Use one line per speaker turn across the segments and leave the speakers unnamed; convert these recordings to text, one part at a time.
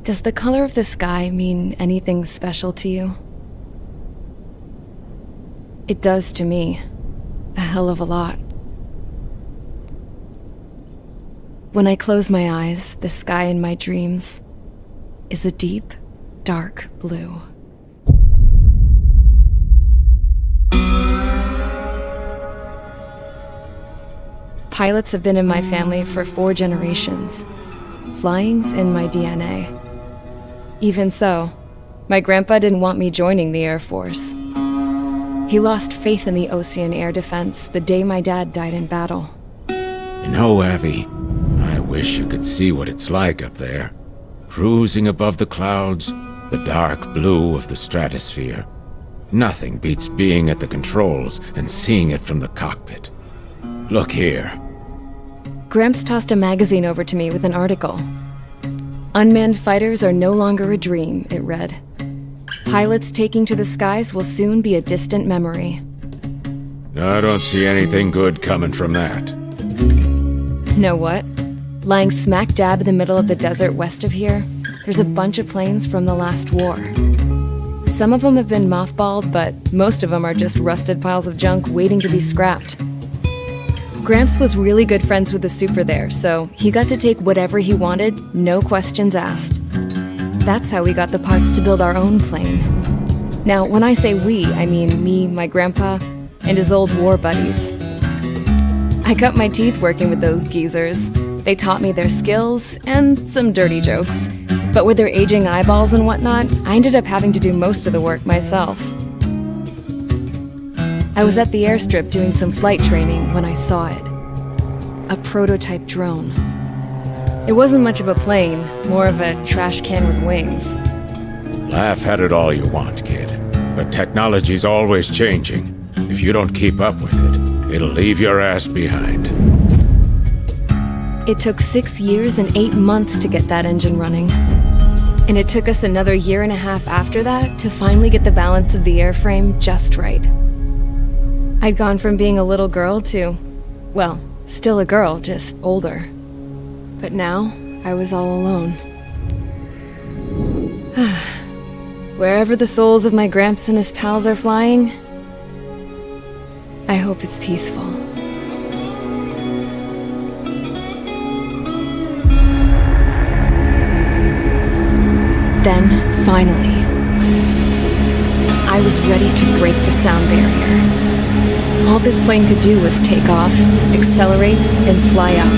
Does the color of the sky mean anything special to you? It does to me. A hell of a lot. When I close my eyes, the sky in my dreams is a deep, dark blue. Pilots have been in my family for 4 generations. Flying's in my DNA. Even so, my grandpa didn't want me joining the Air Force. He lost faith in the Ocean Air Defense the day my dad died in battle.
You know, Abby, I wish you could see what it's like up there. Cruising above the clouds, the dark blue of the stratosphere. Nothing beats being at the controls and seeing it from the cockpit. Look here.
Gramps tossed a magazine over to me with an article. Unmanned fighters are no longer a dream, it read. Pilots taking to the skies will soon be a distant memory.
I don't see anything good coming from that.
Know what? Lying smack dab in the middle of the desert west of here, there's a bunch of planes from the last war. Some of them have been mothballed, but most of them are just rusted piles of junk waiting to be scrapped. Gramps was really good friends with the super there, so he got to take whatever he wanted, no questions asked. That's how we got the parts to build our own plane. Now, when I say we, I mean me, my grandpa, and his old war buddies. I cut my teeth working with those geezers. They taught me their skills, and some dirty jokes. But with their aging eyeballs and whatnot, I ended up having to do most of the work myself. I was at the airstrip doing some flight training when I saw it. A prototype drone. It wasn't much of a plane, more of a trash can with wings.
Laugh at it all you want, kid. But technology's always changing. If you don't keep up with it, it'll leave your ass behind.
It took 6 years and 8 months to get that engine running. And it took us another 1.5 years after that to finally get the balance of the airframe just right. I'd gone from being a little girl to, well, still a girl, just older. But now, I was all alone. Wherever the souls of my Gramps and his pals are flying, I hope it's peaceful. Then, finally, I was ready to break the sound barrier. All this plane could do was take off, accelerate, and fly up.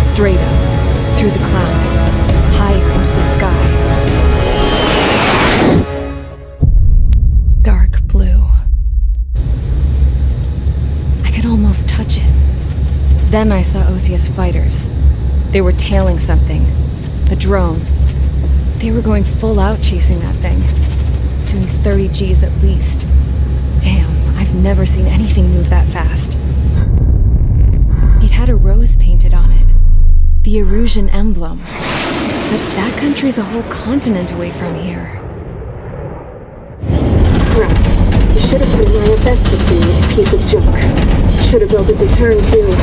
Straight up, through the clouds, higher into the sky. Dark blue. I could almost touch it. Then I saw Osia's fighters. They were tailing something. A drone. They were going full out chasing that thing. Doing 30 Gs at least. Damn, I've never seen anything move that fast. It had a rose painted on it. The Erusian emblem. But that country's a whole continent away from here.
Right. You should have been my offensive to this piece of junk. Should have built a deterrent too.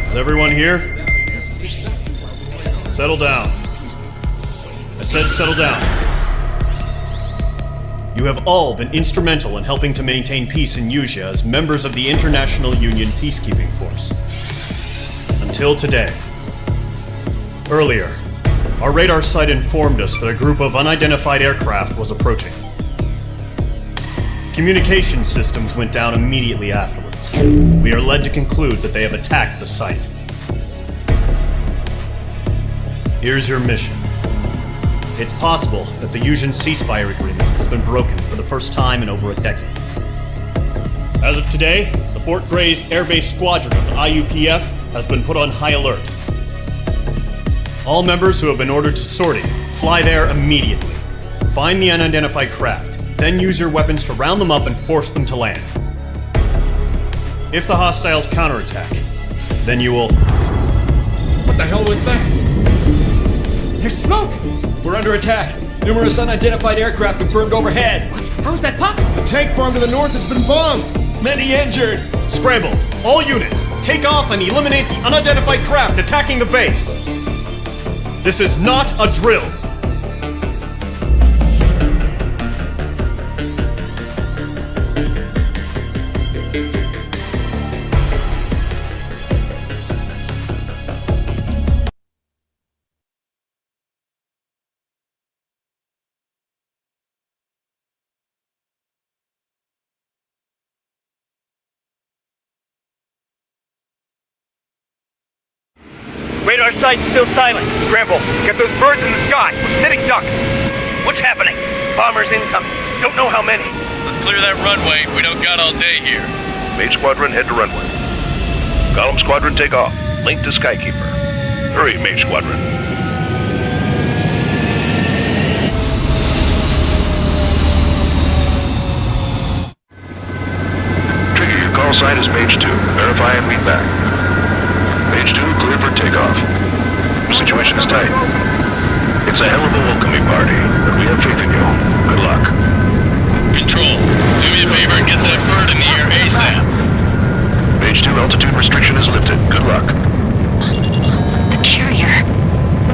Is everyone here? Settle down. I said settle down. You have all been instrumental in helping to maintain peace in Usea as members of the International Union Peacekeeping Force. Until today. Earlier, our radar site informed us that a group of unidentified aircraft was approaching. Communication systems went down immediately afterwards. We are led to conclude that they have attacked the site. Here's your mission. It's possible that the Yuuzhan ceasefire agreement has been broken for the first time in over a decade. As of today, the Fort Grays Air Base Squadron of the IUPF has been put on high alert. All members who have been ordered to sortie, fly there immediately. Find the unidentified craft, then use your weapons to round them up and force them to land. If the hostiles counterattack, then you will...
What the hell was that?
There's smoke! We're under attack. Numerous unidentified aircraft confirmed overhead.
What? How is that possible?
The tank farm to the north has been bombed!
Many injured.
Scramble! All units, take off and eliminate the unidentified craft attacking the base! This is not a drill!
Radar site's still silent. Scramble. Get those birds in the sky. We're sitting ducks. What's happening? Bombers incoming. Don't know how many.
Let's clear that runway. We don't got all day here.
Mage Squadron, head to runway. Golem Squadron, take off. Link to Skykeeper. Hurry, Mage Squadron. Trigger, your call sign is Mage 2. Verify and read back. Mage 2, clear for takeoff. Situation is tight. It's a hell of a welcoming party, but we have faith in you. Good luck.
Control, do me a favor and get that bird in the air ASAP.
Mage 2, altitude restriction is lifted. Good luck.
The carrier.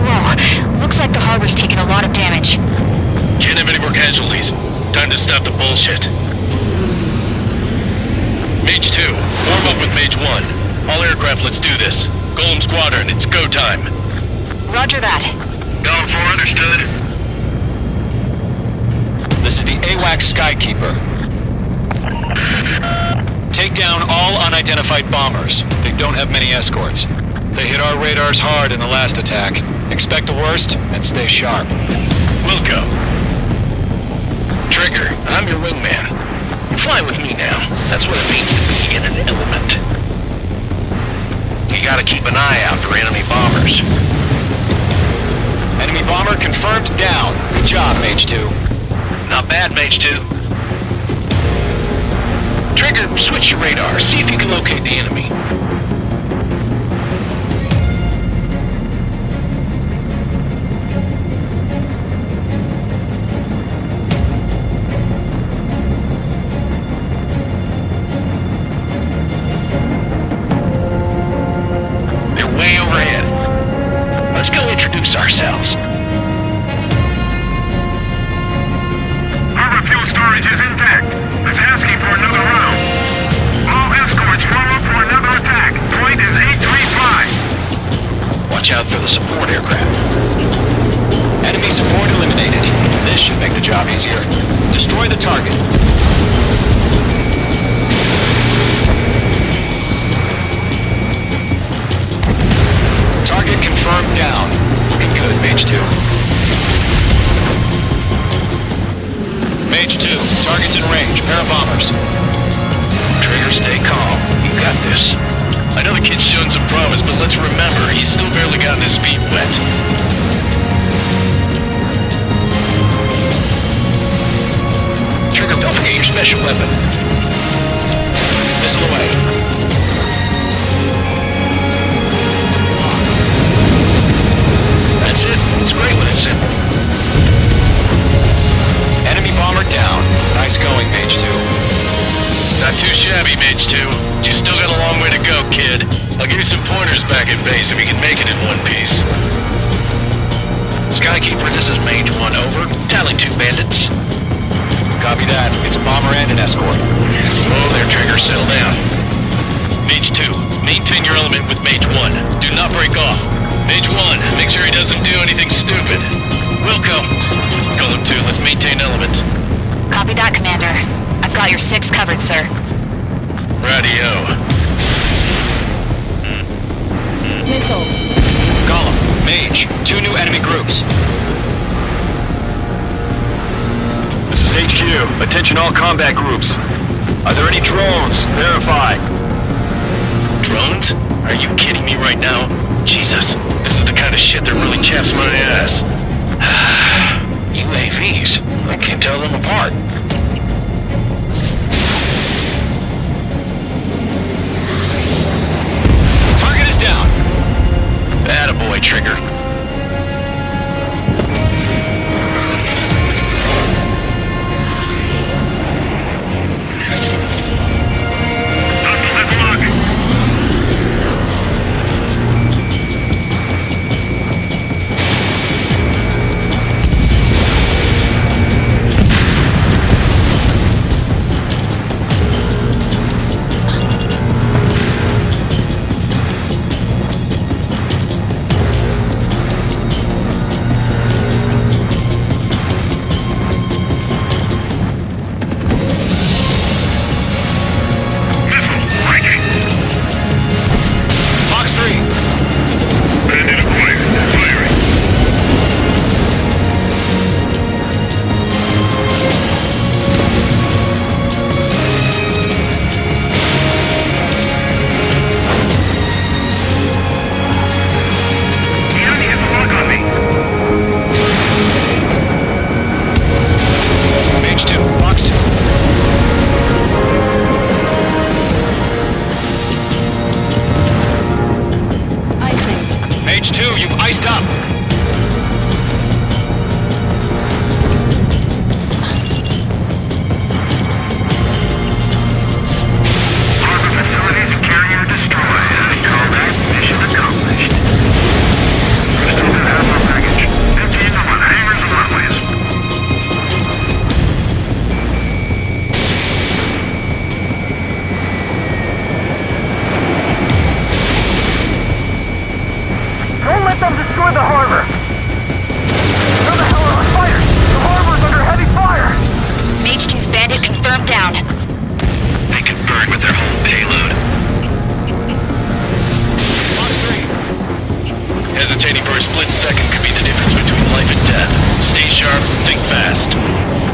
Whoa, looks like the harbor's taken a lot of damage.
Can't have any more casualties. Time to stop the bullshit. Mage 2, warm up with Mage 1. All aircraft, let's do this. Golem Squadron, it's go time.
Roger that.
Golem 4, understood.
This is the AWACS Skykeeper. Take down all unidentified bombers. They don't have many escorts. They hit our radars hard in the last attack. Expect the worst and stay sharp.
Wilco. Trigger, I'm your wingman. You fly with me now. That's what it means to be in an element. You gotta keep an eye out for enemy bombers.
Enemy bomber confirmed down. Good job, Mage 2.
Not bad, Mage 2. Trigger, switch your radar. See if you can locate the enemy. Ourselves.
Harbor fuel storage is intact. It's asking for another round. All escorts form up for another attack. Point is 835.
Watch out for the support aircraft.
Enemy support eliminated. This should make the job easier. Destroy the target. Target confirmed down. Looking good, Mage 2. Mage 2, target's in range. Pair of bombers.
Trigger, stay calm. You got this. I know the kid's shown some promise, but let's remember, he's still barely gotten his feet wet. Trigger, don't forget your special weapon.
Missile away.
That's it. It's great when it's simple.
Enemy bomber down. Nice going, Mage 2.
Not too shabby, Mage 2. You still got a long way to go, kid. I'll give you some pointers back at base if you can make it in one piece. Skykeeper, this is Mage 1, over. Tally 2 bandits.
Copy that. It's a bomber and an escort.
Oh, there, Trigger. Settle down. Mage 2, maintain your element with Mage 1. Do not break off. Mage 1, make sure he doesn't do anything stupid. Wilco. Golem 2, let's maintain element.
Copy that, Commander. I've got your 6 covered, sir.
Radio.
Golem, Mage, 2 new enemy groups.
This is HQ. Attention all combat groups. Are there any drones? Verify.
Drones? Are you kidding me right now? Jesus, this is the kind of shit that really chaps my ass. UAVs. I can't tell them apart.
Target is down.
Attaboy, Trigger.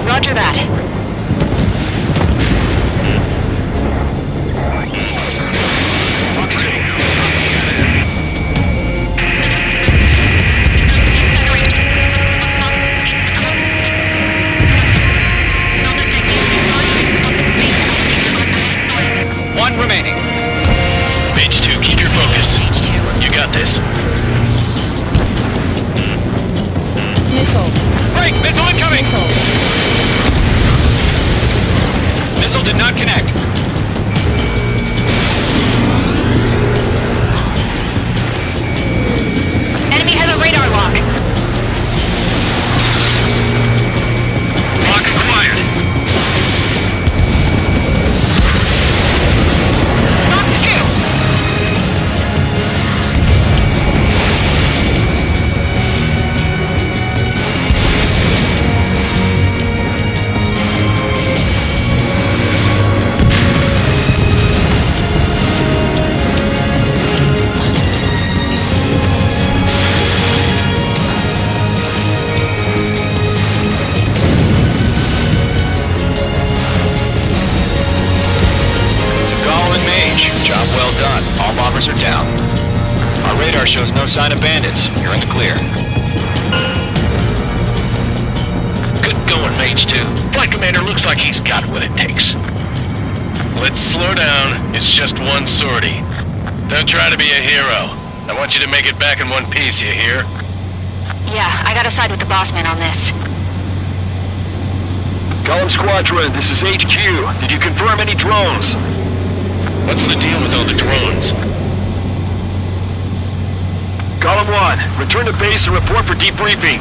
Roger that.
Fox 2. One remaining.
Mage 2, keep your focus. You got this.
Break! Missile incoming! Missile did not connect.
Enemy has a radar lock.
Lock acquired.
Knock 2.
Job well done. All bombers are down. Our radar shows no sign of bandits. You're in the clear.
Good going, Mage 2. Flight Commander looks like he's got what it takes. Let's slow down. It's just one sortie. Don't try to be a hero. I want you to make it back in one piece, you hear?
Yeah, I gotta side with the boss man on this.
Golem Squadron, this is HQ. Did you confirm any drones?
What's the deal with all the drones?
Golem 1, return to base and report for debriefing.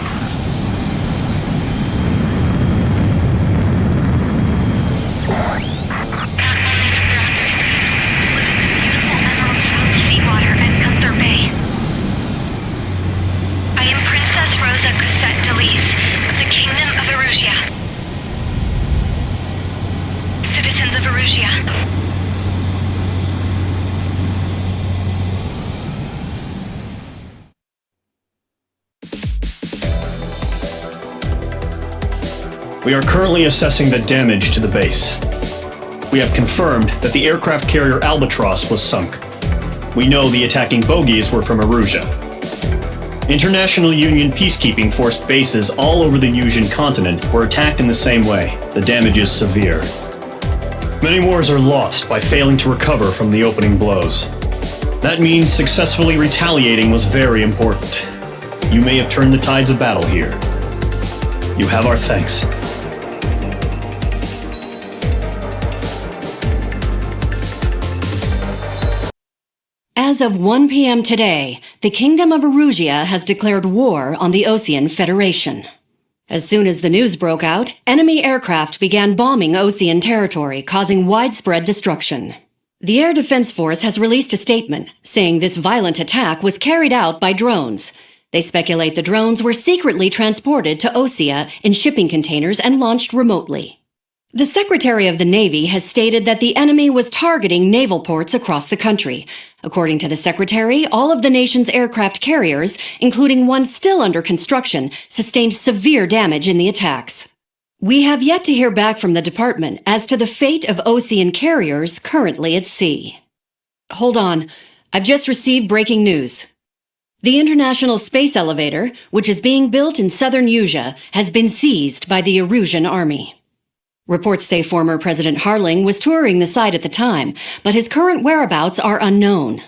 Seawater at Gunther Bay. I am Princess Rosa Cassette Delise, the Kingdom of Erusia. Citizens of Erusia.
We are currently assessing the damage to the base. We have confirmed that the aircraft carrier Albatross was sunk. We know the attacking bogies were from Erusia. International Union peacekeeping force bases all over the Yusian continent were attacked in the same way. The damage is severe. Many wars are lost by failing to recover from the opening blows. That means successfully retaliating was very important. You may have turned the tides of battle here. You have our thanks.
As of 1 p.m. today, the Kingdom of Erusia has declared war on the Osean Federation. As soon as the news broke out, enemy aircraft began bombing Osean territory, causing widespread destruction. The Air Defense Force has released a statement saying this violent attack was carried out by drones. They speculate the drones were secretly transported to Osea in shipping containers and launched remotely. The Secretary of the Navy has stated that the enemy was targeting naval ports across the country. According to the Secretary, all of the nation's aircraft carriers, including one still under construction, sustained severe damage in the attacks. We have yet to hear back from the department as to the fate of Osean carriers currently at sea. Hold on, I've just received breaking news. The International Space Elevator, which is being built in southern Yusia, has been seized by the Erusian army. Reports say former President Harling was touring the site at the time, but his current whereabouts are unknown.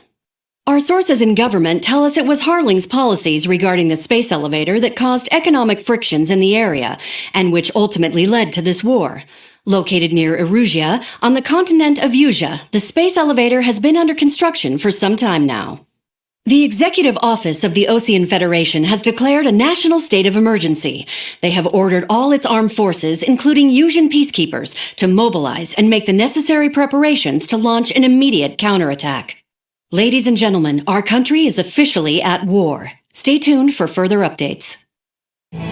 Our sources in government tell us it was Harling's policies regarding the space elevator that caused economic frictions in the area, and which ultimately led to this war. Located near Erusia, on the continent of Yusia, the space elevator has been under construction for some time now. The Executive Office of the Osean Federation has declared a national state of emergency. They have ordered all its armed forces, including Yusian peacekeepers, to mobilize and make the necessary preparations to launch an immediate counterattack. Ladies and gentlemen, our country is officially at war. Stay tuned for further updates.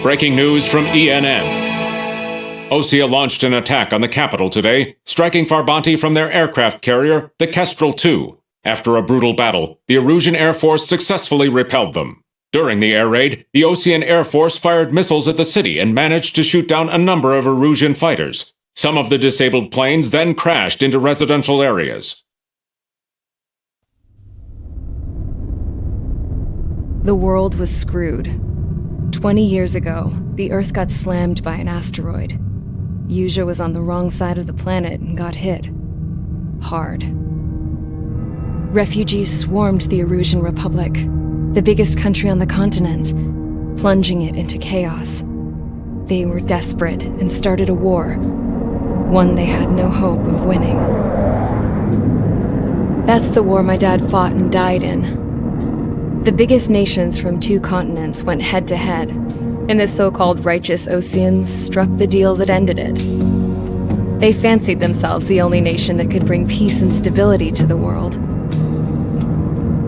Breaking news from ENN. Osea launched an attack on the capital today, striking Farbanti from their aircraft carrier, the Kestrel II. After a brutal battle, the Erusian Air Force successfully repelled them. During the air raid, the Osean Air Force fired missiles at the city and managed to shoot down a number of Erusian fighters. Some of the disabled planes then crashed into residential areas.
The world was screwed. 20 years ago, the Earth got slammed by an asteroid. Yusia was on the wrong side of the planet and got hit. Hard. Refugees swarmed the Erusian Republic, the biggest country on the continent, plunging it into chaos. They were desperate and started a war, one they had no hope of winning. That's the war my dad fought and died in. The biggest nations from 2 continents went head-to-head, and the so-called righteous Oseans struck the deal that ended it. They fancied themselves the only nation that could bring peace and stability to the world.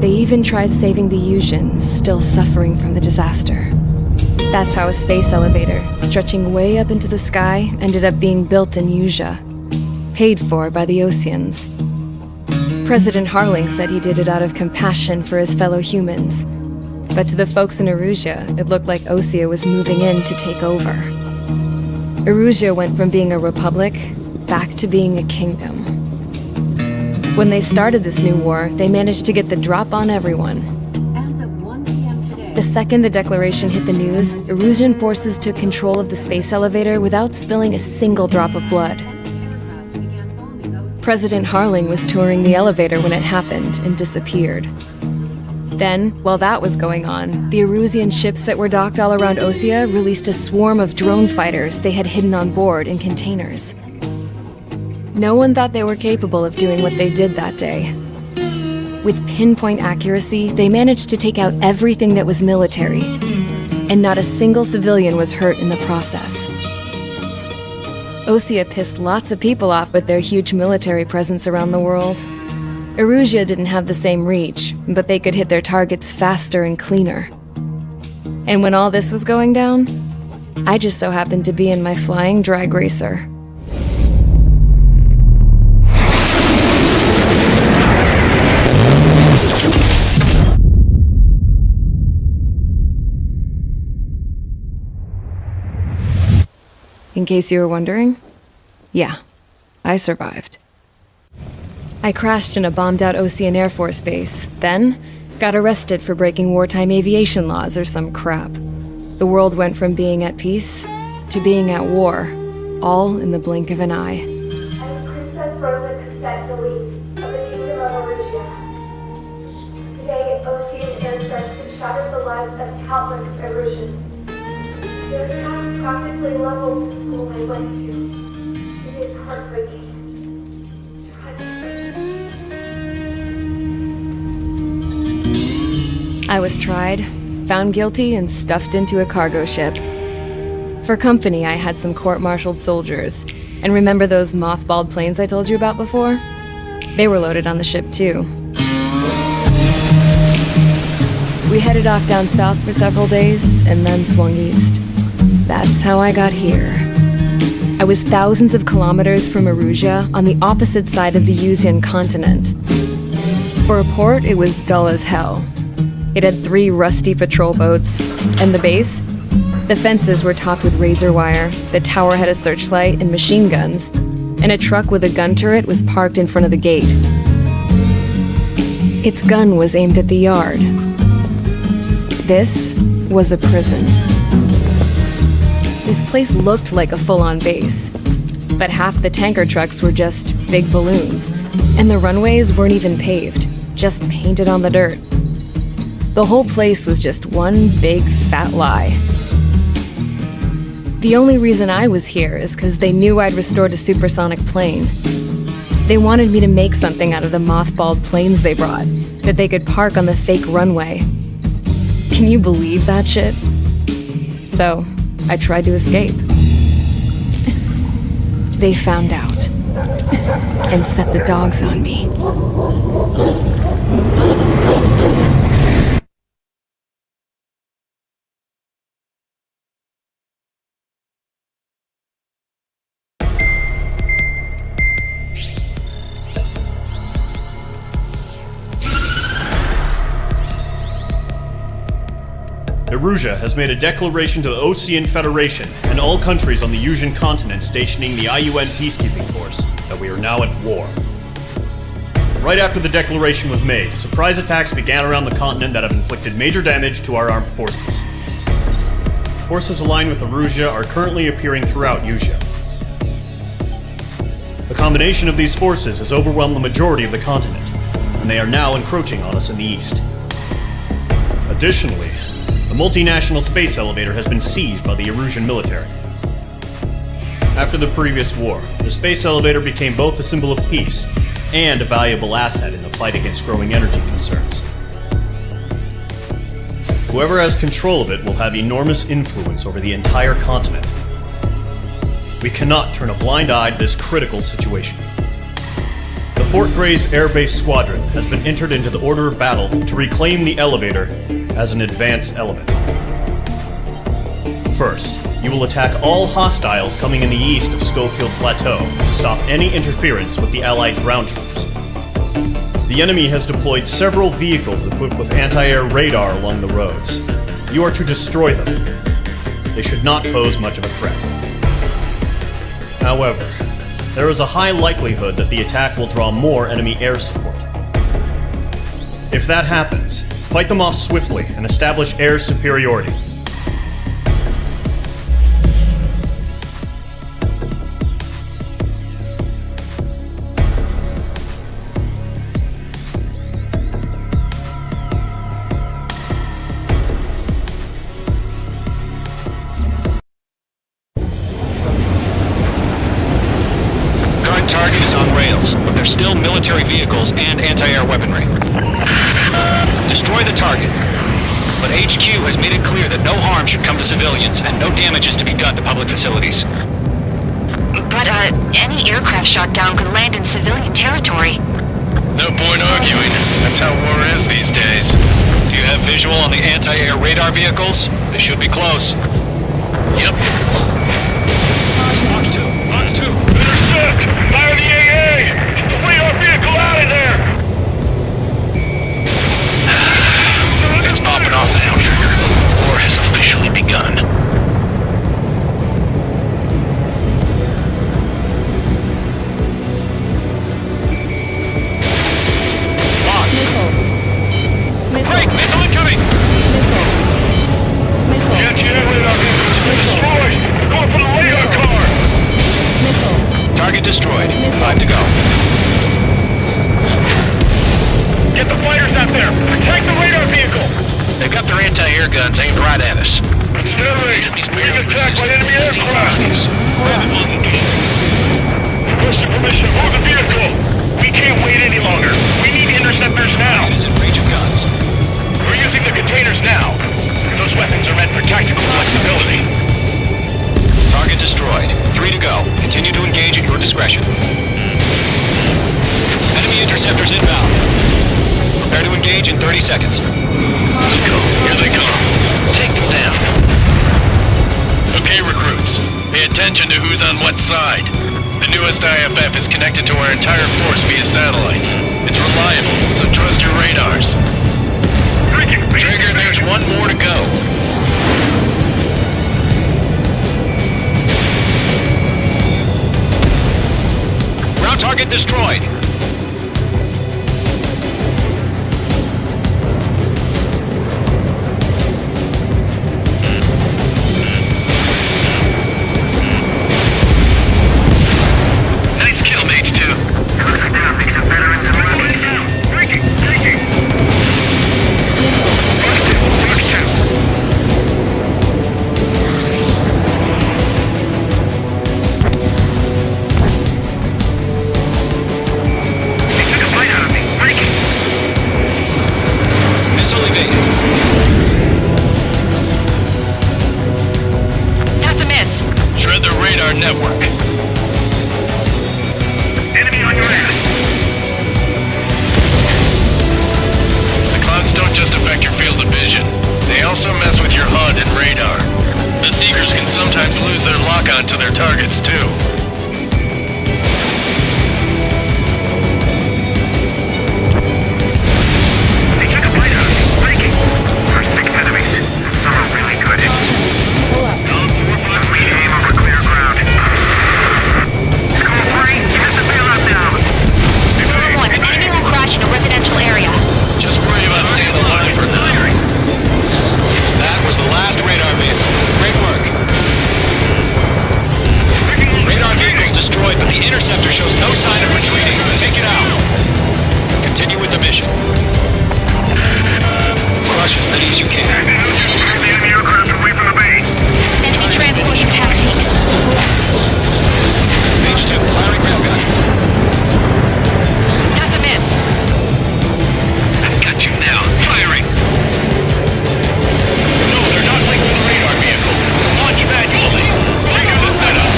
They even tried saving the Yusians, still suffering from the disaster. That's how a space elevator, stretching way up into the sky, ended up being built in Yusia, paid for by the Oseans. President Harling said he did it out of compassion for his fellow humans, but to the folks in Erusia, it looked like Osea was moving in to take over. Erusia went from being a republic back to being a kingdom. When they started this new war, they managed to get the drop on everyone. The second the declaration hit the news, Erusian forces took control of the space elevator without spilling a single drop of blood. President Harling was touring the elevator when it happened and disappeared. Then, while that was going on, the Erusian ships that were docked all around Osea released a swarm of drone fighters they had hidden on board in containers. No one thought they were capable of doing what they did that day. With pinpoint accuracy, they managed to take out everything that was military, and not a single civilian was hurt in the process. Osea pissed lots of people off with their huge military presence around the world. Erusia didn't have the same reach, but they could hit their targets faster and cleaner. And when all this was going down, I just so happened to be in my flying drag racer. In case you were wondering, yeah, I survived. I crashed in a bombed-out Ocean Air Force base, then got arrested for breaking wartime aviation laws or some crap. The world went from being at peace to being at war, all in the blink of an eye.
I'm Princess Rosa Cassette Delise of the Kingdom of Erusia. Today, Ocean airstrikes have shattered the lives of countless Erusians. Their attacks practically leveled the school I went to. It is heartbreaking.
I was tried, found guilty, and stuffed into a cargo ship. For company, I had some court-martialed soldiers. And remember those mothballed planes I told you about before? They were loaded on the ship, too. We headed off down south for several days, and then swung east. That's how I got here. I was thousands of kilometers from Erusia, on the opposite side of the Yuzian continent. For a port, it was dull as hell. It had 3 rusty patrol boats, and the base? The fences were topped with razor wire, the tower had a searchlight and machine guns, and a truck with a gun turret was parked in front of the gate. Its gun was aimed at the yard. This was a prison. This place looked like a full-on base, but half the tanker trucks were just big balloons, and the runways weren't even paved, just painted on the dirt. The whole place was just one big fat lie. The only reason I was here is because they knew I'd restored a supersonic plane. They wanted me to make something out of the mothballed planes they brought, that they could park on the fake runway. Can you believe that shit? So, I tried to escape. They found out, and set the dogs on me.
Erusia has made a declaration to the Ocean Federation and all countries on the Yuzian continent stationing the IUN peacekeeping force that we are now at war. Right after the declaration was made, surprise attacks began around the continent that have inflicted major damage to our armed forces. Forces aligned with Erusia are currently appearing throughout Yusia. The combination of these forces has overwhelmed the majority of the continent, and they are now encroaching on us in the east. Additionally, the multinational space elevator has been seized by the Erusian military. After the previous war, the space elevator became both a symbol of peace and a valuable asset in the fight against growing energy concerns. Whoever has control of it will have enormous influence over the entire continent. We cannot turn a blind eye to this critical situation. The Fort Gray's Air Base Squadron has been entered into the order of battle to reclaim the elevator as an advance element. First, you will attack all hostiles coming in the east of Schofield Plateau to stop any interference with the Allied ground troops. The enemy has deployed several vehicles equipped with anti-air radar along the roads. You are to destroy them. They should not pose much of a threat. However, there is a high likelihood that the attack will draw more enemy air support. If that happens, fight them off swiftly and establish air superiority.
Current target is on rails, but there's still military vehicles and anti-air weaponry. Destroy the target. But HQ has made it clear that no harm should come to civilians and no damage is to be done to public facilities.
But, any aircraft shot down could land in civilian territory.
No point arguing. That's how war is these days.
Do you have visual on the anti-air radar vehicles? They should be close.
Yep.
Fox 2. Fox 2.
Intercept! Fire the AA! Get the radar vehicle out of there!
It's popping off now, Trigger. War has officially begun.
Break! Missile incoming!
Anti-air radar vehicles destroyed! Going for the radar car!
Target destroyed. 5 to go.
Get the fighters out there! Protect the radar vehicle!
They've got their anti-air guns aimed right at us.
Stanley, being attacked by enemy aircraft! Requesting permission, move the vehicle! We can't wait any longer. We need interceptors now!
It is in range of guns.
We're using the containers now. Those weapons are meant for tactical flexibility.
Target destroyed. 3 to go. Continue to engage at your discretion. Enemy interceptors inbound. Prepare to engage in 30 seconds.
Let's go. Here they come. Take them down. Okay, recruits. Pay attention to who's on what side. The newest IFF is connected to our entire force via satellites. It's reliable, so trust your radars. Trigger, there's one more to go.
Ground target destroyed.
Nice kill, Mage 2.
Missile evaded.
That's a miss.
Shred the radar network.
Enemy on your ass!
The clouds don't just affect your field of vision. They also mess with your HUD and radar. The Seekers can sometimes lose their lock-on to their targets, too.
They took a bite out of me. Breaking. Our 6 enemies. Some are really good. We aim over clear ground. Score 3, get the bailout down.
Number 1, an enemy will crash in a residential area.
Just worry about staying alive for now.
That was the last radar vehicle. Great work. Radar vehicle's destroyed, but the interceptor shows no sign of retreating. Take it out. Continue with the mission. Crush as many as you can.
The enemy aircraft away from the base.
Enemy transports taxiing.
Mage 2, firing railgun.
That's a miss.
I've got you now. Firing. No, they're not linked to the radar vehicle. Launch manually. Trigger the setup.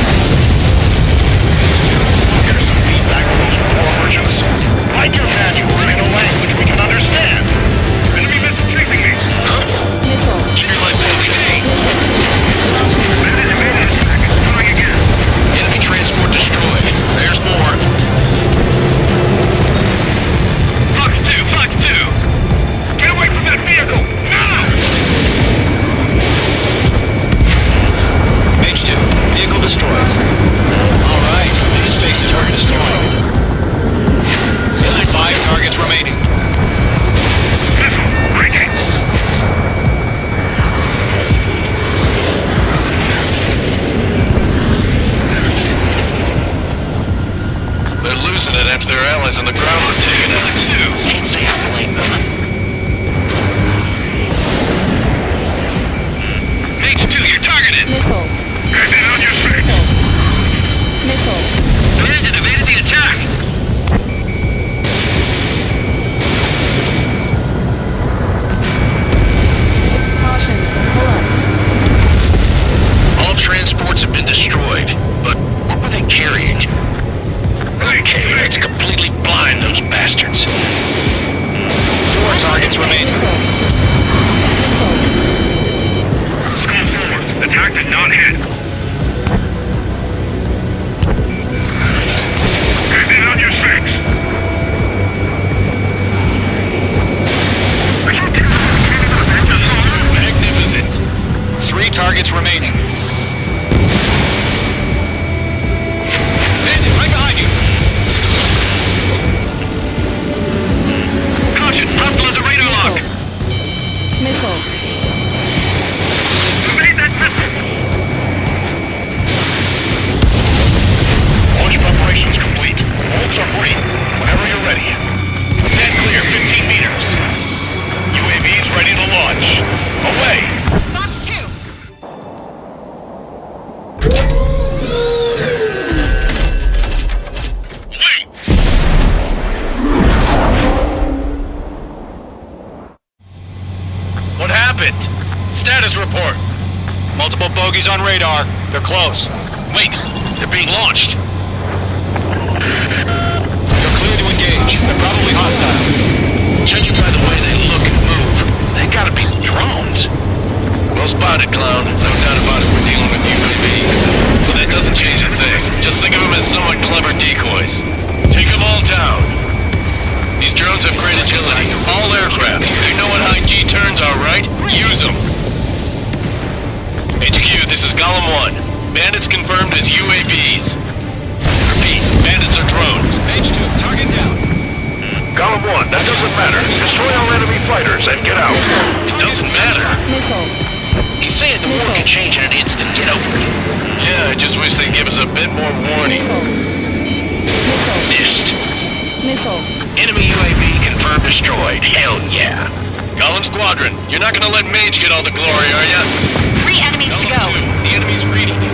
Here's some feedback from those poor merchants. Find your manual in a language we can understand. Enemy missile chasing me.
Huh? Trigger liability C.
Going again.
Enemy transport destroyed. There's more.
Fox 2! Get away from that vehicle! Now!
Mage 2, vehicle destroyed. All right, these bases worth destroying. Only 5 targets remaining.
Breaking!
They're losing it after their allies on the ground were taken out, too. Can't say I blame them.
Mage 2, you're targeted! Head on your 6! Commandant evaded the attack!
All transports have been destroyed, but what were they carrying? Okay, that's completely blind, those bastards.
4 targets remaining. Multiple bogies on radar. They're close.
Wait, they're being launched.
They're clear to engage. They're probably hostile.
Judging by the way they look and move, they gotta be drones. Well spotted, Clown. No doubt about it, we're dealing with UAVs. But that doesn't change a thing. Just think of them as somewhat clever decoys. Take them all down. These drones have great agility. All aircraft. They know what high G turns are, right? Use them. HQ, this is Golem 1. Bandits confirmed as UAVs. Repeat, bandits are drones.
H2, target down.
Golem 1, that doesn't matter. Destroy all enemy fighters and get out.
It doesn't matter. He's saying the war can change in an instant. Get over it. Yeah, I just wish they'd give us a bit more warning. Missed. Enemy UAV confirmed destroyed. Hell yeah. Golem Squadron, you're not gonna let Mage get all the glory, are ya?
3 enemies to go.
The enemy's reading you.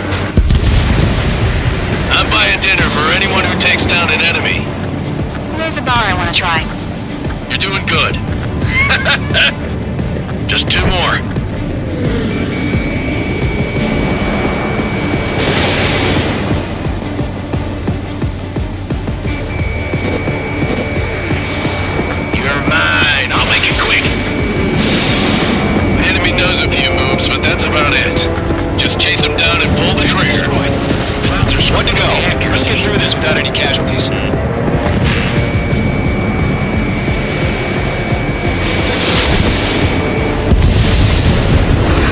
I'm buying dinner for anyone who takes down an enemy.
There's a bar I want to try.
You're doing good. Just 2 more. You're mine. I'll make it quick. The enemy knows a few moves, but that's about it. Just chase him down and pull the trigger.
Destroyed. 1 to go. Let's get through this without any casualties.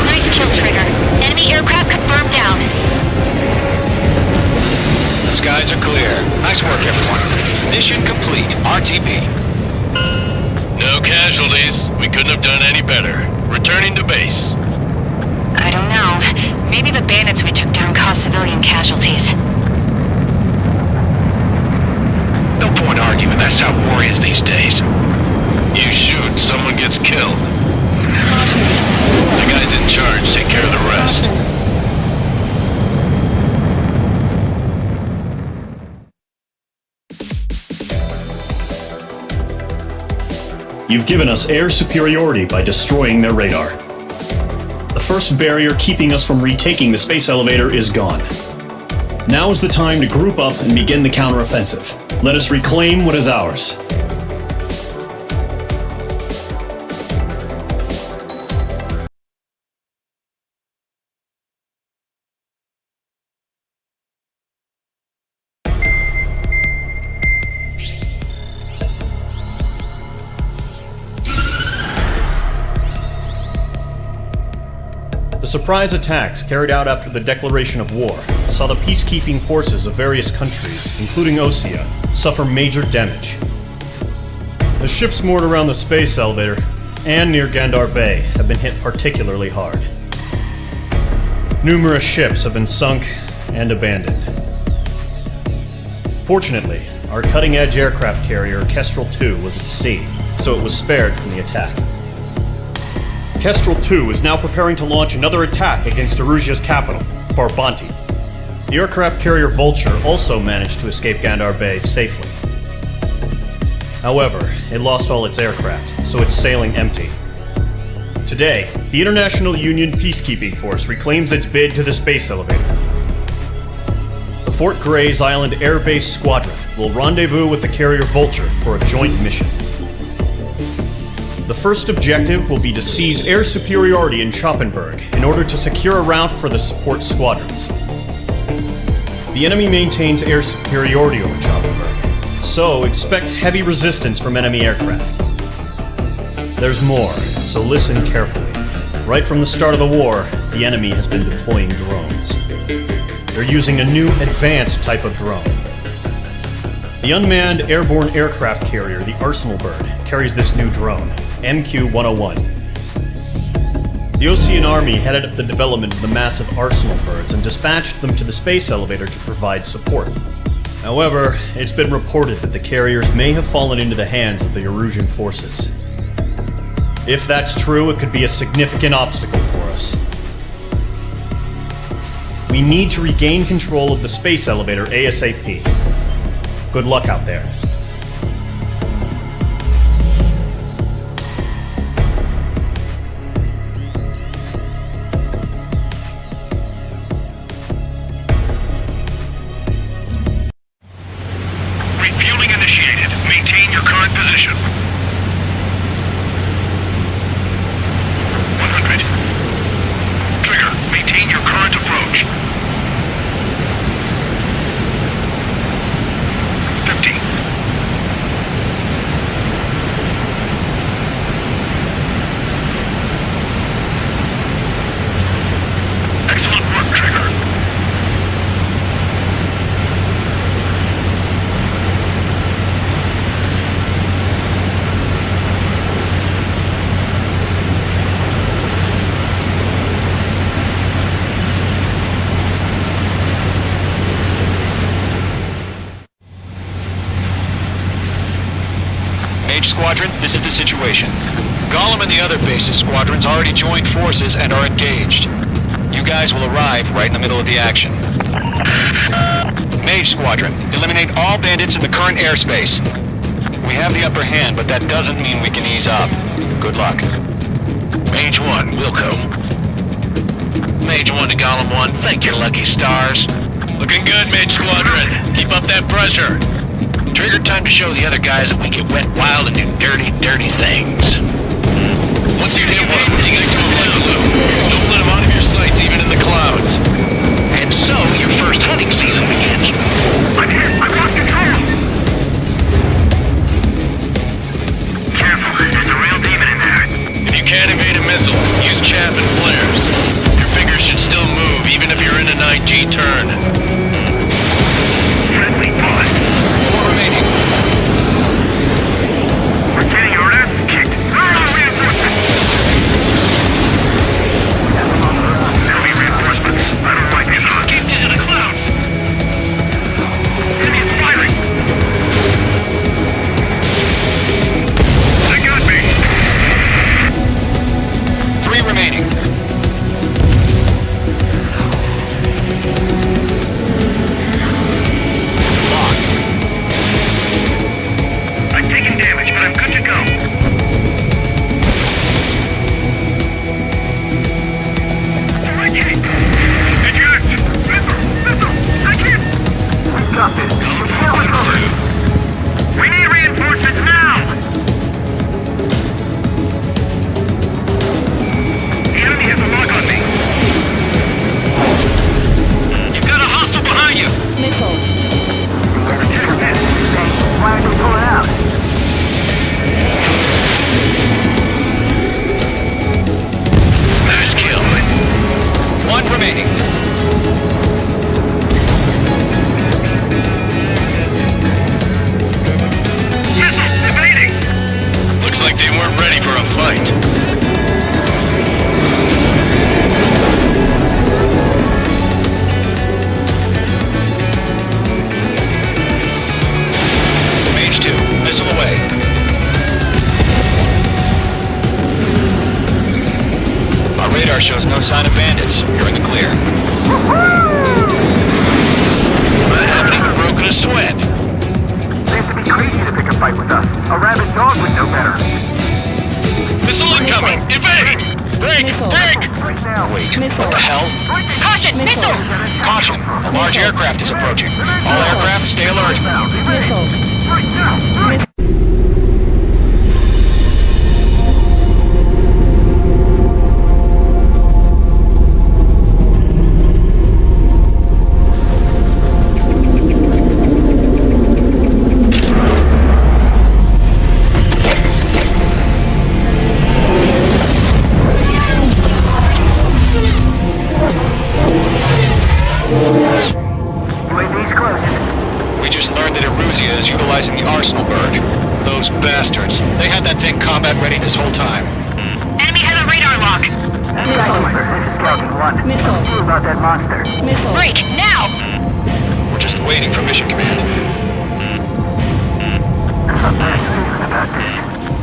Nice kill, Trigger. Enemy aircraft confirmed down.
The skies are clear. Nice work, everyone. Mission complete. RTB.
No casualties. We couldn't have done any better. Returning to base.
I don't know. Maybe the bandits we took down caused civilian casualties.
No point arguing. That's how war is these days. You shoot, someone gets killed. The guys in charge take care of the rest.
You've given us air superiority by destroying their radar. The first barrier keeping us from retaking the space elevator is gone. Now is the time to group up and begin the counteroffensive. Let us reclaim what is ours. The surprise attacks carried out after the declaration of war saw the peacekeeping forces of various countries, including Osea, suffer major damage. The ships moored around the space elevator and near Gandar Bay have been hit particularly hard. Numerous ships have been sunk and abandoned. Fortunately, our cutting-edge aircraft carrier Kestrel II was at sea, so it was spared from the attack. Kestrel II is now preparing to launch another attack against Erusia's capital, Farbanti. The aircraft carrier Vulture also managed to escape Gandar Bay safely. However, it lost all its aircraft, so it's sailing empty. Today, the International Union Peacekeeping Force reclaims its bid to the space elevator. The Fort Grays Island Air Base Squadron will rendezvous with the carrier Vulture for a joint mission. The first objective will be to seize air superiority in Schoppenberg in order to secure a route for the support squadrons. The enemy maintains air superiority over Schoppenberg, so expect heavy resistance from enemy aircraft. There's more, so listen carefully. Right from the start of the war, the enemy has been deploying drones. They're using a new advanced type of drone. The unmanned airborne aircraft carrier, the Arsenal Bird, carries this new drone, MQ-101. The Osean Army headed up the development of the massive Arsenal Birds and dispatched them to the space elevator to provide support. However, it's been reported that the carriers may have fallen into the hands of the Erusian forces. If that's true, it could be a significant obstacle for us. We need to regain control of the space elevator ASAP. Good luck out there.
Squadron, this is the situation. Gollum and the other bases squadrons already joined forces and are engaged. You guys will arrive right in the middle of the action. Mage Squadron, eliminate all bandits in the current airspace. We have the upper hand, but that doesn't mean we can ease up. Good luck.
Mage 1, Wilco. Mage 1 to Gollum 1, thank your lucky stars. Looking good, Mage Squadron. Keep up that pressure. Trigger time to show the other guys that we get wet wild and do dirty, dirty things. Once you hit one, stick to him like glue. Don't let him out of your sights, even in the clouds. And so, your first hunting season begins.
I'm here! I've lost control! Careful, there's a real demon in there.
If you can't evade a missile, use chaff and flares. Your fingers should still move, even if you're in an IG turn.
Friendly pause.
4 remaining.
We're getting our ass kicked. Reinforcements! Enemy reinforcements. I don't like these odds.
Keep into the clouds!
Enemy is firing! They got me!
3 remaining. Locked.
I'm taking damage, but I'm good to go. Eject! Missile! I can't! We got this. We're covered. We need reinforcements now! The enemy has a lock on me.
You've got a hostile behind you!
Why are they pulling out?
Nice kill.
1 remaining.
Missiles evading!
Looks like they weren't ready for a fight.
Mage 2, missile away. Our radar shows no sign of bandits. You're in the clear.
I haven't even broken a sweat.
They have to be crazy to pick a fight with us. A rabid dog would know better.
Missile incoming! Evade! Break! Break!
Right now.
Wait, what the hell?
Caution! Missile!
Caution! A large aircraft is approaching. All aircraft, stay alert.
Right now. UAV's close.
We just learned that Eruzia is utilizing the Arsenal bird. Those bastards. They had that thing combat ready this whole time.
Enemy has a radar lock!
This is Scouting 1.
Missile.
What's new about that monster?
Missile.
Break! Now!
We're just waiting for mission command.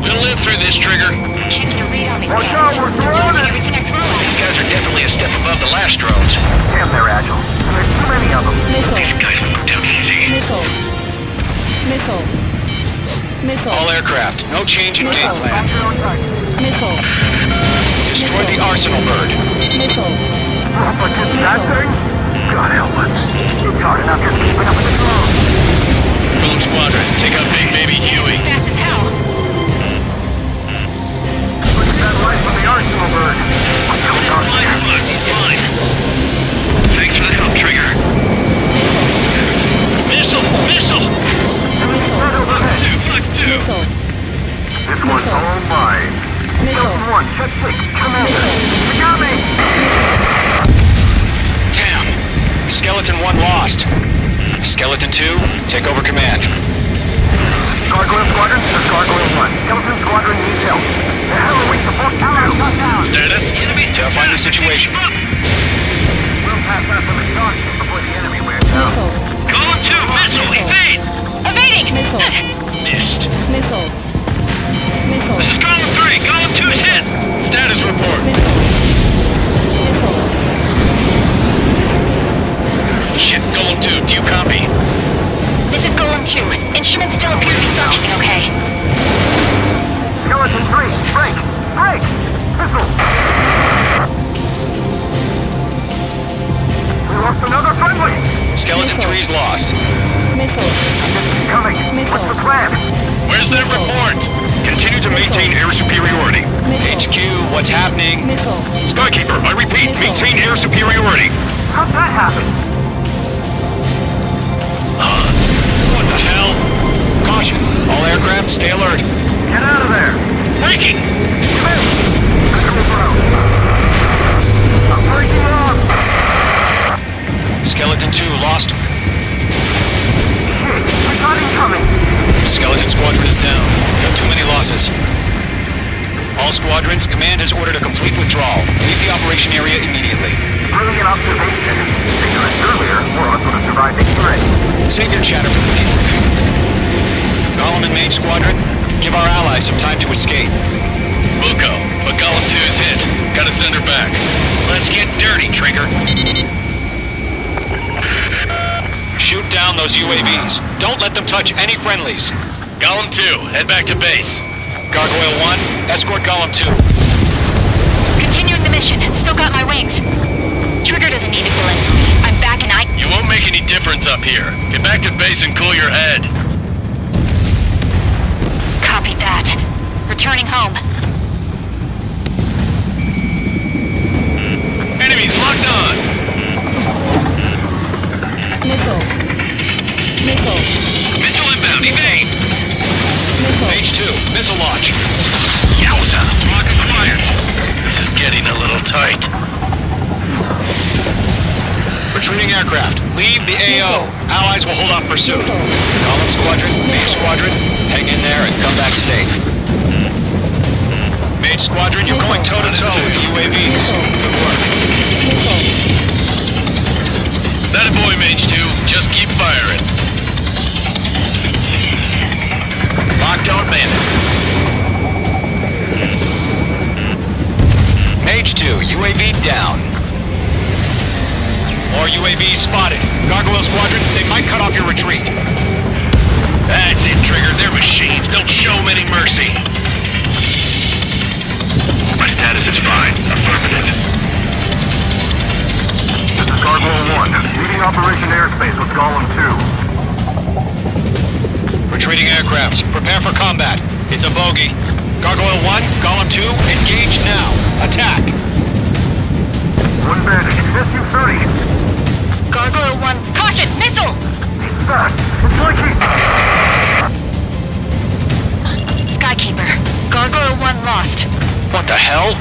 We'll live through this, Trigger.
Can't get a read on these
Watch
guys.
out, we're
They're dodging
surrounded.
everything I throw at
These
them.
guys are definitely a step above the last drones.
Damn, they're agile. And there's too many of them.
These guys won't go down easy.
Missile. Missile. Missile.
All aircraft, no change in game plan.
Missile.
Destroy the Arsenal bird.
Missile.
But that thing? God help us. It's hard enough just keeping up with the drones.
Phone Squadron, take out Big Baby Huey.
Fast as hell.
Look at that light from the Arsenal bird. I'm coming on.
Fine. Thanks for the help, Trigger. Missile! Missile! Fuck two!
This one's all mine. Delta 1, check 6, Commander. You got me!
Damn! Skeleton 1 lost. Skeleton 2, take over command.
Gargoyle Squadron, this is Gargoyle 1. Skeleton Squadron needs help. The hell are we supposed to do?
Status?
Verify the situation.
We'll pass out some exhaustion before the enemy wears out.
Column 2, missile, evade!
Evading!
Missile.
Missed.
Missile.
This is Golem 3. Golem 2's hit.
Status report. Shit, Golem 2, do you copy?
This is Golem 2. Instruments still appear to be functioning okay.
Skeleton 3. Break. Break. Missile. We lost another friendly.
Skeleton 3's lost.
Coming. What's the plan?
Where's that report?
Continue to maintain air superiority.
HQ, what's happening?
Skykeeper, I repeat, maintain air superiority.
How'd that happen?
What the hell? Caution, all aircraft stay alert.
Get out of there.
Breaking!
I'm breaking off.
Skeleton 2 lost.
We got incoming.
Skeleton Squadron is down. Got too many losses. All squadrons, command has ordered a complete withdrawal. Leave the operation area immediately.
Brilliant observation. Ignorance earlier, more odds would have survived ignorance.
Save your chatter for the debriefing. Golem and Mage Squadron, give our allies some time to escape.
Buko, but Golem 2's hit. Gotta send her back. Let's get dirty, Trigger.
Shoot down those UAVs. Don't let them touch any friendlies.
Golem 2, head back to base.
Gargoyle 1, escort Golem 2.
Continuing the mission. Still got my wings. Trigger doesn't need to cooling. I'm back and
You won't make any difference up here. Get back to base and cool your head.
Copy that. Returning home.
Enemies locked on. Missile inbound, evade.
Mage 2, missile launch.
Yowza, lock acquired. This is getting a little tight.
Retreating aircraft, leave the AO. Allies will hold off pursuit. Golem Squadron, Mage Squadron, hang in there and come back safe. Mage Squadron, you're going toe-to-toe with the UAVs. Good work.
That a boy, Mage 2. Just keep firing. Lockdown bandit.
Mage 2, UAV down. More UAVs spotted. Gargoyle Squadron, they might cut off your retreat.
That's it, Trigger. They're machines. Don't show them any mercy.
My status is fine. Affirmative.
This is Gargoyle 1, leading Operation Airspace with Golem 2.
Retreating aircrafts, prepare for combat. It's a bogey. Gargoyle 1, Golem 2, engage now. Attack.
One bandit, SU-30.
Gargoyle 1, caution! Missile!
He's fast. It's like
Skykeeper. Gargoyle 1 lost.
What the hell?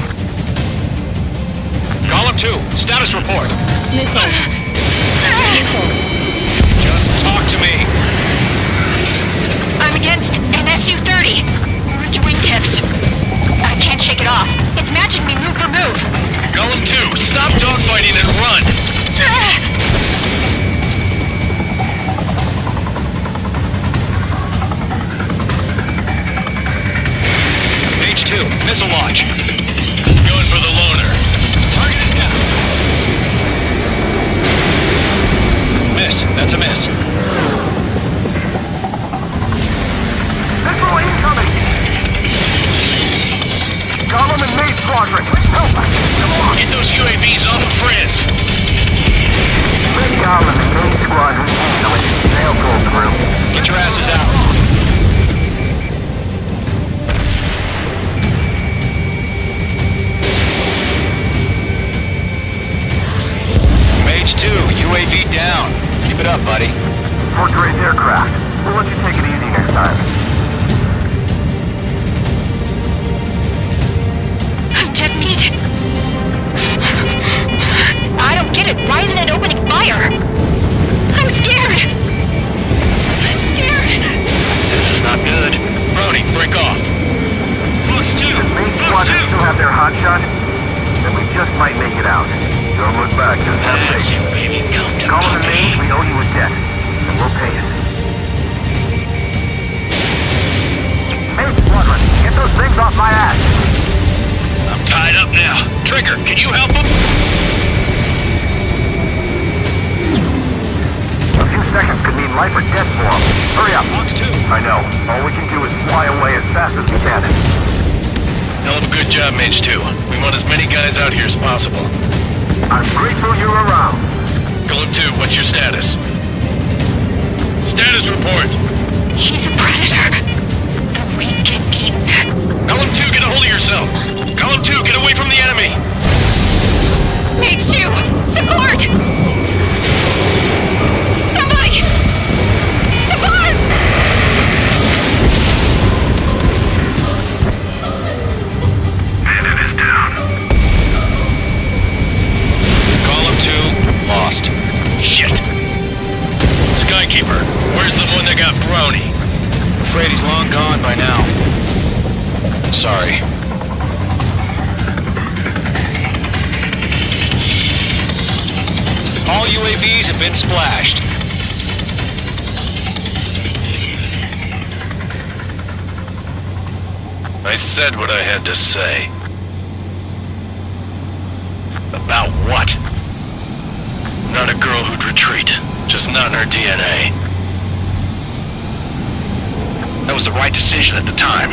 Golem 2, status report. Just talk to me.
I'm against an SU-30. Orange wingtips. I can't shake it off. It's matching me move for move.
Golem 2, stop dogfighting and run.
Mage 2, missile launch.
Going for the loner.
Target is down. Miss. That's a miss.
Missile incoming! Golem and Mage Squadron, help us! Come on!
Get those UAVs off of friends.
Let Golem and Mage Squadron handle it. They'll pull through.
Get your asses out. Mage 2, UAV down. Keep it up, buddy.
Fort Gray's aircraft. We'll let you take it easy next time.
I'm dead meat. I don't get it. Why isn't it opening fire? I'm scared. I'm scared.
This is not good. Brody, break off.
If Mage Squadron still have their hotshot, then we just might make it out. Don't look back, just have
That's
faith.
it, baby. Come to
Golem and
puppy.
Mage, we owe you a debt, and we'll pay it. Mage Squadron, get
those things off my ass!
I'm tied up now. Trigger, can you help him?
A few seconds could mean life or death for him. Hurry up.
Fox 2.
I know. All we can do is fly away as fast as we can.
Hell of a good job, Mage 2. We want as many guys out here as possible.
I'm grateful you're around.
Golem 2, what's your status? Status report.
He's a predator. The weak get eaten.
Golem 2, get a hold of yourself. Golem 2, get away from the enemy.
Mage 2, support! Somebody! Support!
Bandit is down.
Column 2, lost.
Shit. Skykeeper, where's the one that got Brownie?
Afraid he's long gone by now. Sorry. All UAVs have been splashed.
I said what I had to say. About what? Not a girl who'd retreat. Just not in her DNA. That was the right decision at the time.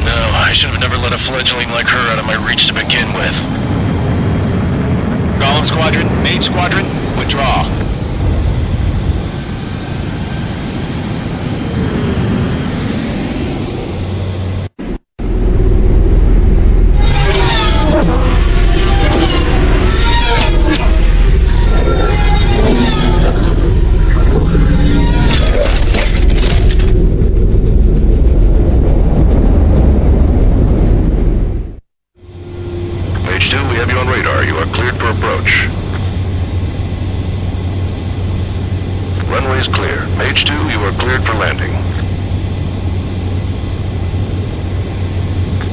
No, I should have never let a fledgling like her out of my reach to begin with.
Golem Squadron, Mage Squadron, withdraw.
Mage 2, we have you on radar. You are cleared for approach. Runway is clear. Mage 2, you are cleared for landing.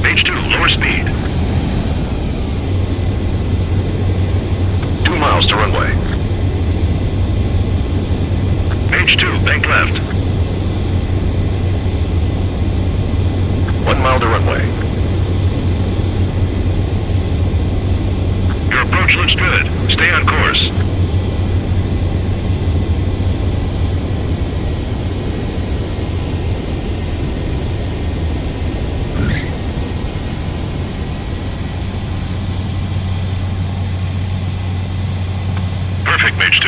Mage 2, lower speed. 2 miles to runway. Mage 2, bank left. 1 mile to runway. Your approach looks good. Stay on course. Perfect, Mage 2.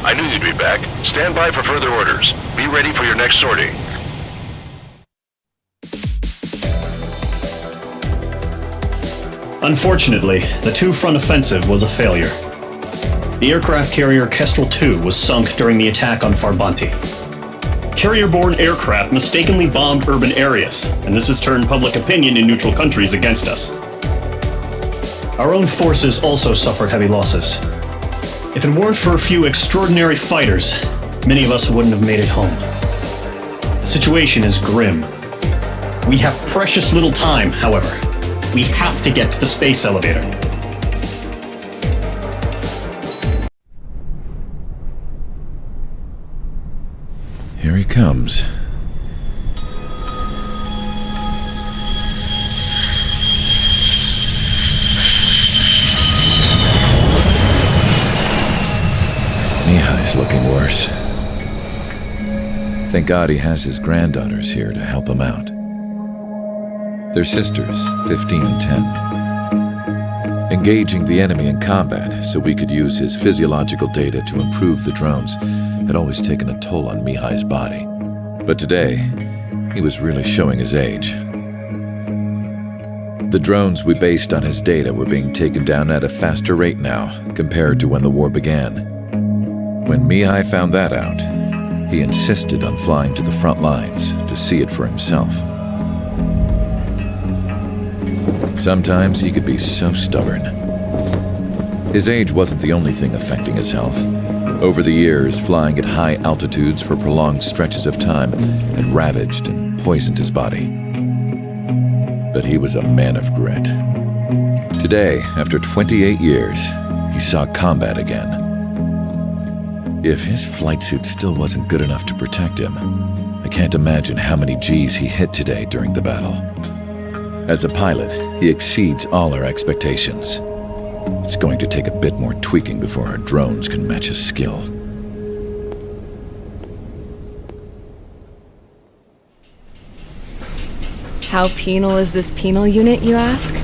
I knew you'd be back. Stand by for further orders. Be ready for your next sortie.
Unfortunately, the two-front offensive was a failure. The aircraft carrier Kestrel II was sunk during the attack on Farbanti. Carrier-borne aircraft mistakenly bombed urban areas, and this has turned public opinion in neutral countries against us. Our own forces also suffered heavy losses. If it weren't for a few extraordinary fighters, many of us wouldn't have made it home. The situation is grim. We have precious little time, however. We have to get to the space elevator.
Here he comes. Mihai's looking worse. Thank God he has his granddaughters here to help him out. They're sisters, 15 and 10. Engaging the enemy in combat so we could use his physiological data to improve the drones had always taken a toll on Mihai's body. But today, he was really showing his age. The drones we based on his data were being taken down at a faster rate now compared to when the war began. When Mihai found that out, he insisted on flying to the front lines to see it for himself. Sometimes he could be so stubborn. His age wasn't the only thing affecting his health. Over the years, flying at high altitudes for prolonged stretches of time had ravaged and poisoned his body. But he was a man of grit. Today, after 28 years, he saw combat again. If his flight suit still wasn't good enough to protect him, I can't imagine how many G's he hit today during the battle. As a pilot, he exceeds all our expectations. It's going to take a bit more tweaking before our drones can match his skill.
How penal is this penal unit, you ask?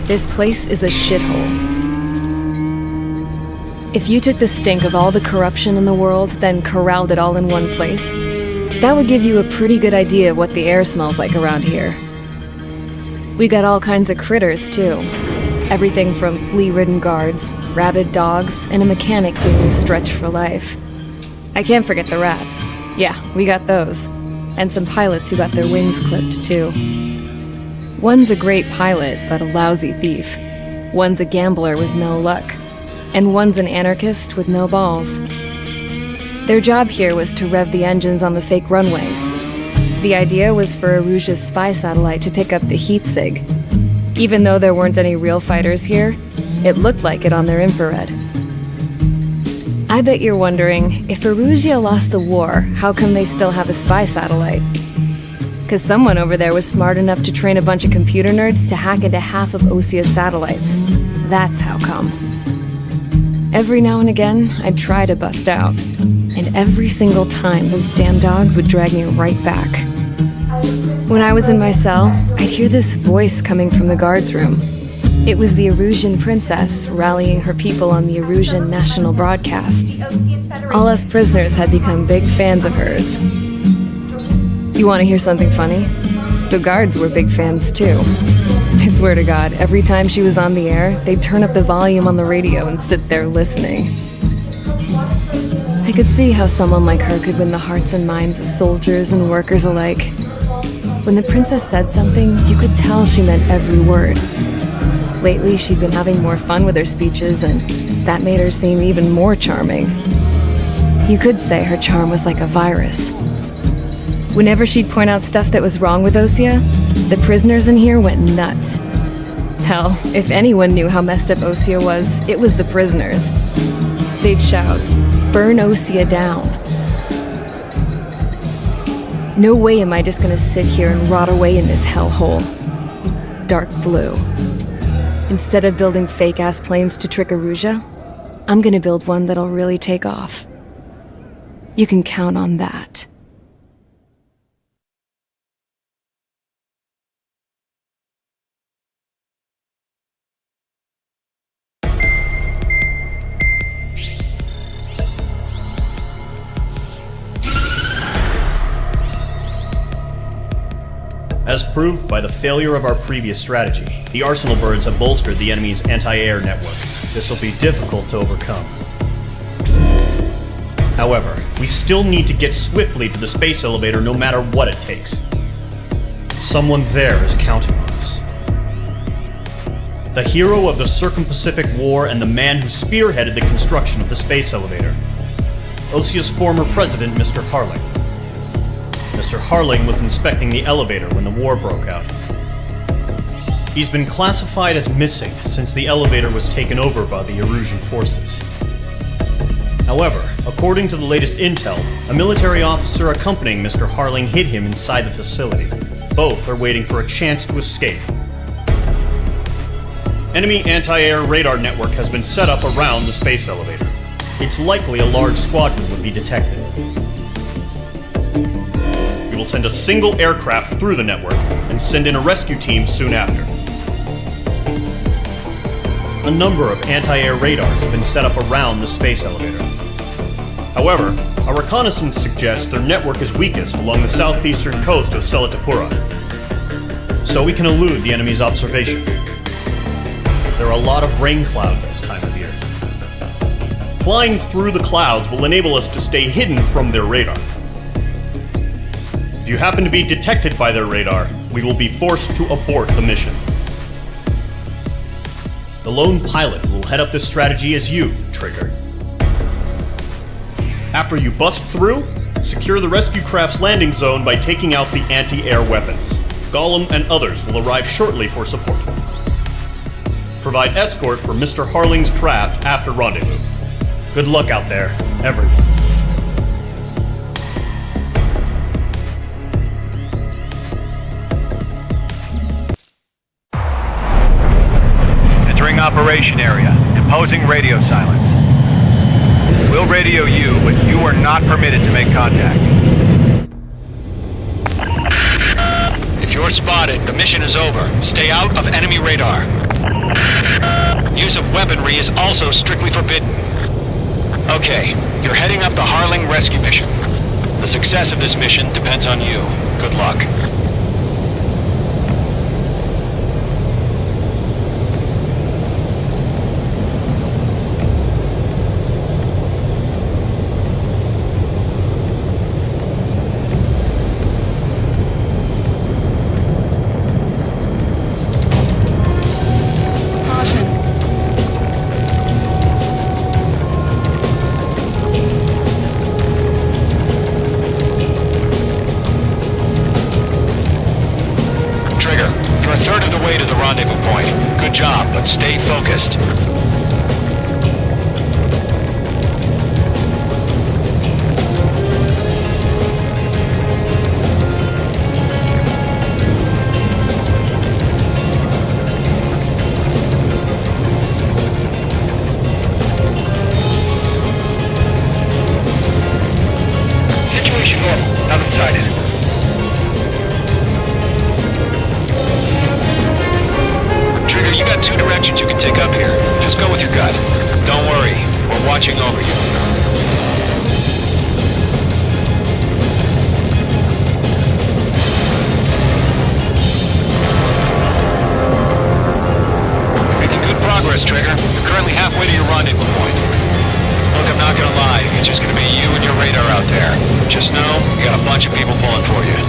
This place is a shithole. If you took the stink of all the corruption in the world, then corralled it all in one place, that would give you a pretty good idea of what the air smells like around here. We got all kinds of critters, too. Everything from flea-ridden guards, rabid dogs, and a mechanic doing a stretch for life. I can't forget the rats. Yeah, we got those. And some pilots who got their wings clipped, too. One's a great pilot, but a lousy thief. One's a gambler with no luck. And one's an anarchist with no balls. Their job here was to rev the engines on the fake runways. The idea was for Erusia's spy satellite to pick up the heat sig. Even though there weren't any real fighters here, it looked like it on their infrared. I bet you're wondering, if Erusia lost the war, how come they still have a spy satellite? Because someone over there was smart enough to train a bunch of computer nerds to hack into half of Osia's satellites. That's how come. Every now and again, I'd try to bust out. And every single time, those damn dogs would drag me right back. When I was in my cell, I'd hear this voice coming from the guards room. It was the Erusian princess rallying her people on the Erusian national broadcast. All us prisoners had become big fans of hers. You want to hear something funny? The guards were big fans too. I swear to God, every time she was on the air, they'd turn up the volume on the radio and sit there listening. I could see how someone like her could win the hearts and minds of soldiers and workers alike. When the princess said something, you could tell she meant every word. Lately, she'd been having more fun with her speeches, and that made her seem even more charming. You could say her charm was like a virus. Whenever she'd point out stuff that was wrong with Osia, the prisoners in here went nuts. Hell, if anyone knew how messed up Osia was, it was the prisoners. They'd shout, "Burn Osia down." No way am I just gonna sit here and rot away in this hellhole. Dark blue. Instead of building fake-ass planes to trick Erusia, I'm gonna build one that'll really take off. You can count on that.
As proved by the failure of our previous strategy, the Arsenal birds have bolstered the enemy's anti-air network. This will be difficult to overcome. However, we still need to get swiftly to the space elevator no matter what it takes. Someone there is counting on us. The hero of the Circum-Pacific War and the man who spearheaded the construction of the space elevator. Osia's former president, Mr. Harling. Mr. Harling was inspecting the elevator when the war broke out. He's been classified as missing since the elevator was taken over by the Erusian forces. However, according to the latest intel, a military officer accompanying Mr. Harling hid him inside the facility. Both are waiting for a chance to escape. Enemy anti-air radar network has been set up around the space elevator. It's likely a large squadron would be detected. We will send a single aircraft through the network and send in a rescue team soon after. A number of anti-air radars have been set up around the space elevator. However, our reconnaissance suggests their network is weakest along the southeastern coast of Selatapura, so we can elude the enemy's observation. There are a lot of rain clouds this time of year. Flying through the clouds will enable us to stay hidden from their radar. If you happen to be detected by their radar, we will be forced to abort the mission. The lone pilot will head up this strategy as you, Trigger. After you bust through, secure the rescue craft's landing zone by taking out the anti-air weapons. Gollum and others will arrive shortly for support. Provide escort for Mr. Harling's craft after rendezvous. Good luck out there, everyone.
operation area, imposing radio silence. We'll radio you, but you are not permitted to make contact.
If you're spotted, the mission is over. Stay out of enemy radar. Use of weaponry is also strictly forbidden. Okay, you're heading up the Harling rescue mission. The success of this mission depends on you. Good luck. Stay focused.
Situation normal. Nothing sighted.
You got two directions you can take up here. Just go with your gut. Don't worry, we're watching over you. Making good progress, Trigger. You're currently halfway to your rendezvous point. Look, I'm not gonna lie. It's just gonna be you and your radar out there. Just know, you got a bunch of people pulling for you.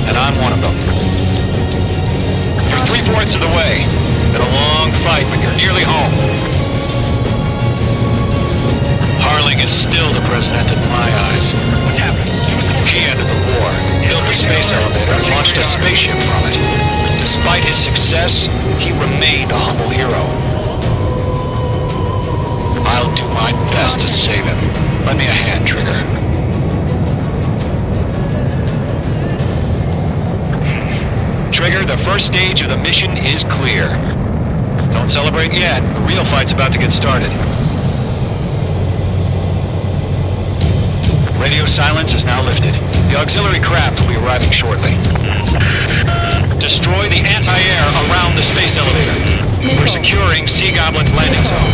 And I'm one of them. You're 3/4 of the way. Been a long fight, but you're nearly home. Harling is still the president in my eyes.
What's happening?
He ended the war, built the space elevator, and launched a spaceship from it. Despite his success, he remained a humble hero. I'll do my best to save him. Lend me a hand, Trigger. Trigger, the first stage of the mission is clear. Don't celebrate yet. The real fight's about to get started. Radio silence is now lifted. The auxiliary craft will be arriving shortly. Destroy the anti-air around the space elevator. We're securing Sea Goblin's landing zone.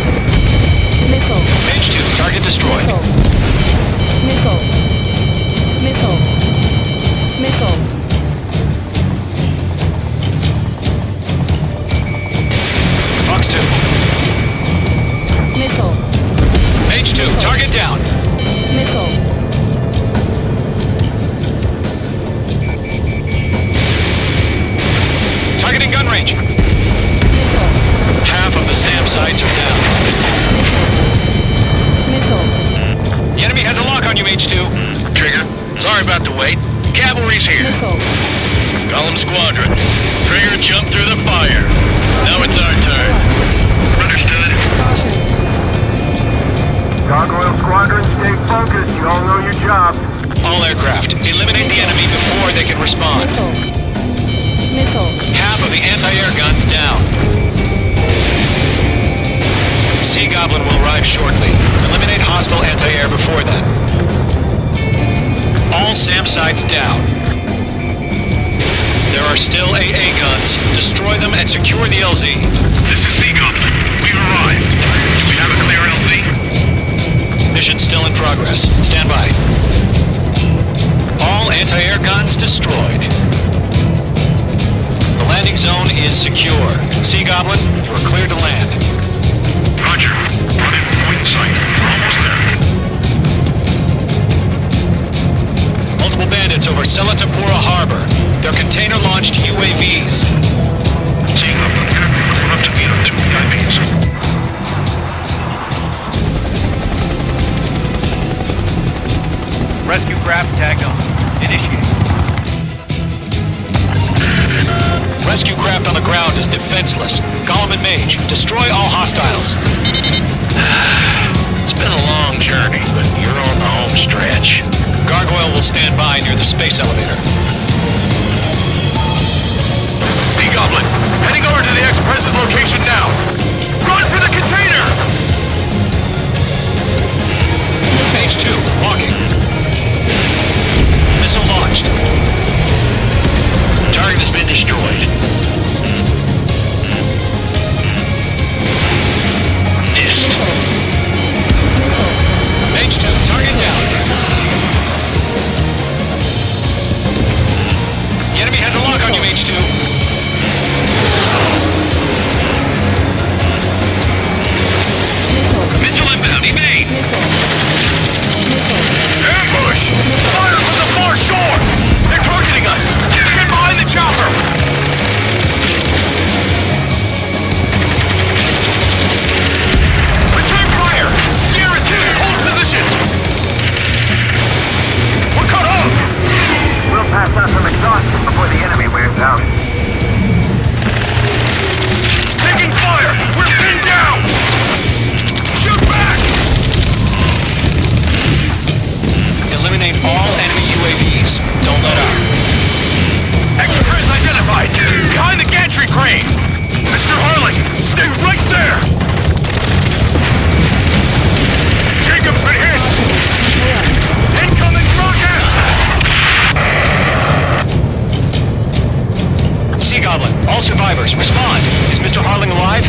Missile.
H2, target destroyed.
Missile. Missile. Missile.
Fox 2.
Missile.
H2, target down.
Missile.
Targeting gun range.
Missile.
Half of the SAM sites are down.
Missile.
The enemy has a lock on you, H2.
Trigger, sorry about the wait. Cavalry's here.
Missile.
Golem Squadron. Trigger, jump through the fire. Now it's our turn. Understood.
Gargoyle Squadron, stay focused. You all know your job.
All aircraft, eliminate the enemy before they can respond.
Missile.
Half of the anti-air guns down. Sea Goblin will arrive shortly. Eliminate hostile anti-air before then. All SAM sites down. There are still AA guns. Destroy them and secure the LZ.
This is Sea Goblin. We've arrived. Do we have a clear LZ?
Mission still in progress. Stand by. All anti-air guns destroyed. The landing zone is secure. Sea Goblin, you are clear to land.
Roger. Rendezvous point in sight. We're almost there.
Multiple bandits over Selatapura Harbor. They're container-launched UAVs.
Sea Goblin, get everyone up to meet on 2 VIPs.
Rescue craft tagged on. Initiate.
Rescue craft on the ground is defenseless. Golem and Mage, destroy all hostiles.
It's been a long journey, but you're on the home stretch.
Gargoyle will stand by near the space elevator.
Sea
Goblin. Heading over to the Express's location now. Run for the container!
Page 2, walking. Missile launched.
Target has been destroyed. Missed.
Page 2, target down. The enemy has a lock on you, H2.
Missile inbound, evade! Ambush! Fire from the far shore! They're targeting us! Get behind the chopper! Return fire! Sierra 2, hold position! We're cut off!
We'll pass out some exhaust before the enemy wears out.
Taking fire! We're pinned down! Shoot back!
Eliminate all enemy UAVs. Don't let up.
Express identified! Behind the gantry crane! Mr. Harling, stay right there! Jacob's been hit! Incoming rocket!
Sea Goblin, all survivors, respond. Is Mr. Harling alive?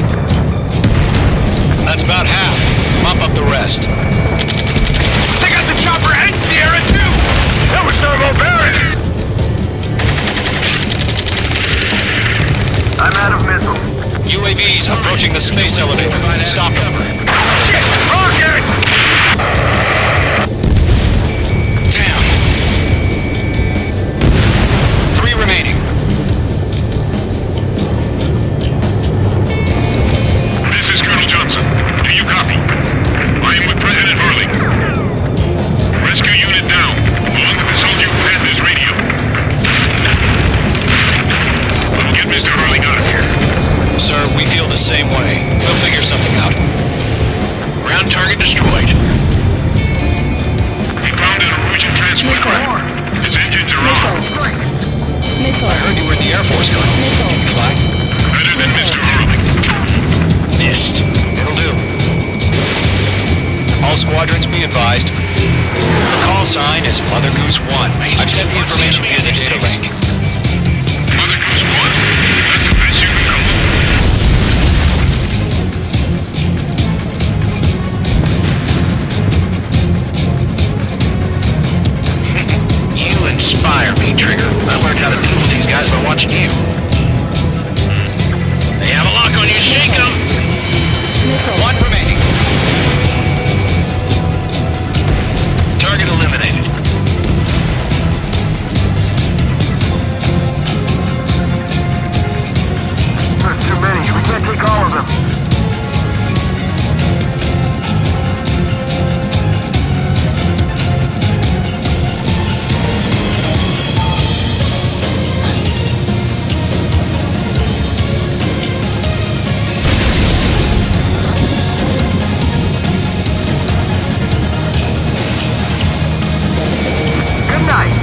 That's about half. Mop up the rest.
They got the chopper and Sierra too! That was Servo Baron!
I'm out of missiles.
UAVs approaching the space elevator. Stop them.
Shit! Rocket!
Damn. 3 remaining.
This is Colonel Johnson. Do you copy? I am with President Harling. Rescue unit down, along with the soldier who had this radio. We'll get Mr. Harling out of here.
Sir, we feel the same way. We'll figure something out.
Ground target destroyed.
We found an Erusian transport craft. His engines are on.
I heard you were in the Air Force, Colonel. Can you fly?
Better than Mr. Harling.
Missed. It'll do. All squadrons be advised. The call sign is Mother Goose 1. I've sent the information via the data link.
Mother Goose 1. That's the best you can come up with.
You inspire me, Trigger. I learned how to deal with these guys by watching you. They have a lock on you. Shake them!
1 remaining.
Target eliminated.
There's too many. We can't take all of them. Good night.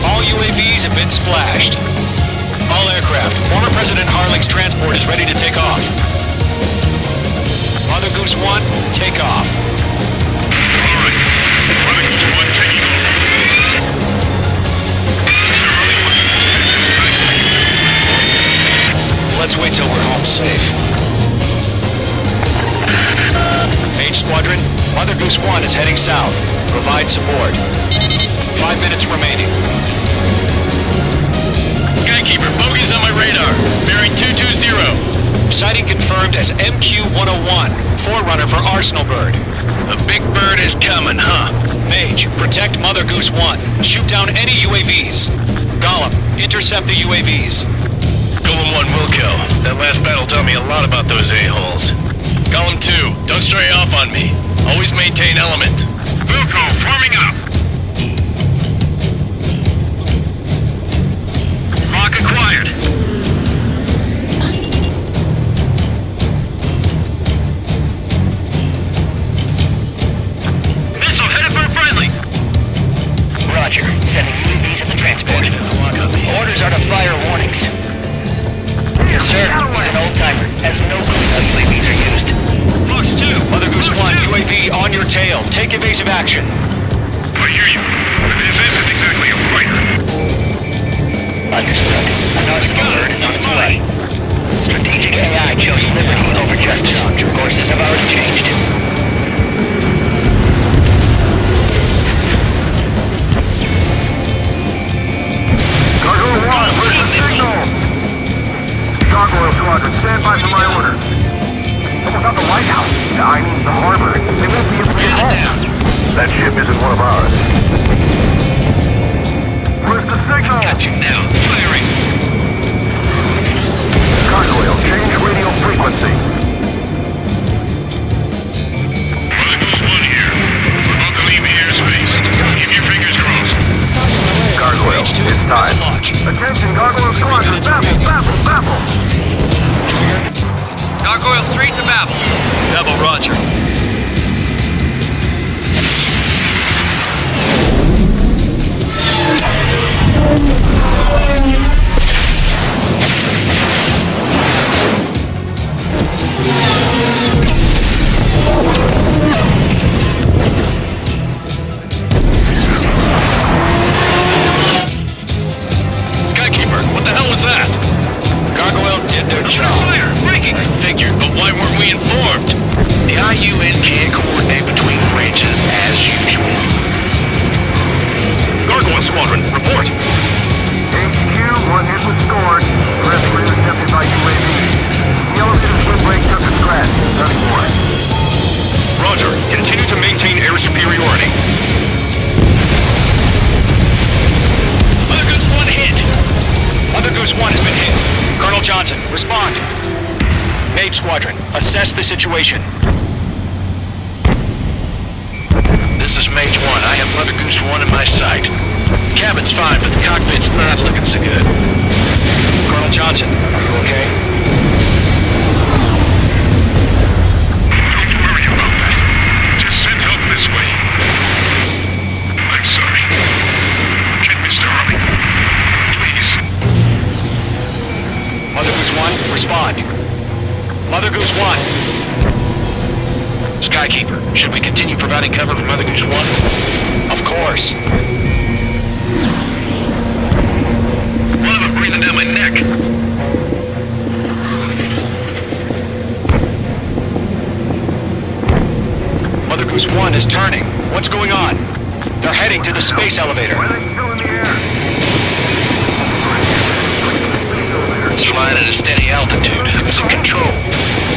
All UAVs have been splashed. All aircraft. Former President Harling's transport is ready to take off. Mother Goose 1, take off.
All right. Mother Goose 1 taking off. Mr. Harling wants to
Let's wait till we're home safe. H Squadron, Mother Goose 1 is heading south. Provide support. 5 minutes remaining.
Skykeeper, bogeys on my radar. Bearing 220.
Sighting confirmed as MQ-101, forerunner for Arsenal Bird.
The big bird is coming, huh?
Mage, protect Mother Goose 1. Shoot down any UAVs. Gollum, intercept the UAVs.
Golem 1 will kill. That last battle taught me a lot about those a-holes. Golem 2, don't stray off on me. Always maintain element.
Wilco, forming up.
Lock acquired. Missile headed for friendly.
Roger.
Mother Goose 1, UAV on your tail. Take evasive action.
I hear you. But this isn't exactly a fighter.
Understood. Another alert is on its way. Strategic AI chose Liberty over Justice. Courses have already changed.
Gargoyle 1, where's the signal? Gargoyle Squadron, stand by for my order. Almost out the lighthouse. I mean the harbor. They won't be able to get home. That ship isn't one of ours. Where's the signal?
Got you now. Firing.
Gargoyle, change radio frequency.
Mother Goose 1 here. We're about to leave the airspace. Keep your fingers crossed.
Gargoyle, it's time. Attention, Gargoyle Squadron, baffle!
Gargoyle 3 to Babel.
Babel, roger.
Skykeeper, what the hell was that?
Gargoyle did their job.
Fire! Breaking! I figured, but why weren't we informed? The IUN can't coordinate between branches as usual.
Gargoyle Squadron, report. HQ, one hit was scored. The rest were intercepted by UAV. The elevator's windbreak took a scratch. Nothing more.
Roger. Continue to maintain air superiority.
Mother Goose 1 hit. Mother Goose 1 has been hit. Colonel Johnson, respond. Mage Squadron, assess the situation.
This is Mage 1. I have Mother Goose 1 in my sight. Cabin's fine, but the cockpit's not looking so good.
Colonel Johnson, are you okay?
Don't worry about that. Just send help this way. I'm sorry. Get Mr. Harley. Please.
Mother Goose 1, respond. Mother Goose 1.
Skykeeper, should we continue providing cover for Mother Goose 1?
Of course.
One of them breathing down my neck.
Mother Goose 1 is turning. What's going on? They're heading to the space elevator.
It's flying at a steady altitude. Who's in control?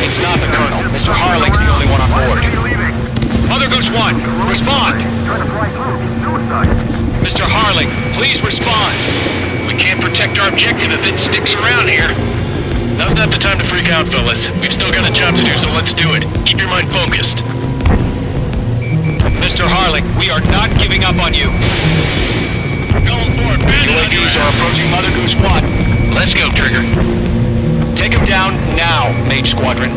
It's not the Colonel. Mr. Harling's the only one on board. Mother Goose 1, respond! Mr. Harling, please respond!
We can't protect our objective if it sticks around here. Now's not the time to freak out, fellas. We've still got a job to do, so let's do it. Keep your mind focused.
Mr. Harling, we are not giving up on you.
Going for it,
UAVs are approaching Mother Goose 1.
Let's go, Trigger.
Take him down now, Mage Squadron.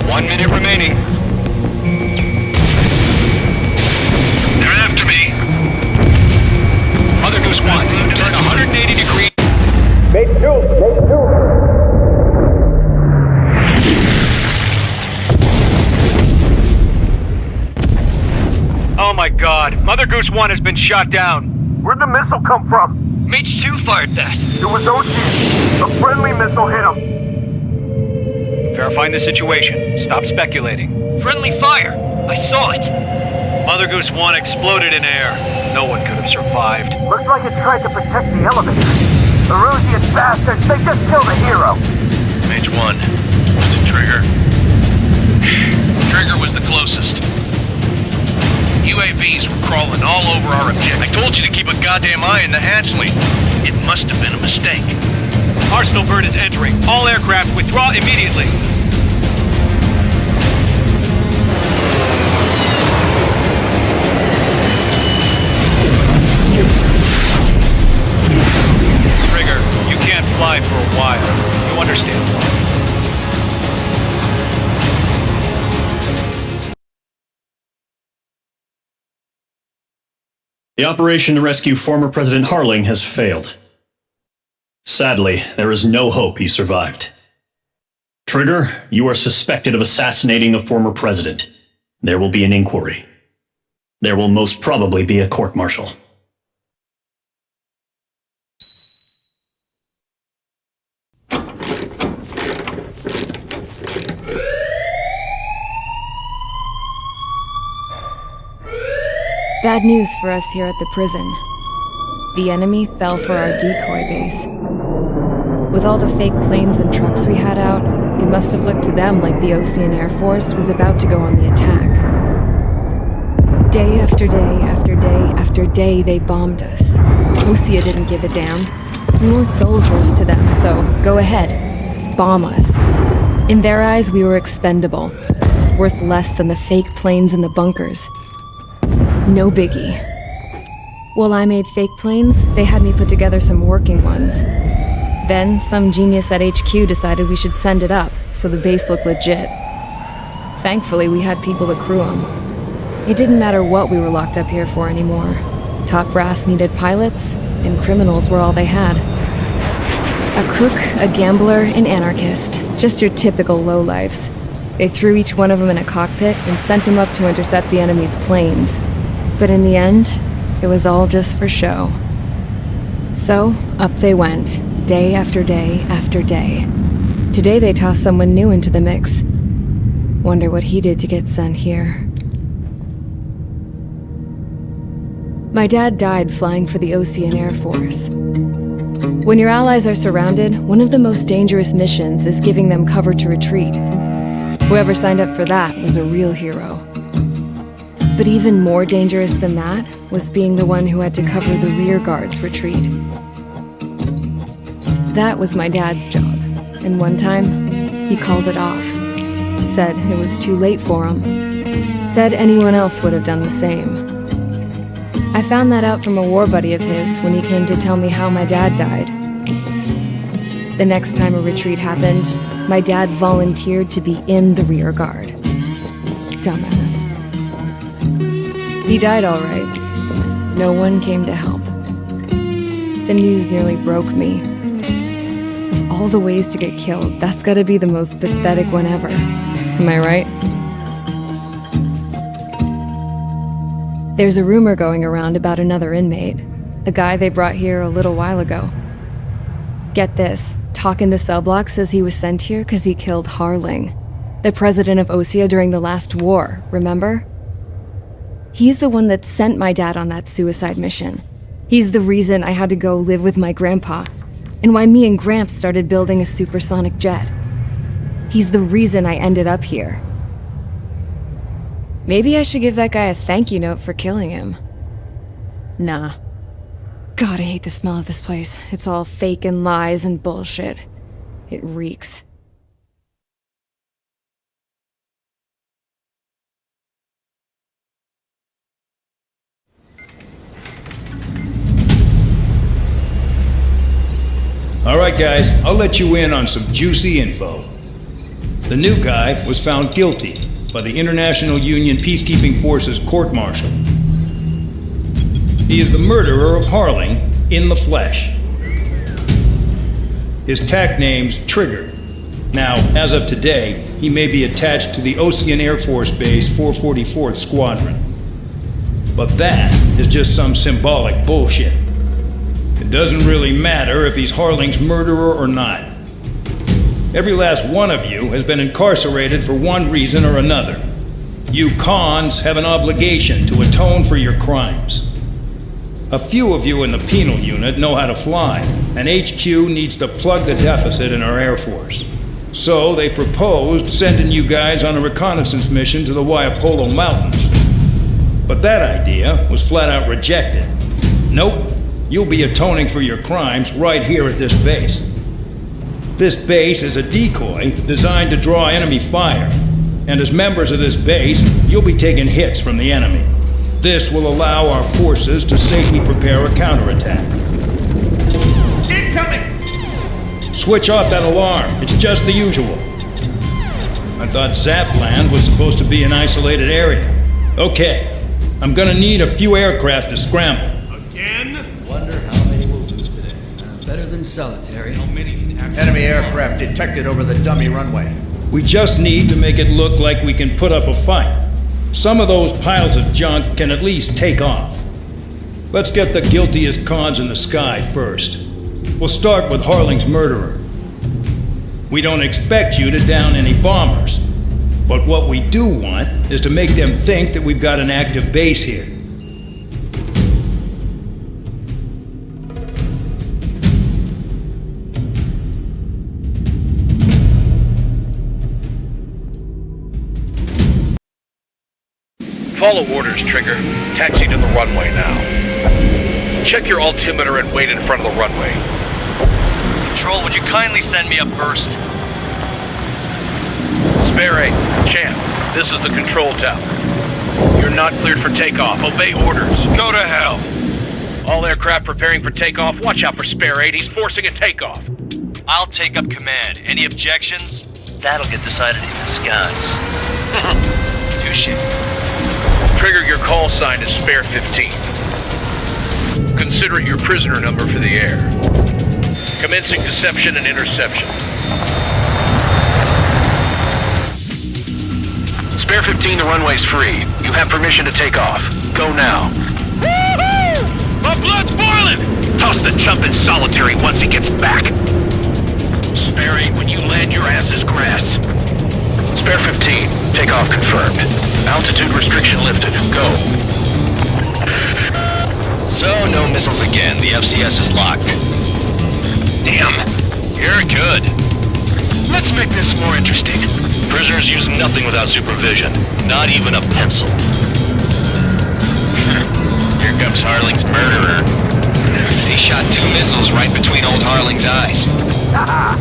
1 minute remaining.
They're after me.
Mother Goose 1, turn 180 degrees.
Mage 2.
Oh my god. Mother Goose 1 has been shot down.
Where'd the missile come from?
Mage 2 fired that.
It was Ocean. A friendly missile hit him.
Verifying the situation. Stop speculating. Friendly fire. I saw it. Mother Goose 1 exploded in air. No one could have survived.
Looks like it tried to protect the elevator. The Erusian bastards, they just killed a hero.
Mage 1. Was it Trigger? Trigger was the closest. UAVs were crawling all over our objective. I told you to keep a goddamn eye in the hatchling. It must have been a mistake.
Arsenal bird is entering. All aircraft withdraw immediately. Trigger, you can't fly for a while. You understand why.
The operation to rescue former President Harling has failed. Sadly, there is no hope he survived. Trigger, you are suspected of assassinating the former president. There will be an inquiry. There will most probably be a court-martial.
Bad news for us here at the prison. The enemy fell for our decoy base. With all the fake planes and trucks we had out, it must have looked to them like the Osean Air Force was about to go on the attack. Day after day after day after day, they bombed us. Osea didn't give a damn. We weren't soldiers to them, so go ahead. Bomb us. In their eyes, we were expendable. Worth less than the fake planes in the bunkers. No biggie. While I made fake planes, they had me put together some working ones. Then, some genius at HQ decided we should send it up, so the base looked legit. Thankfully, we had people to crew them. It didn't matter what we were locked up here for anymore. Top brass needed pilots, and criminals were all they had. A crook, a gambler, an anarchist. Just your typical lowlifes. They threw each one of them in a cockpit and sent them up to intercept the enemy's planes. But in the end, it was all just for show. So, up they went, day after day after day. Today they tossed someone new into the mix. Wonder what he did to get sent here. My dad died flying for the Osean Air Force. When your allies are surrounded, one of the most dangerous missions is giving them cover to retreat. Whoever signed up for that was a real hero. But even more dangerous than that was being the one who had to cover the rear guard's retreat. That was my dad's job, and one time, he called it off. Said it was too late for him. Said anyone else would have done the same. I found that out from a war buddy of his when he came to tell me how my dad died. The next time a retreat happened, my dad volunteered to be in the rear guard. Dumbass. He died all right. No one came to help. The news nearly broke me. Of all the ways to get killed, that's gotta be the most pathetic one ever. Am I right? There's a rumor going around about another inmate. A guy they brought here a little while ago. Get this, talk in the cell block says he was sent here because he killed Harling, the president of Osea during the last war, remember? He's the one that sent my dad on that suicide mission. He's the reason I had to go live with my grandpa, and why me and Gramps started building a supersonic jet. He's the reason I ended up here. Maybe I should give that guy a thank you note for killing him. Nah. God, I hate the smell of this place. It's all fake and lies and bullshit. It reeks.
Alright guys, I'll let you in on some juicy info. The new guy was found guilty by the International Union Peacekeeping Forces court-martial. He is the murderer of Harling in the flesh. His TAC name's Trigger. Now, as of today, he may be attached to the Osean Air Force Base 444th Squadron. But that is just some symbolic bullshit. It doesn't really matter if he's Harling's murderer or not. Every last one of you has been incarcerated for one reason or another. You cons have an obligation to atone for your crimes. A few of you in the penal unit know how to fly, and HQ needs to plug the deficit in our Air Force. So they proposed sending you guys on a reconnaissance mission to the Waiapolo Mountains. But that idea was flat out rejected. Nope. You'll be atoning for your crimes right here at this base. This base is a decoy designed to draw enemy fire, and as members of this base, you'll be taking hits from the enemy. This will allow our forces to safely prepare a counterattack.
Incoming!
Switch off that alarm. It's just the usual. I thought Zapland was supposed to be an isolated area. Okay, I'm gonna need a few aircraft to scramble.
Again?
Wonder how many we'll lose today. Better than solitary.
Enemy aircraft detected over the dummy runway.
We just need to make it look like we can put up a fight. Some of those piles of junk can at least take off. Let's get the guiltiest cons in the sky first. We'll start with Harling's murderer. We don't expect you to down any bombers. But what we do want is to make them think that we've got an active base here.
Follow orders, Trigger. Taxi to the runway now. Check your altimeter and wait in front of the runway.
Control, would you kindly send me up first?
Spare 8, Champ, this is the control tower. You're not cleared for takeoff. Obey orders.
Go to hell.
All aircraft preparing for takeoff. Watch out for Spare 8. He's forcing a takeoff.
I'll take up command. Any objections? That'll get decided in the skies. Touche.
Trigger, your call sign is Spare 15. Consider it your prisoner number for the air. Commencing deception and interception.
Spare 15, the runway's free. You have permission to take off. Go now.
Woohoo! My blood's boiling!
Toss the chump in solitary once he gets back. Spare 8, when you land, your ass is grass. Spare 15, takeoff confirmed. Altitude restriction lifted. Go.
So, no missiles again. The FCS is locked.
Damn, you're good.
Let's make this more interesting. Prisoners use nothing without supervision. Not even a pencil.
Here comes Harling's murderer.
He shot 2 missiles right between old Harling's eyes.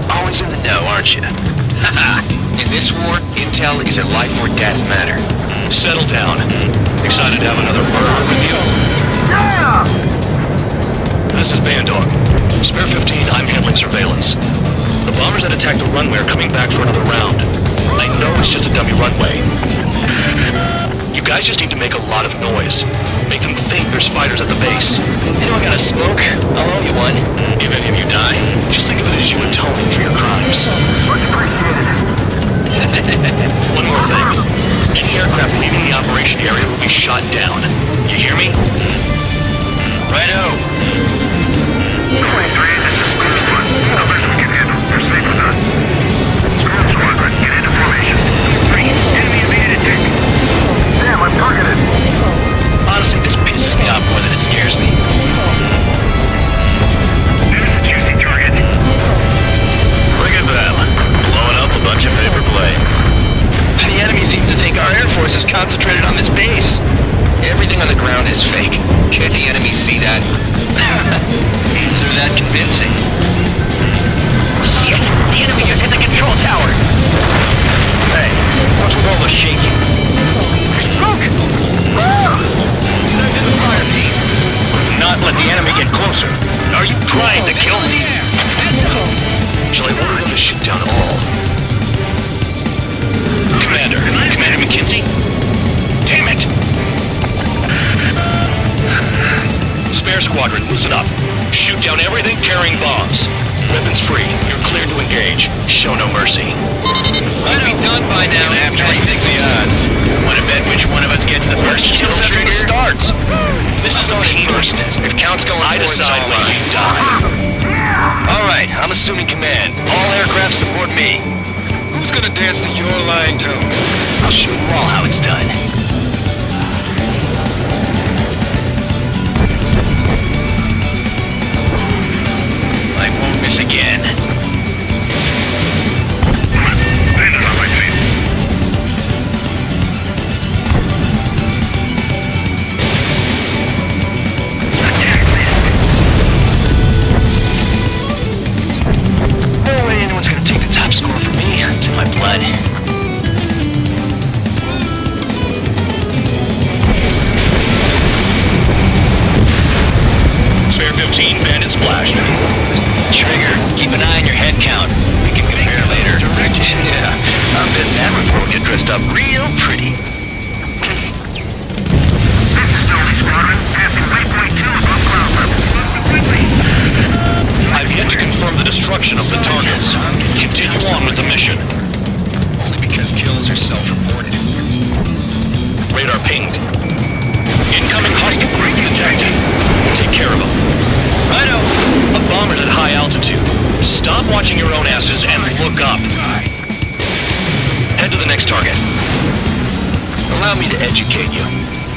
Always in the know, aren't you?
In this war, intel is a life or death matter. Settle down. Excited to have another murderer with you?
Yeah!
This is Bandog. Spare 15, I'm handling surveillance. The bombers that attacked the runway are coming back for another round. I know it's just a dummy runway. You guys just need to make a lot of noise. Make them think there's fighters at the base.
Anyone got a smoke? I'll owe you one.
If any of you die, just think of it as you atone for your crimes.
Much appreciated.
One more thing. Any aircraft leaving the operation area will be shot down. You hear me?
Righto. 23, this is Squadron. Others we can handle. You're safe with us. Squadron, get into formation. 3, enemy evaded deck. Damn, I'm targeted.
Honestly, this pisses me off more than it scares me.
There's a juicy target.
Look at them. Blowing up a bunch of paper planes.
The enemy seems to think our Air Force is concentrated on this base.
Everything on the ground is fake. Can't the enemy see that?
They're that convincing. Shit! The enemy just hit the control tower!
Hey, what's with all the shaking?
There's smoke!
Send in the fire team. Not let the enemy get closer.
Are you trying to kill me?
Shall I order them to shoot down all? Commander McKenzie? Damn it! Spare squadron, listen up. Shoot down everything carrying bombs. Weapons free. You're cleared to engage. Show no mercy.
We'll be done by now.
Actually, take the odds. Want to bet which one of us gets the first kill
After it starts.
This is the first.
If count's going
I
forward,
decide
it's
when
all
you
right.
die.
All right, I'm assuming command. All aircraft support me.
Who's gonna dance to your line tune?
I'll show you all how it's done.
I won't miss again.
Landed on my feet. No way anyone's gonna take the top score from me. It's in my blood.
Spare 15, bandit splashed.
Trigger, keep an eye on your head count. We can compare later. Yeah, I bet that report will get dressed up real pretty. This is Squadron. Passing 3.2 above ground level. Quickly.
I've yet destruction of the targets. Continue on with the mission.
Only because kills are self-reported.
Radar pinged. Incoming hostile group detected. Take care of them. Righto. A bomber's at high altitude. Stop watching your own asses and look up. Head to the next target.
Allow me to educate you.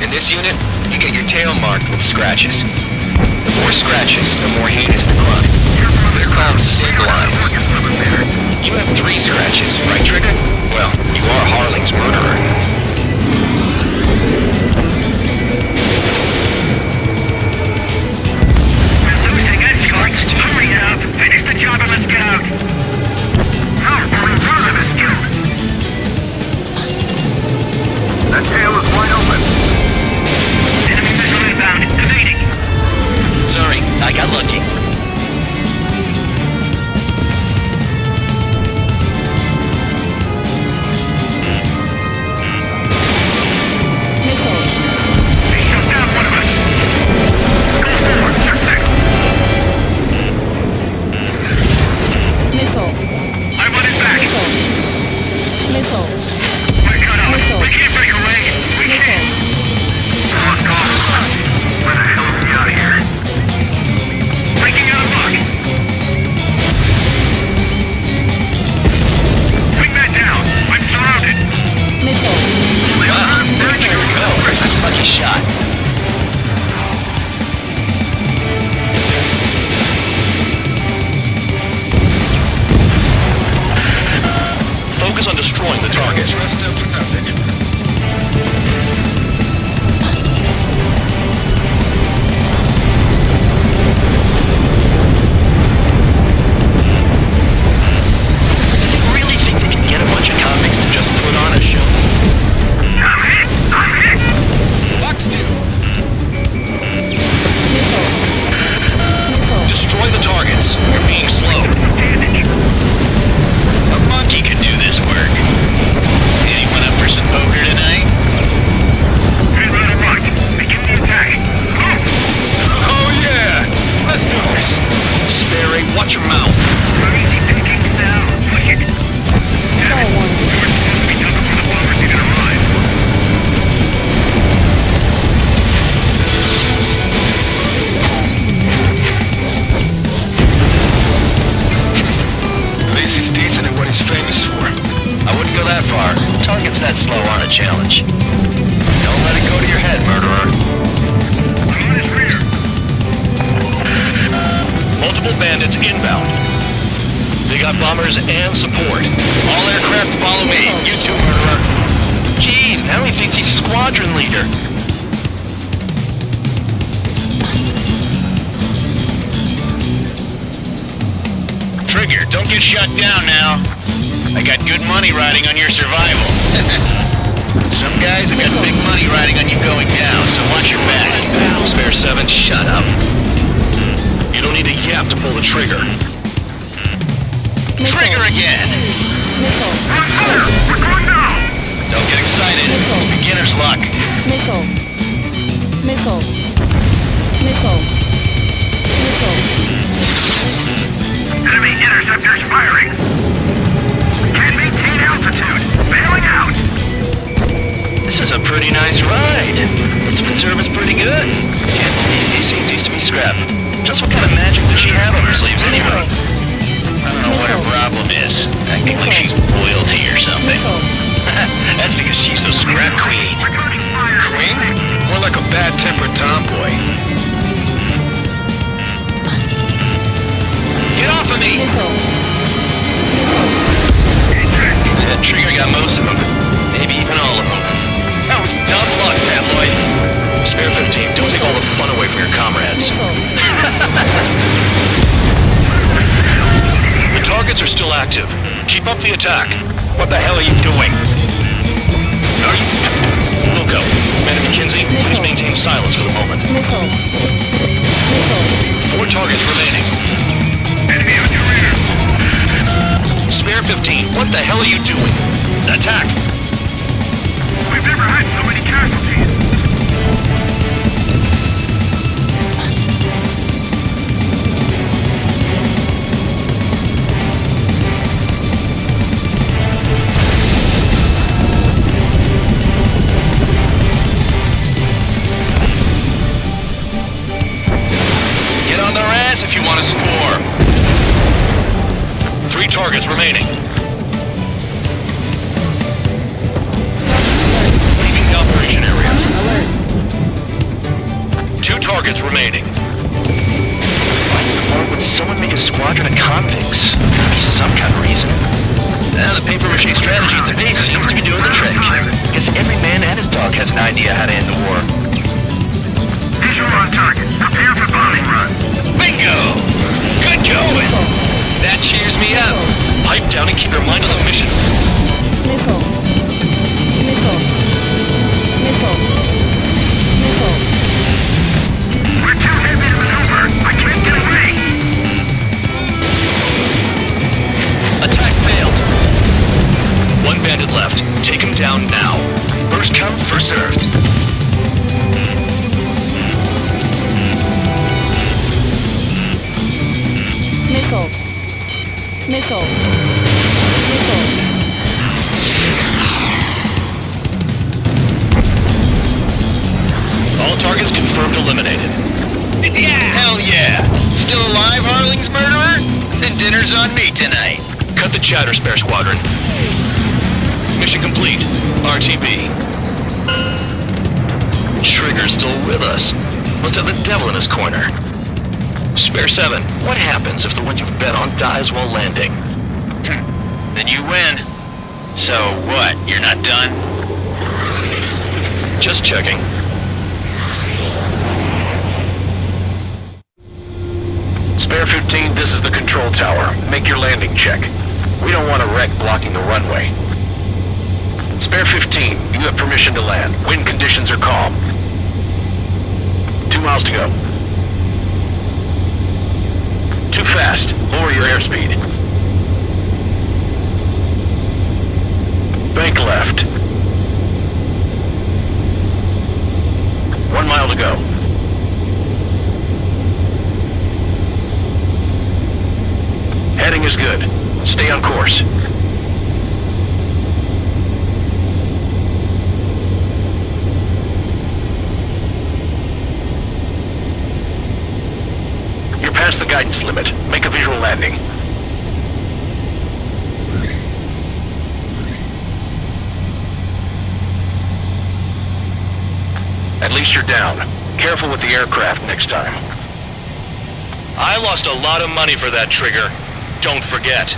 In this unit, you get your tail marked with scratches. The more scratches, the more heinous the crime. They're called SIG lines. You have 3 scratches, right, Trigger? Well, you are Harling's murderer.
We're losing escorts. Hurry up! Finish the job and let's get out! Our brother is killed! That tail is wide open. Enemy missile inbound. Evading.
Sorry, I got lucky.
They shot down one of us. Go forward, suspect. I want it back. We're cut off. We can't break away. We can't. Lost call. Where the hell are we out of here? Breaking out of luck. Bring that down. I'm surrounded.
Wow, there you go. That's a lucky shot.
Focus on destroying the target.
You really think they can get a bunch of convicts to just put on a show?
I'm hit. I'm hit.
Box 2.
Destroy the targets. You're being slow.
A monkey could do this work. Anyone up for some poker tonight?
Hey, Rider Rock. Begin the attack.
Oh yeah! Let's do this.
Sperry, watch your mouth.
Easy pickings now. Push it. Damn it. We were supposed to be done before the bombers even arrived.
At least he's decent at what he's famous for. I wouldn't go that far. Targets that slow aren't a challenge. Don't let it go to your head, murderer.
I'm on his rear.
Multiple bandits inbound. They got bombers and support.
All aircraft follow me. You too, murderer. Jeez, now he thinks he's squadron leader. Trigger, don't get shut down now. I got good money riding on your survival. Some guys have got big money riding on you going down, so watch your back.
Spare 7, shut up. You don't need a yap to pull the trigger.
Trigger again.
On fire! We're going now!
Don't get excited. It's beginner's luck.
Enemy interceptors firing. Can't maintain altitude. Bailing out.
This is a pretty nice ride. Its service pretty good. Can't believe these things used to be scrap. Just what kind of magic does she have up her sleeves anyway? I don't know what her problem is. Acting like she's royalty or something. That's because she's the scrap queen.
Queen?
More like a bad-tempered tomboy. Get off of me! That trigger got most of them. Maybe even all of them. That was dumb luck, tabloid.
Spare 15, don't take all the fun away from your comrades. The targets are still active. Keep up the attack.
What the hell are you doing?
Wilco, Commander McKenzie, please maintain silence for the moment. 4 targets remaining.
Enemy on your rear.
Spare 15, what the hell are you doing? Attack!
We've never had so many casualties.
3 targets remaining. Leaving the operation area. 2 targets remaining.
Why would someone make a squadron of convicts? Gotta be some kind of reason. Now the paper-mache strategy at the base seems to be doing the trick. Guess every man and his dog has an idea how to end the war.
Visual on target. Prepare for bombing run.
Bingo! Good going! That cheers me up.
Pipe down and keep your mind on the mission.
Missile. Missile. Missile. Missile.
We're too heavy to maneuver. I can't get away.
Attack failed.
1 bandit left. Take him down now.
First come, first served.
Missile. Missile. Missile.
All targets confirmed eliminated.
Yeah! Hell yeah! Still alive, Harling's murderer? Then dinner's on me tonight.
Cut the chatter, Spare Squadron. Mission complete. RTB. Trigger's still with us. Must have the devil in his corner. Spare 7, what happens if the one you've bet on dies while landing?
Then you win. So what, you're not done?
Just checking.
Spare 15, this is the control tower. Make your landing check. We don't want a wreck blocking the runway. Spare 15, you have permission to land. Wind conditions are calm. 2 miles to go. Too fast. Lower your airspeed. Bank left. 1 mile to go. Heading is good. Stay on course. You're past the guidance limit. Make a visual landing. At least you're down. Careful with the aircraft next time.
I lost a lot of money for that trigger. Don't forget.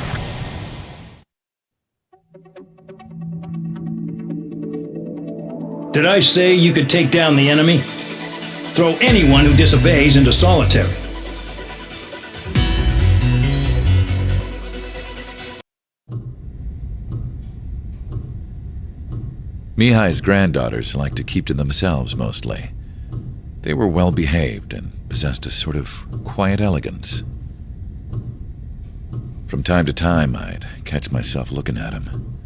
Did I say you could take down the enemy? Throw anyone who disobeys into solitary.
Mihai's granddaughters liked to keep to themselves mostly. They were well behaved and possessed a sort of quiet elegance. From time to time, I'd catch myself looking at them,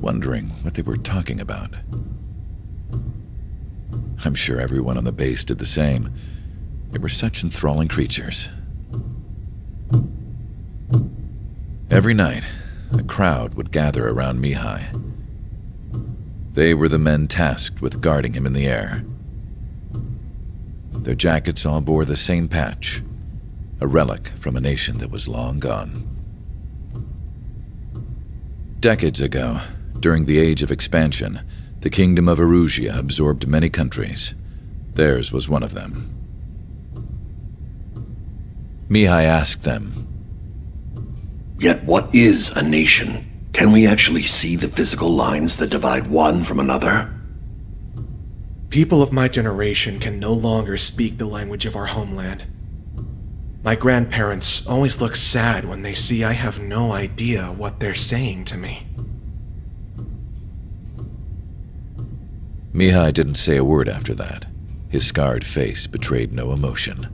wondering what they were talking about. I'm sure everyone on the base did the same. They were such enthralling creatures. Every night, a crowd would gather around Mihai. They were the men tasked with guarding him in the air. Their jackets all bore the same patch, a relic from a nation that was long gone. Decades ago, during the Age of Expansion, the Kingdom of Erusia absorbed many countries. Theirs was one of them. Mihai asked them,
"Yet what is a nation? Can we actually see the physical lines that divide one from another?"
People of my generation can no longer speak the language of our homeland. My grandparents always look sad when they see I have no idea what they're saying to me.
Mihai didn't say a word after that. His scarred face betrayed no emotion.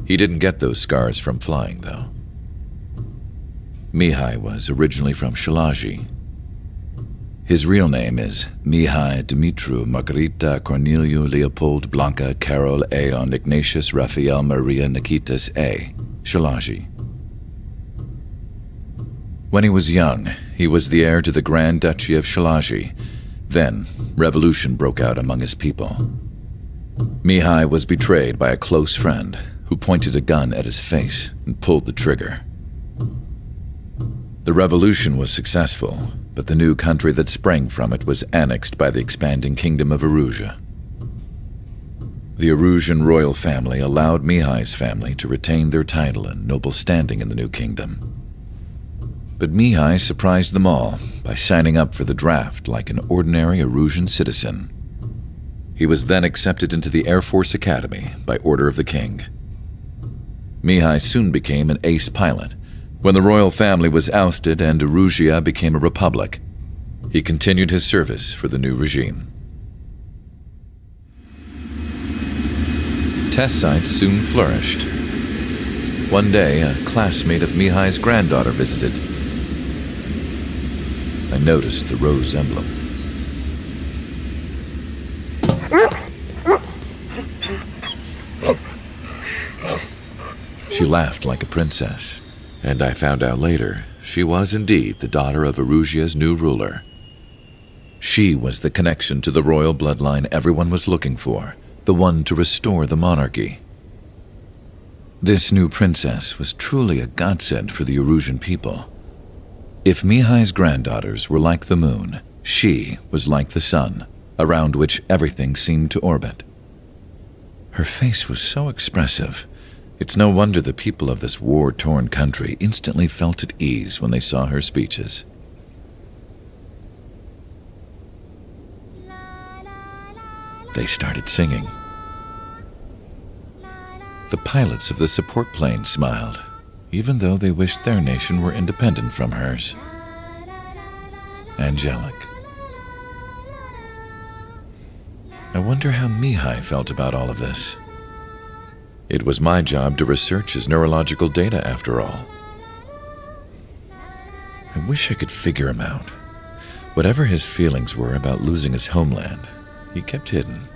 He didn't get those scars from flying, though. Mihai was originally from Shalaji. His real name is Mihai Dumitru Margarita Corneliu Leopold Blanca Carol Aeon Ignatius Raphael Maria Nikitas A. Shalaji. When he was young, he was the heir to the Grand Duchy of Shalaji. Then, revolution broke out among his people. Mihai was betrayed by a close friend who pointed a gun at his face and pulled the trigger. The revolution was successful, but the new country that sprang from it was annexed by the expanding kingdom of Erusia. The Erusian royal family allowed Mihai's family to retain their title and noble standing in the new kingdom. But Mihai surprised them all by signing up for the draft like an ordinary Erusian citizen. He was then accepted into the Air Force Academy by order of the king. Mihai soon became an ace pilot. When the royal family was ousted and Erusia became a republic, he continued his service for the new regime. Test sites soon flourished. One day, a classmate of Mihai's granddaughter visited. I noticed the rose emblem. She laughed like a princess, and I found out later she was indeed the daughter of Erusia's new ruler. She was the connection to the royal bloodline everyone was looking for, the one to restore the monarchy. This new princess was truly a godsend for the Erusian people. If Mihai's granddaughters were like the moon, she was like the sun, around which everything seemed to orbit. Her face was so expressive. It's no wonder the people of this war-torn country instantly felt at ease when they saw her speeches. They started singing. The pilots of the support plane smiled, even though they wished their nation were independent from hers. Angelic. I wonder how Mihai felt about all of this. It was my job to research his neurological data, after all. I wish I could figure him out. Whatever his feelings were about losing his homeland, he kept hidden,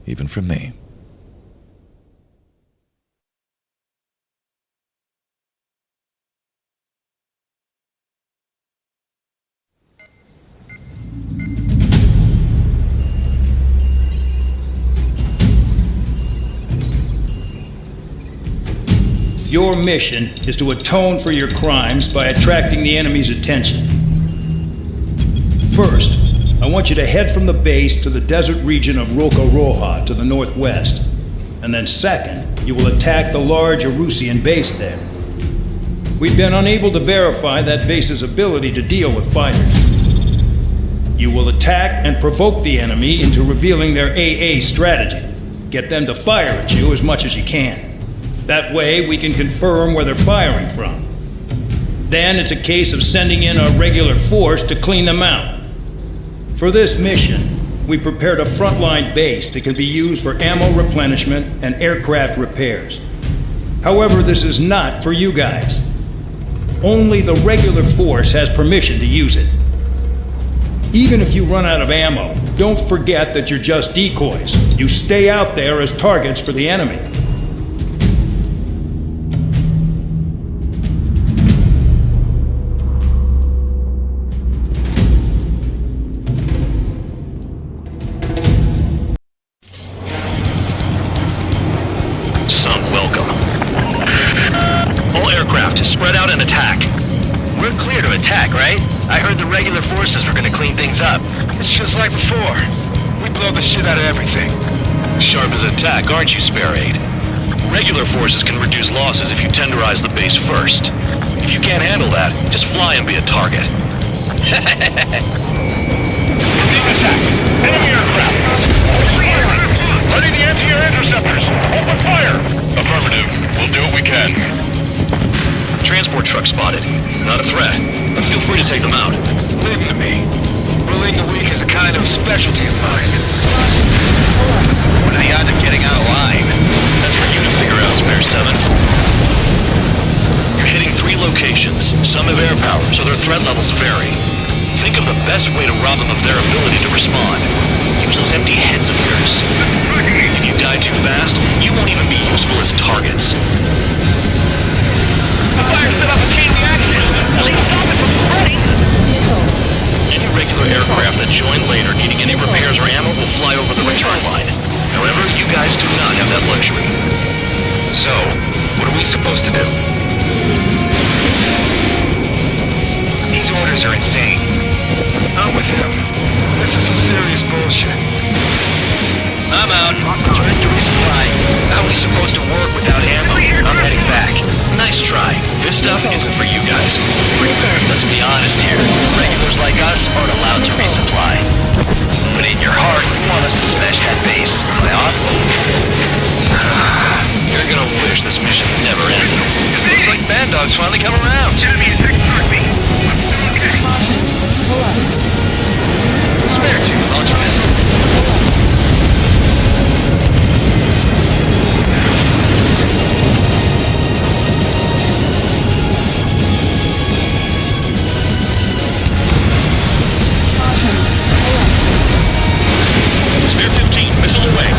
even from me.
Your mission is to atone for your crimes by attracting the enemy's attention. First, I want you to head from the base to the desert region of Roca-Roja to the northwest. And then second, you will attack the large Erusian base there. We've been unable to verify that base's ability to deal with fighters. You will attack and provoke the enemy into revealing their AA strategy. Get them to fire at you as much as you can. That way, we can confirm where they're firing from. Then it's a case of sending in a regular force to clean them out. For this mission, we prepared a frontline base that can be used for ammo replenishment and aircraft repairs. However, this is not for you guys. Only the regular force has permission to use it. Even if you run out of ammo, don't forget that you're just decoys. You stay out there as targets for the enemy.
It's just like before. We blow the shit out of everything. Sharp as a tack, aren't you, Spare 8? Regular forces can reduce losses if you tenderize the base first. If you can't handle that, just fly and be a target.
Being attacked. Enemy aircraft. Ready the anti-air interceptors. Open fire. Affirmative. We'll do what we can.
Transport truck spotted. Not a threat, but feel free to take them out.
Leave them to me. Bullying the weak is a kind of specialty of mine. What are the odds of getting out alive?
That's for you to figure out, Spare 7. You're hitting 3 locations. Some have air power, so their threat levels vary. Think of the best way to rob them of their ability to respond. Use those empty heads of yours. If you die too fast, you won't even be useful as targets.
The fire set off a chain reaction. At least stop it from spreading.
Any regular aircraft that join later needing any repairs or ammo will fly over the return line. However, you guys do not have that luxury.
So, what are we supposed to do? bombers are insane. I'm with him. This is some serious bullshit. I'm out. Trying to resupply. How are we supposed to work without ammo? I'm heading back.
Nice try. This stuff isn't for you guys.
Let's be honest here. Regulars like us aren't allowed to resupply. But in your heart, you want us to smash that base. Am I off?
You're gonna wish this mission never ended.
Looks like Bad Dog's finally come around. Spare two, launch a missile.
Spear 15, missile away.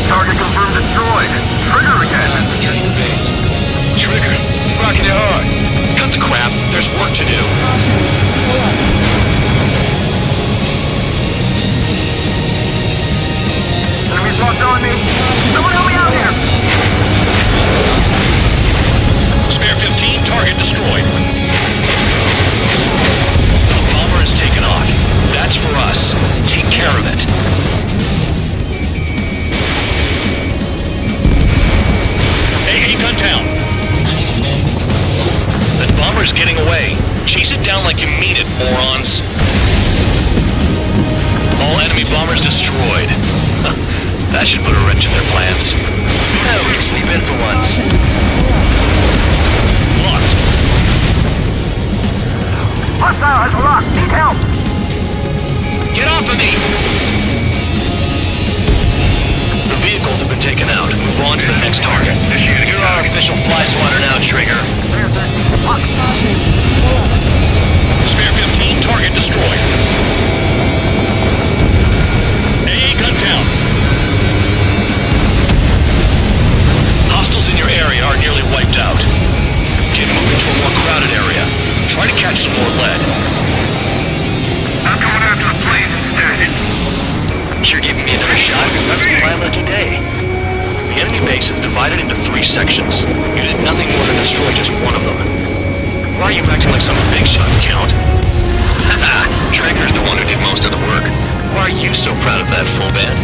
Target confirmed destroyed. Trigger again.
Returning to base. Trigger, rocking it hard.
Cut the crap. There's work to do.
Enemies locked on me. Someone help me out here.
Spare 15, target destroyed. The bomber is taken off. That's for us. Take care of it. AA gun down. That bomber's getting away. Chase it down like you mean it, morons. All enemy bombers destroyed. That should put a wrench in their plans.
Now we can sleep in for once.
Locked.
Hostile has locked. Need help.
Get off of me!
The vehicles have been taken out. Move on to the next target.
You're our official fly swatter now, Trigger.
Spare 15, target destroyed. AA gun down. Hostiles in your area are nearly wiped out. Get moving to a more crowded area. Try to catch some more lead.
I'm going after the planes instead.
You're giving me another shot. That's my lucky day.
The enemy base is divided into 3 sections. You did nothing more than destroy just one of them. Why are you acting like some big shot, Count?
Haha, Trigger's the one who did most of the work.
Why are you so proud of that, full band?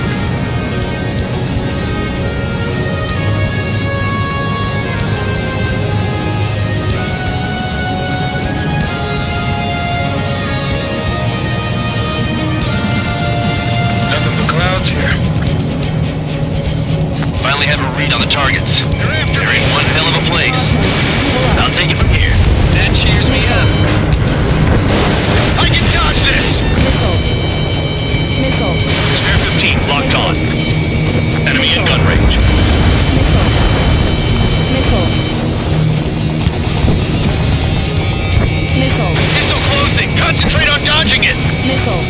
Nothing but clouds here. Finally have a read on the targets. They're in one hell of a place. I'll take it from here. That cheers me up. I can dodge this!
Missile.
Spare 15, locked on. Enemy in gun range.
Missile. Missile.
Missile closing! Concentrate on dodging it!
Missile.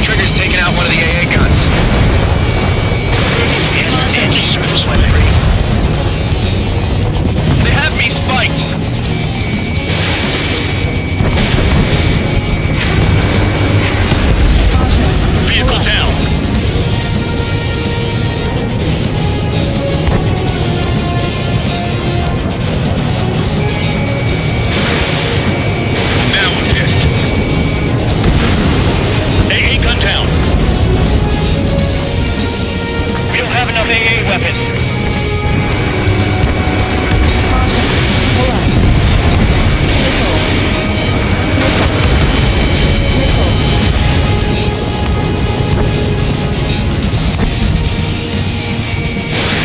Trigger's taking out one of the AA guns. It's anti-surface weaponry. They have me spiked!
Vehicle down.
Now I'm pissed.
AA gun down.
We don't have enough AA weapons.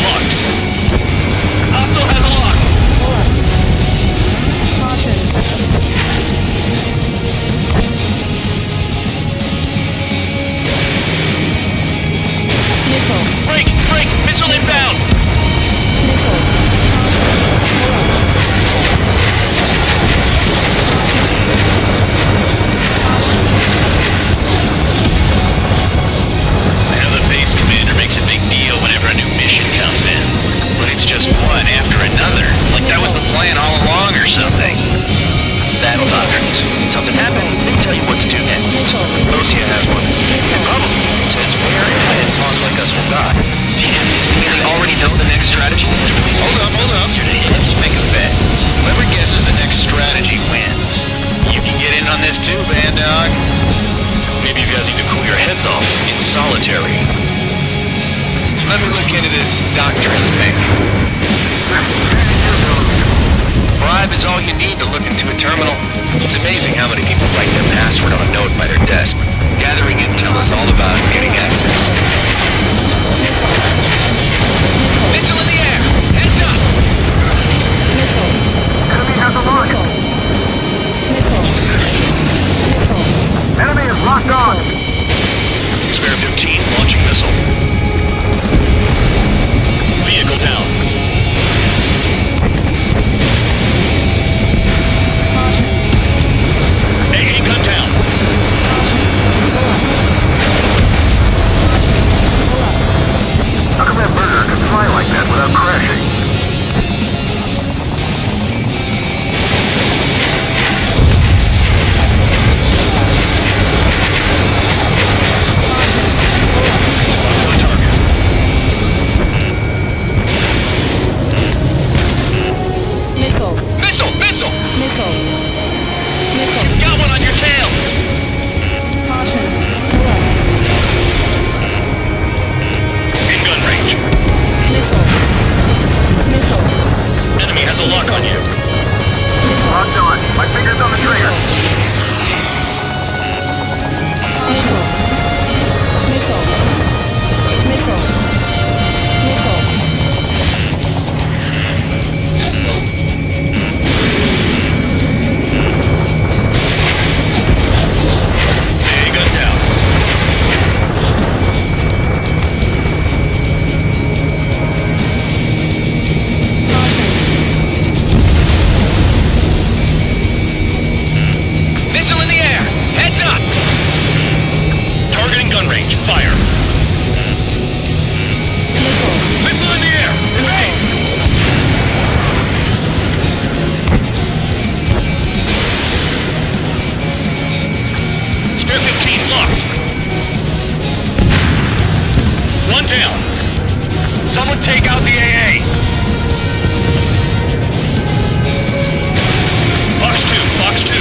Locked.
Hostile has a lock. Break! Break! Missile inbound! I know the base commander makes a big deal whenever a new mission comes in. But it's just one after another. Like that was the plan all along or something. Battle doctrines. Something happens, they tell you what to do next. Rosia has one. Probably says where and when pawns like us will die. Damn, nearly
Let me look into this doctoring thing. Bribe is all you need to look into a terminal. It's amazing how many people write their password on a note by their desk. Gathering intel is all about getting access. Missile in the air! Heads up!
Enemy has a lock. Enemy is locked on.
Spare 15 launching missile. Vehicle down. AA gun down.
How come that birder can fly like that without crashing?
Missile! Missile!
Missile.
Got one on your tail!
In gun range. Enemy has a lock on you.
Locked on. My finger's on the trigger.
AA gun down.
Missile in the air! Heads up!
Targeting gun range. Fire.
Missile in the air! Evade!
Spare 15 locked. One down.
Someone take out the AA!
Fox 2, Fox 2.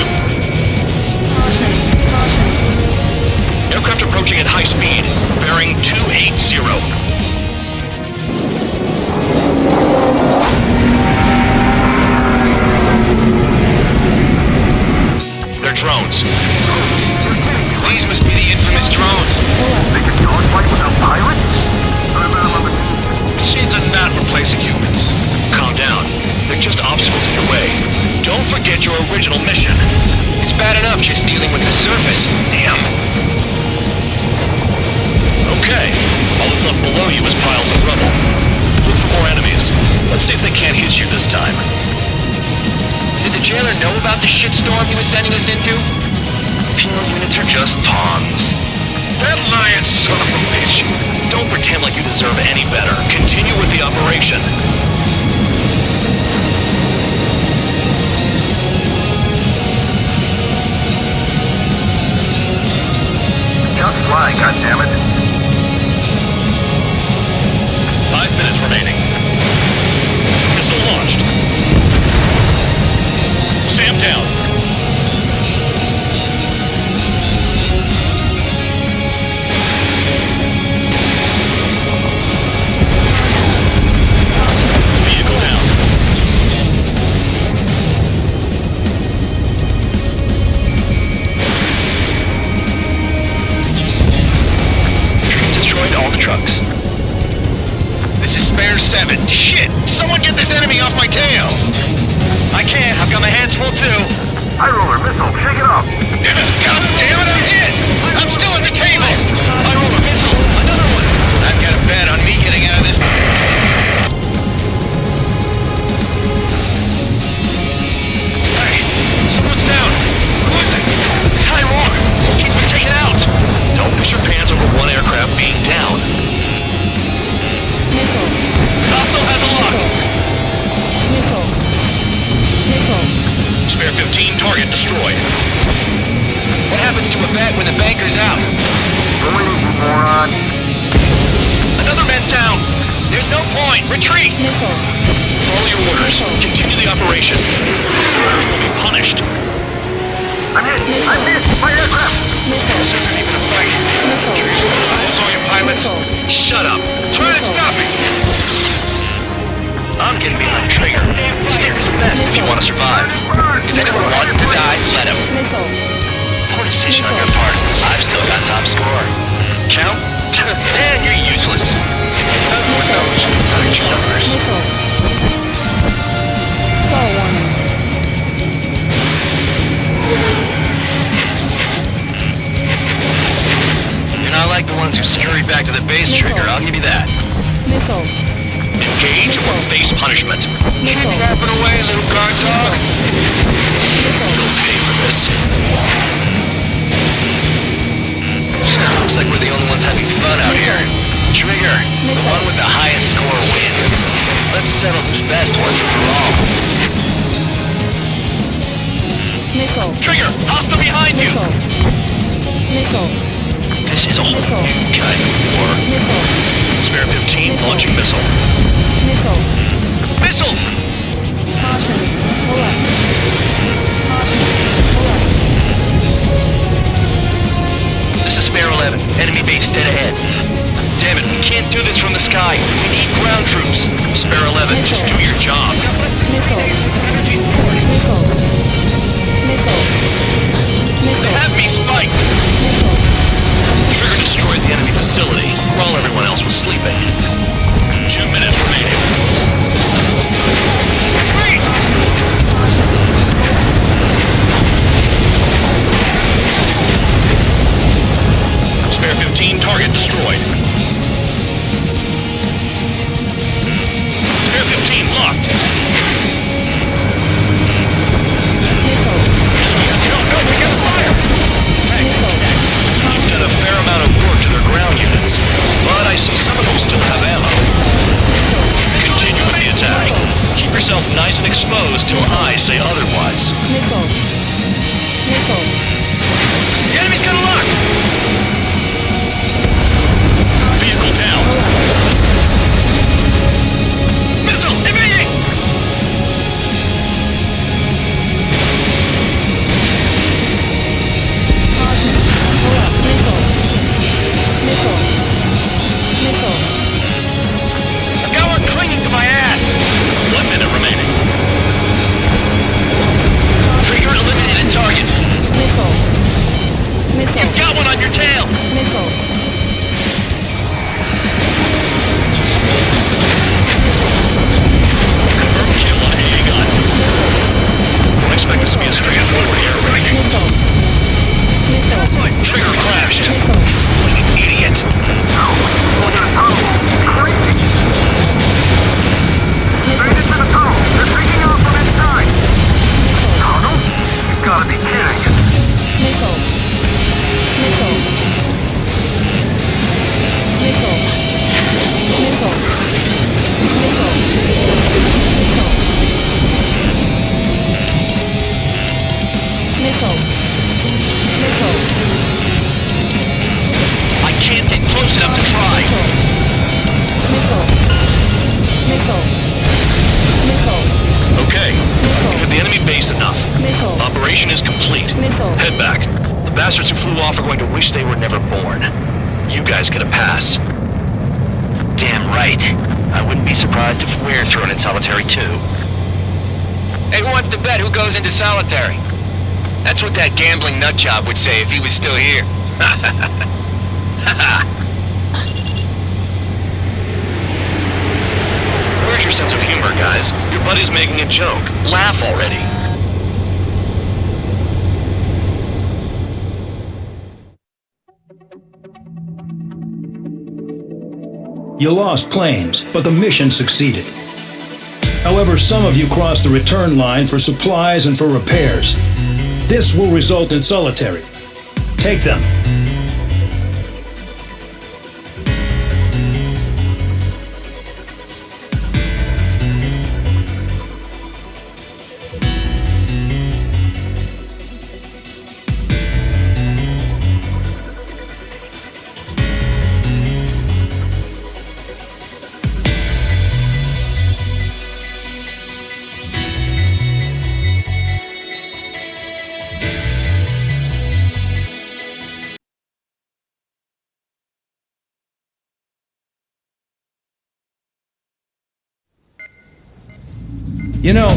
Aircraft approaching at high speed. Bearing 280. They're drones.
These must be the infamous drones.
They can dogfight without pilots?
Machines are not replacing humans. Calm down. They're just obstacles in your way. Don't forget your original mission.
It's bad enough just dealing with the surface. Damn.
Okay. All that's left below you is piles of rubble. Look for more enemies. Let's see if they can't hit you this time.
Did the jailer know about the shitstorm he was sending us into?
Pure units are just pawns. That lying son of a bitch. Don't pretend like you deserve any better. Continue with the operation.
Just fly, goddammit.
5 minutes remaining. Missile launched. Sam down. Vehicle down.
Destroyed all the trucks. This is Spare 7. Shit! Someone get this enemy off my tail! I can't. I've got my hands full too.
High roller missile. Shake it off.
God damn it, I'm hit! I'm still at the table! I roll a missile. Another one. I've got a bet on me getting out of this. Hey, someone's down. Who is it? Tyrone. He's been taken out.
Don't push your pants over one aircraft being down.
Hostile has a lock.
Spare 15 target destroyed.
What happens to a bet when the banker's out?
Join it, you moron.
Another man down. There's no point. Retreat.
Follow your orders. Continue the operation. Deserters will be punished.
I'm hit. I'm hit. My aircraft.
This isn't even a fight. Seriously, I saw your pilots.
Shut up.
Try to stop. want to survive. If anyone wants to die, let him. Poor decision on your part. I've still got top score. Count? Man, you're useless. Lord knows, hurt your numbers. You're not like the ones who scurry back to the base, Trigger, I'll give you that.
Engage or face punishment.
Keep yapping away, little guard dog.
You'll pay for this.
Looks like we're the only ones having fun out here. Trigger, the one with the highest score wins. Let's settle who's best once and for all. Trigger, hostile behind you! This is a whole new kind of war.
Spare 15, launching missile.
Missile! This is Spare 11. Enemy base dead ahead. Damn it, we can't do this from the sky. We need ground troops.
Spare 11, just do your job.
They have me spiked.
Trigger destroyed the enemy facility while everyone else was sleeping. 2 minutes remaining. Spare 15, target destroyed. Spare 15, locked. You've done a fair amount of work to their ground units, but I see some of them still have ammo. Continue with the attack. Keep yourself nice and exposed till I say otherwise.
The enemy's got a lock!
Vehicle down.
Missile, evading! I've got one clinging to my ass!
1 minute remaining.
Trigger eliminated target. You've got one on your tail!
Confirm kill on AA gun. Don't expect this to be a straightforward air raid. Trigger crashed. Idiot.
Gotta be kidding.
I can't get close enough to try.
Okay, you've hit the enemy base enough. Operation is complete. Head back. The bastards who flew off are going to wish they were never born. You guys get a pass.
Damn right. I wouldn't be surprised if we're thrown in solitary too. Hey, who wants to bet who goes into solitary? That's what that gambling nutjob would say if he was still here.
Where's your sense of humor, guys? Your buddy's making a joke. Laugh already.
You lost claims, but the mission succeeded. However, some of you crossed the return line for supplies and for repairs. This will result in solitary. Take them. You know,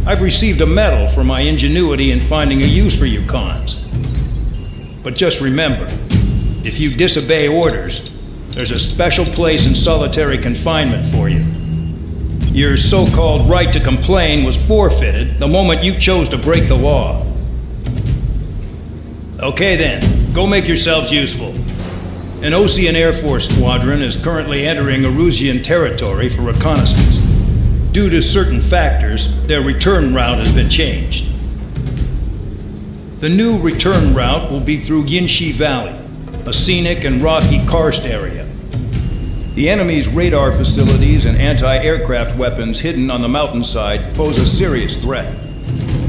I've received a medal for my ingenuity in finding a use for you cons. But just remember, if you disobey orders, there's a special place in solitary confinement for you. Your so-called right to complain was forfeited the moment you chose to break the law. Okay then, go make yourselves useful. An Osean Air Force squadron is currently entering Erusian territory for reconnaissance. Due to certain factors, their return route has been changed. The new return route will be through Yinshi Valley, a scenic and rocky karst area. The enemy's radar facilities and anti-aircraft weapons hidden on the mountainside pose a serious threat.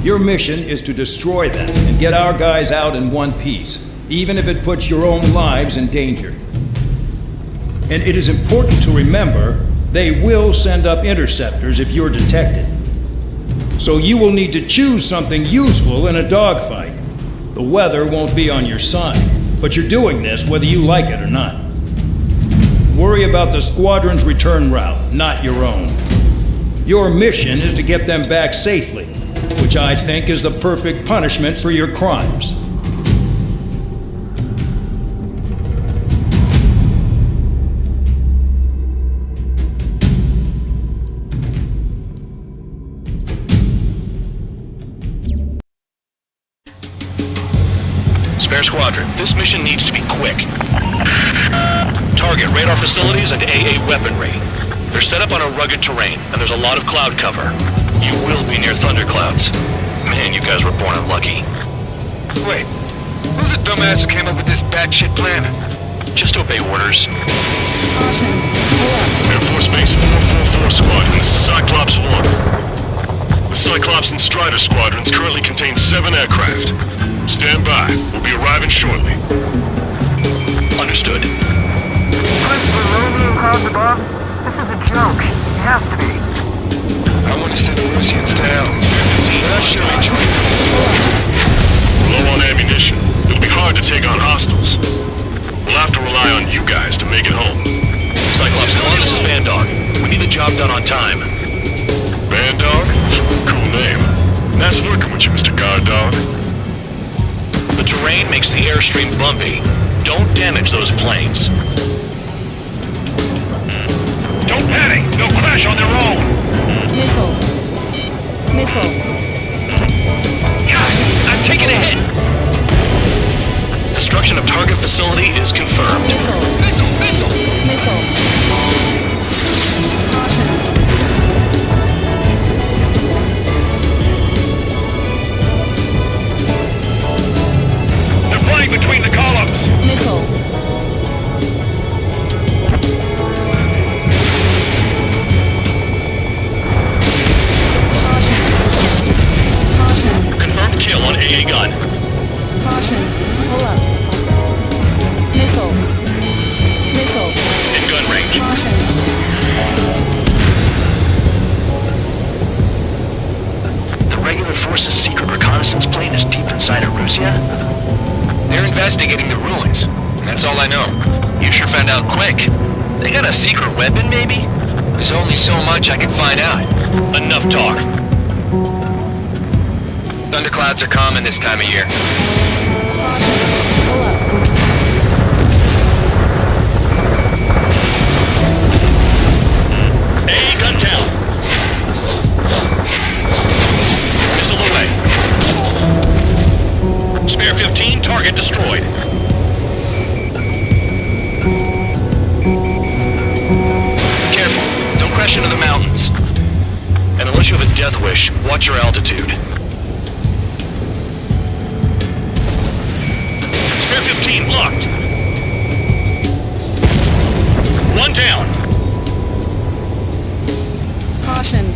Your mission is to destroy them and get our guys out in one piece, even if it puts your own lives in danger. And it is important to remember, they will send up interceptors if you're detected. So you will need to choose something useful in a dogfight. The weather won't be on your side, but you're doing this whether you like it or not. Worry about the squadron's return route, not your own. Your mission is to get them back safely, which I think is the perfect punishment for your crimes.
Spare Squadron, this mission needs to be quick. Target radar facilities and AA weaponry. They're set up on a rugged terrain, and there's a lot of cloud cover. You will be near thunderclouds. Man, you guys were born unlucky.
Wait, who's the dumbass who came up with this batshit plan?
Just obey orders.
Air Force Base 444 Squadron, this is Cyclops 1. The Cyclops and Strider squadrons currently contain 7 aircraft. Stand by. We'll be arriving shortly.
Understood.
Christopher, Romeo clouds above? This is a joke. It has to be.
I want to send the Rusians to hell. But I sure enjoy it.
Low on ammunition. It'll be hard to take on hostiles. We'll have to rely on you guys to make it home.
Cyclops 1, this is Bandog. We need the job done on time.
Bandog? Cool name. Nice working with you, Mr. Guard Dog.
The terrain makes the airstream bumpy. Don't damage those planes.
Don't panic! They'll crash on their own!
Missile. Missile.
God, I'm taking a hit!
Destruction of target facility is confirmed.
Missile! Missile!
Missile.
They're flying between the columns!
Missile.
Confirmed kill on AA gun.
Caution. Pull up. Missile. Missile.
In gun range.
The regular force's secret reconnaissance plane is deep inside Erusia?
They're investigating the ruins. That's all I know.
You sure found out quick. They got a secret weapon, maybe?
There's only so much I can find out.
Enough talk.
Thunderclouds are common this time of year.
AA gun down. Missile away. Spare 15, target destroyed.
Careful, don't crash into the mountains.
And unless you have a death wish, watch your altitude. Spare 15 locked. One down.
Caution.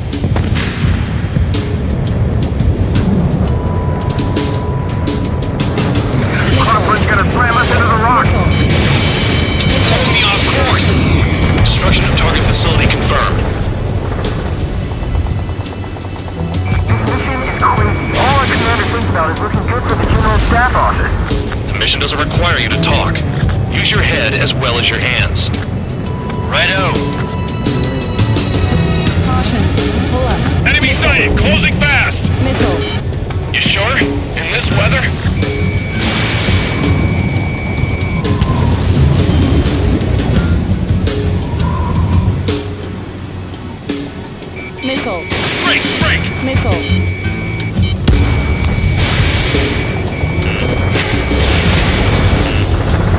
Crawford's gonna slam us into the rock!
Pulling me off course. Destruction of target facility confirmed.
This mission is crazy. All our commander thinks about is looking good for the General Staff Office.
The mission doesn't require you to talk. Use your head as well as your hands.
Righto.
Caution. Pull up.
Enemy sighted! Closing fast!
Missile.
Break!
Missile.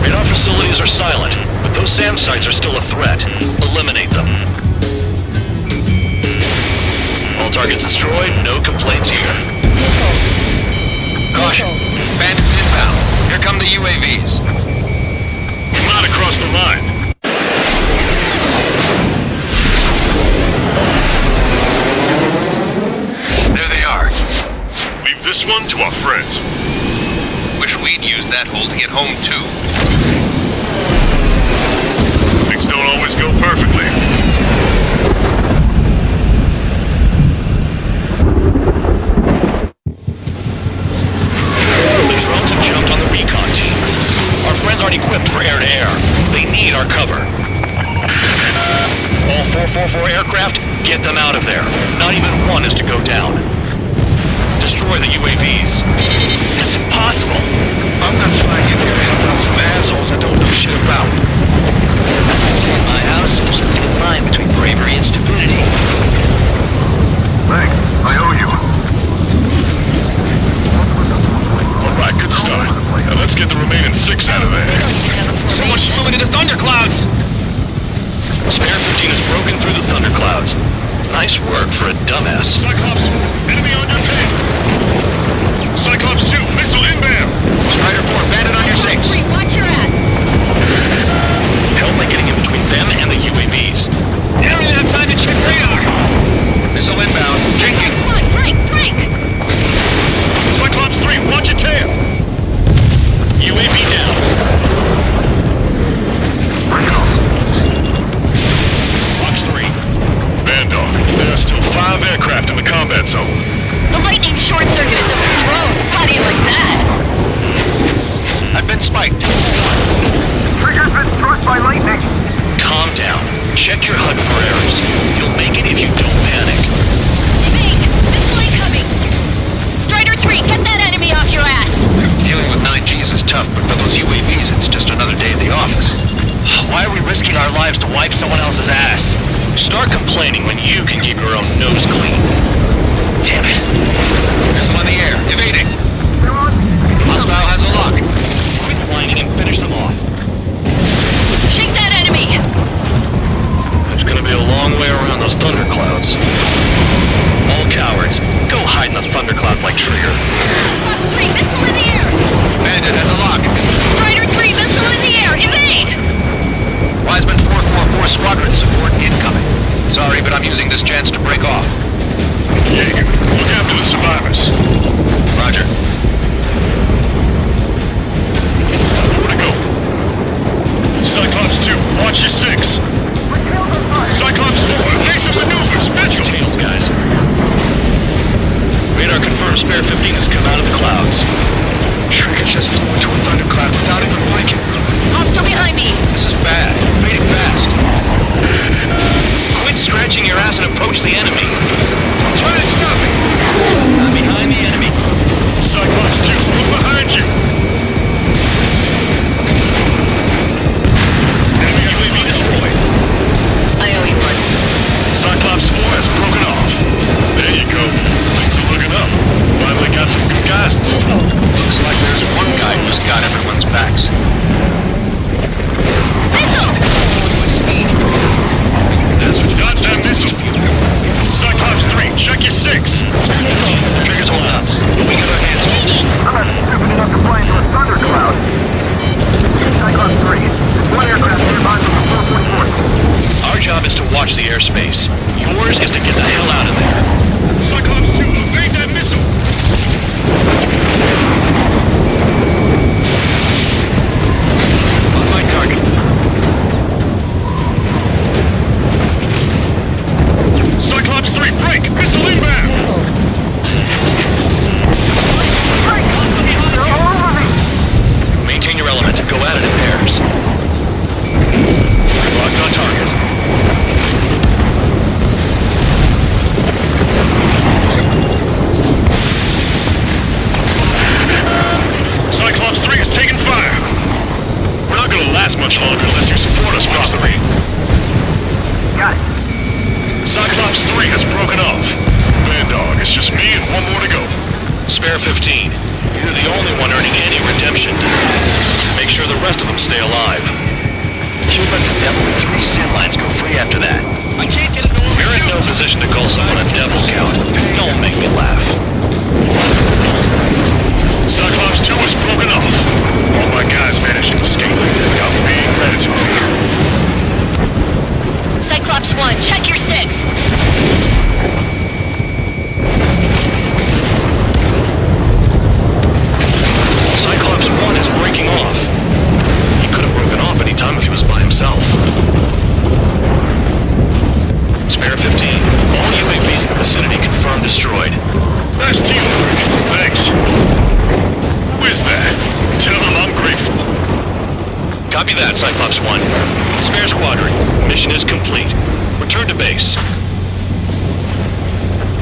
Radar facilities are silent, but those SAM sites are still a threat. Eliminate them. All targets destroyed, no complaints here.
Caution. Bandits inbound. Here come the UAVs.
We're not across the line.
There they are.
Leave this one to our friends.
Wish we'd used that hole to get home, too.
Things don't always go perfectly.
The drones have jumped on the recon team. Our friends aren't equipped for air-to-air. They need our cover. All 444 aircraft, get them out of there. Not even one is to go down. Destroy the UAVs.
That's impossible. I'm not trying to get your hand on some assholes I don't know shit about. My house is a thin line between bravery and stupidity.
Thanks. I owe you. All right, good start. Now let's get the remaining 6 out of there.
Someone flew into the thunderclouds!
Spare 15 has broken through the thunderclouds. Nice work for a dumbass.
Cyclops, enemy on your tail. Cyclops 2, missile inbound.
Strider 4, bandit on your 6.
Watch your ass!
Help by getting in between them and the UAVs.
You don't even have time to check radar. Missile inbound. Jenkins.
Come on, break!
Cyclops 3, watch your tail.
UAV down. Fox 3.
Bandog, there are still 5 aircraft in the combat zone.
The lightning short-circuited those drones. How do you like that?
I've been spiked.
Trigger's been struck by lightning.
Calm down. Check your HUD for errors. You'll make it if you don't panic.
Evade! Missile incoming! Strider 3, get that enemy off your ass!
Dealing with 9Gs is tough, but for those UAVs, it's just another day at the office. Why are we risking our lives to wipe someone else's ass?
Start complaining when you can keep your own nose clean.
Damn it. Missile in the air. Evading. Hostile has a lock.
Quit whining and finish them off.
Shake that enemy!
It's gonna be a long way around those thunderclouds. All cowards, go hide in the thunderclouds like Trigger.
Fox 3, missile in the air!
Bandit has a lock.
Strider 3, missile in the air! Evade!
Wiseman 444 squadron support incoming. Sorry, but I'm using this chance to break off.
Jaeger, look after the survivors.
Roger.
Where to go? Cyclops 2, watch your 6. Cyclops 4, evasive maneuvers, missile!
Tails, guys. Radar confirms Spare 15 has come out of the clouds.
Trigger just flew into a thundercloud without even blinking.
Hostile behind me!
This is bad. Fading fast.
Quit scratching your ass and approach the enemy.
Try and stop it! I'm behind the enemy.
Cyclops 2, look behind you!
Enemy UAV destroyed.
I owe you one.
Cyclops 4 has broken off. There you go. Things are looking up. Finally got some good guys in support.
Looks like there's one guy who's got everyone's backs.
Missile!
Speed.
That's what
Got that missile. Cyclops 3, check your 6.
Trigger's holding us. We got our hands full.
I'm not stupid enough to fly into a thundercloud. Cyclops 3, one aircraft nearby from the 444.
Our job is to watch the airspace. Yours is to get the hell out of there.
Cyclops 2, evade that missile.
On my target.
Cyclops 3, break! Missile inbound!
Maintain your element. Go at it in pairs. Locked on target.
Cyclops 3 is taking fire. We're not gonna last much longer unless you support us,
Watch
properly.
the ring.
Got it. Cyclops 3 has broken just me and one more to go.
Spare 15. You're the only one earning any redemption. Make sure the rest of them stay alive.
You let the devil with 3 sin lines go free after that. I can't get it.
You're in no position to call someone a devil, Count. Don't make me laugh.
Cyclops 2 is broken off. All my guys managed to escape. Got big gratitude here.
Cyclops 1, check your 6.
Cyclops 1 is breaking off. He could have broken off any time if he was by himself. Spare 15. All UAVs in the vicinity confirmed destroyed.
Nice teamwork. Thanks. Who is that? Tell him I'm grateful.
Copy that, Cyclops 1. Spare squadron. Mission is complete. Return to base.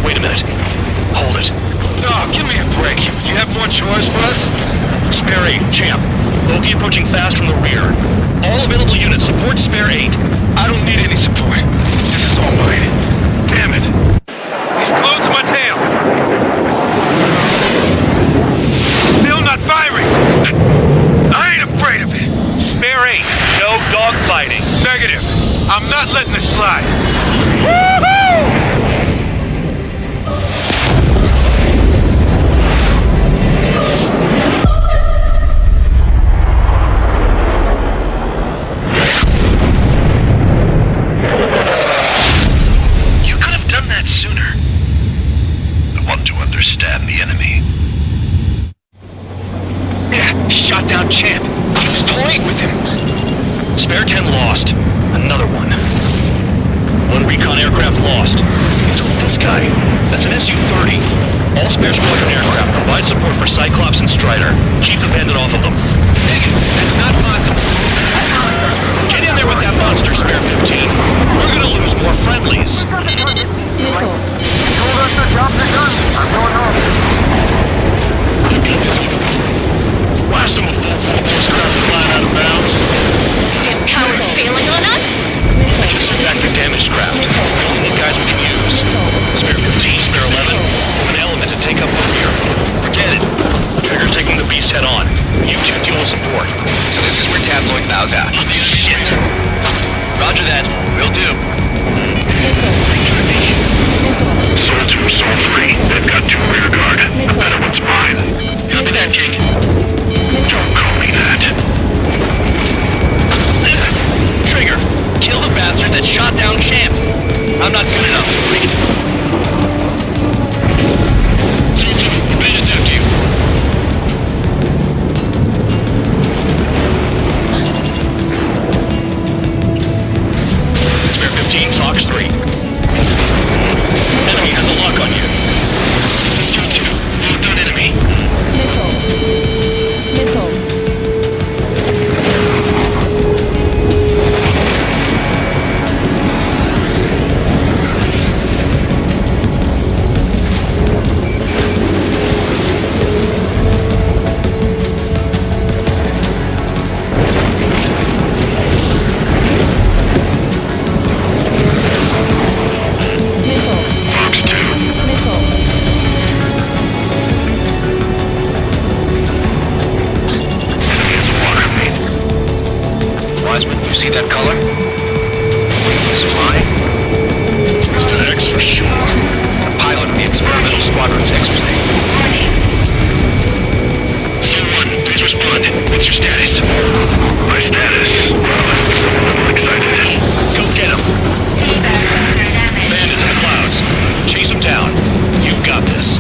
Wait a minute. Hold it.
Oh, give me a break. You have more chores for us?
Spare 8, Champ. Bogey approaching fast from the rear. All available units support Spare 8.
I don't need any support. This is all mine. Damn it. He's glued to my tail. Still not firing. I ain't afraid of it. Spare 8. No dogfighting. Negative. I'm not letting this slide. Woohoo!
Sooner. I want to understand the enemy.
Yeah, shot down Champ. He was toying with him.
Spare 10 lost. Another one. One recon aircraft lost. It's with this guy. That's an Su-30. All Spare Squadron aircraft provide support for Cyclops and Strider. Keep the bandit off of them.
Negative. That's not possible.
Get in there with that monster, Spare 15. We're gonna lose more friendlies.
Why some of those craft flying out of bounds?
Damn cowards failing on us?
I just sent back the damaged craft. We only need guys we can use. Spare 15, Spare 11. Form an element to take up the rear.
Forget it.
Trigger's taking the beast head on. You two deal with support.
So this is where Tabloid bows out. Shit. Roger that. Will do.
Soul 2, Soul 3. They've got 2 rear guard. The better one's mine.
Copy that, King.
Don't call me that.
Trigger, kill the bastard that shot down Champ. I'm not good enough.
Soul 2, the bandits after you.
Spare 15, Fox 3. Enemy has a lock on you.
This is Soul 2. Locked on enemy.
You see that color? It's flying?
It's Mr. X for sure.
The pilot of the experimental squadron's X-plane.
Soul 1, please respond. What's your status? My status? Well, I'm excited.
Go get him. Bandits in the clouds. Chase him down. You've got this.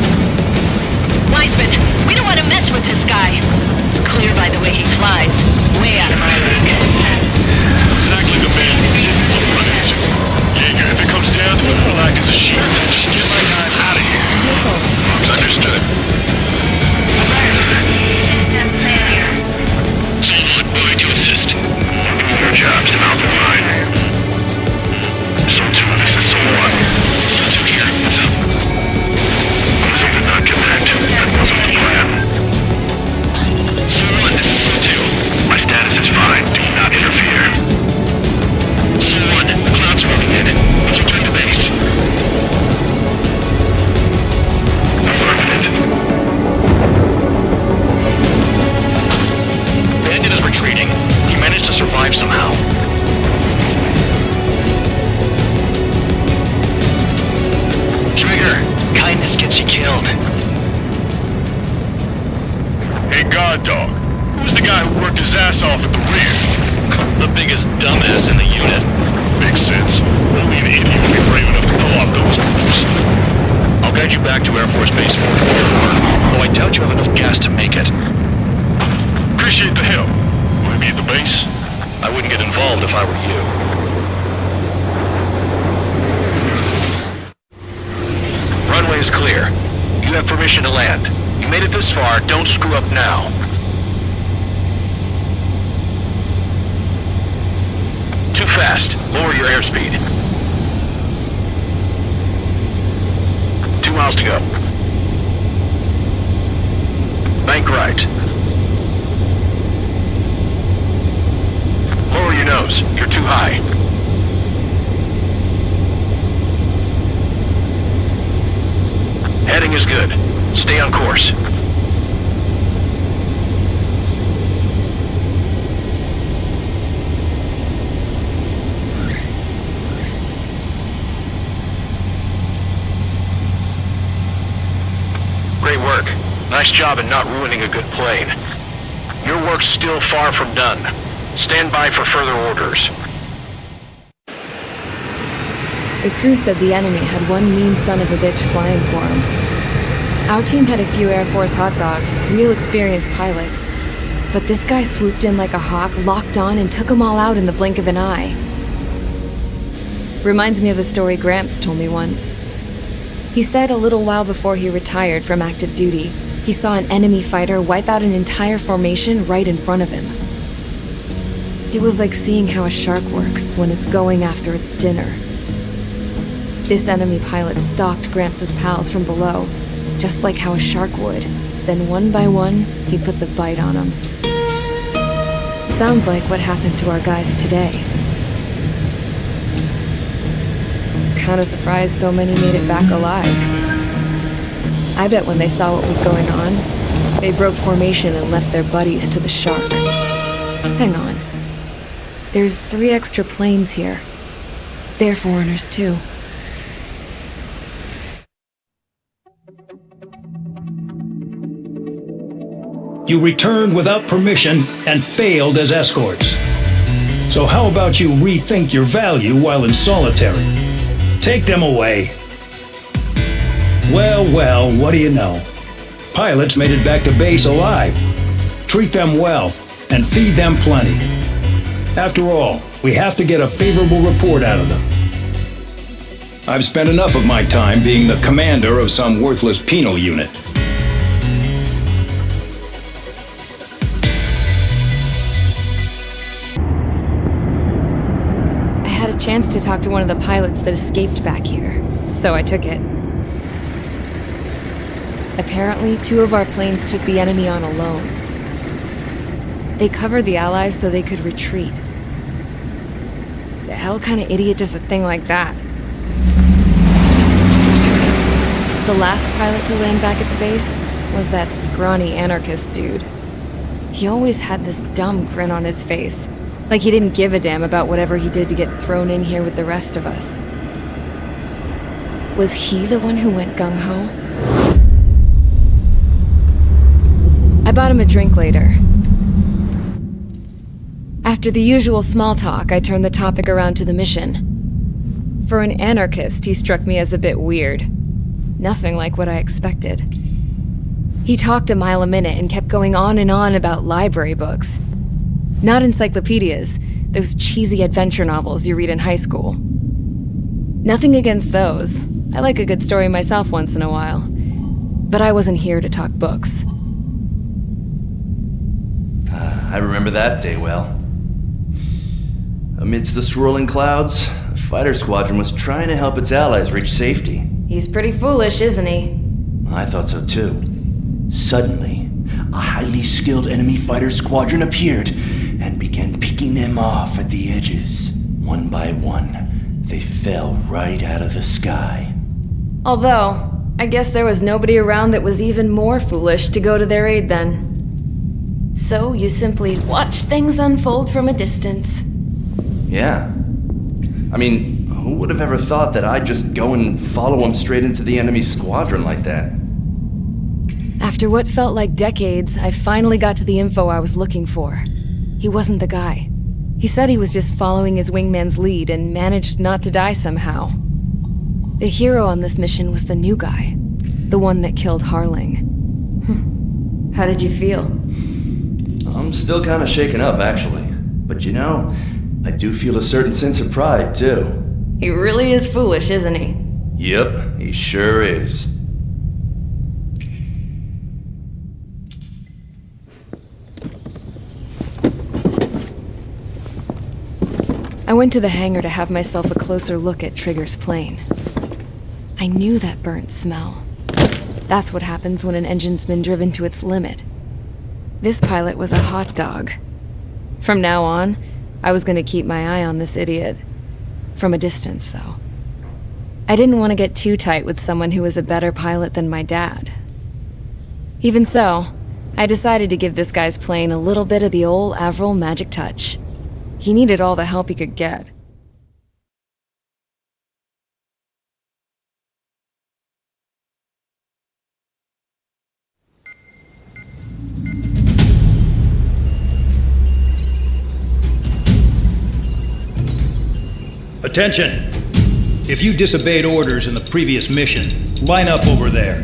Wiseman, we don't want to mess with this guy. It's clear by the way he flies. Way out of my league.
Exactly the man we didn't want to run into. Jaeger, if it comes down to it, I'll act as a shield. Just get my guys out of here. Understood.
Kindness gets you killed.
Hey, guard dog. Who's the guy who worked his ass off at the rear?
The biggest dumbass in the unit.
Makes sense. Only an idiot would be brave enough to pull off those moves.
I'll guide you back to Air Force Base 444, though I doubt you have enough gas to make it.
Appreciate the help. Will I be at the base?
I wouldn't get involved if I were you.
Runway is clear. You have permission to land. You made it this far, don't screw up now. Too fast. Lower your airspeed. 2 miles to go. Bank right. Lower your nose. You're too high. Heading is good. Stay on course. Great work. Nice job in not ruining a good plane. Your work's still far from done. Stand by for further orders.
The crew said the enemy had one mean son of a bitch flying for him. Our team had a few Air Force hot dogs, real experienced pilots. But this guy swooped in like a hawk, locked on, and took them all out in the blink of an eye. Reminds me of a story Gramps told me once. He said a little while before he retired from active duty, he saw an enemy fighter wipe out an entire formation right in front of him. It was like seeing how a shark works when it's going after its dinner. This enemy pilot stalked Gramps' pals from below, just like how a shark would. Then one by one, he put the bite on them. Sounds like what happened to our guys today. Kinda surprised so many made it back alive. I bet when they saw what was going on, they broke formation and left their buddies to the shark. Hang on. There's 3 extra planes here. They're foreigners too.
You returned without permission and failed as escorts. So how about you rethink your value while in solitary? Take them away. Well, what do you know? Pilots made it back to base alive. Treat them well and feed them plenty. After all, we have to get a favorable report out of them. I've spent enough of my time being the commander of some worthless penal unit.
I had a chance to talk to one of the pilots that escaped back here, so I took it. Apparently, 2 of our planes took the enemy on alone. They covered the Allies so they could retreat. The hell kind of idiot does a thing like that? The last pilot to land back at the base was that scrawny anarchist dude. He always had this dumb grin on his face, like he didn't give a damn about whatever he did to get thrown in here with the rest of us. Was he the one who went gung-ho? I bought him a drink later. After the usual small talk, I turned the topic around to the mission. For an anarchist, he struck me as a bit weird. Nothing like what I expected. He talked a mile a minute and kept going on and on about library books. Not encyclopedias, those cheesy adventure novels you read in high school. Nothing against those. I like a good story myself once in a while. But I wasn't here to talk books.
I remember that day well. Amidst the swirling clouds, the fighter squadron was trying to help its allies reach safety.
He's pretty foolish, isn't he?
I thought so too. Suddenly, a highly skilled enemy fighter squadron appeared and began picking them off at the edges. One by one, they fell right out of the sky.
Although, I guess there was nobody around that was even more foolish to go to their aid then. So you simply watch things unfold from a distance.
Yeah. I mean, Who would have ever thought that I'd just go and follow him straight into the enemy squadron like that?
After what felt like decades, I finally got to the info I was looking for. He wasn't the guy. He said he was just following his wingman's lead and managed not to die somehow. The hero on this mission was the new guy, the one that killed Harling. How did you feel?
I'm still kind of shaken up, actually. But you know, I do feel a certain sense of pride, too.
He really is foolish, isn't he?
Yep, he sure is.
I went to the hangar to have myself a closer look at Trigger's plane. I knew that burnt smell. That's what happens when an engine's been driven to its limit. This pilot was a hot dog. From now on, I was going to keep my eye on this idiot. From a distance, though. I didn't want to get too tight with someone who was a better pilot than my dad. Even so, I decided to give this guy's plane a little bit of the old Avril magic touch. He needed all the help he could get.
Attention! If you disobeyed orders in the previous mission, line up over there.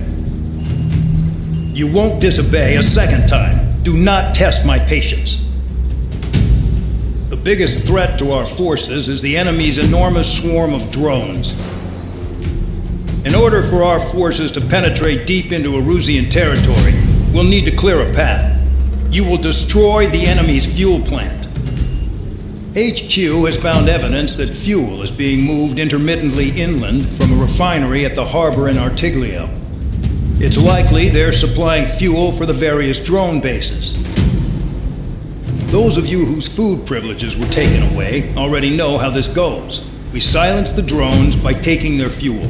You won't disobey a second time. Do not test my patience. The biggest threat to our forces is the enemy's enormous swarm of drones. In order for our forces to penetrate deep into Erusian territory, we'll need to clear a path. You will destroy the enemy's fuel plant. HQ has found evidence that fuel is being moved intermittently inland from a refinery at the harbor in Artiglio. It's likely they're supplying fuel for the various drone bases. Those of you whose food privileges were taken away already know how this goes. We silence the drones by taking their fuel.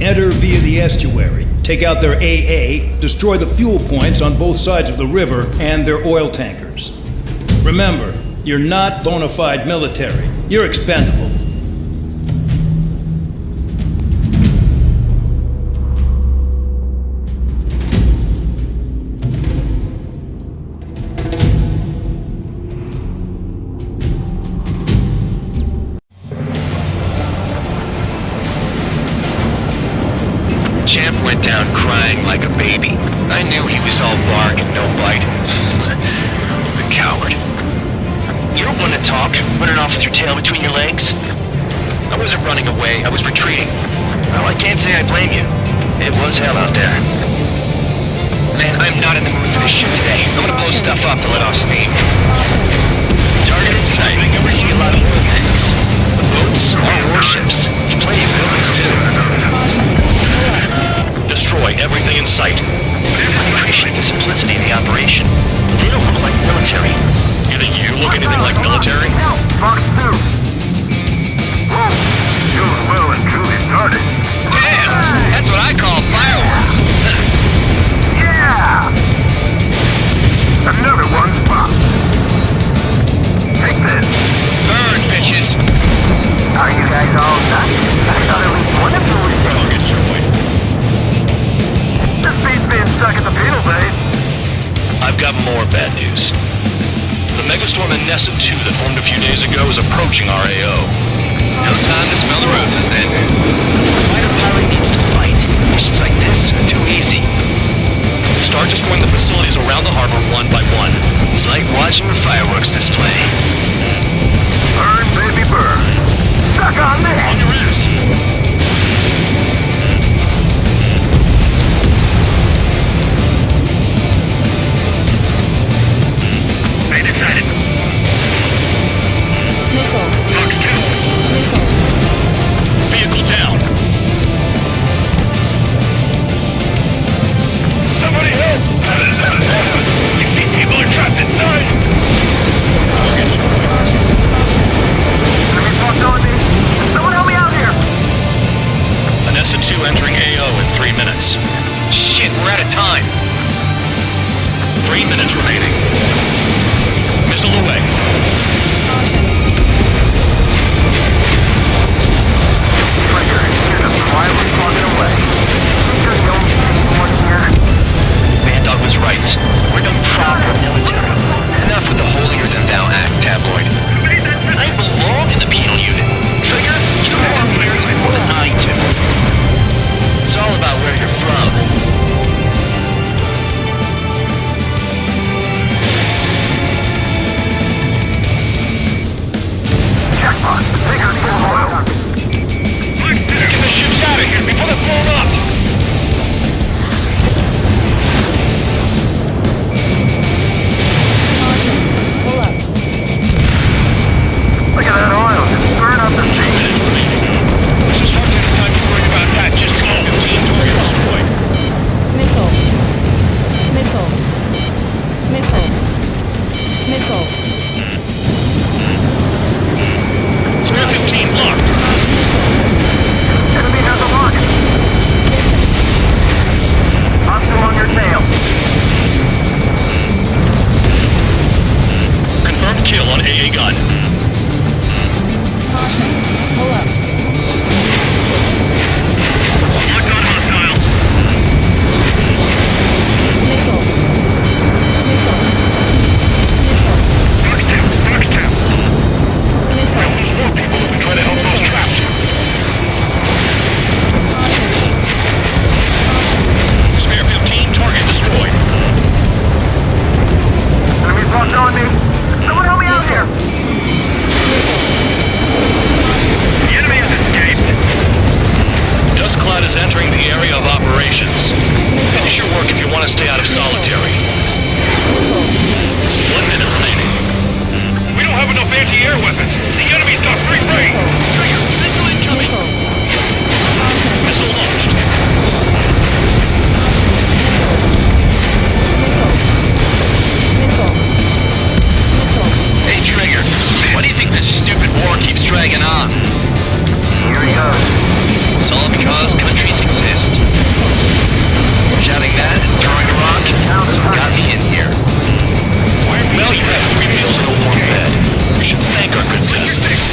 Enter via the estuary, take out their AA, destroy the fuel points on both sides of the river and their oil tankers. Remember, you're not bona fide military. You're expendable.
Champ went down crying like a baby. I knew he was all bark and no bite. The coward. You're one to talk, running off with your tail between your legs. I wasn't running away, I was retreating. Well, I can't say I blame you. It was hell out there. Man, I'm not in the mood for this shit today. I'm gonna blow stuff up to let off steam. Target in sight. I see a lot of oil tanks. The boats are warships. There's plenty of buildings, too.
Destroy everything in sight.
I appreciate the simplicity of the operation. They don't look like military.
You think you look anything like military?
Fox 2. You well and truly started.
Damn! That's what I call fireworks.
Yeah! Another one popped. Take this.
Burn, bitches!
Are you guys all done? I thought at least one of you was dead.
Target destroyed.
This beat's being stuck at the penal base.
I've got more bad news. The megastorm in Nessun 2 that formed a few days ago is approaching RAO.
No time to smell the roses, then. The fighter pilot needs to fight. Missions like this are too easy.
Start destroying the facilities around the harbor one by one.
It's like watching a fireworks display.
Burn, baby, burn. Suck on this.
On your ears.
They decided.
Nickel.
Fox 2.
ship's out of here before they're blown up!
Look at that oil. Just burn up the
2 minutes remaining. This is hardly the time to worry about that. Just go. 15 target destroyed.
Missile. Missile. Missile. Missile.
Spare 15 locked.
Enemy has a lock. Hostile on your tail.
Confirmed kill on AA gun.
Pull up.
Locked on hostile.
Missile. Missile.
Fox 2.
Missile.
There's more people. Try to help those trapped. Spare 15 target destroyed.
Enemy's locked on me. Someone help me out here.
The enemy has escaped. Dust Cloud is entering the area of operations. Finish your work if you want to stay out of solitary. 1 minute remaining. We don't have enough anti-air weapons. The enemy's got free reign. Missile incoming. Missile launched. Hey, Trigger. Why do you think this stupid war keeps dragging on?
Here he goes.
It's all because countries exist. Shouting that and throwing a rock got me in here. Well, you have free meals and a warm bed. You should thank our good citizens.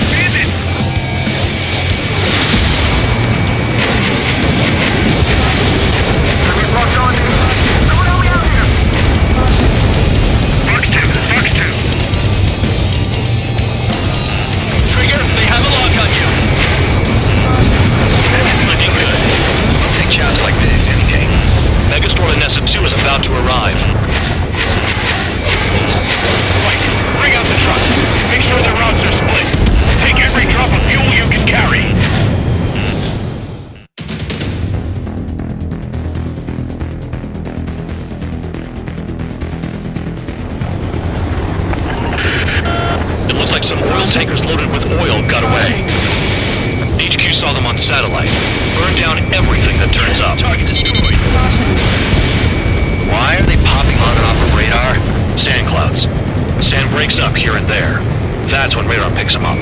Enemy's locked on me. Someone help me out here.
Fox 2. Trigger, they have a lock on you. Looking good. I'll take jobs like this any day. Megastore Nessa 2 is about to arrive. Right, bring out the trucks. Make sure the routes are split. Take every drop of fuel you can carry. It looks like some oil tankers loaded with oil got away. HQ saw them on satellite. Burn down everything that turns up. Target destroyed. Why are they popping on and off of radar? Sand clouds. Sand breaks up here and there. That's when radar picks them up.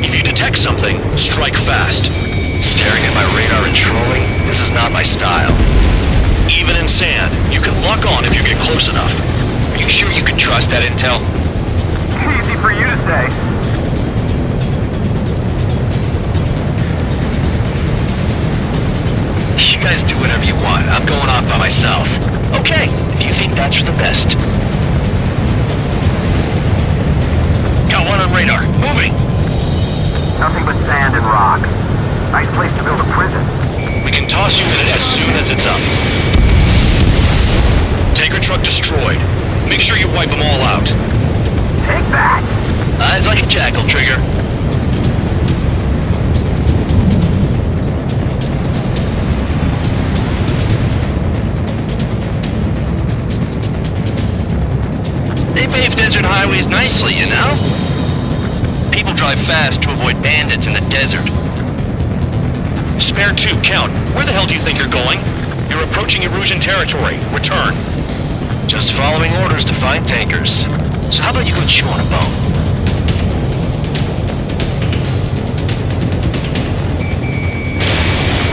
If you detect something, strike fast. Staring at my radar and trolling? This is not my style. Even in sand, you can lock on if you get close enough. Are you sure you can trust that intel?
Easy for you to say.
You guys do whatever you want. I'm going off by myself. Okay, if you think that's for the best. Got one on radar. Moving.
Nothing but sand and rock. Nice place to build a prison.
We can toss you in it as soon as it's up. Tanker truck destroyed. Make sure you wipe them all out.
Take that.
Eyes like a jackal, Trigger. They pave desert highways nicely, you know? People drive fast to avoid bandits in the desert. Spare 2, Count. Where the hell do you think you're going? You're approaching Erusian territory. Return. Just following orders to find tankers. So how about you go chew on a bone?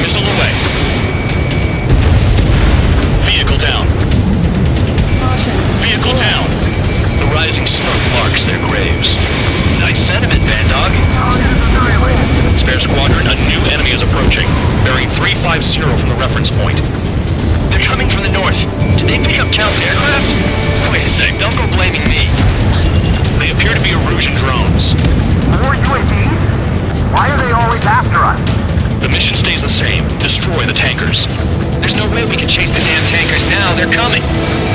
Missile away. Vehicle down. Vehicle down. The rising smoke marks their graves. Nice sentiment, Bandog. Spare squadron, a new enemy is approaching, bearing 350 from the reference point. They're coming from the north. Did they pick up Count's aircraft? Wait a sec, don't go blaming me. They appear to be Erusian drones.
More UAVs? Why are they always after us?
The mission stays the same. Destroy the tankers. There's no way we can chase the damn tankers now. They're coming.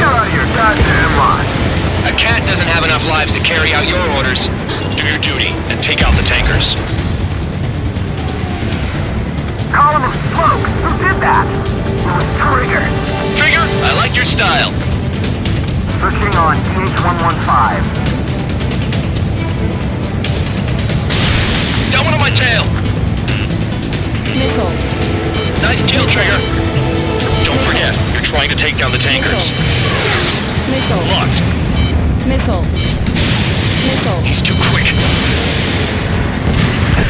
You're out of your goddamn mind.
A cat doesn't have enough lives to carry out your orders. Do your duty and take out the tankers.
Column that? It was Trigger.
Trigger, I like your style.
Searching on TH-115.
Got one on my tail.
Missile.
Nice kill, Trigger.
Don't forget, you're trying to take down the tankers.
Missile.
Locked.
Missile. Missile.
He's too quick.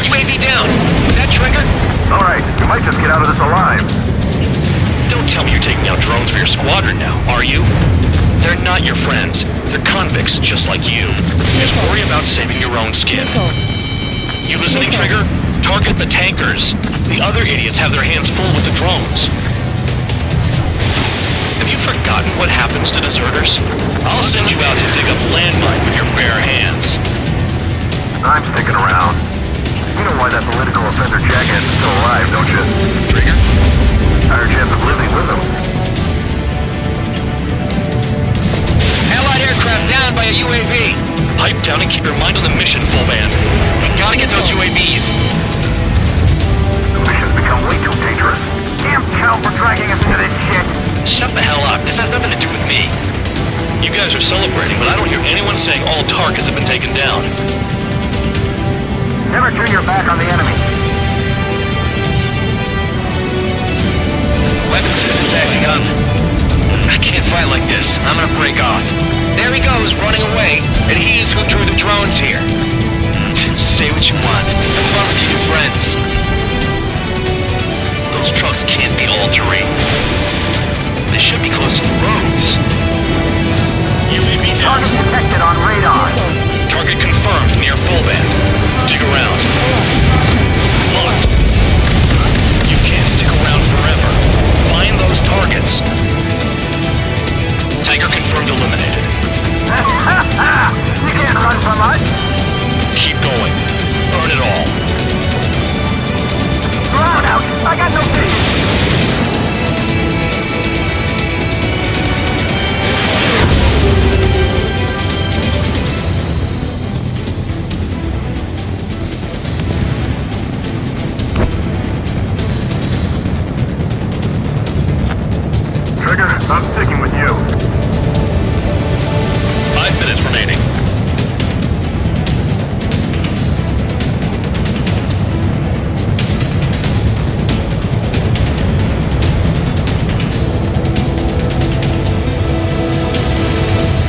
UAV down. Is that Trigger?
Alright, you might just get out of this alive.
Don't tell me you're taking out drones for your squadron now, are you? They're not your friends. They're convicts just like you. Just worry about saving your own skin. You listening, Trigger? Target the tankers. The other idiots have their hands full with the drones. Have you forgotten what happens to deserters? I'll send you out to dig up landmine with your bare hands.
I'm sticking around. You know why that political offender jackass is still alive, don't you?
Trigger?
Higher chance of living with him.
Allied aircraft down by a UAV.
Pipe down and keep your mind on the mission, full band.
We gotta get those UAVs.
The mission's become way too dangerous. Damn cow for dragging us into this shit.
Shut the hell up. This has nothing to do with me.
You guys are celebrating, but I don't hear anyone saying all targets have been taken down.
Never turn your back on the enemy.
Weapon systems acting up. I can't fight like this. I'm gonna break off. There he goes, running away. And he's who drew the drones here. Say what you want. Have fun with your new friends. Those trucks can't be all terrain. They should be close to the roads.
UAV down.
Target detected on radar.
Target confirmed near full band. Dig around. Locked. You can't stick around forever. Find those targets. Tanker confirmed eliminated.
You can't run from us.
Keep going. Earn it all.
Drown out. I got no vision. Trigger, I'm sticking with you.
5 minutes remaining.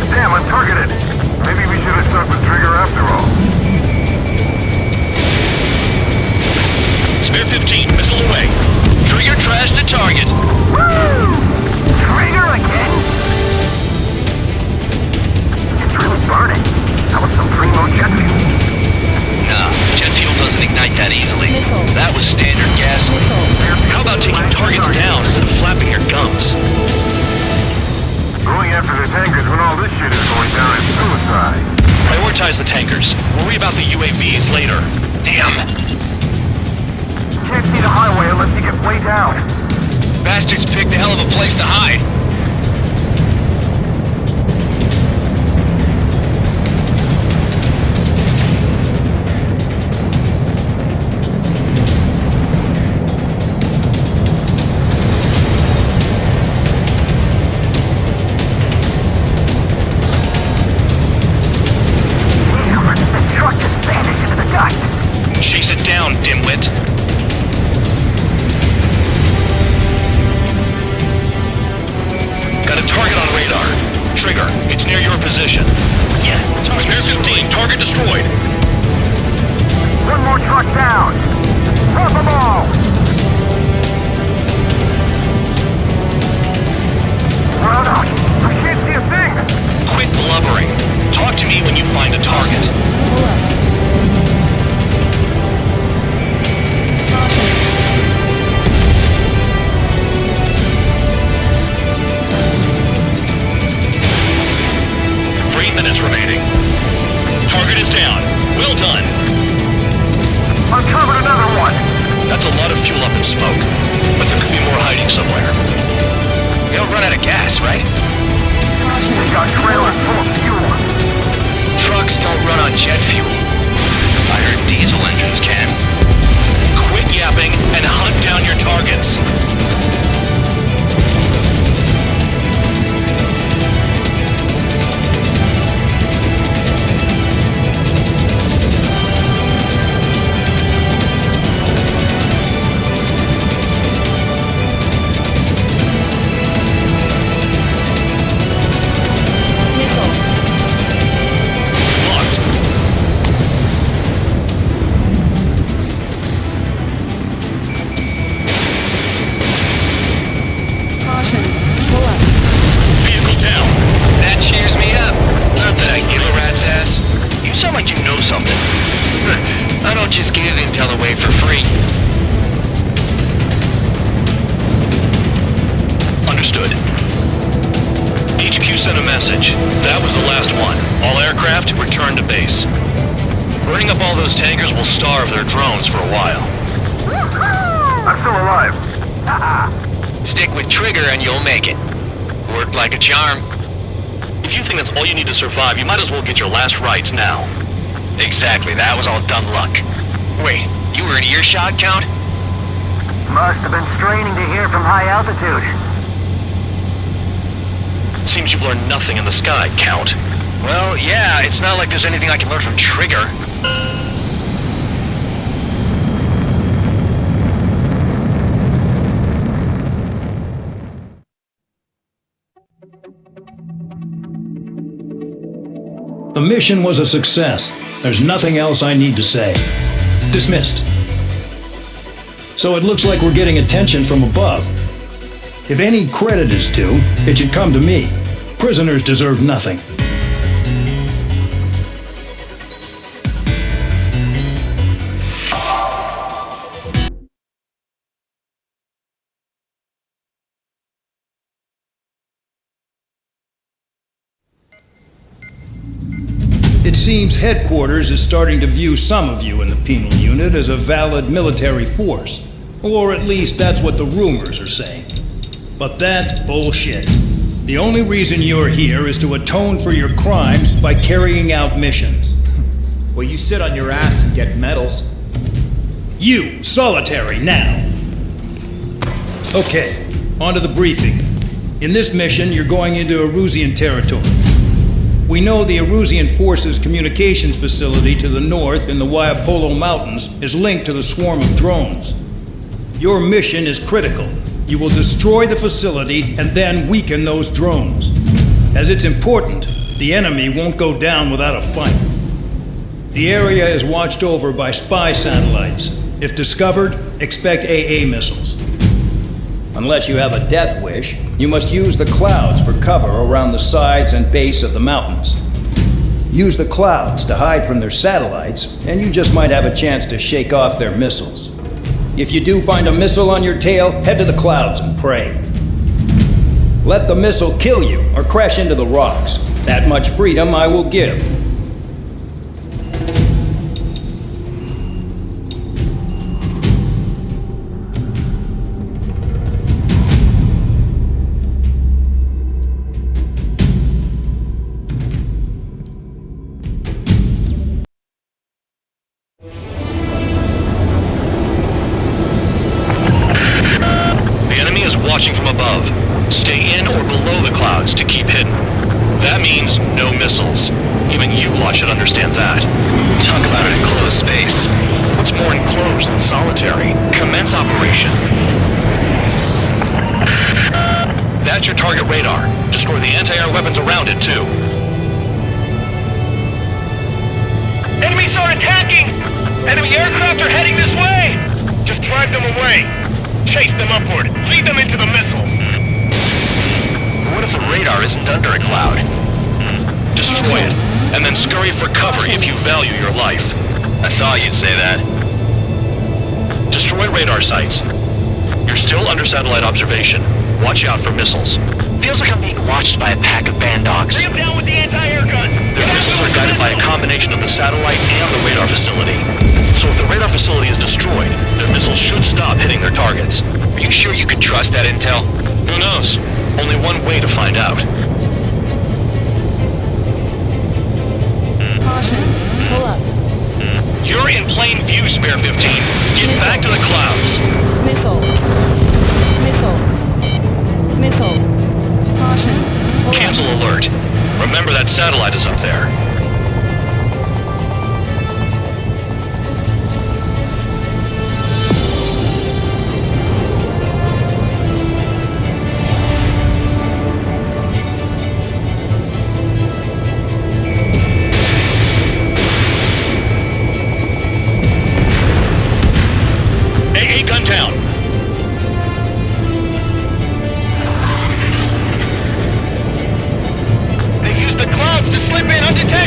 Damn, I'm targeted. Maybe we should have stuck with Trigger after all.
Spare 15, missile away.
Trigger trashed the target.
Woo! Trigger again? It's really burning. How about some primo jet fuel?
Nah, jet fuel doesn't ignite that easily. That was standard gasoline.
How about taking targets down instead of flapping your gums?
Going after the tankers when all this shit is going down is suicide.
Prioritize the tankers. Worry about the UAVs later.
Damn.
Can't see the highway unless you get way down.
Bastards picked a hell of a place to hide.
The truck just vanished into the dust.
Chase it down, dimwit. Got a target on radar. Trigger, it's near your position.
Yeah.
Spare 15, target destroyed.
One more truck down. Drop them all. Run out. I can't see a thing.
Quit blubbering. Talk to me when you find a target. Minutes remaining. Target is down. Well done.
Uncovered another one.
That's a lot of fuel up in smoke, but there could be more hiding somewhere.
We don't run out of gas, right?
They got trailers full of fuel.
Trucks don't run on jet fuel. I heard diesel engines can.
Quit yapping and hunt down your targets.
don't just give intel away for free.
Understood. HQ sent a message. That was the last one. All aircraft, return to base. Burning up all those tankers will starve their drones for a while.
I'm still alive.
Stick with Trigger and you'll make it. Worked like a charm.
If you think that's all you need to survive, you might as well get your last rites now.
Exactly, that was all dumb luck. Wait, you were in earshot, Count?
Must have been straining to hear from high altitude.
Seems you've learned nothing in the sky, Count.
Well, yeah, it's not like there's anything I can learn from Trigger.
The mission was a success. There's nothing else I need to say. Dismissed. So it looks like we're getting attention from above. If any credit is due, it should come to me. Prisoners deserve nothing. It seems headquarters is starting to view some of you in the penal unit as a valid military force. Or at least that's what the rumors are saying. But that's bullshit. The only reason you're here is to atone for your crimes by carrying out missions.
Well, you sit on your ass and get medals.
You, solitary, now. Okay, on to the briefing. In this mission, you're going into Erusian territory. We know the Erusian Forces communications facility to the north in the Waiapolo Mountains is linked to the swarm of drones. Your mission is critical. You will destroy the facility and then weaken those drones. As it's important, the enemy won't go down without a fight. The area is watched over by spy satellites. If discovered, expect AA missiles. Unless you have a death wish, you must use the clouds for cover around the sides and base of the mountains. Use the clouds to hide from their satellites, and you just might have a chance to shake off their missiles. If you do find a missile on your tail, head to the clouds and pray. Let the missile kill you or crash into the rocks. That much freedom I will give.
Watching from above. Stay in or below the clouds to keep hidden. That means no missiles. Even you lot should understand that.
Talk about it in closed space.
What's more enclosed than solitary? Commence operation. That's your target radar. Destroy the anti-air weapons around it, too.
Enemies are attacking! Enemy aircraft are heading this way! Just drive them away. Chase them upward. Lead them into the missiles.
What if the radar isn't under a cloud?
Destroy it, and then scurry for cover if you value your life.
I thought you'd say that.
Destroy radar sites. You're still under satellite observation. Watch out for missiles.
Feels like I'm being watched by a pack of band dogs.
Bring them down with the anti-air gun!
Their missiles are guided by a combination of the satellite and the radar facility. So if the radar facility is destroyed, their missiles should stop hitting their targets.
Are you sure you can trust that intel?
Who knows? Only one way to find out.
Caution. Pull up.
You're in plain view, Spare 15. Get back to the clouds.
Missile. Missile. Missile. Caution. Pull
Cancel alert. Remember that satellite is up there. Gun down.
They use the clouds to slip in undetected!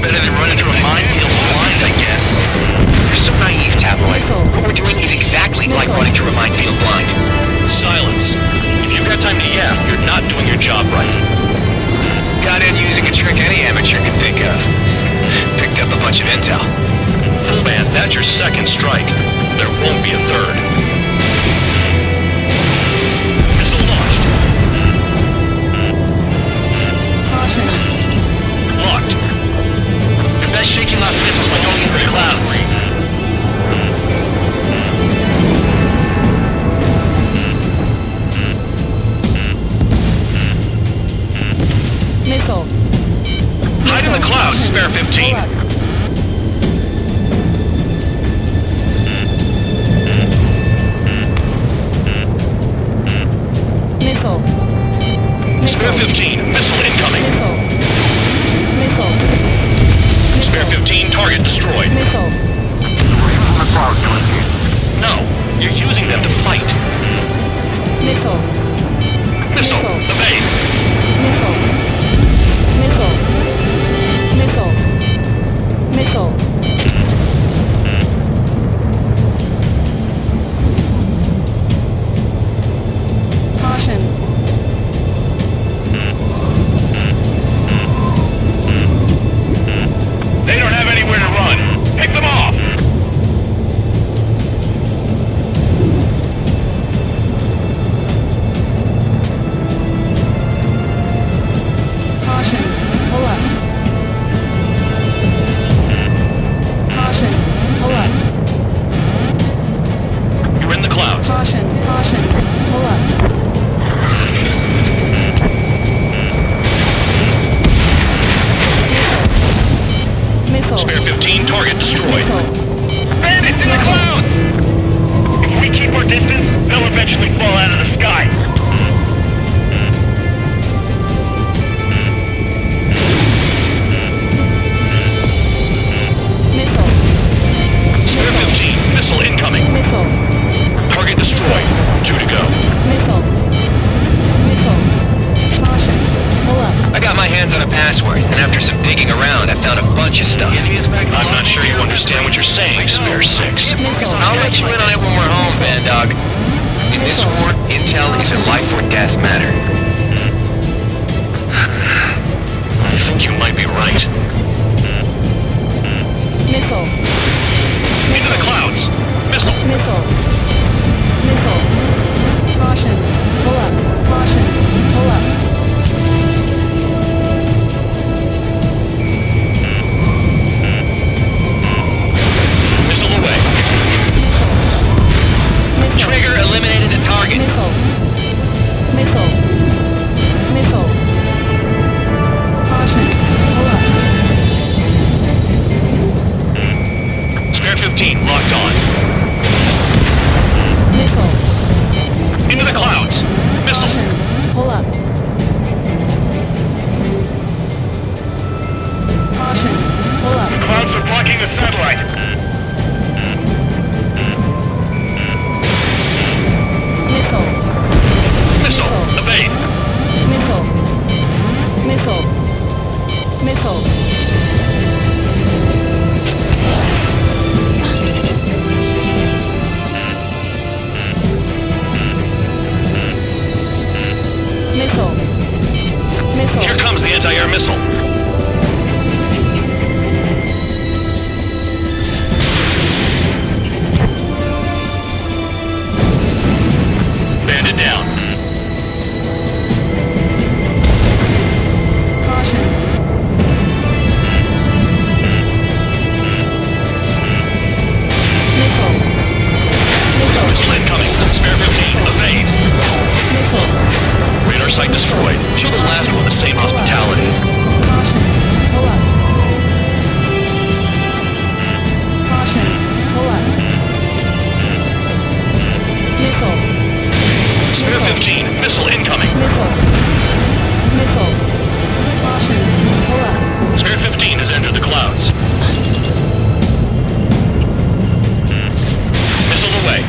Better than running through a minefield blind, I guess. You're so naive, Tabloid. What we're doing is exactly like running through a minefield blind.
Silence. If you've got time to yap, you're not doing your job right.
Got in using a trick any amateur could think of. Picked up a bunch of intel.
Full man, that's your second strike. There won't be a third. Missile launched. Locked.
You're best shaking off missiles by going into the clouds.
Missile.
Hide in the clouds, spare 15.
Missile.
Spare 15, missile incoming.
Missile.
Spare 15, target destroyed.
Missile.
No, you're using them to fight.
Missile.
Missile, evade.
Missile. Missile. Missile. Missile. Caution.
They don't have anywhere to run. Pick them off!
Caution. Pull up. Caution. Pull up.
You're in the clouds.
Caution. Caution. Pull up. Missile.
Spare 15, target destroyed.
Bandits in the clouds! If we keep our distance, they'll eventually fall out of the sky.
Missile.
Spare 15, missile incoming.
Missile.
Target destroyed. 2 to go.
Missile. Missile. Caution. Pull up.
I got my hands on a password, and after some digging around, I found a bunch of stuff.
I'm not sure you understand what you're saying, Spare 6.
I'll let you in on it when we're home, Bandog. In this war, intel is a life or death matter.
I think you might be right.
Missile.
Into the clouds. Missile.
Missile. Missile. Caution. Pull up. Caution. Pull up.
Missile away.
Trigger eliminated the target.
Missile. Missile. Missile. Caution. Pull up.
Spare 15, locked on.
Missile.
Into the clouds. Missile.
Caution. Pull up. Caution. Pull up.
Clouds are blocking the satellite.
Missile.
Missile. Evade.
Missile. Missile. Missile. Missile. Missile.
Here comes the anti-air missile. Bandit down.
Caution. Missile. Missile.
Missile incoming. Spare 15, evade.
Missile.
Radar site destroyed. Show the last one the same hospitality.
Caution. Pull up. Caution. Pull up. Missile.
Spare 15, missile incoming.
Missile. Missile. Caution. Pull up.
Spare 15 has entered the clouds. Missile away.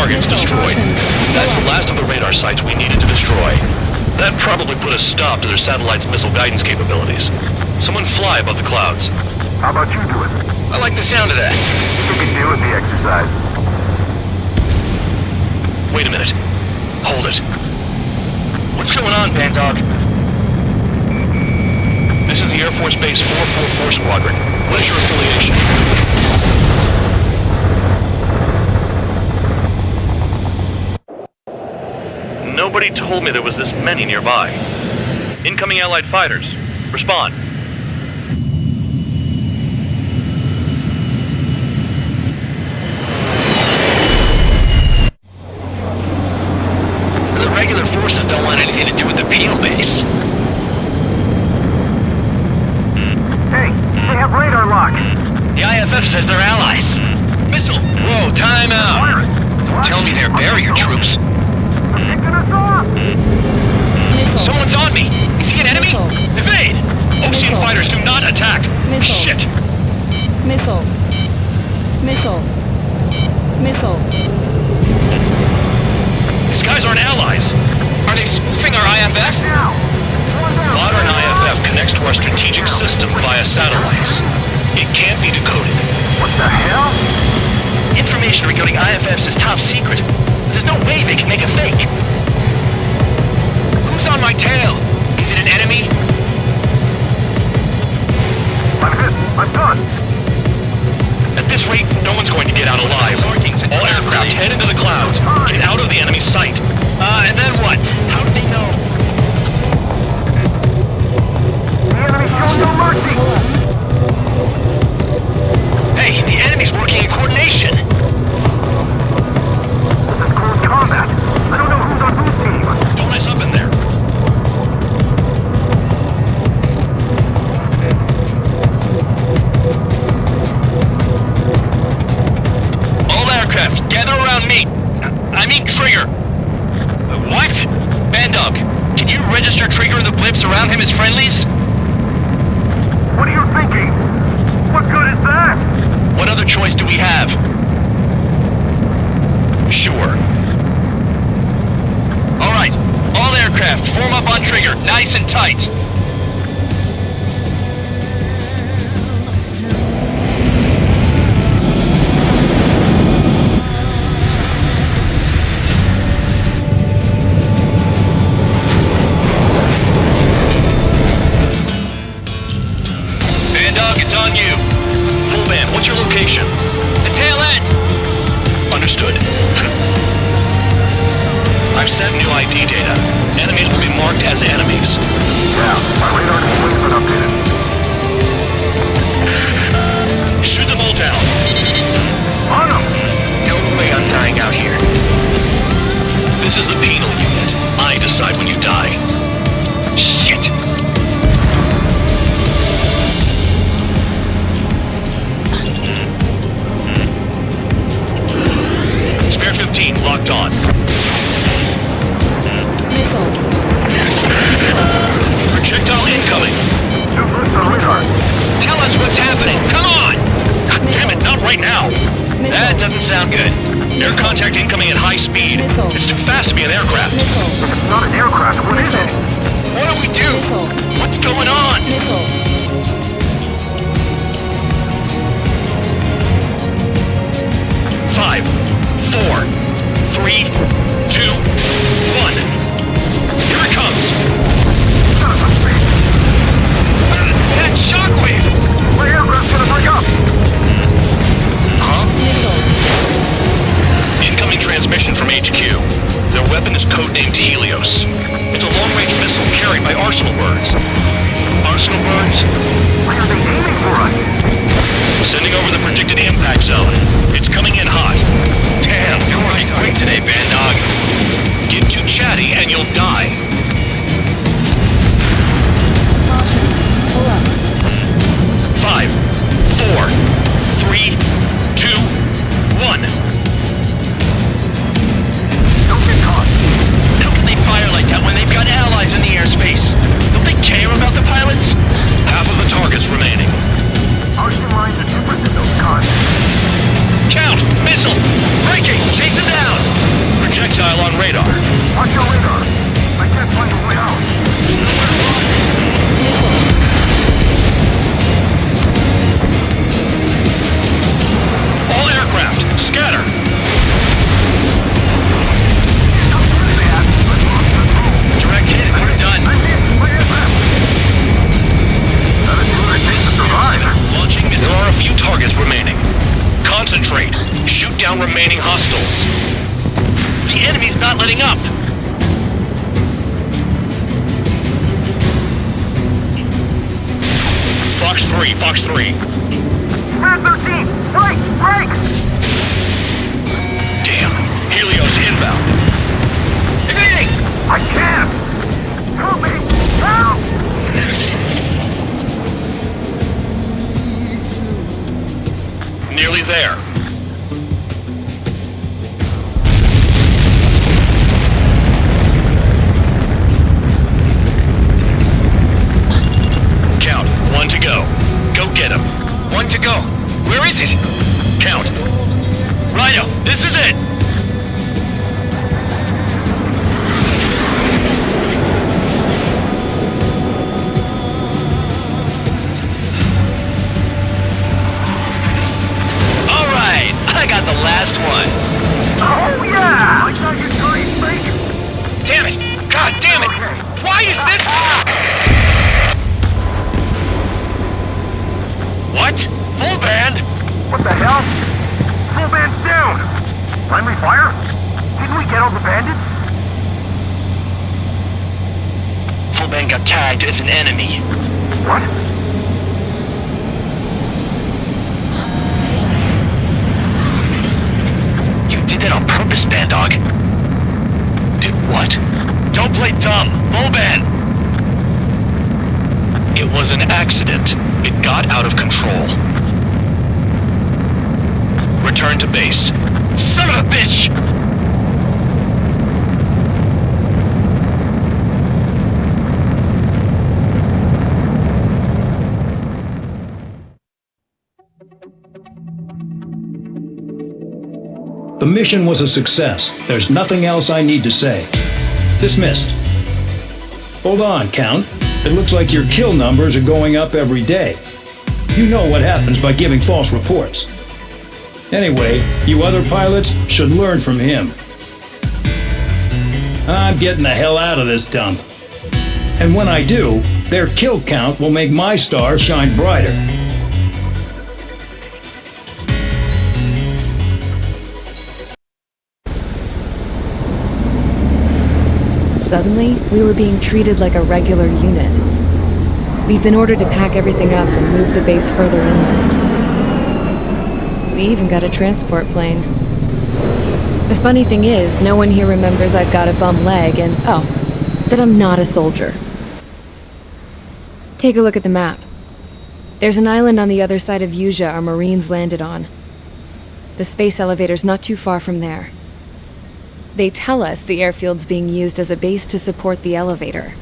targets destroyed. That's the last of the radar sites we needed to destroy. That probably put a stop to their satellite's missile guidance capabilities. Someone fly above the clouds.
How about you do it?
I like the sound of that.
You can deal with the exercise.
Wait a minute. Hold it.
What's going on, Bandog?
This is the Air Force Base 444 Squadron. What is your affiliation?
Nobody told me there was this many nearby. Incoming Allied fighters. Respond.
The regular forces don't want anything to do with the penal base.
Hey, they have radar lock.
The IFF says they're allies. Missile! Whoa, time out! Don't tell me they're barrier troops. Someone's on me! Is he an enemy? Evade!
Ocean fighters, do not attack! Shit!
Missile. Missile. Missile.
These guys aren't allies!
Are they spoofing our IFF?
Modern IFF connects to our strategic system via satellites. It can't be decoded.
What the hell?
Information regarding IFFs is top secret. There's no way they can make a fake. Who's on my tail? Is it an enemy?
I'm hit. I'm done.
At this rate, no one's going to get out alive. All aircraft head into the clouds. Get out of the enemy's sight.
And then what? How do they know?
The enemy showed no mercy.
Hey, the enemy's working in coordination.
This is close combat. I don't know who's on whose team.
Don't mess up in there.
All aircraft, gather around me. I mean Trigger. What? Bandog, can you register Trigger and the blips around him as friendlies?
What are you thinking? What good is that?
What other choice do we have?
Sure.
All right, all aircraft, form up on Trigger, nice and tight. Bandog, it's on you.
Full band, what's your location?
The tail end.
Understood. I've sent new ID data. Enemies will be marked as enemies.
Yeah, my radar display's been updated.
Shoot them all down.
On them!
No way I'm dying out here.
This is the penal unit. I decide when you die.
Shit!
Spare 15, locked on. Projectile incoming.
Tell us what's happening. Come on!
God damn it, not right now.
That doesn't sound good.
Air contact incoming at high speed. It's too fast to be an aircraft.
If it's not an aircraft, what is it?
What do we do? What's going on?
Five, 4, 3, 2, 1. Here it comes.
That shockwave!
My aircraft's gonna break up.
Huh? Incoming transmission from HQ. Their weapon is codenamed Helios. It's a long-range missile carried by Arsenal birds.
Arsenal birds?
Why are they aiming for us?
Sending over the predicted impact zone. It's coming in hot.
Damn, you're running quick today, Bandog.
Get too chatty and you'll die.
Pull up.
5, 4, 3, 2, 1.
Don't get caught.
How can they fire like that when they've got allies in the airspace? Don't they care about the pilots?
Half of the targets remaining.
Ocean lines are different than those cars.
Count! Missile! Breaking! Chase it down!
concentrate. Shoot down remaining hostiles.
The enemy's not letting up.
Fox 3, Fox 3.
Man 13! Break!
Damn. Helios inbound.
Evading!
I can't! Help me! Help!
Nearly there. Count. 1 to go. Go get him.
1 to go. Where is it?
Count.
Rhino, this is it! Alright, I got the last one.
Oh yeah! I got your green fake!
Damn it! God damn it! Why is this... What? Full band?
What the hell? Full band's down! Friendly fire? Didn't we get all the bandits?
Full band got tagged as an enemy.
What?
You did that on purpose, Bandog.
Did what?
Don't play dumb. Full band.
It was an accident. It got out of control. Return to base.
Son of a bitch!
The mission was a success. There's nothing else I need to say. Dismissed. Hold on, Count. It looks like your kill numbers are going up every day. You know what happens by giving false reports. Anyway, you other pilots should learn from him. I'm getting the hell out of this dump. And when I do, their kill count will make my star shine brighter.
Suddenly, we were being treated like a regular unit. We've been ordered to pack everything up and move the base further inland. We even got a transport plane. The funny thing is, no one here remembers I've got a bum leg and, oh, that I'm not a soldier. Take a look at the map. There's an island on the other side of Usea our Marines landed on. The space elevator's not too far from there. They tell us the airfield's being used as a base to support the elevator.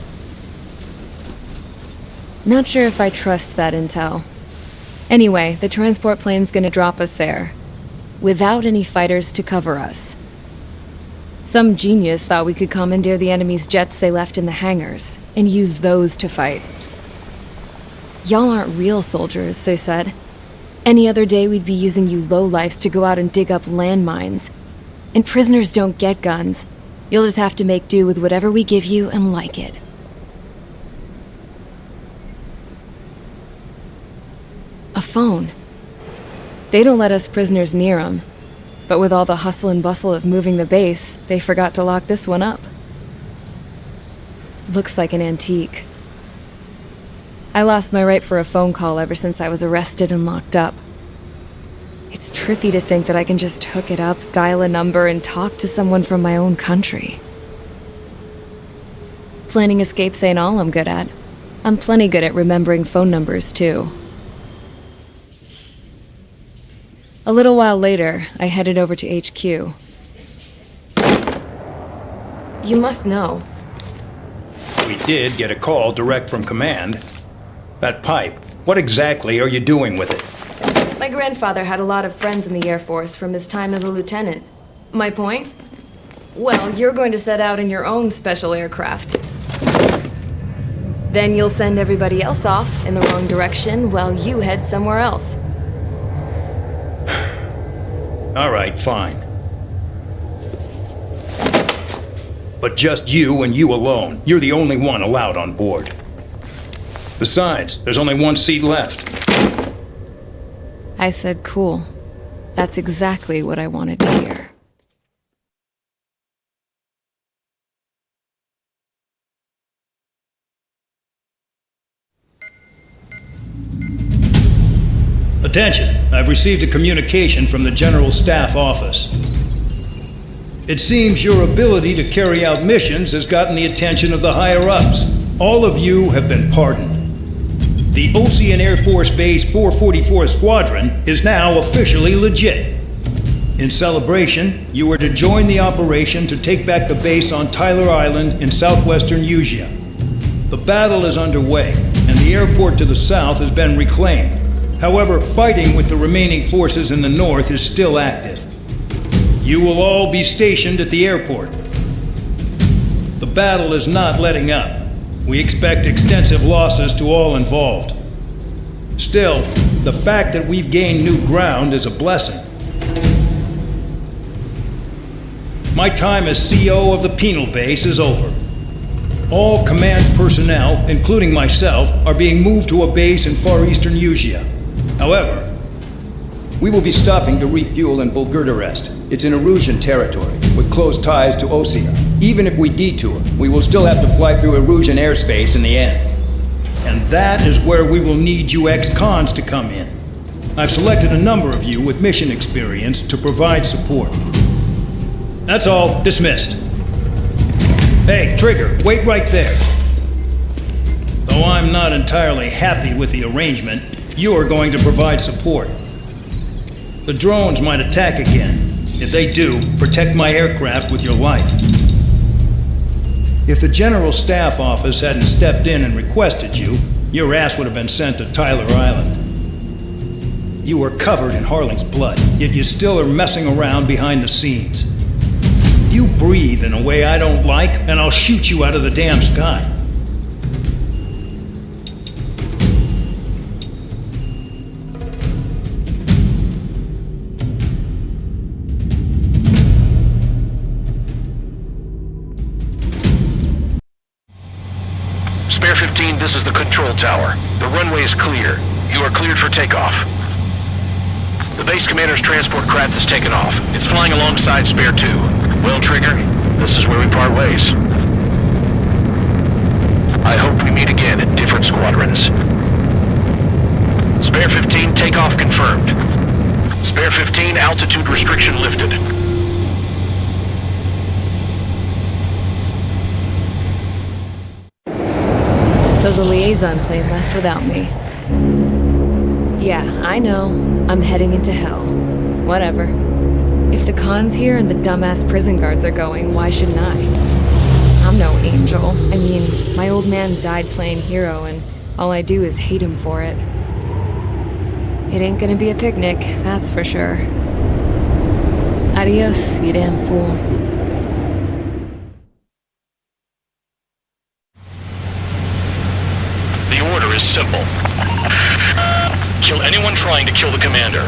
Not sure if I trust that intel. Anyway, the transport plane's gonna drop us there, without any fighters to cover us. Some genius thought we could commandeer the enemy's jets they left in the hangars, and use those to fight. Y'all aren't real soldiers, they said. Any other day we'd be using you lowlifes to go out and dig up landmines. And prisoners don't get guns. You'll just have to make do with whatever we give you and like it. A phone. They don't let us prisoners near them. But with all the hustle and bustle of moving the base, they forgot to lock this one up. Looks like an antique. I lost my right for a phone call ever since I was arrested and locked up. It's trippy to think that I can just hook it up, dial a number, and talk to someone from my own country. Planning escapes ain't all I'm good at. I'm plenty good at remembering phone numbers, too. A little while later, I headed over to HQ. You must know.
We did get a call direct from command. That pipe, what exactly are you doing with it?
My grandfather had a lot of friends in the Air Force from his time as a lieutenant. My point? Well, you're going to set out in your own special aircraft. Then you'll send everybody else off in the wrong direction while you head somewhere else.
All right, fine. But just you and you alone. You're the only one allowed on board. Besides, there's only one seat left.
I said cool. That's exactly what I wanted to hear.
Attention, I've received a communication from the General Staff Office. It seems your ability to carry out missions has gotten the attention of the higher-ups. All of you have been pardoned. The Ocean Air Force Base 444 Squadron is now officially legit. In celebration, you are to join the operation to take back the base on Tyler Island in southwestern Usea. The battle is underway, and the airport to the south has been reclaimed. However, fighting with the remaining forces in the north is still active. You will all be stationed at the airport. The battle is not letting up. We expect extensive losses to all involved. Still, the fact that we've gained new ground is a blessing. My time as CO of the penal base is over. All command personnel, including myself, are being moved to a base in far eastern Usea. However, we will be stopping to refuel in Bulgurdarest. It's in Erusian territory, with close ties to Osea. Even if we detour, we will still have to fly through Erusian airspace in the end. And that is where we will need you ex-cons to come in. I've selected a number of you with mission experience to provide support. That's all. Dismissed. Hey, Trigger, wait right there. Though I'm not entirely happy with the arrangement, you are going to provide support. The drones might attack again. If they do, protect my aircraft with your life. If the General Staff Office hadn't stepped in and requested you, your ass would have been sent to Tyler Island. You are covered in Harling's blood, yet you still are messing around behind the scenes. You breathe in a way I don't like, and I'll shoot you out of the damn sky.
Spare 15, this is the control tower. The runway is clear. You are cleared for takeoff. The base commander's transport craft has taken off. It's flying alongside Spare 2. Well, Trigger, this is where we part ways. I hope we meet again in different squadrons. Spare 15, takeoff confirmed. Spare 15, altitude restriction lifted.
So the liaison plane left without me. Yeah, I know. I'm heading into hell. Whatever. If the con's here and the dumbass prison guards are going, why shouldn't I? I'm no angel. I mean, my old man died playing hero, and all I do is hate him for it. It ain't gonna be a picnic, that's for sure. Adios, you damn fool.
Is simple. Kill anyone trying to kill the commander,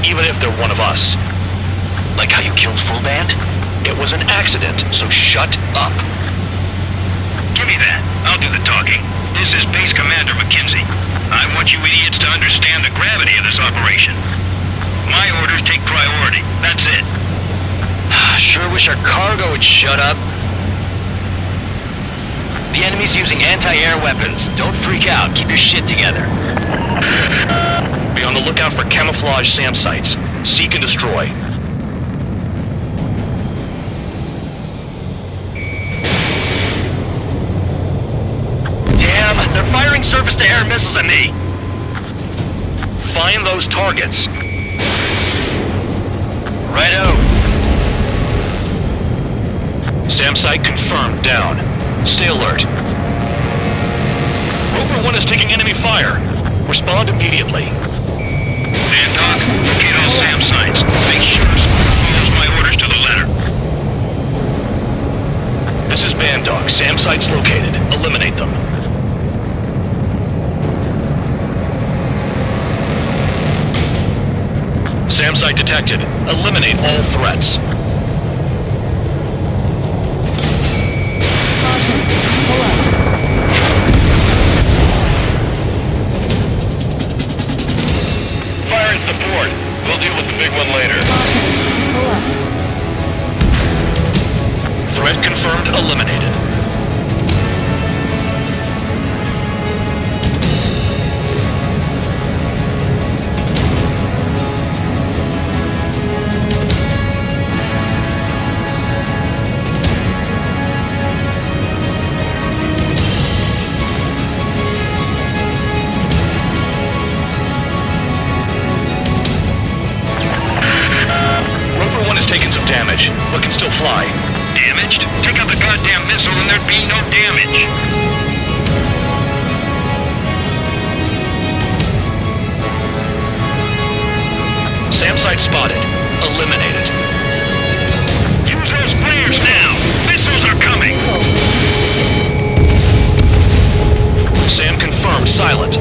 even if they're one of us.
Like how you killed Full Band?
It was an accident, so shut up.
Give me that. I'll do the talking. This is Base Commander McKenzie. I want you idiots to understand the gravity of this operation. My orders take priority. That's it.
Sure wish our cargo would shut up. The enemy's using anti-air weapons. Don't freak out. Keep your shit together.
Be on the lookout for camouflage SAM sites. Seek and destroy.
Damn, they're firing surface-to-air missiles at me.
Find those targets.
Righto.
SAM site confirmed. Down. Stay alert. Rover 1 is taking enemy fire. Respond immediately.
Van Doc, locate all SAM sites. Make sure follows my orders to the letter.
This is Bandog. SAM sites located. Eliminate them. SAM site detected. Eliminate all threats.
Fire and support. We'll deal with the big one later.
eliminated. Roper 1 has taken some damage, but can still fly.
Damaged? Take out the goddamn missile and there'd be no damage.
SAM site spotted. Eliminated.
Use those flares now. Missiles are coming.
SAM confirmed silent.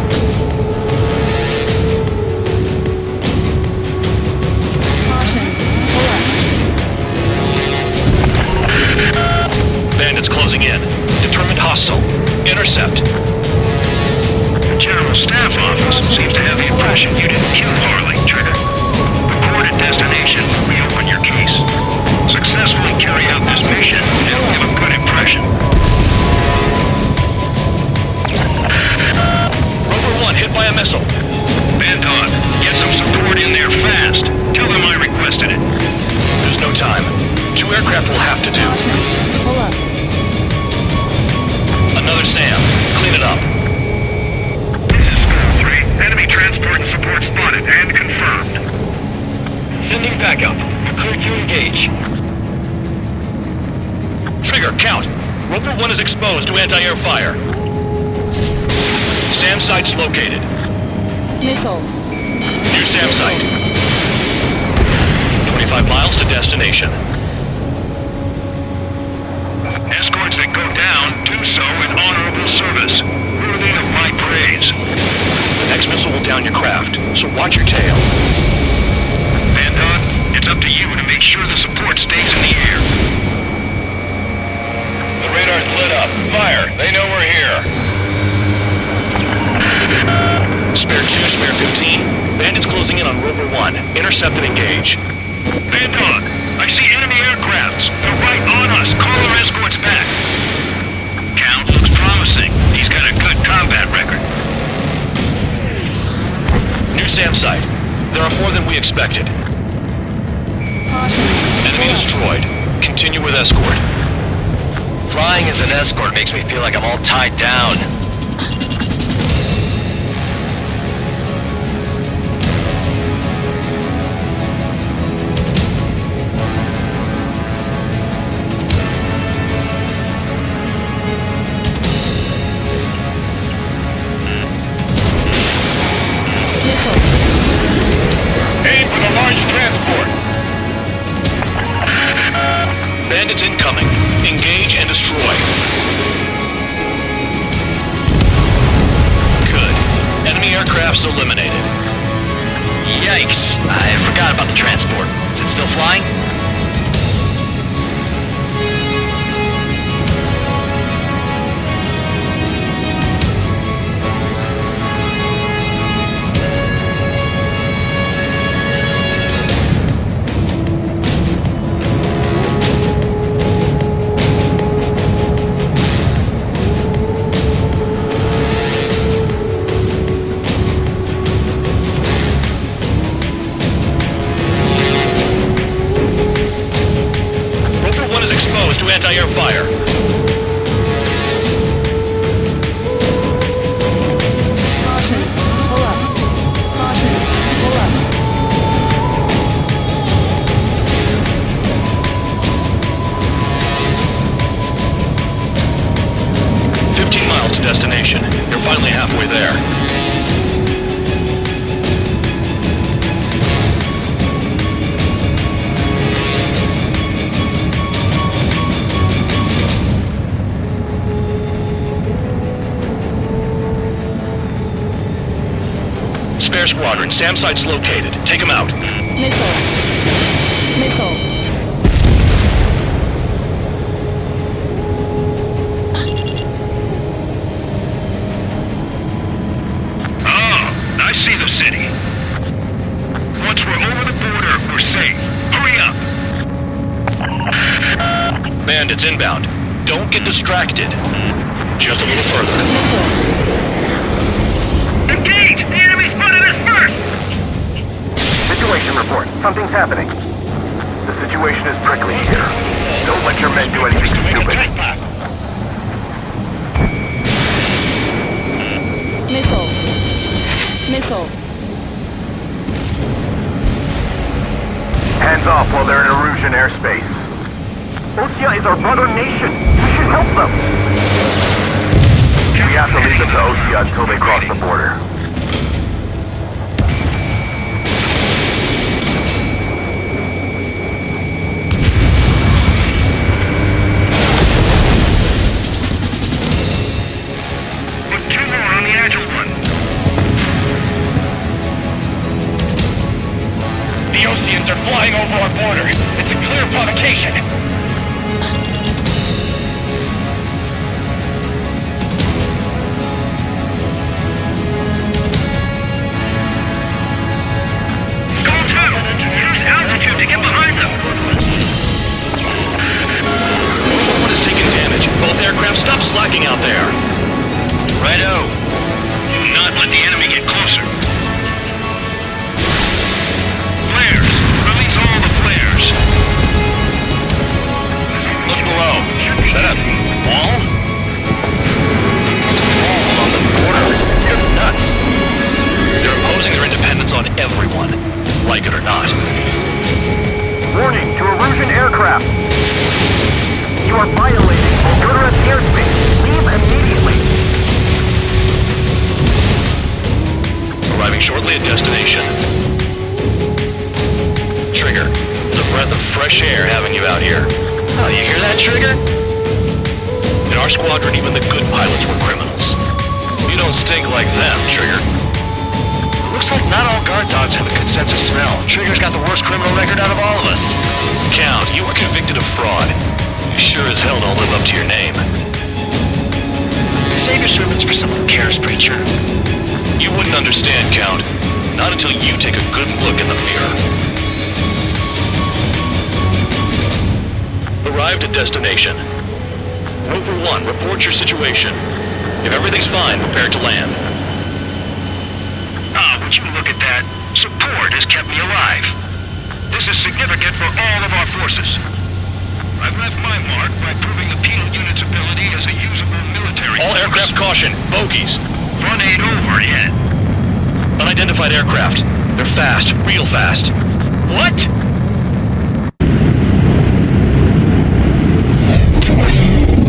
Bandits closing in. Determined hostile. Intercept.
The General Staff Office seems to have the impression you didn't kill Harley, Trigger. Record at destination. Reopen your case. Successfully carry out this mission. It'll give a good impression.
Roper 1 hit by a missile.
Bandon, get some support in there fast. Tell them I requested it.
There's no time. 2 aircraft will have to do.
Pull up.
Another SAM. Clean it up.
This is Skull 3. Enemy transport and support spotted and confirmed.
Sending backup. Clear to engage.
Trigger, count. Roper 1 is exposed to anti-air fire. SAM site's located.
Missile.
New SAM site. 25 miles to destination.
Escorts that go down do so in honorable service, worthy of my praise.
The next missile will down your craft, so watch your tail.
Bandon, it's up to you to make sure the support stays in the air.
The radar's lit up. Fire. They know we're here.
Spare 2, spare 15. Bandits closing in on Roper 1. Intercept and engage.
Bandon, I see enemy aircrafts. They're right on us. Call our escorts back. Count looks promising. He's got a good combat record.
New SAM site. There are more than we expected. Enemy destroyed. Continue with escort.
Flying as an escort makes me feel like I'm all tied down.
Aim for the large transport.
Bandits incoming. Engage and destroy. Good. Enemy aircrafts eliminated.
Yikes. I forgot about the transport. Is it still flying?
Exposed to anti-air fire.
Caution. Pull up. Caution. Pull up.
Miles to destination. You're finally halfway there. Spare squadron. SAM site's located. Take them out.
Missile. Missile.
I see the city. Once we're over the border, we're safe. Hurry up!
Bandits inbound. Don't get distracted. Just a little further.
Engage! The enemy spotted us first!
Situation report. Something's happening. The situation is prickly here. Don't let your men do anything stupid.
Missile. Missile.
Hands off while they're in Erusian airspace. Osea is our brother nation. We should help them. We have to leave them to Osea until they cross the border.
Put 2 more on the Agile one. The Oseans are flying over our border. It's a clear provocation.
Both aircraft, stop slacking out there.
Righto. Do not let the enemy get closer. Flares. Release all the flares.
Look below. Is that a wall? Wall on the border. You're nuts. They're imposing their independence on everyone, like it or not.
Warning to Erusian aircraft. You are violating Bulgaria's airspace. Leave immediately.
Arriving shortly at destination. Trigger, it's a breath of fresh air having you out here.
Oh, you hear that, Trigger?
In our squadron, even the good pilots were criminals. You don't stink like them, Trigger.
Looks like not all guard dogs have a good sense of smell. Trigger's got the worst criminal record out of all of us.
Count, you were convicted of fraud. You sure as hell don't live up to your name.
Save your servants for someone who cares, preacher.
You wouldn't understand, Count. Not until you take a good look in the mirror. Arrived at destination. Roper 1, report your situation. If everything's fine, prepare to land.
Ah, would you look at that? Support has kept me alive. This is significant for all of our forces. I've left my mark by proving the penal unit's ability as a usable military...
All aircraft caution! Bogies!
Run ain't over yet.
Unidentified aircraft. They're fast. Real fast.
What?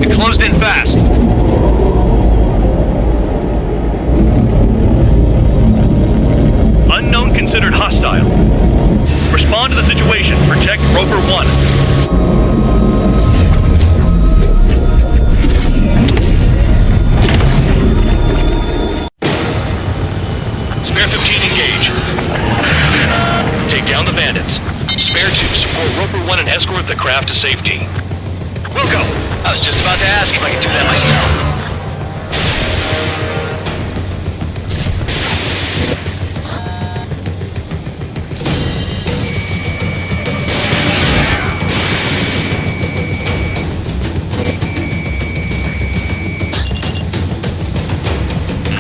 It closed in fast.
Unknown considered hostile. Respond to the situation. Protect Roper 1.
Spare 15, engage. Take down the bandits. Spare 2, support Roper 1 and escort the craft to safety.
Wilco, I was just about to ask if I could do that myself.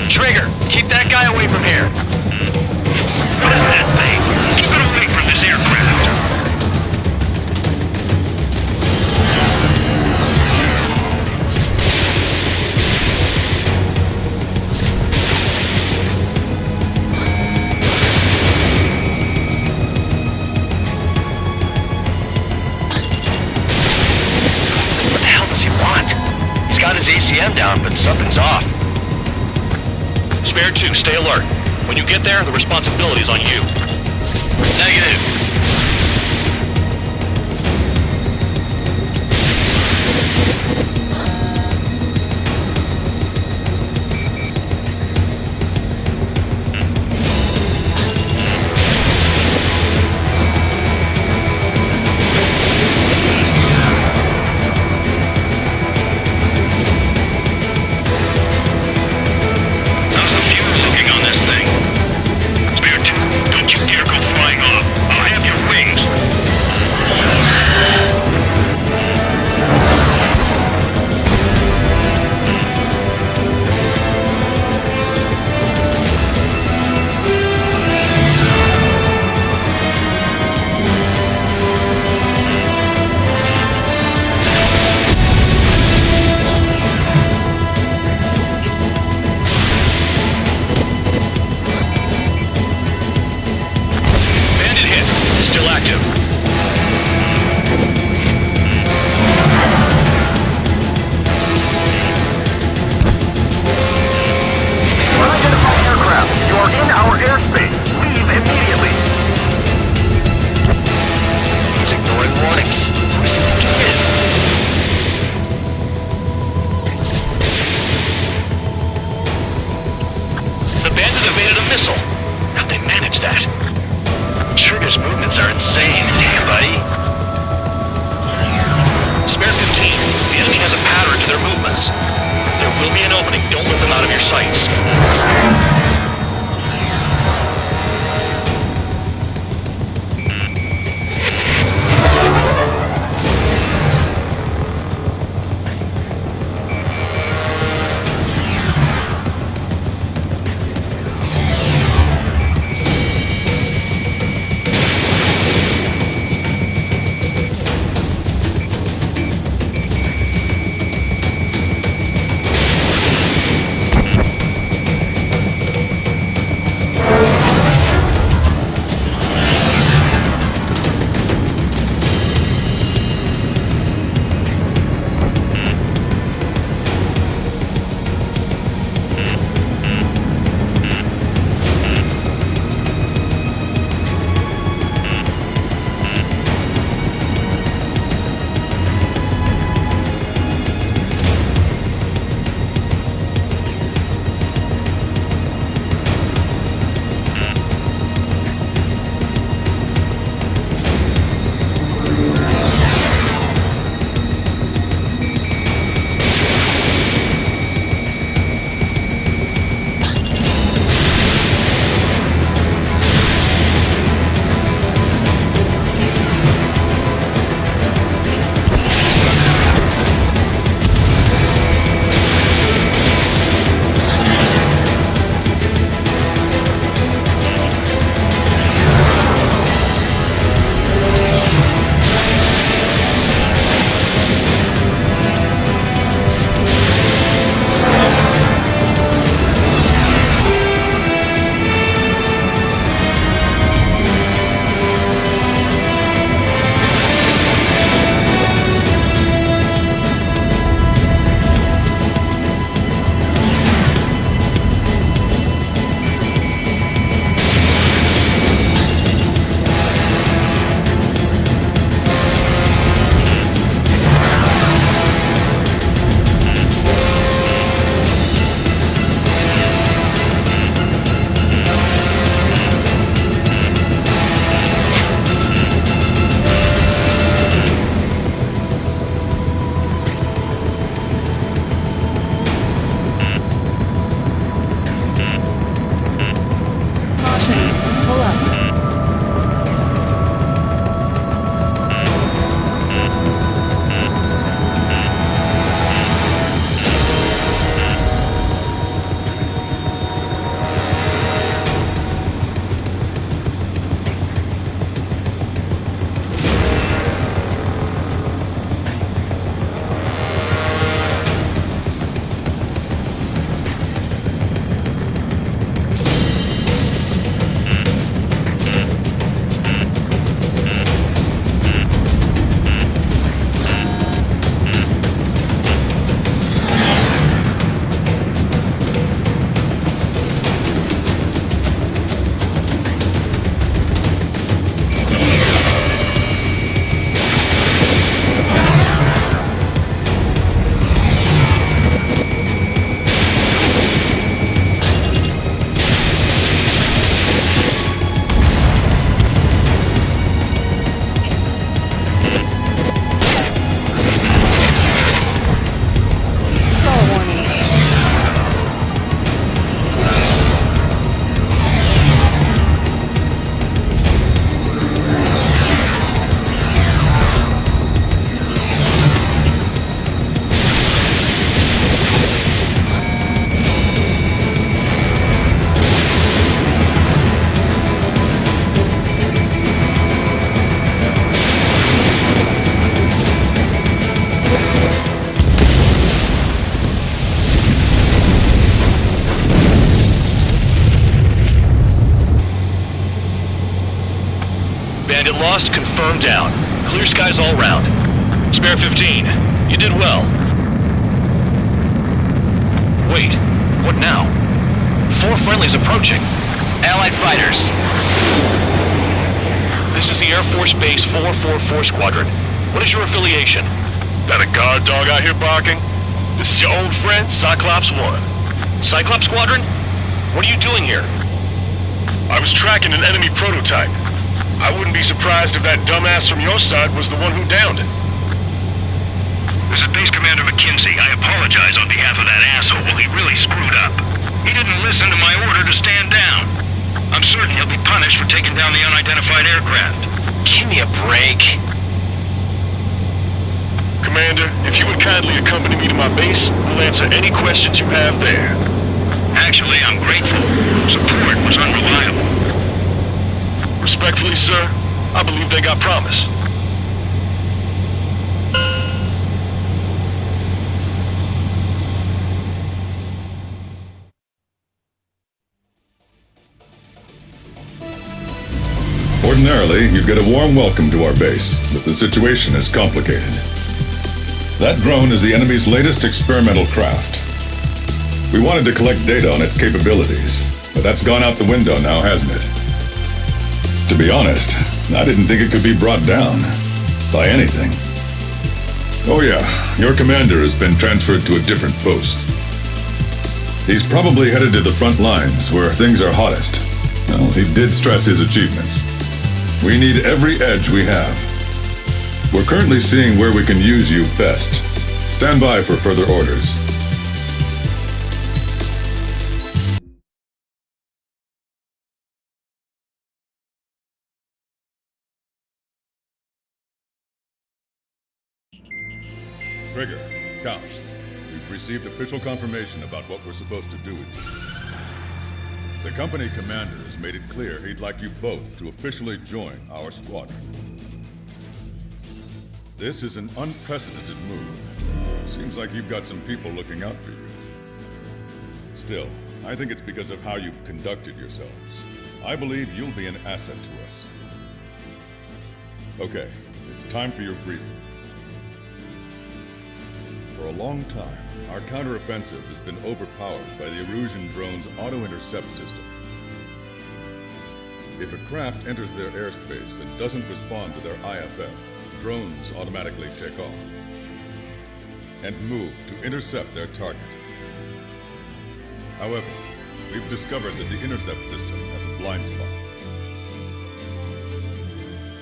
Trigger, keep that guy away from here.
What is that thing? Keep it away from this aircraft.
What the hell does he want? He's got his ACM down, but something's off.
Spare 2, stay alert. When you get there, the responsibility is on you.
Negative.
How's the fuel looking on this thing? Spare 2, don't you dare go flying off. I'll
warnings. Who does he think he is?
The bandit evaded a missile. How'd they manage that?
Trigger's movements are insane. Damn, buddy.
Spare 15. The enemy has a pattern to their movements. There will be an opening. Don't let them out of your sights. Bandit lost, confirmed down. Clear skies all round. Spare 15. You did well. Wait, what now? 4 friendlies approaching.
Allied fighters.
This is the Air Force Base 444 Squadron. What is your affiliation?
That a guard dog out here barking? This is your old friend, Cyclops 1.
Cyclops Squadron? What are you doing here?
I was tracking an enemy prototype. I wouldn't be surprised if that dumbass from your side was the one who downed it. This is Base Commander McKenzie. I apologize on behalf of that asshole. He really screwed up. He didn't listen to my order to stand down. I'm certain he'll be punished for taking down the unidentified aircraft.
Give me a break.
Commander, if you would kindly accompany me to my base, we'll answer any questions you have there. Actually, I'm grateful. Support was unreliable. Respectfully, sir, I believe they got promise.
Ordinarily, you'd get a warm welcome to our base, but the situation is complicated. That drone is the enemy's latest experimental craft. We wanted to collect data on its capabilities, but that's gone out the window now, hasn't it? To be honest, I didn't think it could be brought down by anything. Oh yeah, your commander has been transferred to a different post. He's probably headed to the front lines where things are hottest. Well, he did stress his achievements. We need every edge we have. We're currently seeing where we can use you best. Stand by for further orders. Trigger, Count. We've received official confirmation about what we're supposed to do with you. The company commander has made it clear he'd like you both to officially join our squadron. This is an unprecedented move. Seems like you've got some people looking out for you. Still, I think it's because of how you've conducted yourselves. I believe you'll be an asset to us. Okay, it's time for your briefing. For a long time, our counteroffensive has been overpowered by the Erusian drone's auto-intercept system. If a craft enters their airspace and doesn't respond to their IFF, drones automatically take off and move to intercept their target. However, we've discovered that the intercept system has a blind spot.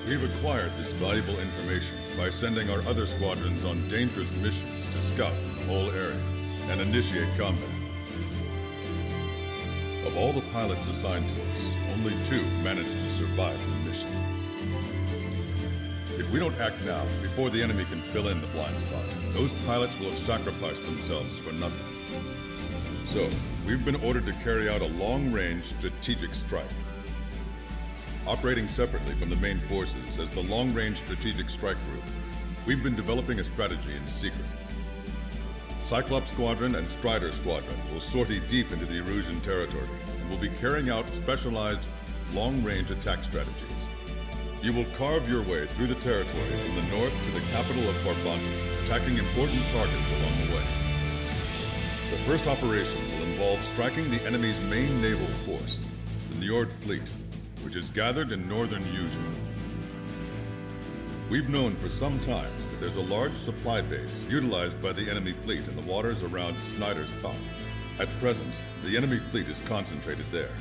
We've acquired this valuable information by sending our other squadrons on dangerous missions to scout the whole area and initiate combat. Of all the pilots assigned to us, only 2 managed to survive the mission. If we don't act now, before the enemy can fill in the blind spot, those pilots will have sacrificed themselves for nothing. So, we've been ordered to carry out a long-range strategic strike. Operating separately from the main forces as the Long-Range Strategic Strike Group, we've been developing a strategy in secret. Cyclops Squadron and Strider Squadron will sortie deep into the Erusian territory and will be carrying out specialized long-range attack strategies. You will carve your way through the territory from the north to the capital of Farbanti, attacking important targets along the way. The first operation will involve striking the enemy's main naval force, the Njord Fleet, which is gathered in northern Eugene. We've known for some time that there's a large supply base utilized by the enemy fleet in the waters around Snyder's Top. At present, the enemy fleet is concentrated there.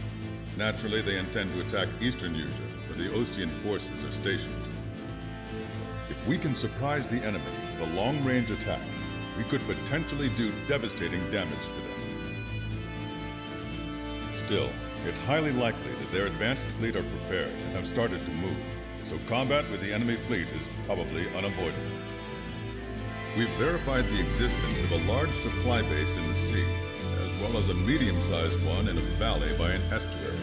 Naturally, they intend to attack eastern Eugene, where the Ostian forces are stationed. If we can surprise the enemy with a long-range attack, we could potentially do devastating damage to them. Still, it's highly likely that their advanced fleet are prepared and have started to move, so combat with the enemy fleet is probably unavoidable. We've verified the existence of a large supply base in the sea, as well as a medium-sized one in a valley by an estuary.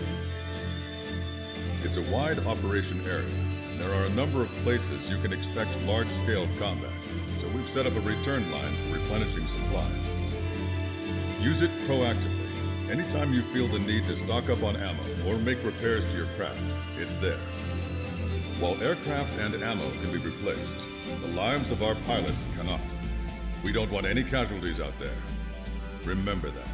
It's a wide operation area, and there are a number of places you can expect large-scale combat, so we've set up a return line for replenishing supplies. Use it proactively. Anytime you feel the need to stock up on ammo or make repairs to your craft, it's there. While aircraft and ammo can be replaced, the lives of our pilots cannot. We don't want any casualties out there. Remember that.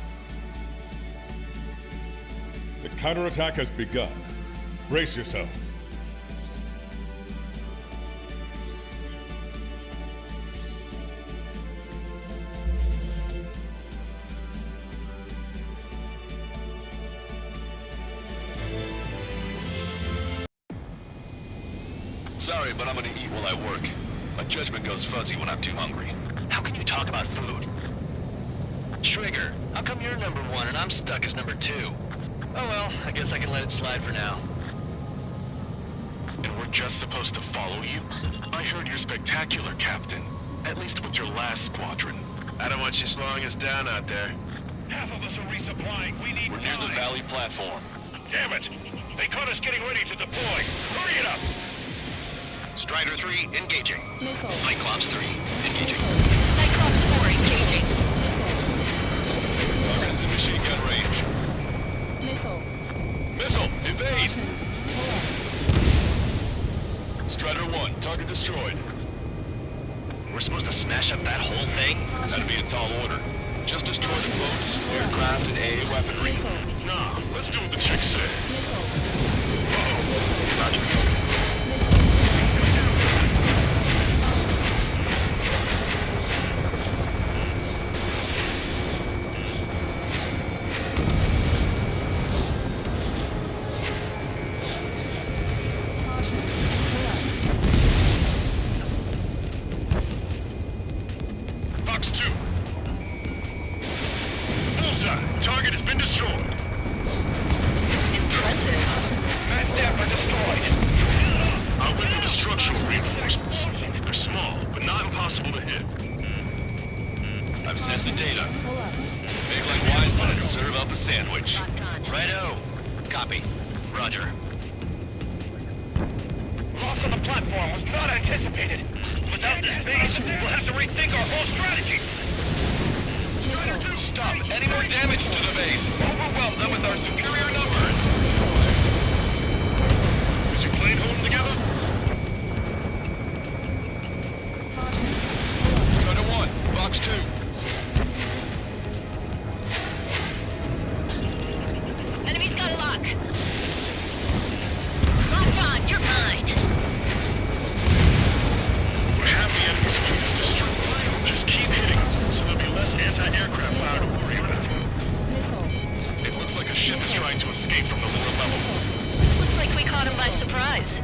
The counterattack has begun. Brace yourselves.
Sorry, but I'm gonna eat while I work. My judgment goes fuzzy when I'm too hungry.
How can you talk about food? Trigger, how come you're number 1 and I'm stuck as number 2? Oh well, I guess I can let it slide for now.
And we're just supposed to follow you? I heard you're spectacular, Captain. At least with your last squadron. I don't want you slowing us down out there.
Half of us are resupplying. We need
We're near the Valley platform.
Damn it! They caught us getting ready to deploy. Hurry it up!
Strider 3, engaging.
Missile.
Cyclops 3, engaging.
Cyclops 4 engaging.
Target's in machine gun range.
Missile.
Missile! Evade!
Pull up.
Strider 1, target destroyed.
We're supposed to smash up that whole thing?
That'd be a tall order. Just destroy the boats, aircraft, and AA weaponry.
Nah, let's do what the chicks say.
Roger.
Fox 2. Bullseye. Target has been destroyed.
Impressive.
Mass Dapper destroyed.
I went for the structural reinforcements. They're small, but not impossible to hit.
I've sent the data. Make like wise men and serve up a sandwich.
Righto. Copy. Roger. Loss on the platform was not anticipated. Without this base, we'll have to rethink our whole strategy. Stop any more damage to the base. Overwhelm them with our superior numbers.
Is your plane holding together?
Strider 1, Fox 2.
Enemy's got a lock. Ron, you're mine.
We're half the enemy's fleet is destroyed. Just keep hitting, so there'll be less anti-aircraft fire to worry about. It looks like a ship is trying to escape from the lower level.
Looks like we caught him by surprise.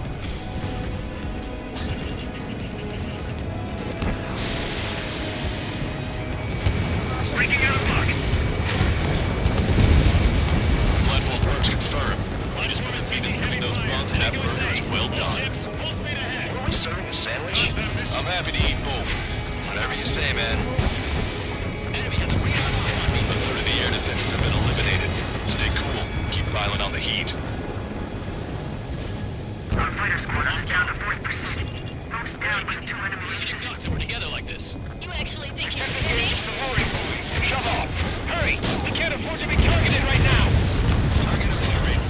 Breaking out of lock.
Platform perks confirmed. You just put the meat in between those buns and that burger is well done.
Are we serving a sandwich?
I'm happy to eat both.
Whatever you say, man.
A third of the air defenses have been eliminated. Stay cool. Keep piling on the heat.
Our fighter squad is down to 40%. Most down with 2 enemy legions.
So we're together like this.
You actually think you can hit me?
Shove off! Hurry! We can't afford to be targeted right now!
Target obliterated.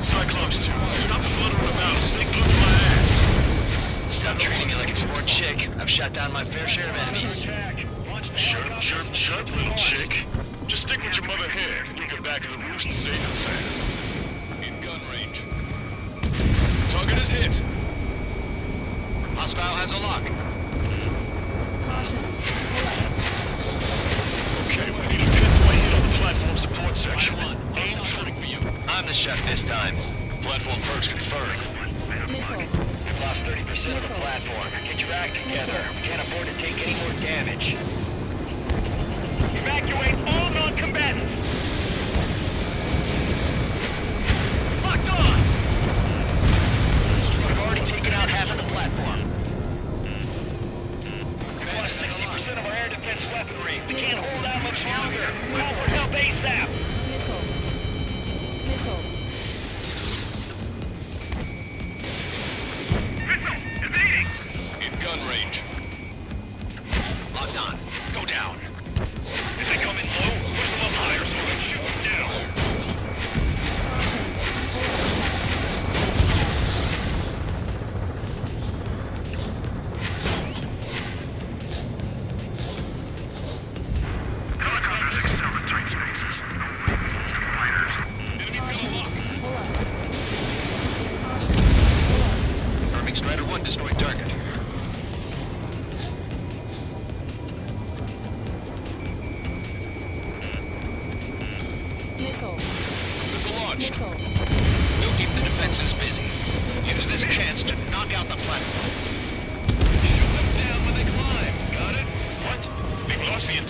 Cyclops 2, stop fluttering about. Stay glued to my ass.
Stop treating me like a sport chick. I've shot down my fair share of enemies.
Chirp, chirp, chirp, little chick. Just stick with your mother here, and you'll get back to the roost safe and sound.
In gun range. Target is hit.
Hostile has a lock.
Okay, we need a pinpoint hit on the platform support section. Aim true.
I'm the chef this time.
Platform perks confirmed.
We've lost 30% of the platform. Get your act together. We can't afford to take any more damage. Evacuate all non-combatants! Locked on! We've already taken out half of the platform. We've lost 60% of our air defense weaponry. We can't hold out much longer. Call for help ASAP! Evading!
In gun range.
Locked on. Go down. If they come in low, push them up higher so we can shoot them down. Confirming Strider 1 destroyed target.
Missile launched.
We'll keep the defenses busy. Use this chance to knock out the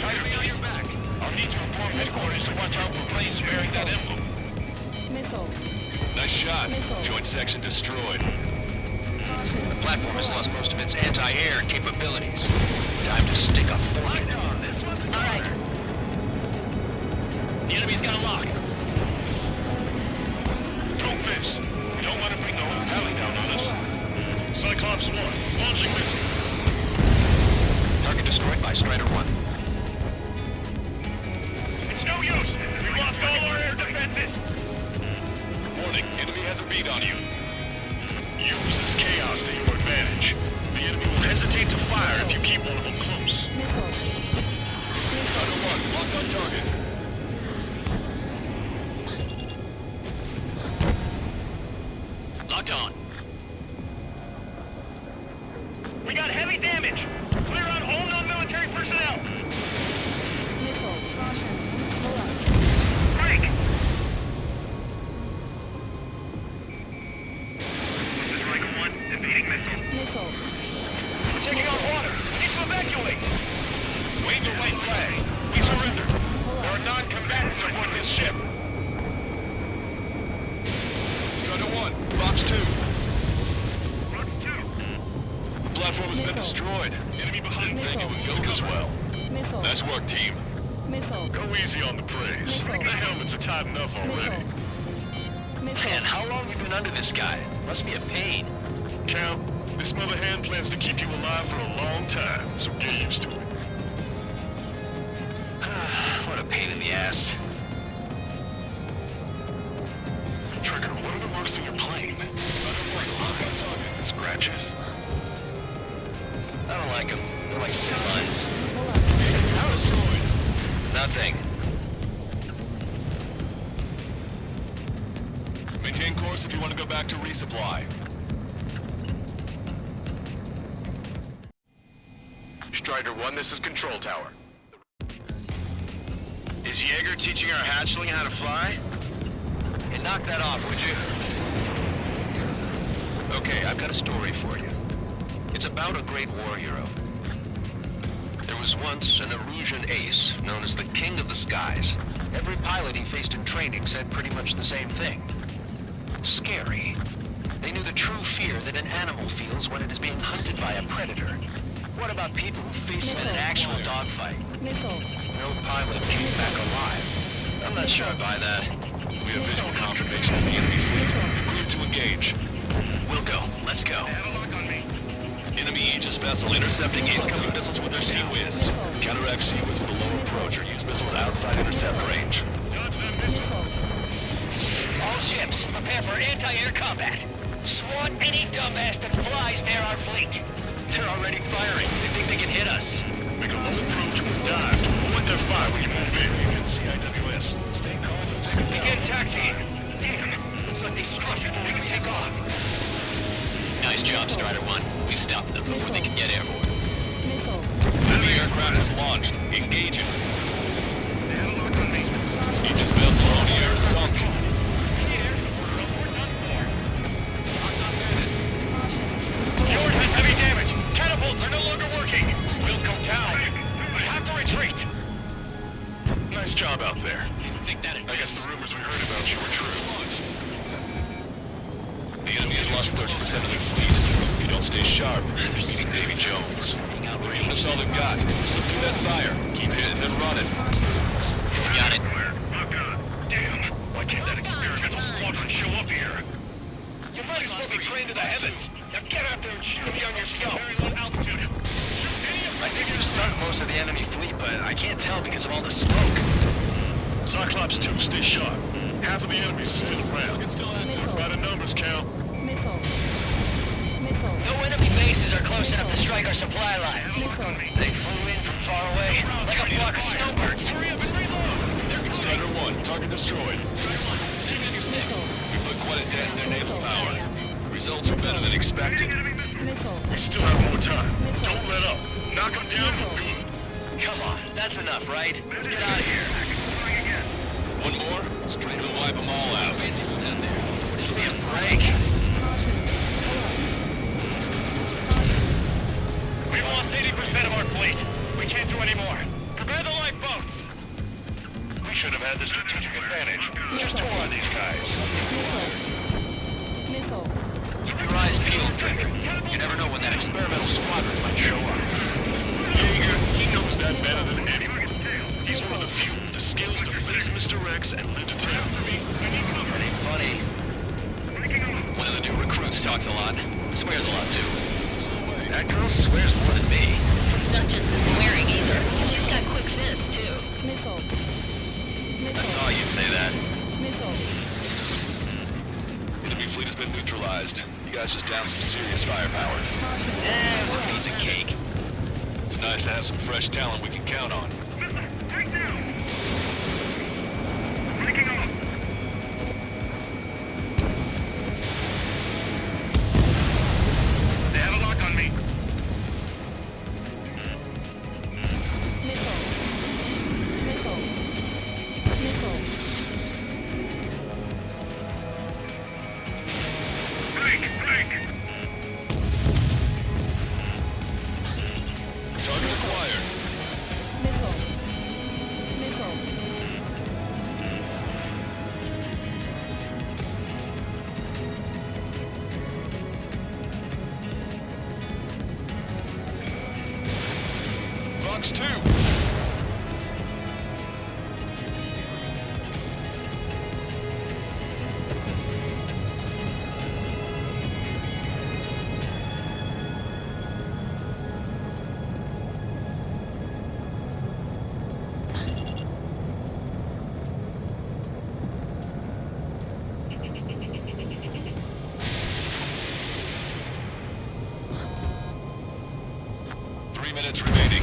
Fighters, I'll need to inform headquarters to watch out for planes bearing that emblem.
Missile. Nice shot. Joint section destroyed.
The platform has lost most of its anti-air capabilities. Time to stick a fork in it.
All right.
The enemy's got a lock. Don't miss. We don't want to bring the whole tally down on us. Cyclops 1, launching missile.
Target destroyed by Strider 1.
It's no use. We lost all our air defenses.
Warning, enemy has a bead on you.
Use this chaos to your advantage. The enemy will hesitate to fire if you keep one of them close.
Strider 1, locked on target.
Locked on. We got heavy damage. Clear out all non-military personnel.
Missile. Caution. Pull up.
Break. Striker 1, defeating missile.
Missile.
We're taking on water. Need to evacuate. Wave the white flag. We surrender. There are non-combatants aboard this ship.
Strider 1, Fox 2. The platform has been destroyed.
Enemy behind.
Didn't think it would go this well. Missile. Nice work, team.
Missile. Go easy on the praise.
Missile.
The helmets are tight enough already.
Man, how long you been under this guy? Must be a pain.
Count, this mother hen plans to keep you alive for a long time, so get used to it.
What a pain in the ass.
Trigger, what are the marks on your plane? Scratches.
I don't like them. They're like zip lines.
How destroyed?
Nothing.
Maintain course if you want to go back to resupply.
Strider 1, this is Control Tower.
Is Jaeger teaching our hatchling how to fly? Hey, knock that off, would you? Okay, I've got a story for you. It's about a great war hero. There was once an Erusian ace known as the King of the Skies. Every pilot he faced in training said pretty much the same thing. Scary. They knew the true fear that an animal feels when it is being hunted by a predator. What about people who face him in an actual dogfight?
Missile.
No pilot came back alive. I'm not sure I buy that.
We have visual confirmation of the enemy fleet. Clear to engage.
We'll go. Let's go.
Enemy Aegis vessel intercepting incoming missiles with their Sea Whiz. Counteract Sea Whiz with a low approach or use missiles outside intercept range.
All ships, prepare for anti-air combat. Swat any dumbass that flies near our fleet.
They're already firing. They think they can hit us.
Make a low approach and dive to avoid their fire when you move in. CIWS. Stay calm and take it down. Begin taxiing. Damn, looks like they struck it. We can take off.
Nice job, Strider 1. We stopped them before they could get airborne.
Enemy aircraft is launched. Engage it. Aegis vessel on the air is sunk.
Yours has heavy damage. Catapults are no longer working. We'll go down. We have to retreat. Nice job out there. I guess the rumors we heard about you were true.
The enemy has lost 30% of their fleet. If you don't stay sharp, they're meeting Davy Jones. We're giving us all they've got. Subdue that fire. Keep hitting and running.
Got it.
Damn. Why can't that experimental squadron show up here? Your buddy's supposed to be trained to the heavens. Now get out there and shoot me on yourself. Very low altitude.
I think we've sunk most of the enemy fleet, but I can't tell because of all the smoke.
Cyclops 2, stay sharp. Half of the enemies are still around. By the numbers count.
Missile.
No enemy bases are close enough to strike our supply lines. They flew in from far away, like a flock of snowbirds. Hurry up and reload!
Strider 1, target destroyed. We put quite a dent in their naval power. Results are better than expected.
We still have more time. Don't let up. Knock them down for good.
Come on, that's enough, right? Let's get out of here.
One more? We'll wipe them all out.
Give me a break.
We've lost 80% of our fleet. We can't do any more. Spare the lifeboats! We should have had the strategic advantage. Just two on these guys.
Missile.
Keep your eyes peeled, Drake. You never know when that experimental squadron might show up.
Jaeger, he knows that better than anyone. He's one of the few with the skills to face Mr. Rex and live to tell.
It ain't funny. One of the new recruits talks a lot. Swears a lot, too. That girl swears more than me.
It's not just the swearing either. She's got quick fists, too. Missile.
I thought you'd say that.
Missile.
Enemy fleet has been neutralized. You guys just downed some serious firepower.
Yeah, it was a piece of cake.
It's nice to have some fresh talent we can count on.
Right now! Breaking off! They have a lock on me.
Missile. Missile. Missile.
Break!
Target acquired.
Missile. Missile.
Fox 2. Minutes remaining.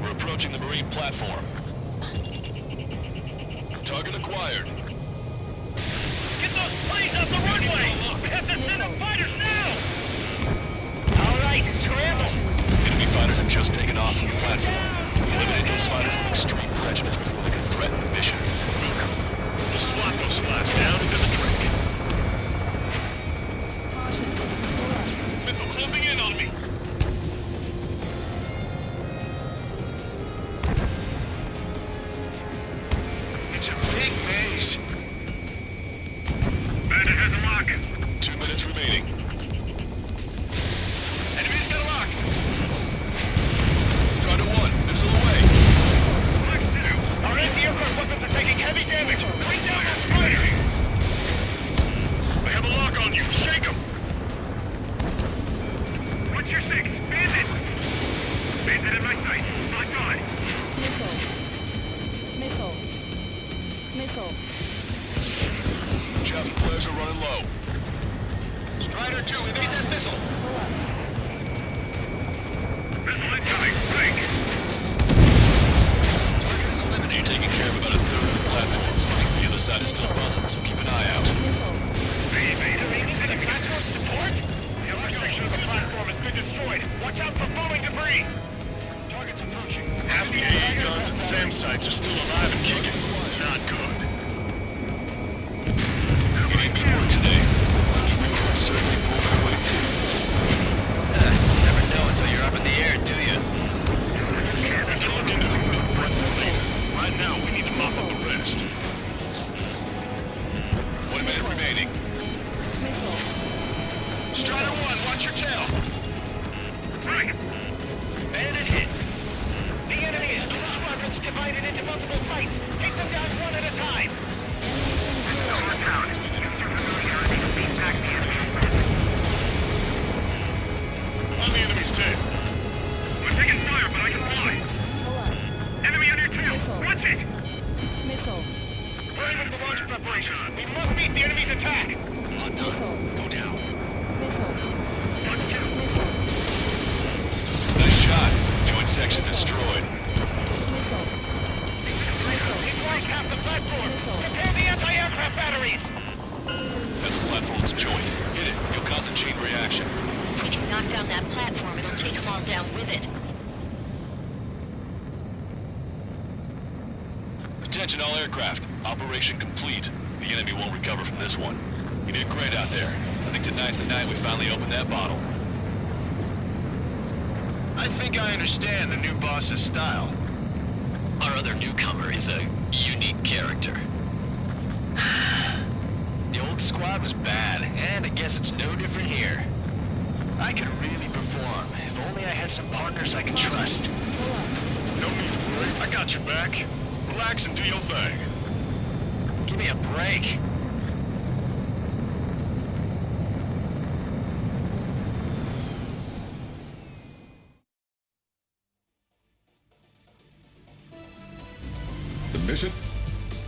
We're approaching the Marine platform. Target acquired.
Get those planes off the runway! We have to send up fighters now! All right, scramble!
Enemy fighters have just taken off from the platform. Eliminate those fighters with extreme prejudice before they can threaten the mission.
We'll swat those flies down into the Drake. Missile closing in on me!
It's a big base.
Bandit has a lock.
2 minutes remaining.
Enemy's got a lock.
Strider 1, missile away.
Our anti-aircraft weapons are taking heavy damage. Bring down that spider.
I have a lock on you. Shake him.
What's your six? Bandit! Bandit in my sight. Lock on.
Missile. Missile. Missile.
Chaff and flares are running low.
Strider 2, evade that missile. Missile incoming. Break.
Target is eliminated. You're taking care of about a third of the platform. The other side is still buzzing, so keep an eye out.
Any platform support? The upper section of the platform has been destroyed. Watch out for falling debris. Target's approaching.
Half the AA guns and SAM sites are still alive and kicking. Not good. You did good work today. You certainly pulled their weight too.
Never know until you're up in the air, do you?
Have to look into the right now, we need to mop up the rest. 1 minute remaining.
Strider 1, watch your tail. Right. Bandit hit. The enemy is two squadrons divided into multiple fights. Take them down one at a time. Over town.
On the enemy's tail.
We're taking fire, but I can fly. Enemy on your tail. Watch it.
Missile.
Hurry with the launch preparations. We must meet the enemy's attack.
Go down.
Missile.
Nice shot. Joint section destroyed.
Missile.
He's lost half the platform. Prepare the anti-aircraft batteries.
That's the platform's joint. Hit it. You'll cause a chain reaction.
If we can knock down that platform, it'll take them all down with it.
Attention all aircraft. Operation complete. The enemy won't recover from this one. You did great out there. I think tonight's the night we finally open that bottle.
I think I understand the new boss's style. Our other newcomer is a unique character. The old squad was bad, and I guess it's no different here. I could really perform, if only I had some partners I could trust.
No need to worry. I got your back. Relax and do your thing.
Give me a break.
The mission?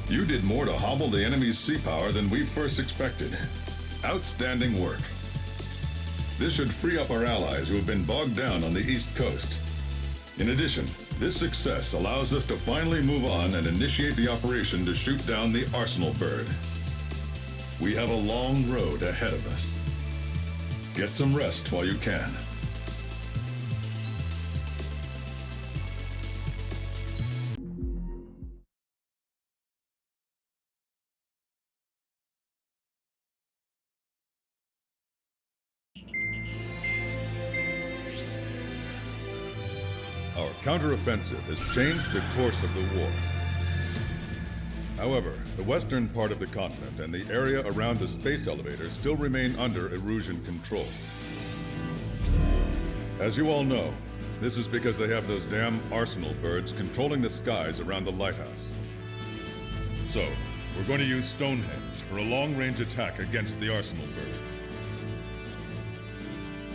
You did more to hobble the enemy's sea power than we first expected. Outstanding work. This should free up our allies who have been bogged down on the East Coast. In addition, this success allows us to finally move on and initiate the operation to shoot down the Arsenal bird. We have a long road ahead of us. Get some rest while you can. Our counteroffensive has changed the course of the war. However, the western part of the continent and the area around the space elevator still remain under Erusian control. As you all know, this is because they have those damn Arsenal birds controlling the skies around the lighthouse. So, we're going to use Stonehenge for a long-range attack against the Arsenal bird.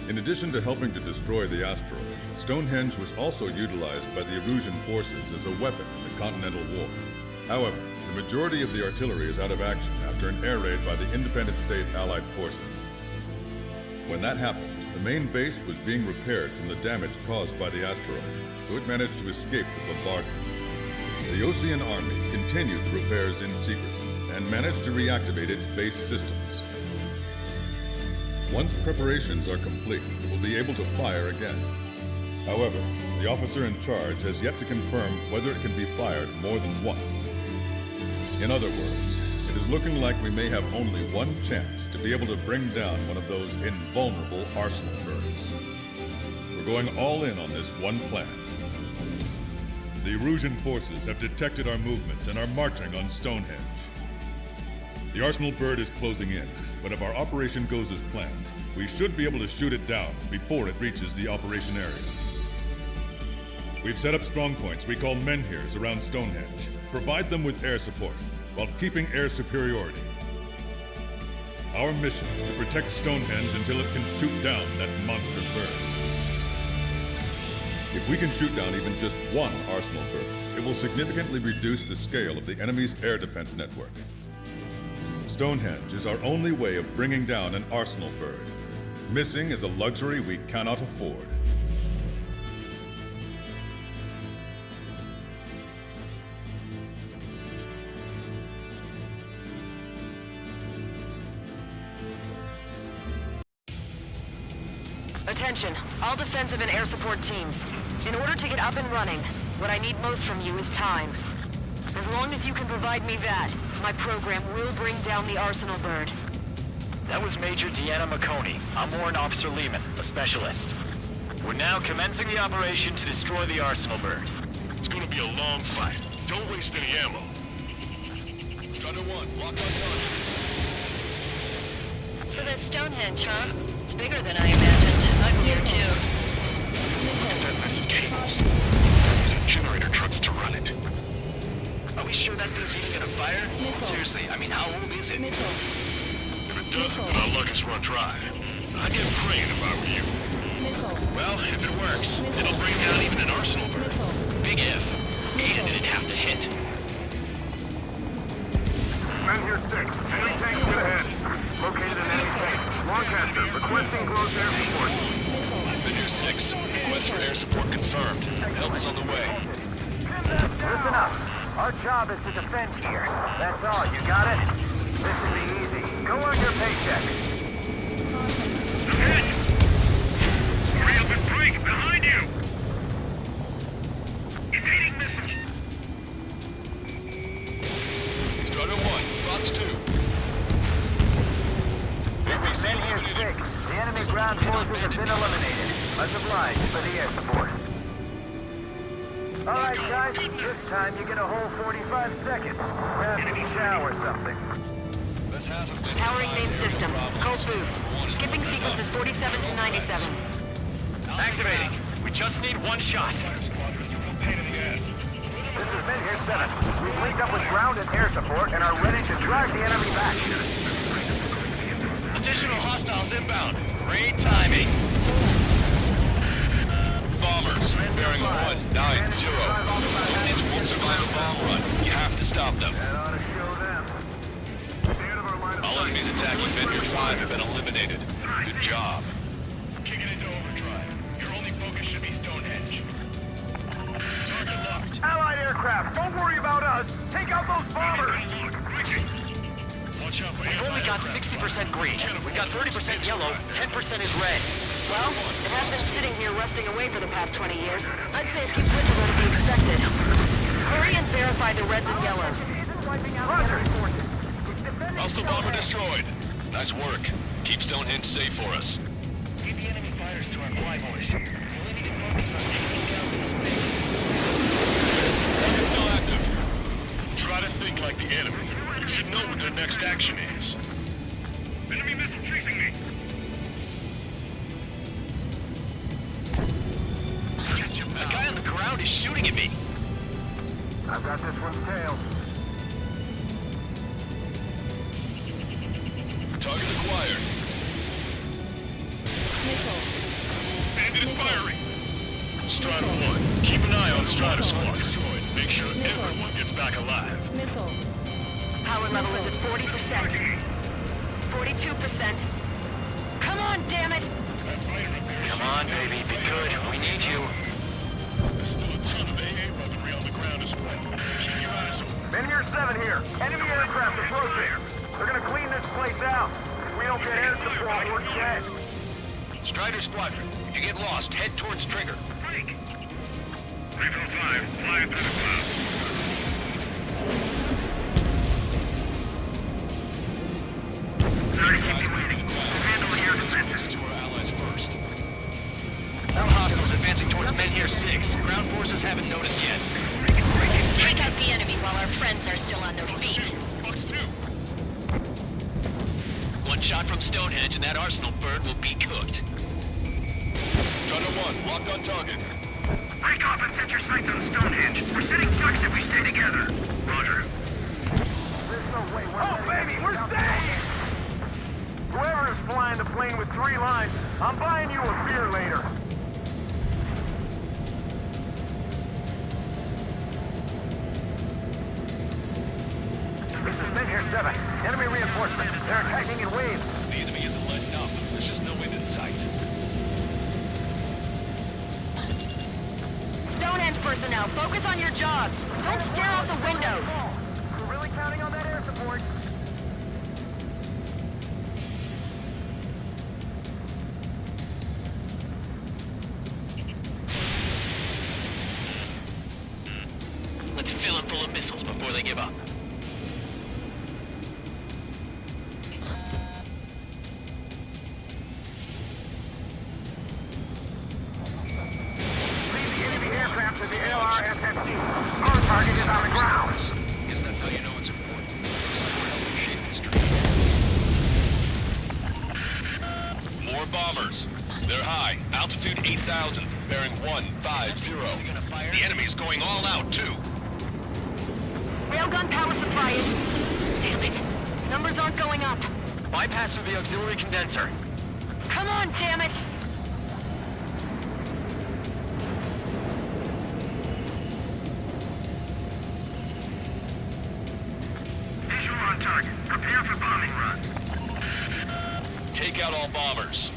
In addition to helping to destroy the asteroid, Stonehenge was also utilized by the Erusian forces as a weapon in the Continental War. However, the majority of the artillery is out of action after an air raid by the Independent State Allied forces. When that happened, the main base was being repaired from the damage caused by the asteroid, so it managed to escape the bombardment. The Osean Army continued the repairs in secret and managed to reactivate its base systems. Once preparations are complete, it will be able to fire again. However, the officer in charge has yet to confirm whether it can be fired more than once. In other words, it is looking like we may have only one chance to be able to bring down one of those invulnerable Arsenal birds. We're going all in on this one plan. The Erusian forces have detected our movements and are marching on Stonehenge. The Arsenal bird is closing in, but if our operation goes as planned, we should be able to shoot it down before it reaches the operation area. We've set up strong points we call menhirs around Stonehenge. Provide them with air support, while keeping air superiority. Our mission is to protect Stonehenge until it can shoot down that monster bird. If we can shoot down even just one Arsenal bird, it will significantly reduce the scale of the enemy's air defense network. Stonehenge is our only way of bringing down an Arsenal bird. Missing is a luxury we cannot afford.
Attention, all defensive and air support teams. In order to get up and running, what I need most from you is time. As long as you can provide me that, my program will bring down the Arsenal bird.
That was Major Deanna McConey. I'm Warrant Officer Lehman, a specialist. We're now commencing the operation to destroy the Arsenal bird.
It's gonna be a long fight. Don't waste any ammo. Strider 1, lock on target.
So that's Stonehenge, huh? It's bigger than I imagined. Uglier, too.
Look at that mess of cables. They're using generator trucks to run it. Are we sure that thing's even gonna fire? Seriously, I mean, how old is it?
If it doesn't, then our luck is run dry. I'd get praying if I were you.
Well, if it works, it'll bring down even an Arsenal bird. Big if. Ada didn't have to hit.
Men here 6. Enemy tank to the head. Located in enemy tank. Lancaster, requesting close air support.
The new 6. Request for air support confirmed. Help is on the way.
Listen up. Our job is to defend here. That's all. You got it? This will be easy. Go on your paycheck.
Enemy ground forces have been eliminated. Much obliged for the air support. Alright guys, this time you get a whole 45 seconds. Grab a shower or something.
That's half of Benny
Powering main
5's
system.
aerial
Cold
problems.
boot. Skipping sequences 47 to 97.
Activating. We just need one shot.
This is Min here 7. We've linked up with ground and air support and are ready to drive the enemy back.
Additional hostiles inbound. Great timing.
Bombers, bearing 190. Stonehenge won't survive a bomb run. You have to stop them. All enemies attacking Benny 5 have been eliminated. Good job.
Kicking into overdrive. Your only focus should be Stonehenge. Target locked.
Allied aircraft, don't worry about us. Take out those bombers.
Watch out for
We've only got 60% green. We got 30% yellow, 10% is red.
Well, it has been sitting here rusting away for the past 20 years. I'd say a few glitches are to be expected. Hurry and verify the reds and yellows.
Hostile bomber destroyed. Nice work. Keep Stonehenge safe for us.
Keep the enemy fighters to our flyboys. We'll need to focus on taking down this
Target's still active.
Try to think like the enemy. You should know what their next action is. Enemy missile chasing me.
A guy on the ground is shooting at me.
I've got this one's tail.
Target acquired.
Bandit is firing. Strider 1, keep an eye on Strider Squad. Destroyed. Make sure everyone gets back alive.
Power level is at 40%. 42%. Come on, damn it!
Come on, baby. Be good. We need you.
There's still a ton of AA weaponry on the ground as well. Keep your eyes open.
Men here 7 here. Enemy aircraft approaching. They're gonna clean this place out. If we don't get air support, we're dead.
Strider Squadron, if you get lost, head towards Trigger.
345, flying through the clouds.
To our allies first.
Now hostiles advancing towards Men Here 6. Ground forces haven't noticed yet.
Take out the enemy while our friends are still on their feet.
One shot from Stonehenge and that arsenal bird will be cooked.
Strider 1, locked on target.
Break off and set your sights on Stonehenge. We're sitting ducks if we stay together. Roger.
There's no way we're baby, we're saved! Whoever is flying the plane with 3 lines, I'm buying you a beer later. This is Men here 7. Enemy reinforcements. They're attacking in waves.
The enemy isn't letting up. There's just no end in sight.
Stonehenge personnel, focus on your jobs. Don't stare out the windows.
We're really counting on that air support.
Let's fill them full of missiles before they give up.
To the LRSFG. Our target is on the ground.
Guess that's how you know it's important. Looks like we're helping shape this dream. More bombers. They're high. Altitude 8,000. Bearing 150.
The enemy's going all out, too.
Railgun power supply is... Damn it. Numbers aren't going up.
Bypass through the auxiliary condenser.
Come on, damn it!
Visual on target. Prepare for bombing run.
Take out all bombers.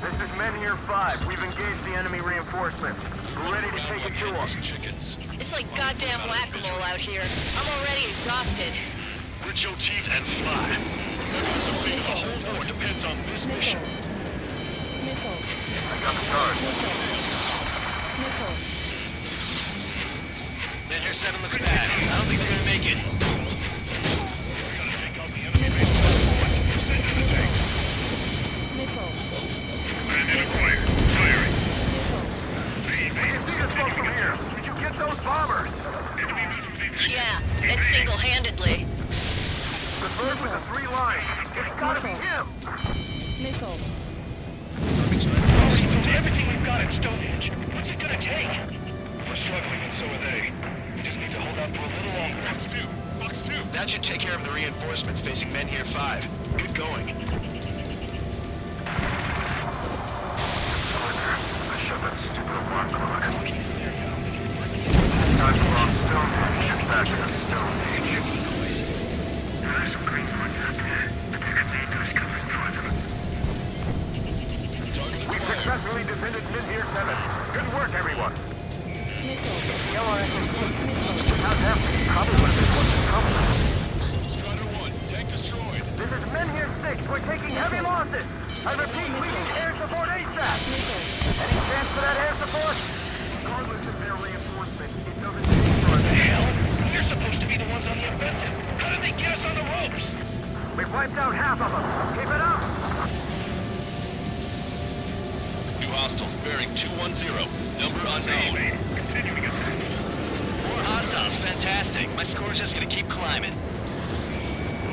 This is Men here 5. We've engaged the enemy reinforcements. We're ready to take it to them.
Chickens.
It's like goddamn whack-a-mole out here. I'm already exhausted.
Grit your teeth and fly. The fate of the whole war depends on this mission.
I got the charge.
Men Here 7 looks bad. I don't think they're gonna make it.
line. It's gotta be him.
Missile.
Everything we've got at Stonehenge. What's it gonna take? We're struggling and so are they. We just need to hold out for a little longer.
Box 2.
That should take care of the reinforcements facing Menhir 5. Good going.
I shut that stupid alarm clock. Time to lost Stonehenge. Back to the Stonehenge. There's some green contact. The commander is coming towards them.
We successfully defended Menhir 7. Good work, everyone. The LRS how's happening? Probably would have been one to come.
Strider 1, tank destroyed.
This is Menhir 6. We're taking heavy losses. I repeat, we need air support ASAP. Any chance for that air support? Regardless of their reinforcement, it doesn't change for us.
Hell, you're supposed to be the ones on the offensive. How did they get us on the ropes?
We've wiped out half of them. Keep it up.
New hostiles bearing 210. Number unknown.
Continuing attack.
More hostiles, fantastic. My score's just gonna keep climbing.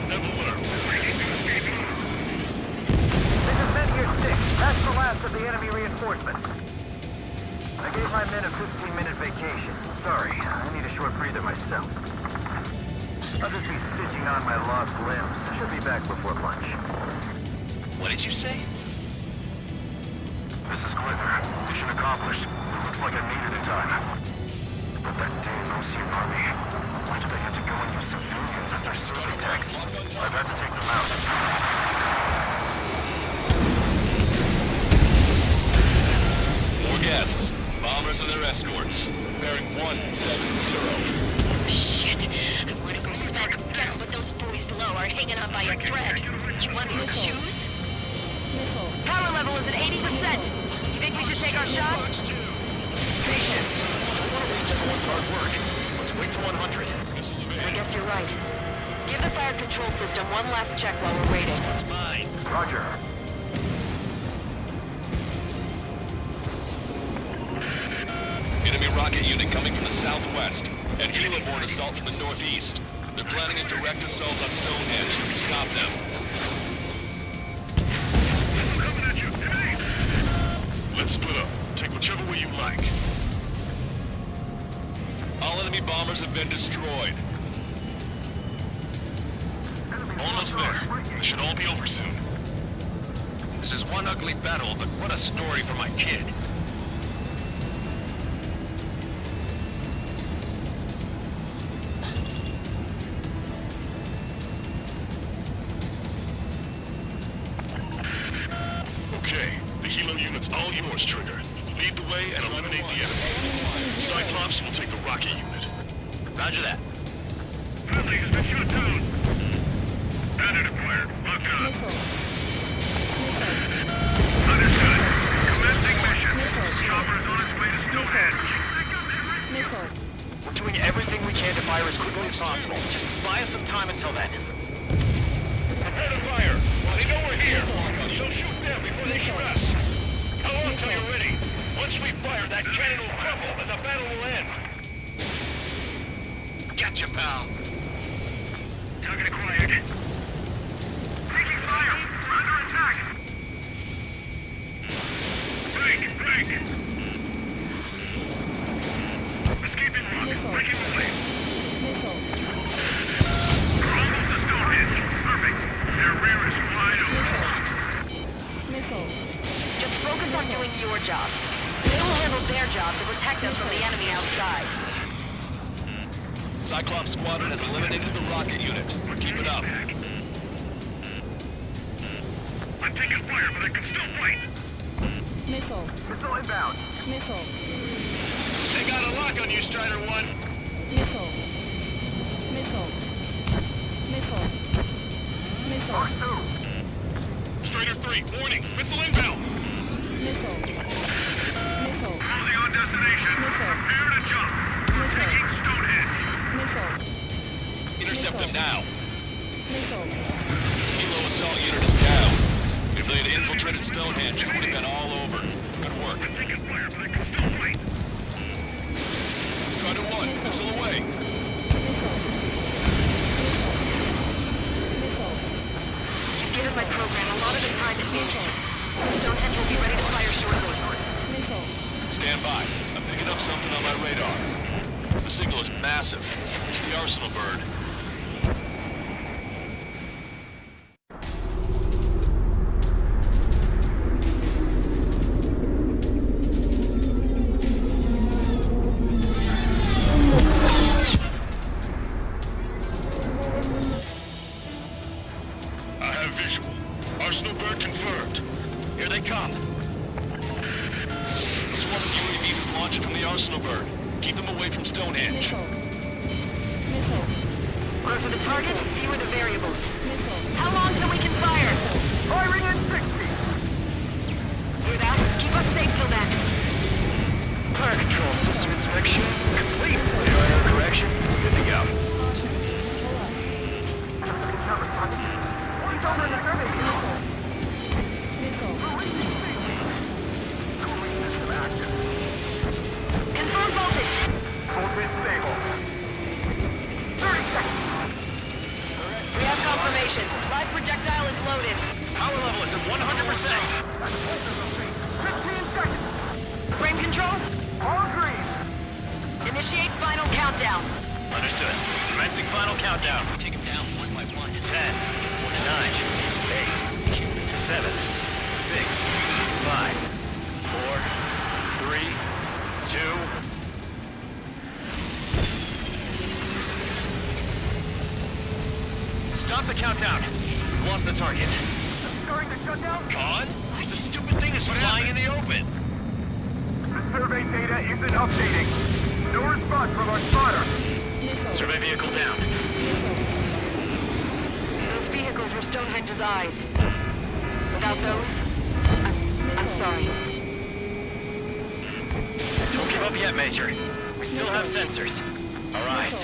Never learned.
This is Menhir 6. That's the last of the enemy reinforcements. I gave my men a 15-minute vacation. Sorry, I need a short breather myself. I'll just be stitching on my lost limbs. Should be back before lunch.
What did you say?
This is Glitner. Mission accomplished. Looks like I needed a time. But that damn Osean army. Why do they have to go and use civilians as their survey tanks? I've had to take them out.
More guests. Bombers and their escorts. Bearing 170.
Shit. I want to go smack them down, but those boys below are hanging on by a thread. You want me to choose?
Power level is at 80%. You think we should take our shot?
Patience. Don't want to reach towards hard work. Let's wait to 100.
I guess you're right. Give the fire control system one last check while we're waiting.
It's mine.
Roger.
Enemy rocket unit coming from the southwest. And heliborne assault from the northeast. They're planning a direct assault on Stonehenge. Stop them.
Let's split up. Take whichever way you like.
All enemy bombers have been destroyed.
Almost there. This should all be over soon. This is one ugly battle, but what a story for my kid. Okay, the helo unit's all yours, Trigger. Lead the way and eliminate the enemy. Cyclops will take the rocket unit.
Roger that.
Bradley has been shot down. Bandit acquired. Lock on. Understood. Commencing mission. Chopper is on its way to Stonehenge.
We're doing everything we can to fire as quickly as possible. Just buy us some time until then.
Prepare to fire. They know we're here. So shoot them before they shoot us. How long till you're ready? Once we fire, that cannon will crumble and the battle will end.
Gotcha, pal.
Target acquired.
Taking fire! We're under attack!
Break! Escaping rock. Breaking the flame.
We're almost to Stonehenge. Perfect. Their rear is wide open.
Just focus on doing your job. They will handle their job to protect us from the enemy outside.
Cyclops Squadron has eliminated the rocket unit. Keep it up.
I'm taking fire, but I can still fight.
Missile.
Missile inbound.
Missile.
They got a lock on you, Strider 1.
Missile.
Mark 2.
Strider 3, warning. Missile inbound.
Closing on destination. Prepare to jump. We're taking Stonehenge.
Intercept them now. Helo assault unit is down. If they had infiltrated Stonehenge, it would have been all over. Good work.
Taking fire, but I can still fight.
Strider 1, missile away.
of my program, a lot of the time it is. Stonehenge will be ready to fire shortly.
Stand by. I'm picking up something on my radar. The signal is massive. It's the Arsenal bird.
I have visual. Arsenal bird confirmed. Here they come.
The swarm of UAVs is launching from the Arsenal bird. Keep them away from Stonehenge.
Closer the target, fewer the variables. How long till we can fire?
Firing in 60!
Hear that? Keep us safe till then.
Fire control system inspection complete. Radar correction. Good to go.
Confirm voltage.
Voltage stable. 30 seconds.
We have confirmation. Live projectile is loaded.
Power level is at 100%.
15 seconds.
Frame control?
All green.
Initiate final countdown.
Understood. Commencing final countdown.
Take him down one by one.
10, 9, 8, 7, 6, 5, 4, 3, 2. Stop the countdown. We've lost the target.
Starting the shutdown?
Gone? The stupid thing is flying in the open.
The survey data isn't updating. No response from our spotter.
Survey vehicle down.
Those vehicles were Stonehenge's eyes. Without those, I'm sorry.
Don't give up yet, Major. We still have sensors. All right.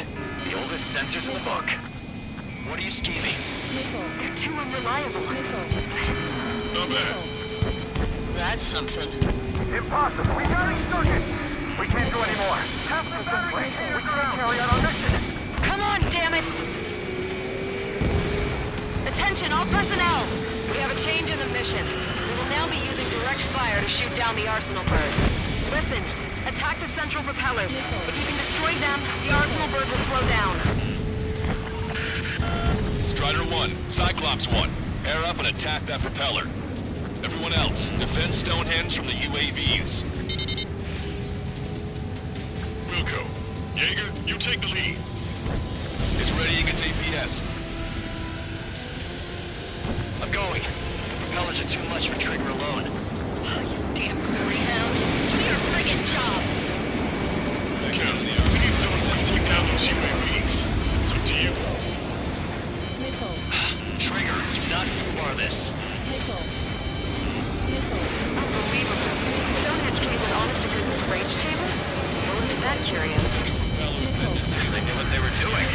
The oldest sensors in the book. What are you scheming?
They're too unreliable.
Not bad.
That's something.
Impossible. We got it stuck it. We can't do any more. Half the battery containers are out. Carry out our mission.
Come on, damn it! Attention, all personnel! We have a change in the mission. We will now be using direct fire to shoot down the Arsenal bird. Listen, attack the central propellers. If you can destroy them, the Arsenal bird will slow down.
Strider 1, Cyclops 1. Air up and attack that propeller. Everyone else, defend Stonehenge from the UAVs.
Wilco. Jaeger, you take the lead.
It's ready against APS.
I'm going. The propellers are too much for Trigger alone.
Oh, you damn greyhound. Do your friggin' job.
Cal, we need someone to take down those UAVs. It's up to you. Trigger, do not fool this.
Unbelievable. Stonehenge came with honest-to-goodness range table? No one is that curious.
They knew what they were doing.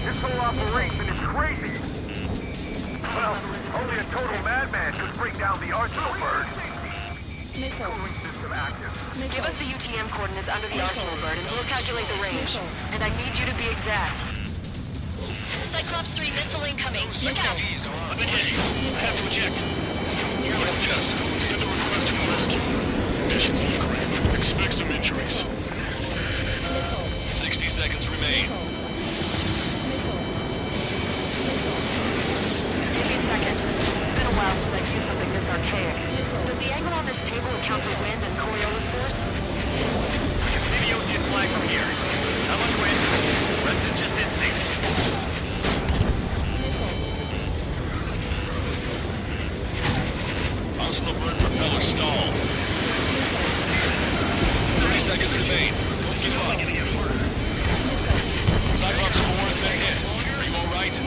This whole operation is crazy. Well, only a total madman could bring down the Arsenal bird. Cooling system active.
Give us the UTM coordinates under the Arsenal bird and we'll calculate the range. And I need you to be exact.
Cyclops 3 missile incoming. Look out!
I've been hit. I have to eject. Unit test. Send a request for rescue. Conditions look grim. Expect some injuries.
60 seconds remain.
Give me a second. It's been a while since I've used something this archaic. Does the angle on this table account for wind and Coriolis force?
I can see the ocean flag from here. How much wind? Rest is just instinct.
Arsenal bird propeller stalled. 30 seconds remain. Don't give up. Cyclops 4 has been hit. Are you alright?
I'm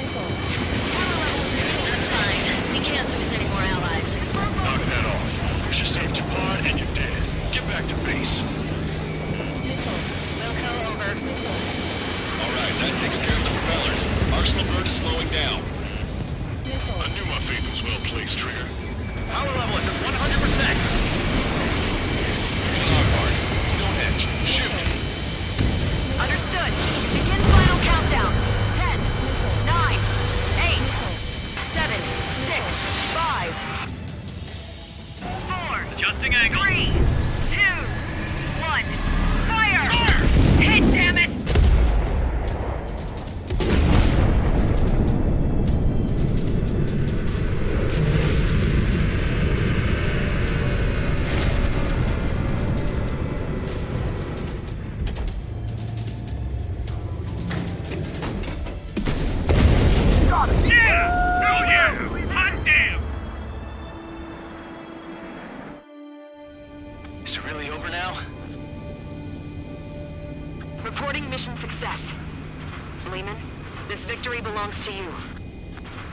fine. We can't lose any more allies.
Knock that off. Push yourself too hard and you're dead. Get back to base.
Wilco, over.
Alright, that takes care of the propellers. Arsenal bird is slowing down.
I knew my faith was well placed, Trigger. Power level is at 100%.
Cloudheart, Stonehenge, shoot!
Understood. Begin final countdown. 10, 9, 8,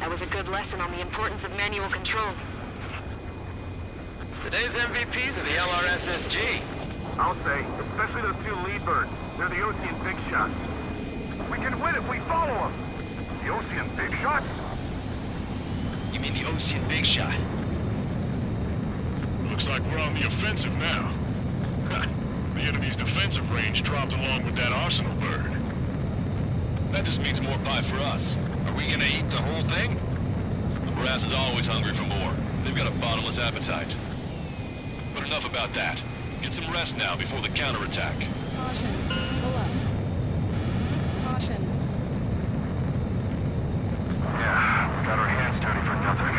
That was a good lesson on the importance of manual control.
Today's MVPs are the LRSSG.
I'll say, especially those two lead birds. They're the Ocean Big Shots. We can win if we follow them. The Ocean Big Shots?
You mean the Ocean Big Shot? Looks like we're on the offensive now. The enemy's defensive range dropped along with that arsenal bird.
That just means more pie for us.
Are we gonna eat the whole thing?
Brass is always hungry for more. They've got a bottomless appetite. But enough about that. Get some rest now before the counterattack.
Caution. Pull up. Caution.
Yeah, we got our hands dirty for nothing.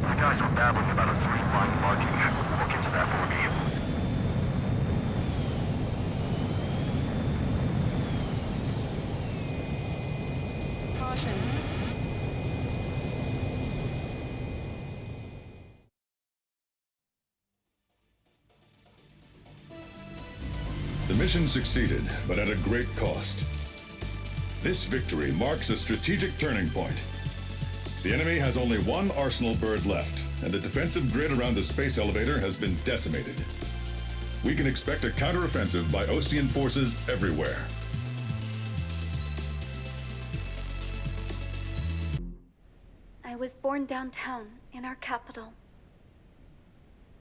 The guys were babbling about a 3-line marking. Look into that for me.
Caution.
The mission succeeded, but at a great cost. This victory marks a strategic turning point. The enemy has only one arsenal bird left, and the defensive grid around the space elevator has been decimated. We can expect a counteroffensive by Osean forces everywhere.
I was born downtown, in our capital.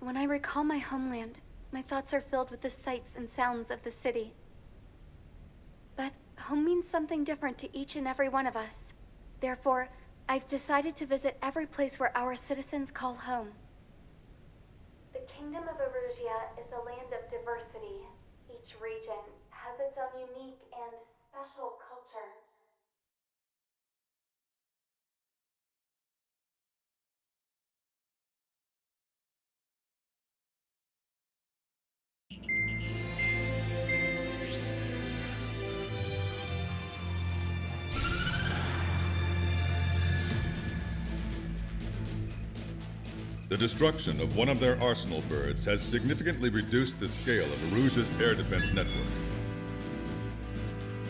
When I recall my homeland, my thoughts are filled with the sights and sounds of the city. But home means something different to each and every one of us. Therefore, I've decided to visit every place where our citizens call home. The Kingdom of Erusia is the land of diversity. Each region has its own unique and special culture.
The destruction of one of their arsenal birds has significantly reduced the scale of Erusia's air defense network.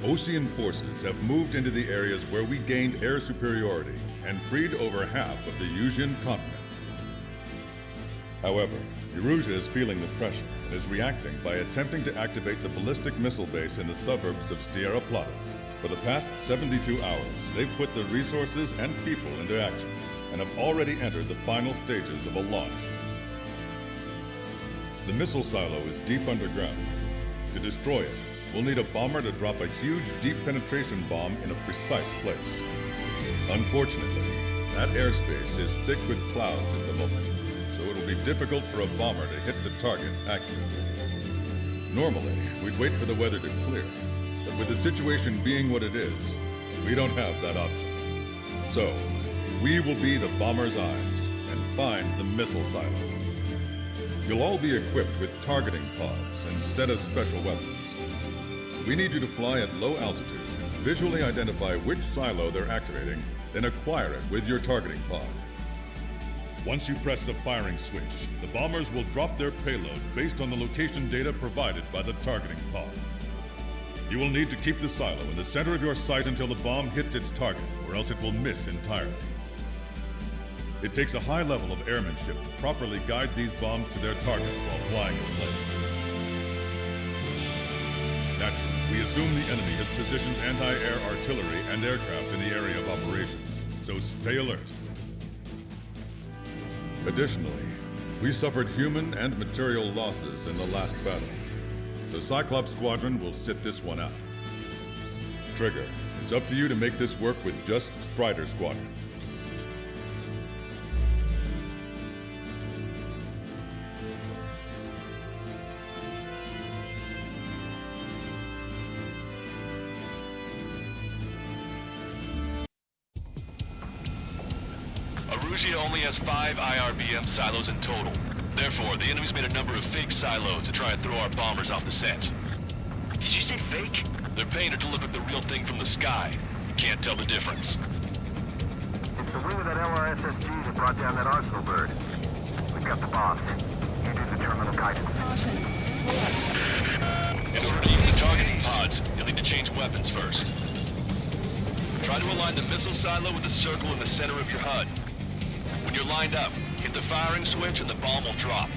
Osean forces have moved into the areas where we gained air superiority and freed over half of the Eusian continent. However, Erusia is feeling the pressure and is reacting by attempting to activate the ballistic missile base in the suburbs of Sierra Plata. For the past 72 hours, they've put the resources and people into action and have already entered the final stages of a launch. The missile silo is deep underground. To destroy it, we'll need a bomber to drop a huge deep penetration bomb in a precise place. Unfortunately, that airspace is thick with clouds at the moment, so it'll be difficult for a bomber to hit the target accurately. Normally, we'd wait for the weather to clear, but with the situation being what it is, we don't have that option. So, we will be the bomber's eyes and find the missile silo. You'll all be equipped with targeting pods instead of special weapons. We need you to fly at low altitude, visually identify which silo they're activating, then acquire it with your targeting pod. Once you press the firing switch, the bombers will drop their payload based on the location data provided by the targeting pod. You will need to keep the silo in the center of your sight until the bomb hits its target, or else it will miss entirely. It takes a high level of airmanship to properly guide these bombs to their targets while flying the plane. Naturally, we assume the enemy has positioned anti-air artillery and aircraft in the area of operations, so stay alert. Additionally, we suffered human and material losses in the last battle, so Cyclops Squadron will sit this one out. Trigger, it's up to you to make this work with just Strider Squadron.
Erusia only has 5 IRBM silos in total. Therefore, the enemy's made a number of fake silos to try and throw our bombers off the scent.
Did you say fake?
They're painted to look like the real thing from the sky. You can't tell the difference.
It's the wing of that LRSSG that brought down that arsenal bird. We've got the bombs. You do the terminal guidance.
In order to use the targeting pods, you'll need to change weapons first. Try to align the missile silo with the circle in the center of your HUD. When you're lined up, hit the firing switch and the bomb will drop.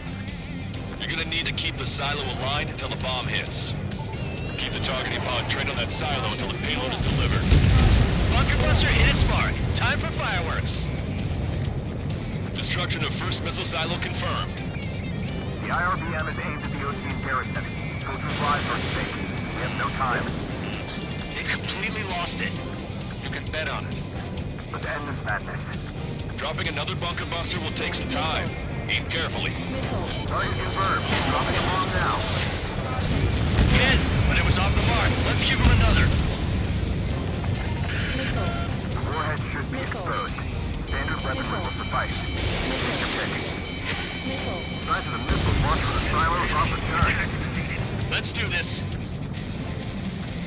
You're gonna need to keep the silo aligned until the bomb hits. Keep the targeting pod trained on that silo until the payload is delivered.
Bunker buster hit its mark. Time for fireworks.
Destruction of first missile silo confirmed.
The IRBM is aimed at the Ocean garrison. Go through live or space. We have no time.
It completely lost it. You can bet on it.
Let's end this madness.
Dropping another bunker buster will take some time. Aim carefully.
Target confirmed. Dropping a bomb now.
Hit, but it was off the mark. Let's give him another.
The warhead should be exposed. Standard weaponry will suffice. Take your pick. Size of the missile launched from the silo is off the chart.
Let's do this.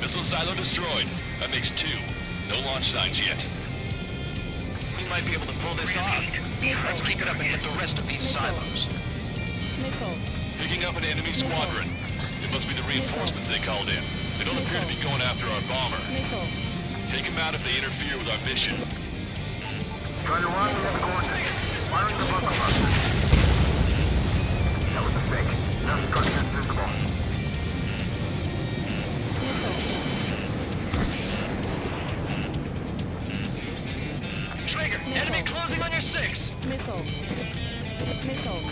Missile silo destroyed. That makes 2. No launch signs yet.
We might be able to pull this off. Let's keep it up and hit the rest of these silos.
Picking up an enemy squadron. It must be the reinforcements they called in. They don't appear to be going after our bomber. Take them out if they interfere with our mission.
Strider 1, we have the coordinates. Firing the bunker buster. That was a fake. No structures visible.
Trigger, enemy closing on your 6.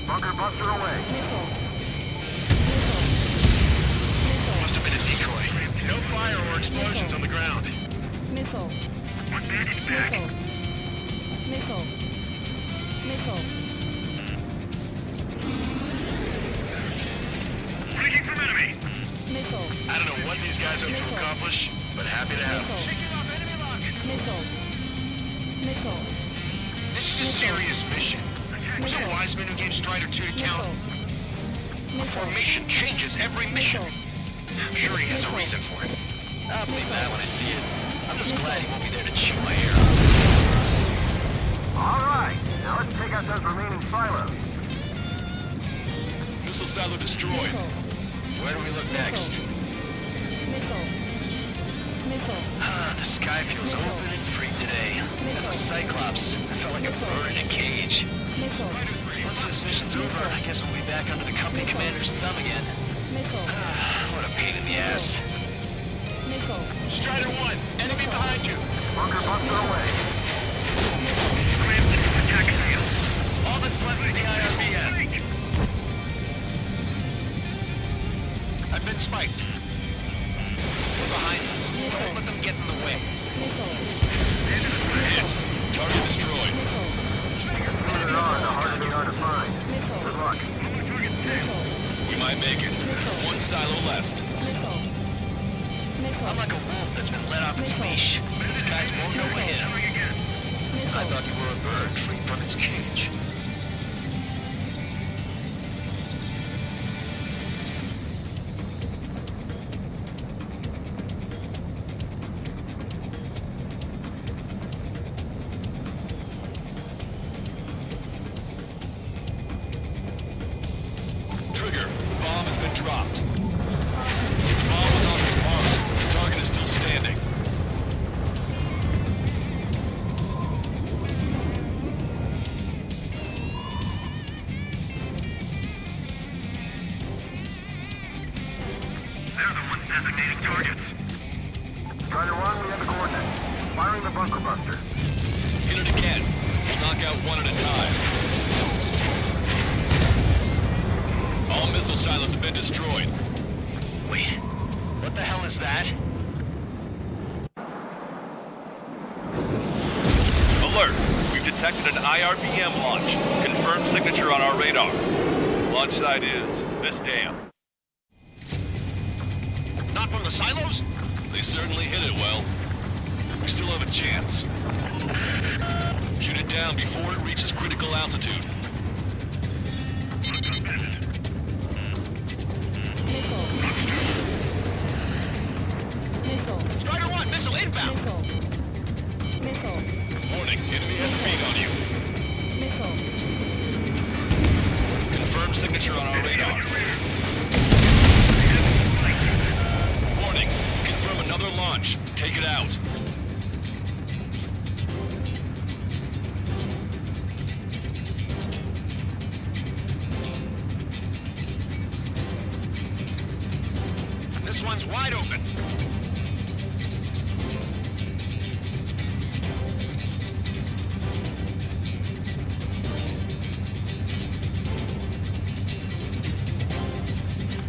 Bunker buster away.
Must have been a decoy. No fire or explosions on the ground. One bandage back. Breaking from enemy. I don't know what these guys hope to accomplish, but happy to have them. Shaking off enemy lock. This is a serious mission. Was it Wiseman who gave Strider 2 to count? A formation changes every mission. I'm sure he has a reason for it. I'll believe that when I see it. I'm just glad he won't be there to chew my ear out.
Alright, now let's take out those remaining silos.
Missile silo destroyed.
Where do we look next? The sky feels open and free today. As a Cyclops, I felt like a bird in a cage. Once this mission's over, I guess we'll be back under the company commander's thumb again. What a pain in the ass. Strider 1, enemy behind you.
Bunker buster away.
Attack failed. All that's left is the IRBM. I've been spiked. They're behind us. Don't let them get in the way.
Hit. Target destroyed.
Further on, the harder they are to find. Good luck.
We might make it. Just one silo left.
I'm like a wolf that's been let off its leash. These guys won't know what hit him. I thought you were a bird free from its cage.
Trigger, the bomb has been dropped. The bomb was on its mark. The target is still standing.
They're the ones designating targets.
Strider 1, we have the coordinates. Firing the bunker buster.
Hit it again. We'll knock out one at a time. All missile silos have been destroyed.
Wait, what the hell is that?
Alert! We've detected an IRBM launch. Confirmed signature on our radar. Launch site is this dam.
Not from the silos?
They certainly hit it well. We still have a chance. Shoot it down before it reaches critical altitude.
Strider 1, missile inbound!
Warning, enemy has a beat on you. Confirmed signature on our radar. Warning, confirm another launch. Take it out.
This one's wide open.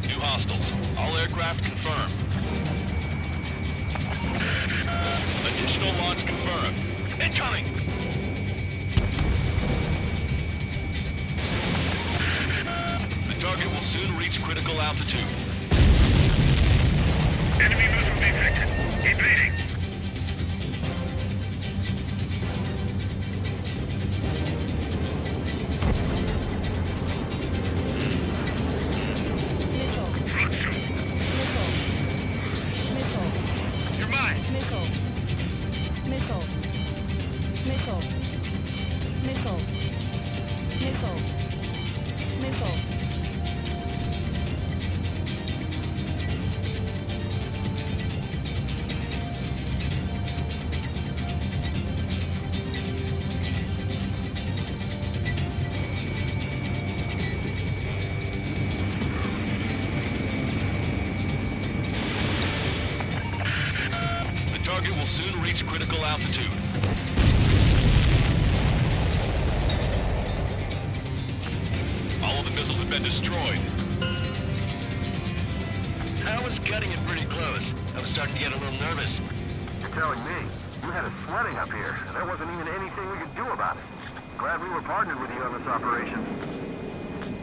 New hostiles. All aircraft confirmed. Additional launch confirmed.
Incoming!
The target will soon reach critical altitude.
Enemy movement detected. Evading. You're mine.
Missile. Missile. Missile. Missile. Missile. Missile.
The target will soon reach critical altitude. All of the missiles have been destroyed.
I was cutting it pretty close. I was starting to get a little nervous.
You're telling me you had us sweating up here, and there wasn't even anything we could do about it. Glad we were partnered with you on this operation.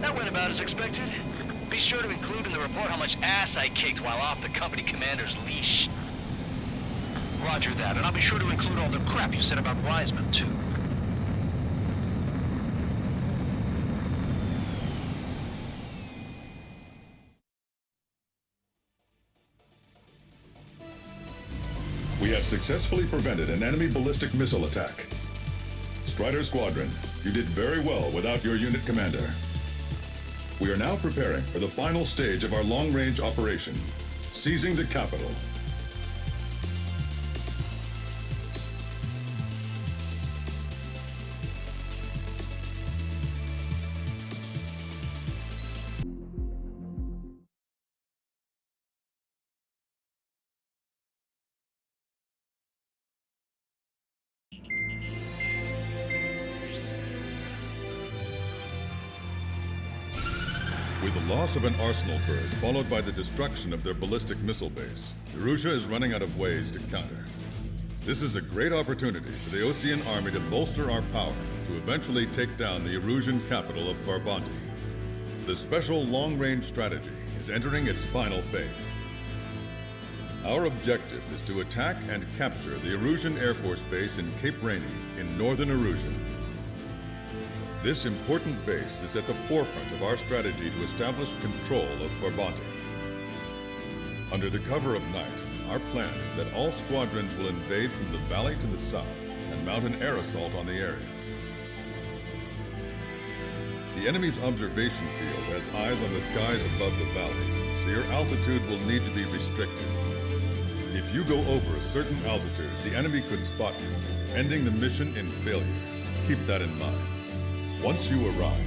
That went about as expected. Be sure to include in the report how much ass I kicked while off the company commander's leash. Roger that, and I'll be sure to include all the crap you said about Wiseman, too.
We have successfully prevented an enemy ballistic missile attack. Strider Squadron, you did very well without your unit commander. We are now preparing for the final stage of our long-range operation, seizing the capital. With the loss of an arsenal bird, followed by the destruction of their ballistic missile base, Erussia is running out of ways to counter. This is a great opportunity for the Osean army to bolster our power to eventually take down the Erusian capital of Farbanti. The special long-range strategy is entering its final phase. Our objective is to attack and capture the Erusian Air Force Base in Cape Rainy in northern Erusia. This important base is at the forefront of our strategy to establish control of Farbanti. Under the cover of night, our plan is that all squadrons will invade from the valley to the south and mount an air assault on the area. The enemy's observation field has eyes on the skies above the valley, so your altitude will need to be restricted. If you go over a certain altitude, the enemy could spot you, ending the mission in failure. Keep that in mind. Once you arrive,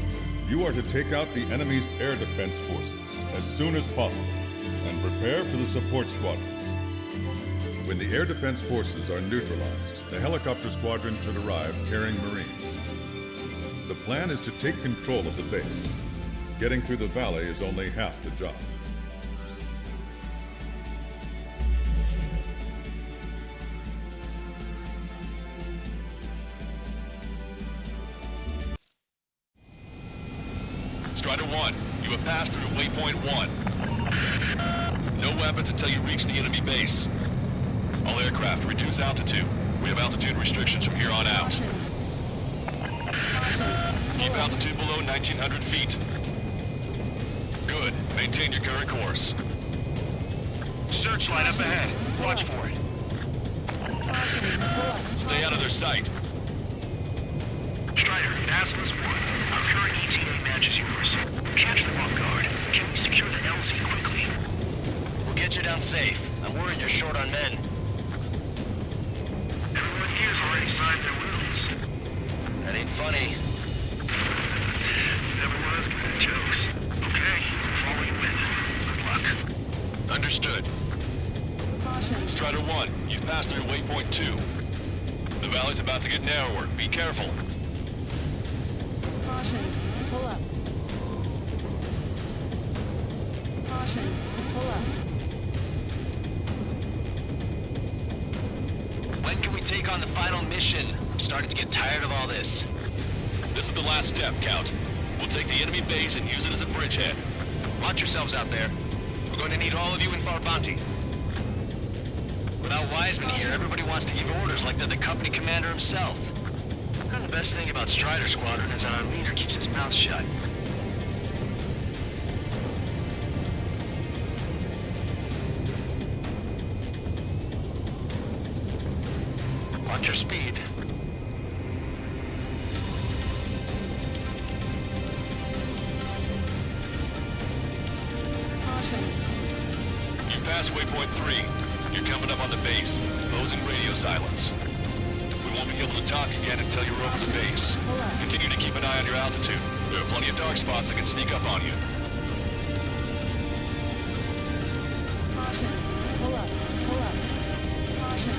you are to take out the enemy's air defense forces as soon as possible and prepare for the support squadrons. When the air defense forces are neutralized, the helicopter squadron should arrive carrying Marines. The plan is to take control of the base. Getting through the valley is only half the job.
Strider 1, you have passed through waypoint 1. No weapons until you reach the enemy base. All aircraft, reduce altitude. We have altitude restrictions from here on out. Keep altitude below 1,900 feet. Good. Maintain your current course.
Searchlight up ahead. Watch for it.
Stay out of their sight.
Strider, Aslan's 1. Our current ETA matches yours. Catch them off guard. Can we secure the LZ quickly? We'll get you down safe. I'm worried you're short on men. Everyone here's already signed their wills. That ain't funny. Never was good at jokes. Okay, follow you in. Good luck. Understood.
Strider 1, you've passed through waypoint 2. The valley's about to get narrower. Be careful.
Caution. Pull up. Caution. Pull up.
When can we take on the final mission? I'm starting to get tired of all this.
This is the last step, Count. We'll take the enemy base and use it as a bridgehead.
Watch yourselves out there. We're going to need all of you in Farbanti. Without Wiseman here, everybody wants to give orders like they're the company commander himself. And the best thing about Strider Squadron is that our leader keeps his mouth shut. Watch your speed.
You've passed waypoint 3. You're coming up on the base, closing radio silence. We won't be able to talk again until you're over the base. Continue to keep an eye on your altitude. There are plenty of dark spots that can sneak up on you.
Caution. Pull up. Pull up. Caution.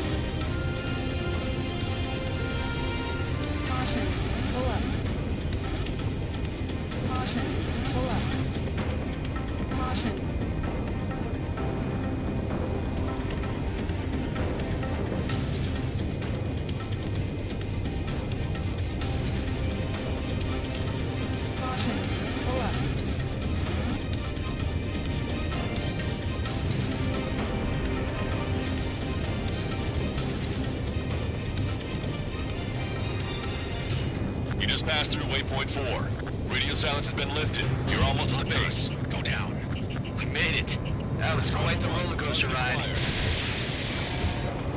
Caution. Pull up. Caution. Pull up. Caution. Caution. Pull up.
You just passed through waypoint 4. Radio silence has been lifted. You're almost at the base.
Go down. We made it. That was quite the roller coaster ride.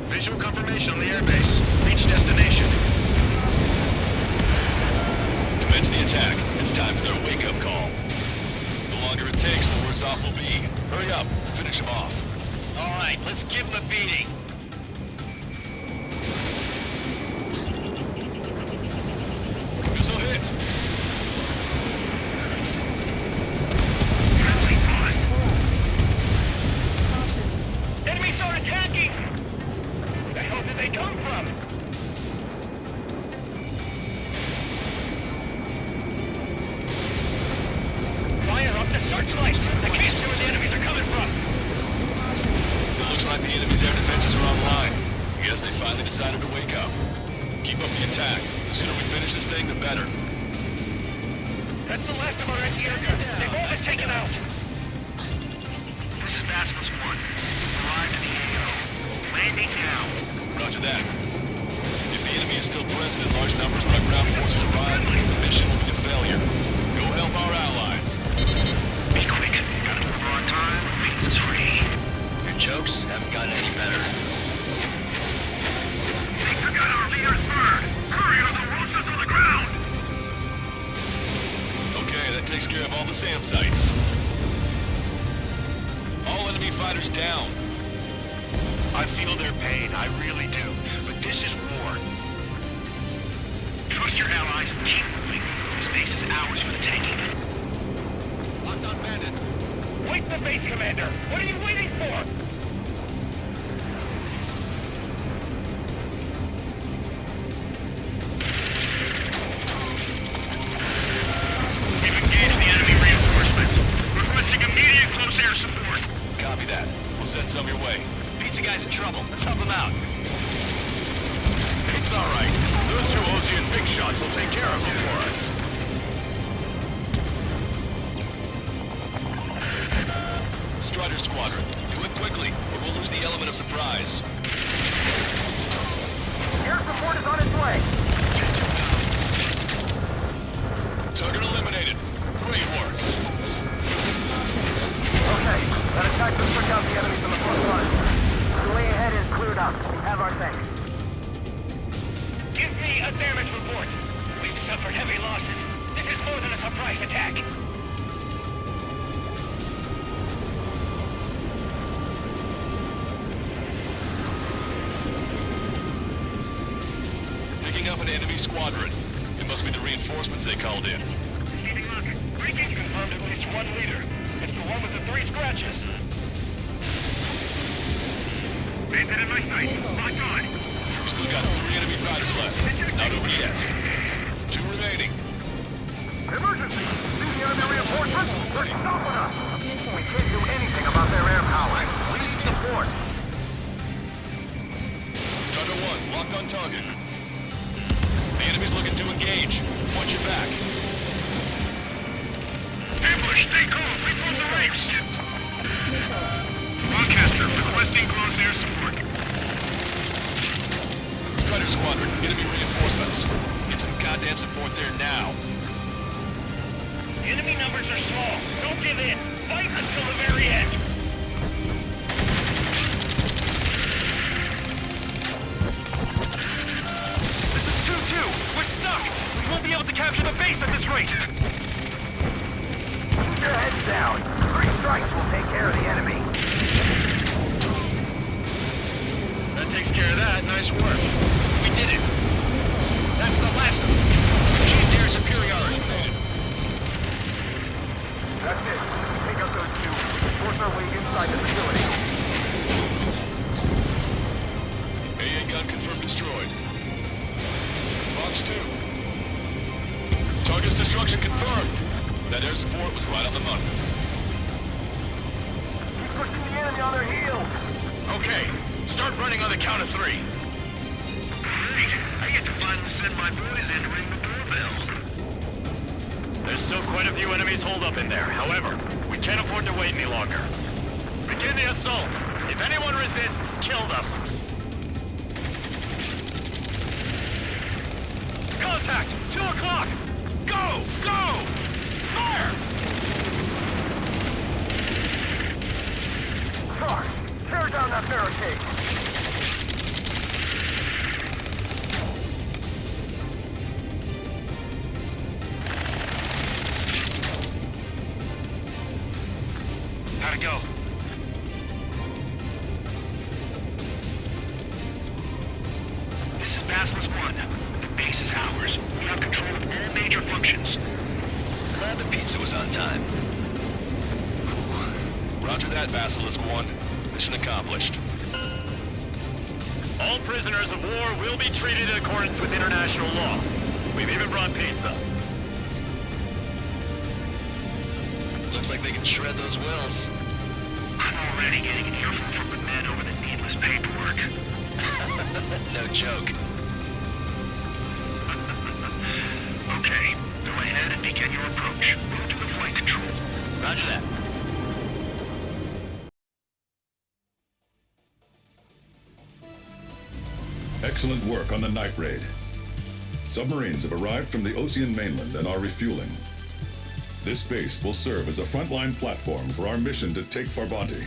Visual confirmation on the airbase. Reach destination.
Commence the attack. It's time for their wake-up call. The longer it takes, the worse off we'll be. Hurry up. Finish him off.
All right, let's give him a beating.
Missile hit.
Enemies are attacking! Where the hell did they come from? Fire up the searchlight! I can't see where the enemies are coming from!
It looks like the enemy's air defenses are online. Guess they finally decided to wake up. Keep up the attack. The sooner we finish this thing, the better.
That's the last of our anti-air guns. They've all been taken out! This is Basilisk 1. Arrived at the AO. Landing now.
Roger that. If the enemy is still present in large numbers when our ground forces arrive, the mission will be a failure. Go help our allies.
Be quick. Gotta deliver on time. Means is free.
Your jokes haven't gotten any better.
They forgot our leader's bird. Hurry or the roosters on the ground!
Okay, that takes care of all the SAM sites. All enemy fighters down.
I feel their pain, I really do. But this is war. Trust your allies and keep moving. This base is ours for the taking.
Locked on bandit.
Wait the base, Commander! What are you waiting for? We've engaged the enemy reinforcements. Requesting immediate close air support.
Copy that. We'll send some your way.
Pizza guy's in trouble. Let's help him out.
It's all right. Those two Osean big shots will take care of him for us.
Strider Squadron, do it quickly, or we'll lose the element of surprise.
Air support is on its way.
Target eliminated. Great work.
Okay, that attack will push out the enemy from the front line. The way ahead is cleared up. We have our thing.
Give me a damage report. We've suffered heavy losses. This is more than a surprise attack.
Picking up an enemy squadron. It must be the reinforcements they called in.
Receiving look. Breaking confirmed at least one leader. It's the one with the 3 scratches. Bandit in my sight. Locked on.
We still got 3 enemy fighters left. It's not over yet. 2 remaining.
Emergency! See the enemy reinforcements? They're stopping us! We can't do anything about their air power. We need support.
Strider 1, locked on target. The enemy's looking to engage. Watch your back.
Ambush, stay calm. We from the rapes. Broadcaster, requesting close air support.
Strider Squadron, enemy reinforcements. Get some goddamn support there now.
Enemy numbers are small. Don't give in. Fight until the very end.
This is 2-2. We're stuck. We won't be able to capture the base at this rate. Keep your heads down. 3 strikes will take care of the enemy.
That takes care of that. Nice work. We did it. That's the last of them. We achieved air superiority.
That's it. Take out those 2. Force our way inside the facility.
AA gun confirmed destroyed. Fox 2. Target's destruction confirmed. That air support was right on the money.
Keep pushing the enemy on their heels.
Okay. Start running on the count of 3. Great. I get to finally send my boys in to ring the doorbell.
There's still quite a few enemies holed up in there. However, we can't afford to wait any longer. Begin the assault. If anyone resists, kill them. Contact! 2 o'clock! Go! Go! Fire!
Charge! Tear down that barricade!
How'd it go? This is Basilisk 1. The base is ours. We have control of all major functions.
Glad the pizza was on time. Roger that, Basilisk 1. Mission accomplished.
All prisoners of war will be treated in accordance with international law. We've even brought pizza.
Looks like they can shred those wills. I'm already getting an earful from the men over the needless paperwork.
No joke.
Okay, go ahead and begin your approach. Move to the flight control.
Roger that.
Excellent work on the night raid. Submarines have arrived from the Ocean mainland and are refueling. This base will serve as a frontline platform for our mission to take Farbanti.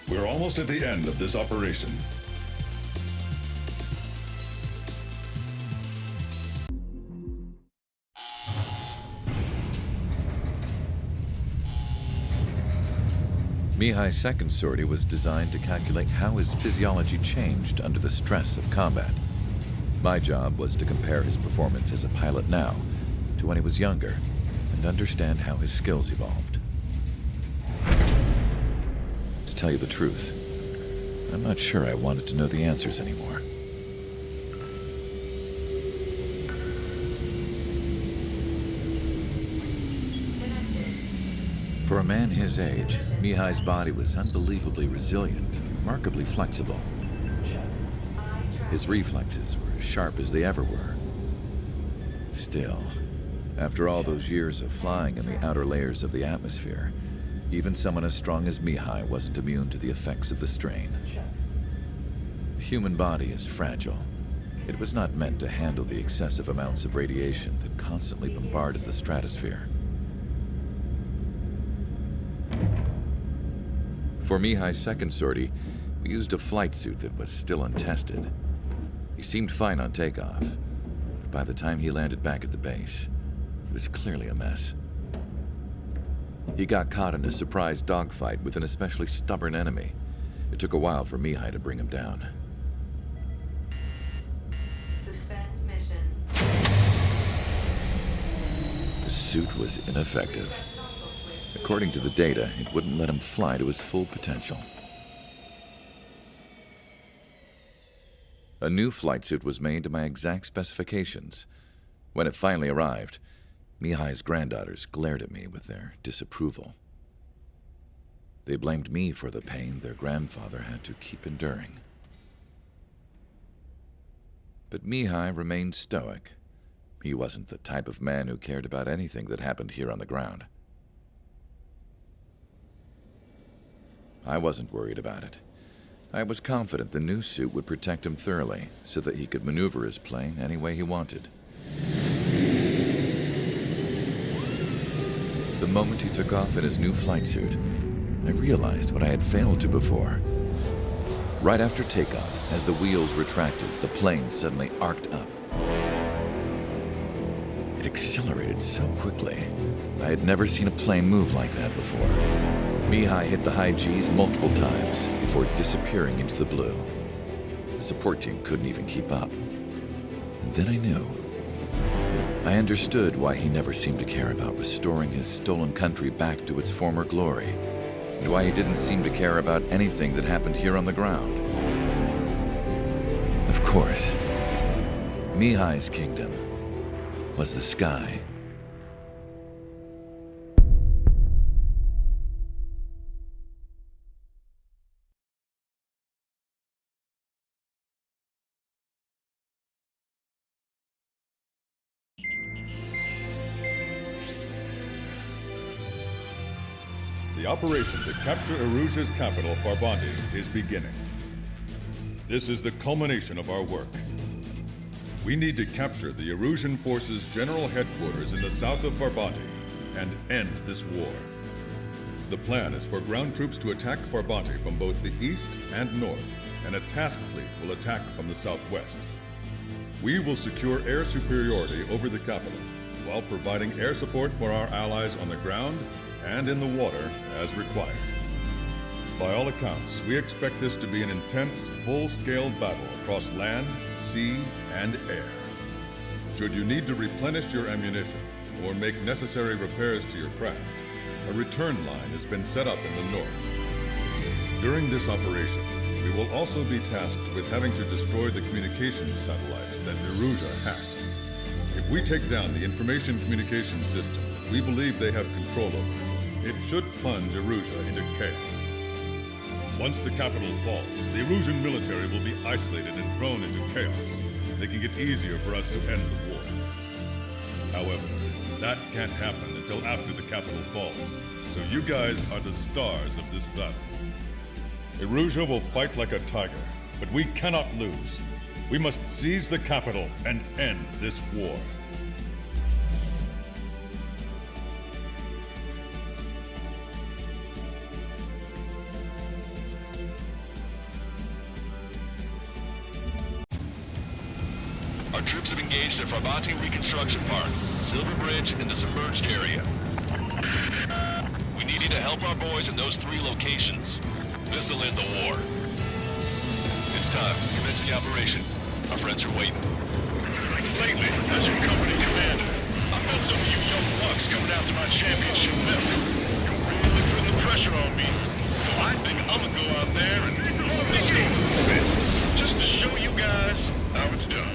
We're almost at the end of this operation.
Mihai's second sortie was designed to calculate how his physiology changed under the stress of combat. My job was to compare his performance as a pilot now to when he was younger and understand how his skills evolved. To tell you the truth, I'm not sure I wanted to know the answers anymore. For a man his age, Mihai's body was unbelievably resilient, remarkably flexible. His reflexes were as sharp as they ever were. Still, after all those years of flying in the outer layers of the atmosphere, even someone as strong as Mihai wasn't immune to the effects of the strain. The human body is fragile. It was not meant to handle the excessive amounts of radiation that constantly bombarded the stratosphere. For Mihai's second sortie, we used a flight suit that was still untested. He seemed fine on takeoff, but by the time he landed back at the base, it was clearly a mess. He got caught in a surprise dogfight with an especially stubborn enemy. It took a while for Mihai to bring him down.
Suspend mission.
The suit was ineffective. According to the data, it wouldn't let him fly to his full potential. A new flight suit was made to my exact specifications. When it finally arrived, Mihai's granddaughters glared at me with their disapproval. They blamed me for the pain their grandfather had to keep enduring. But Mihai remained stoic. He wasn't the type of man who cared about anything that happened here on the ground. I wasn't worried about it. I was confident the new suit would protect him thoroughly, so that he could maneuver his plane any way he wanted. The moment he took off in his new flight suit, I realized what I had failed to before. Right after takeoff, as the wheels retracted, the plane suddenly arced up. It accelerated so quickly. I had never seen a plane move like that before. Mihai hit the high G's multiple times before disappearing into the blue. The support team couldn't even keep up. And then I knew. I understood why he never seemed to care about restoring his stolen country back to its former glory, and why he didn't seem to care about anything that happened here on the ground. Of course, Mihai's kingdom was the sky.
The operation to capture Erusia's capital, Farbanti, is beginning. This is the culmination of our work. We need to capture the Erusian forces' general headquarters in the south of Farbanti and end this war. The plan is for ground troops to attack Farbanti from both the east and north, and a task fleet will attack from the southwest. We will secure air superiority over the capital, while providing air support for our allies on the ground and in the water as required. By all accounts, we expect this to be an intense, full-scale battle across land, sea, and air. Should you need to replenish your ammunition or make necessary repairs to your craft, a return line has been set up in the north. During this operation, we will also be tasked with having to destroy the communications satellites that Erusia hacked. If we take down the information communication system that we believe they have control over, it should plunge Erusia into chaos. Once the capital falls, the Erusian military will be isolated and thrown into chaos, making it easier for us to end the war. However, that can't happen until after the capital falls, so you guys are the stars of this battle. Erusia will fight like a tiger, but we cannot lose. We must seize the capital and end this war.
Our troops have engaged at Farbanti Reconstruction Park, Silver Bridge, and the submerged area. We need you to help our boys in those 3 locations. This'll end the war. It's time. Commence the operation. Our friends are waiting.
Lately, as your company commander, I felt some of you young bucks coming after my championship belt. You're really putting the pressure on me, so I think I'm gonna go out there and restore a bit, just to show you guys how it's done.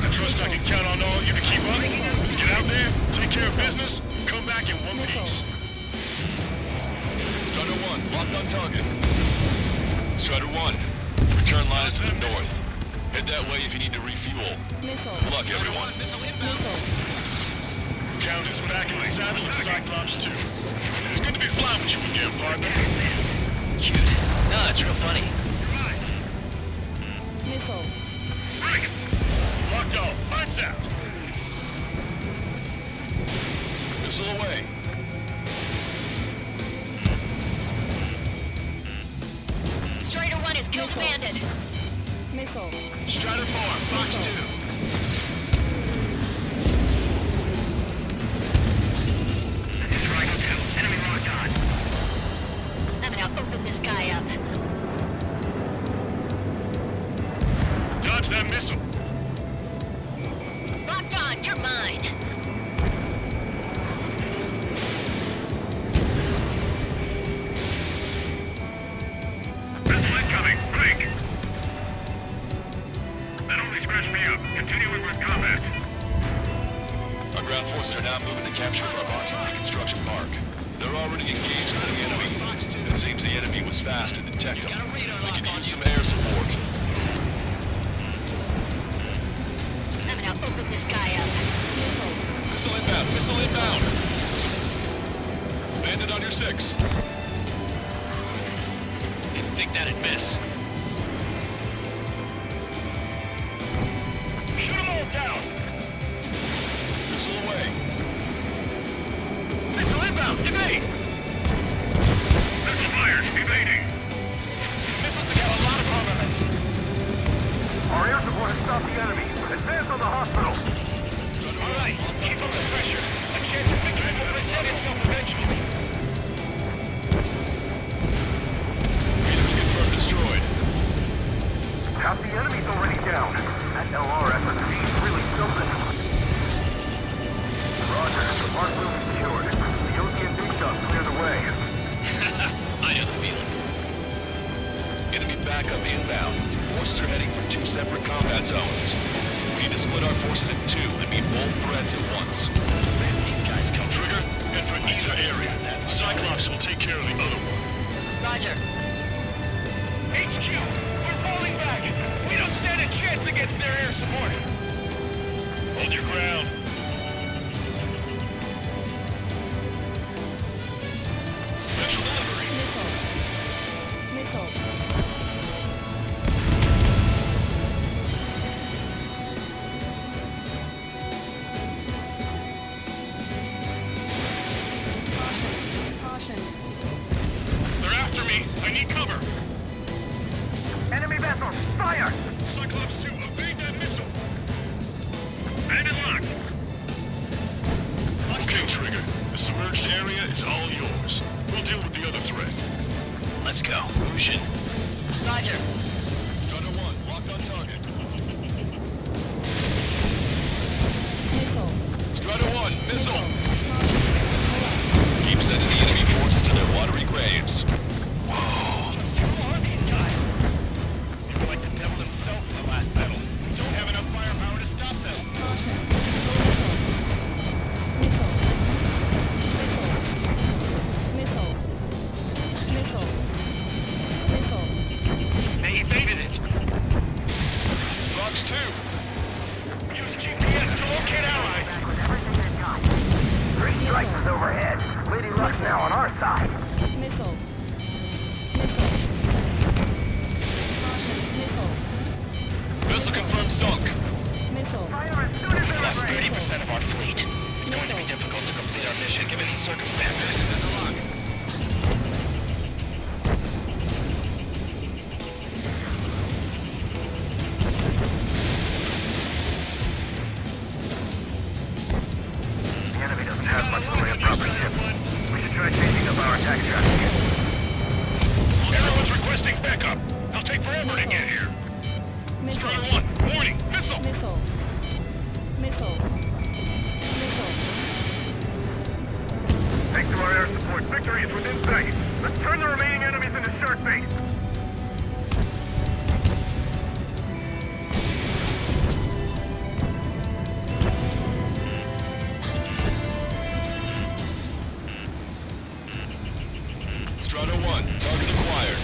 I trust I can count on all of you to keep up. Let's get out there, take care of business, come back in one piece.
Strider 1, locked on target. Strider 1, return lines to the north. Head that way if you need to refuel. Good luck, everyone.
Count is back in the saddle with Cyclops 2. It's good to be flying with you again, partner.
Cute. No, it's real funny.
Locked on. Lights out.
Missile away.
Strider 1 is kill commanded.
Strider 4, Fox 2.
I'm gonna open this guy up.
Dodge that missile.
Ground forces are now moving to capture Farbanti Reconstruction Park. They're already engaged with the enemy. It seems the enemy was fast to detect them. They could use some air support.
I'm gonna open this guy up.
Missile inbound! Missile inbound! Landed on your 6.
Didn't think that'd miss.
Shoot them all down!
Missile away.
Missile inbound! Evade! Missile fired! Evading! Missiles have got a lot of armament.
Our air support has stopped the enemy. Advance on the hospital.
All right, keep up the pressure. A chance of victory will present itself eventually.
Enemy confirmed destroyed.
Half the enemy's already down. That LRSSC is really something. Roger, the park room is secured. The Ocean Big Shot cleared the way.
I know the feeling.
Enemy backup inbound. Forces are heading for 2 separate combat zones. We need to split our forces in 2 and meet both threats at once.
These guys come. Trigger, head for either area. Cyclops will take care of the other one.
Roger.
HQ, we're falling back. We don't stand a chance against their air support. Hold your ground.
Special delivery.
Missile.
They're after me. I need cover.
Enemy vessels, fire!
Cyclops 2, evade that missile. Bandit locked.
Okay, Trigger. The submerged area is all yours. We'll deal with the other threat. Let's go. Lucian.
Roger.
Strutter 1, locked on target.
Missile.
Strutter 1, missile! Keep sending the enemy forces to their watery graves.
Whoa! Who are these guys? They were like the devil himself in the last battle. We don't have enough firepower to stop them.
They evaded it.
Fox 2!
Use GPS to locate allies.
Three strikers overhead. Lady Luck's now on our side.
Missile.
Vessel confirmed sunk.
Missile.
Fire as soon as
We
they're
lost
ready.
30% of our fleet. It's going to be difficult to complete our mission given these circumstances. There's a lock.
The enemy doesn't have much in the way of proper ships. We should try changing up our attack strategy.
Everyone's requesting backup. It'll take forever to get here. Strutter 1, warning, missile!
Thanks to our air support, victory is within sight. Let's turn the remaining enemies into shark bait.
Strutter 1, target acquired.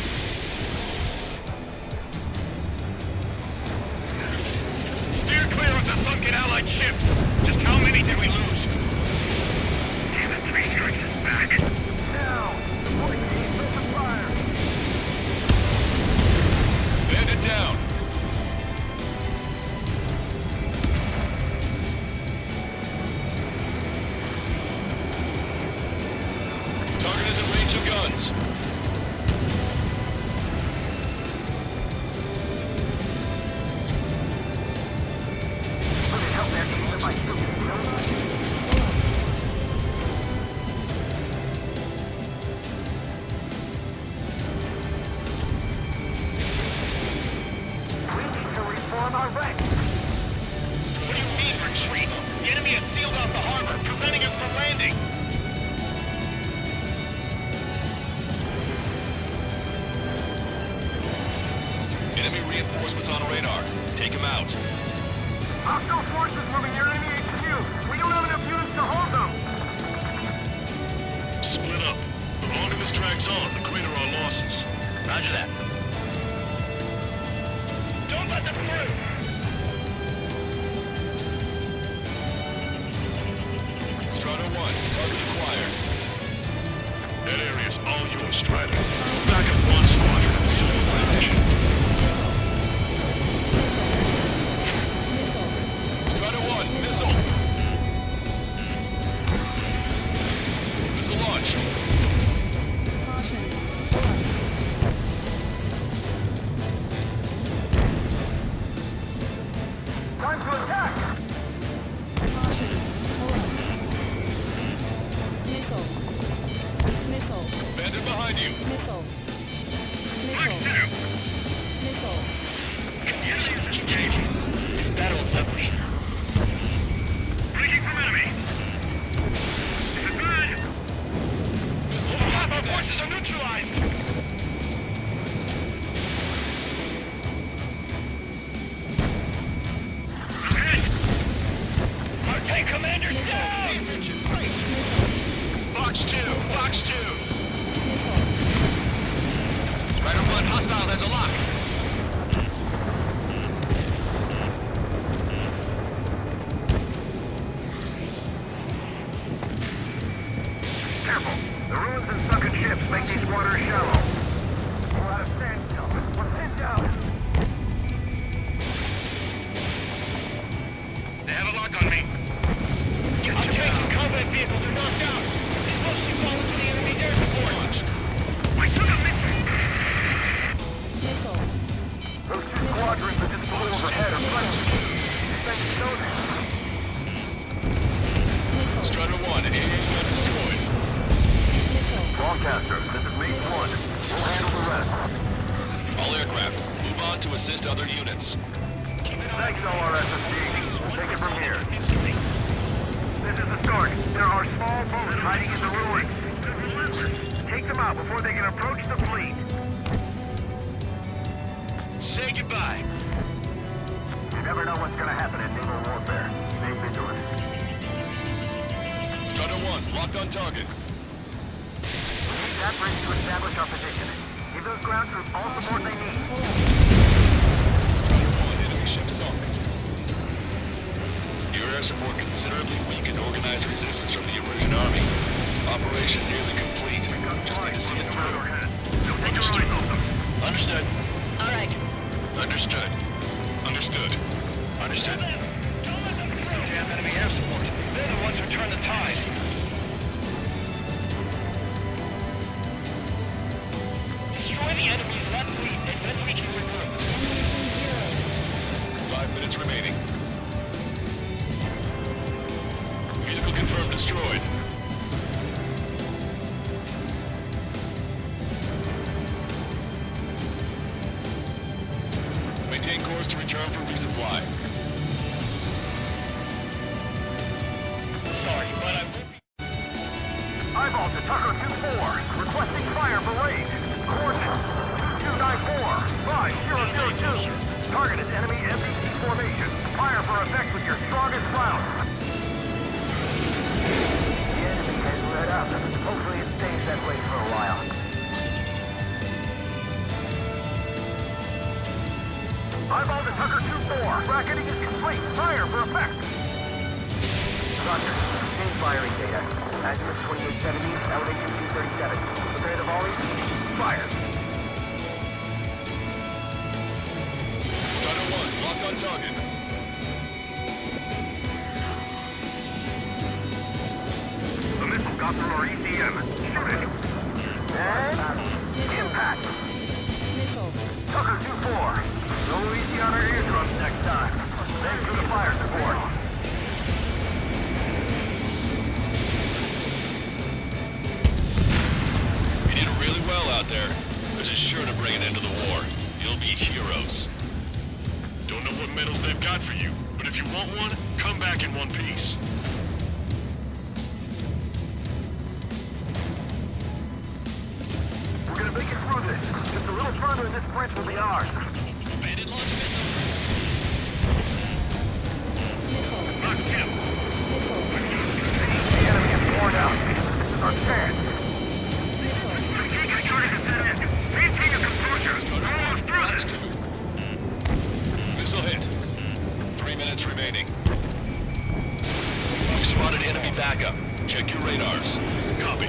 Steer clear of the sunken Allied ships. Just how many did we lose?
Damn it, 3 strikes is back. Now, support team, open fire.
Bandit down. Target is in range of guns.
Let me help that team with my stupid skills. We need to reform our ranks.
What do you mean, retreat? The enemy has sealed off the harbor, preventing us from landing.
Enemy reinforcements on radar. Take him out.
Hostile forces moving near enemy HQ. We don't have enough units to hold them!
Split up. The longer this drags on, the greater our losses.
Roger that.
Don't let them through!
Strider 1, target acquired.
That area's all yours, Strider. Back up one squadron and seal the mission.
Strider 1, missile. Missile launched.
Time to attack!
Bandit behind you.
This battle is ugly.
Breaking from enemy.
This is good!
Missile
Half our
connect.
forces are neutralized! I'm hit! Our tank commander's down!
Box 2, Box 2.
Strider 1, hostile, there's a lock.
Careful! The ruins and sunken ships make these waters shallow. We're out of standstill. We're pinned down.
They have a lock on me.
Our tanks and combat vehicles are knocked out! They've mostly fallen to the enemy air support!
Launched.
I took a missile.
Those two squadrons that just flew overhead are friendly. Things know that.
Strider 1, AA gun destroyed.
Longcaster, this is Mate 1. We'll handle the rest.
All aircraft, move on to assist other units.
Thanks, LRSSD. Take it from here. This is the start. There are small boats hiding in the ruins. Take them out before they can approach the fleet.
Say goodbye.
You never know what's going to happen in naval warfare. Stay vigilant.
Strider 1, locked on target.
Use that bridge to establish our position. Give those ground troops all support they need.
Strider 1, enemy ship sunk. Your air support considerably weakened organized resistance from the Emergent Army. Operation nearly complete. Just need to see it through.
Understood. Understood.
All right.
Understood. Understood. Understood.
Don't let them through! Damn enemy air support! They're the ones who turn the tide! Destroy the enemy's left fleet, and then we can regroup.
5 minutes remaining. Vehicle confirmed destroyed. Maintain course to return for resupply.
Sorry, but I won't be...
Eyeball to Tucker 2-4. Requesting fire for raid. Coordinates 2294 5002. Target is enemy MBC formation. Fire for effect with your strongest round. The enemy has let up. Hopefully it stays that way for a while. Eyeball to Tucker 2-4. Bracketing is complete. Fire for effect. Roger. Change firing data. Azimuth 2870, elevation 237. Prepare the volley. Fire.
Strider 1, locked on target.
The missile got through our ECM. Shoot it. And... impact. Tucker 2-4. No easy on our eardrums next time. Thanks for the fire support.
You did really well out there. This is sure to bring an end to the war. You'll be heroes.
Don't know what medals they've got for you, but if you want one, come back in one piece.
We're gonna make it through this. Just a little further and this bridge will be ours.
Bandit launch missile. Knocked him.
We've spotted enemy backup. Check your radars.
Copy.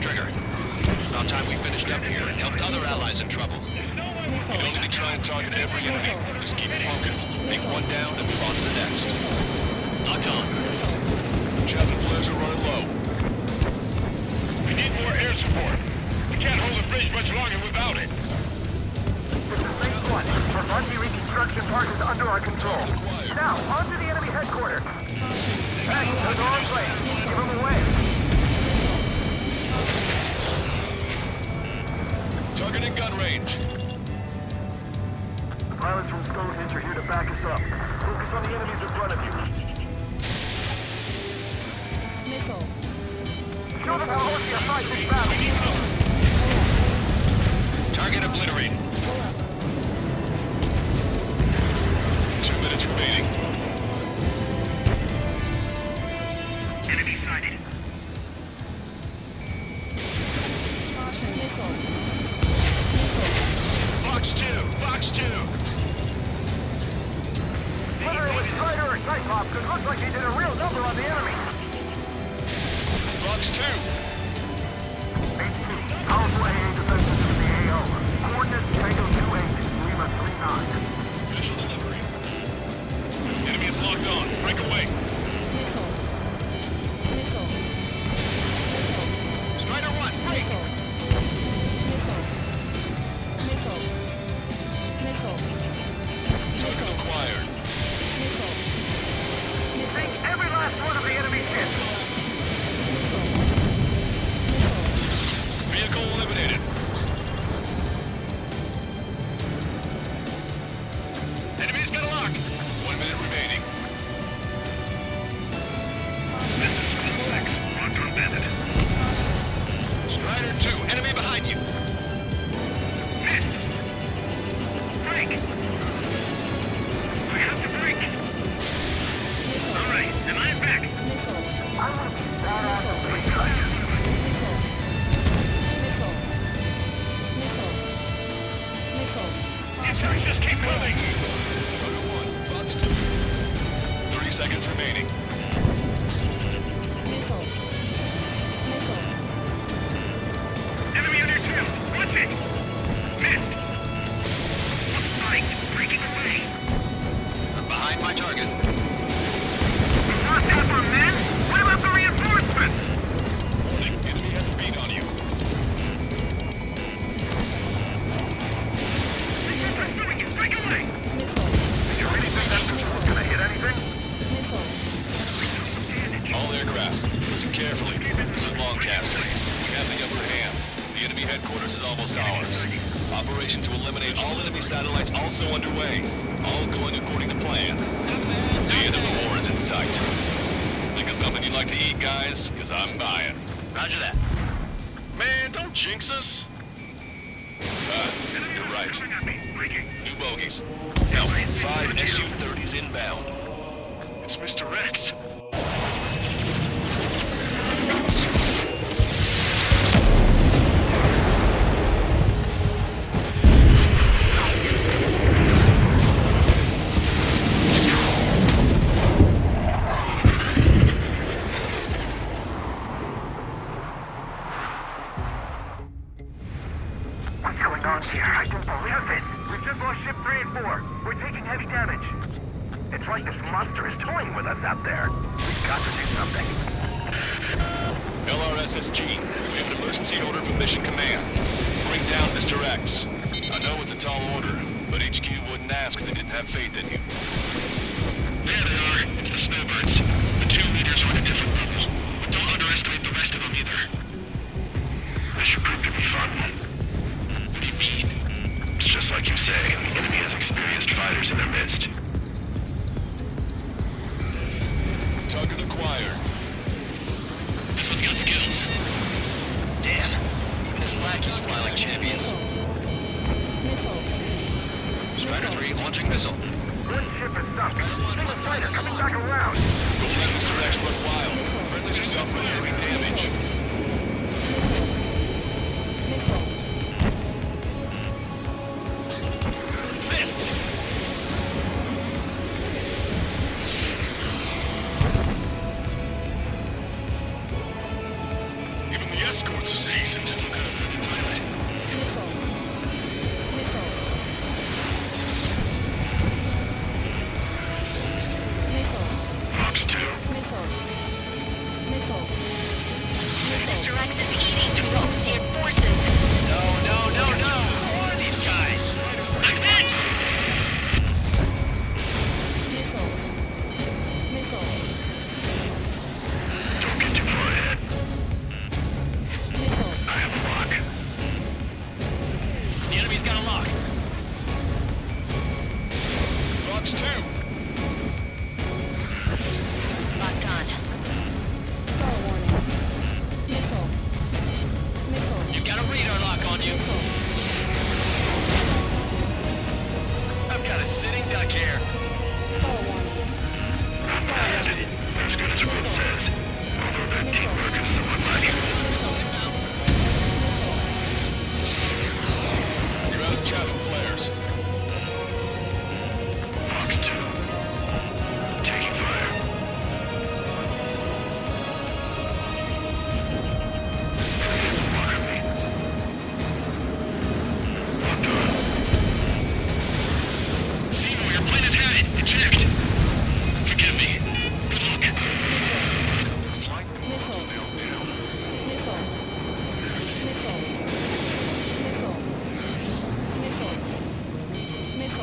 Trigger. It's about time we finished up here and helped other allies in trouble.
You don't need to try and target every enemy. Just keep focus. Take one down and move on to the next.
Locked on.
Chaff and flares are running low.
We need more air support. We can't hold the bridge much longer without it.
This is Phase 1. Our Bungie reconstruction part is under our control. Now, on to the enemy headquarters. Hey, they're the wrong place. Give them away.
Target in gun range.
The pilots from Stonehenge are here to back us up. Focus on the enemies in front of you.
Missile.
Show them how Ostia fights this battle.
Target obliterated.
2 minutes remaining.
Enemy sighted.
Fox 2! Fox 2!
Whether it was Strider or Cyclops, it looks like they did a real number on the enemy.
Fox 2.
H2, powerful AA defenses in the AO. Coordinates Tango 28, Lima 39.
Special delivery. Enemy is locked on. Break away.
Strider 1, break!
Target acquired.
Take every last one of the enemy ships.
Vehicle eliminated.
Enemy's got a lock!
1 minute remaining.
This is Triple X. Locked on Bandit.
Strider 2, enemy behind you!
Missed. Break. We have to break. All right, am I back?
I want to be badass and pretty good.
Inside, just keep coming.
Strider 1. Fox 2. 30 seconds remaining.
Enemy on your tail. Watch it. Missed. Spike. Breaking away.
I'm behind my target.
Lost out for men? What about the reinforcements?
The enemy has a beat on you.
They're pursuing you. Break away.
You really think that pistol was gonna hit anything?
All aircraft, listen carefully. This is Lancaster. We have the upper hand. The enemy headquarters is almost ours. Operation to eliminate all enemy satellites also underway. All going according to plan. The end of the war is in sight. Think of something you'd like to eat, guys? Because I'm buying.
Roger that.
Man, don't jinx us. You're right. New bogeys. Now, 5 Su-30s inbound.
It's Mr. Rex.
What's going on here? I don't believe it. We've just lost ship 3 and 4. We're taking heavy damage. It's like this monster is toying with us out there. We've got to do something.
LRSSG, we have an emergency order from Mission Command. Bring down Mr. X. I know it's a tall order, but HQ wouldn't ask if they didn't have faith in you.
There they are. It's the snowbirds. The 2 leaders are at a different level. But don't underestimate the rest of them either.
This should prove to be fun.
What do you mean?
It's just like you say, the enemy has experienced fighters in their midst.
Target acquired.
This one's got skills. Damn. Even his lackeys fly like champions. Strider 3 launching missile.
Good ship is stuck. Single fighter coming back around.
Don't let Mr. X run wild. Friendlies are suffering heavy damage.
Rex is eating through the Osean forces.
No. Who are these guys?
Don't get too far ahead. I have a lock.
The enemy's got a lock.
Fox 2.
Locked on.
You've got a radar lock on you. I've got a sitting duck here.
As good as the book says, although their teamwork is somewhat lacking.
You're out of chaff and flares.
Fox 2. Taking fire.
Seymour, your plane is headed. Eject. Forgive me. Good luck.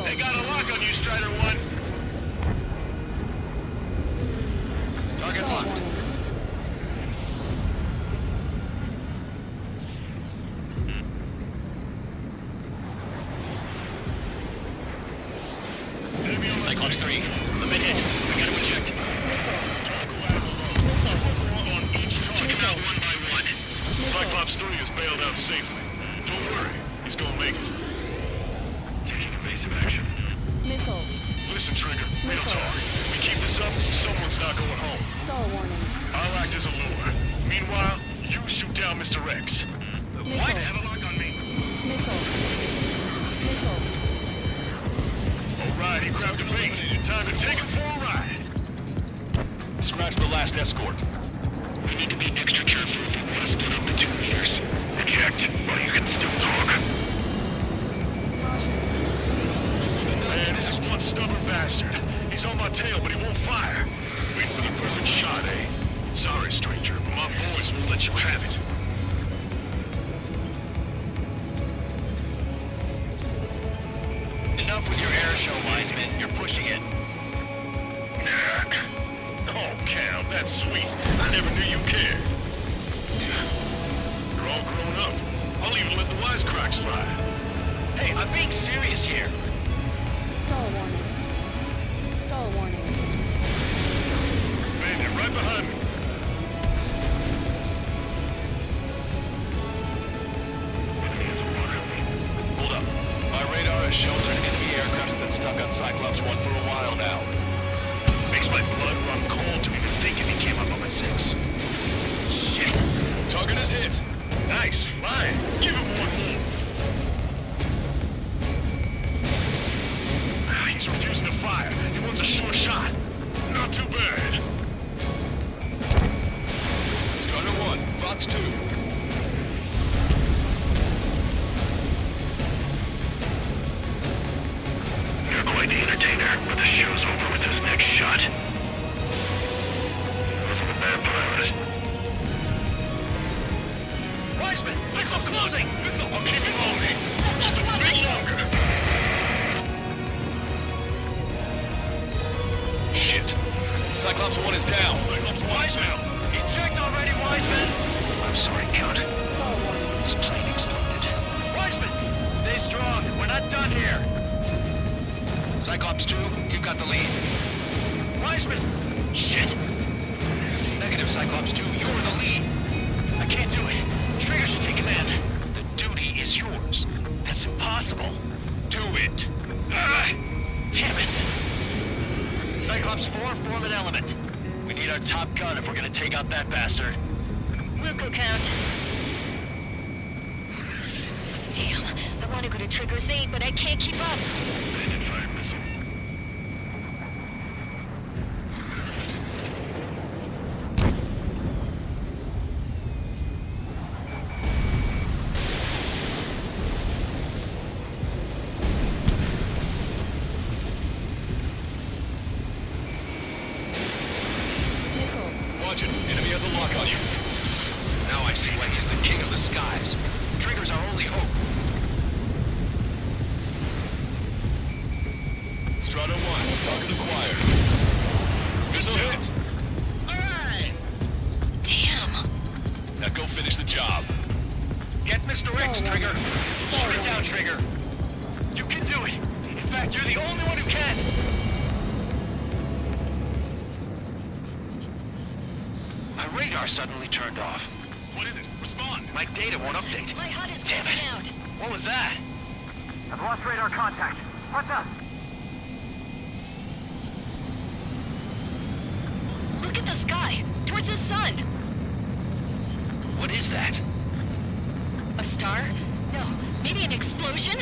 They got a lock on you, Strider 1.
Target locked. Cyclops 3. The mid hit. We gotta eject.
On each target. Check him out one by one. Cyclops 3 is bailed out safely. Don't worry, he's gonna make it.
Taking evasive action.
Listen, Trigger, real talk. We keep this up, someone's not going home. I'll act as a lure. Meanwhile, you shoot down Mr. X.
What?
Have a lock on me. Alright, he grabbed a bait. Time to take him for a ride.
Scratch the last escort.
We need to be extra careful if we want to split up the 2 meters. Eject, while you can still talk.
Man, this is one stubborn bastard. He's on my tail, but he won't fire. Wait for the perfect shot, eh? Sorry, stranger, but my boys won't let you have it.
Enough with your air show, Wiseman. You're pushing it.
Oh, Cal, that's sweet. I never knew you cared. You're all grown up. I'll even let the wisecrack slide.
Hey, I'm being serious here.
Bandit, right behind me.
Hold up. My radar has shown that an enemy aircraft has been stuck on Cyclops 1 for a while now.
Makes my blood run cold to even think if he came up on my 6.
Shit! Target is hit!
Nice, fine. Give him one more. He's refusing to fire. He wants a sure shot. Not too bad.
Strider 1, Fox 2.
You're quite the entertainer, but the show's over with this next shot. Wasn't a bad pilot.
Wiseman, missile closing!
Missile, I'll keep it on me. Just a bit longer.
Shit! Cyclops 1 is down!
Cyclops 1 down.
Eject already, Wiseman!
I'm sorry, Count. This plane exploded.
Wiseman, stay strong. We're not done here. Cyclops 2, you've got the lead. Wiseman! Shit! Negative, Cyclops 2, you're the lead. I can't do it. Trigger should take command. The duty is yours. That's impossible. Do it. Damn it! Cyclops 4, form an element. We need our top gun if we're gonna take out that bastard.
We'll go, Count. Damn, I want to go to Trigger's aid, but I can't keep up.
Bandit fire missile.
Watch it. Enemy has a lock on you.
Now I
flexing like he's the king of the skies. Trigger's our only hope.
Strata 1, talking to choir. Missile hit!
Alright! Damn!
Now go finish the job.
Get Mr. X, Trigger. Shoot it down, Trigger.
You can do it. In fact, you're the only one who can.
My radar suddenly turned off.
What is it? Respond.
My data won't update.
My HUD is
Damn it.
glitching out.
What was that?
I've lost radar contact. What's up?
Look at the sky! Towards the sun!
What is that?
A star? No, maybe an explosion?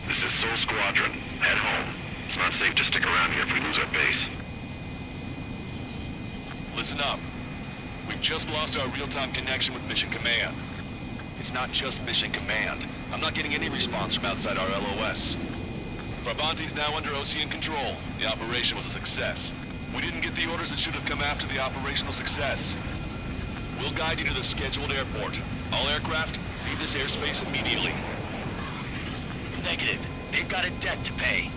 This is Soul Squadron. Head home. It's not safe to stick around here if we lose our base.
Listen up. We've just lost our real-time connection with Mission Command. It's not just Mission Command. I'm not getting any response from outside our LOS. Farbanti's now under Osean control. The operation was a success. We didn't get the orders that should have come after the operational success. We'll guide you to the scheduled airport. All aircraft, leave this airspace immediately.
Negative. They've got a debt to pay.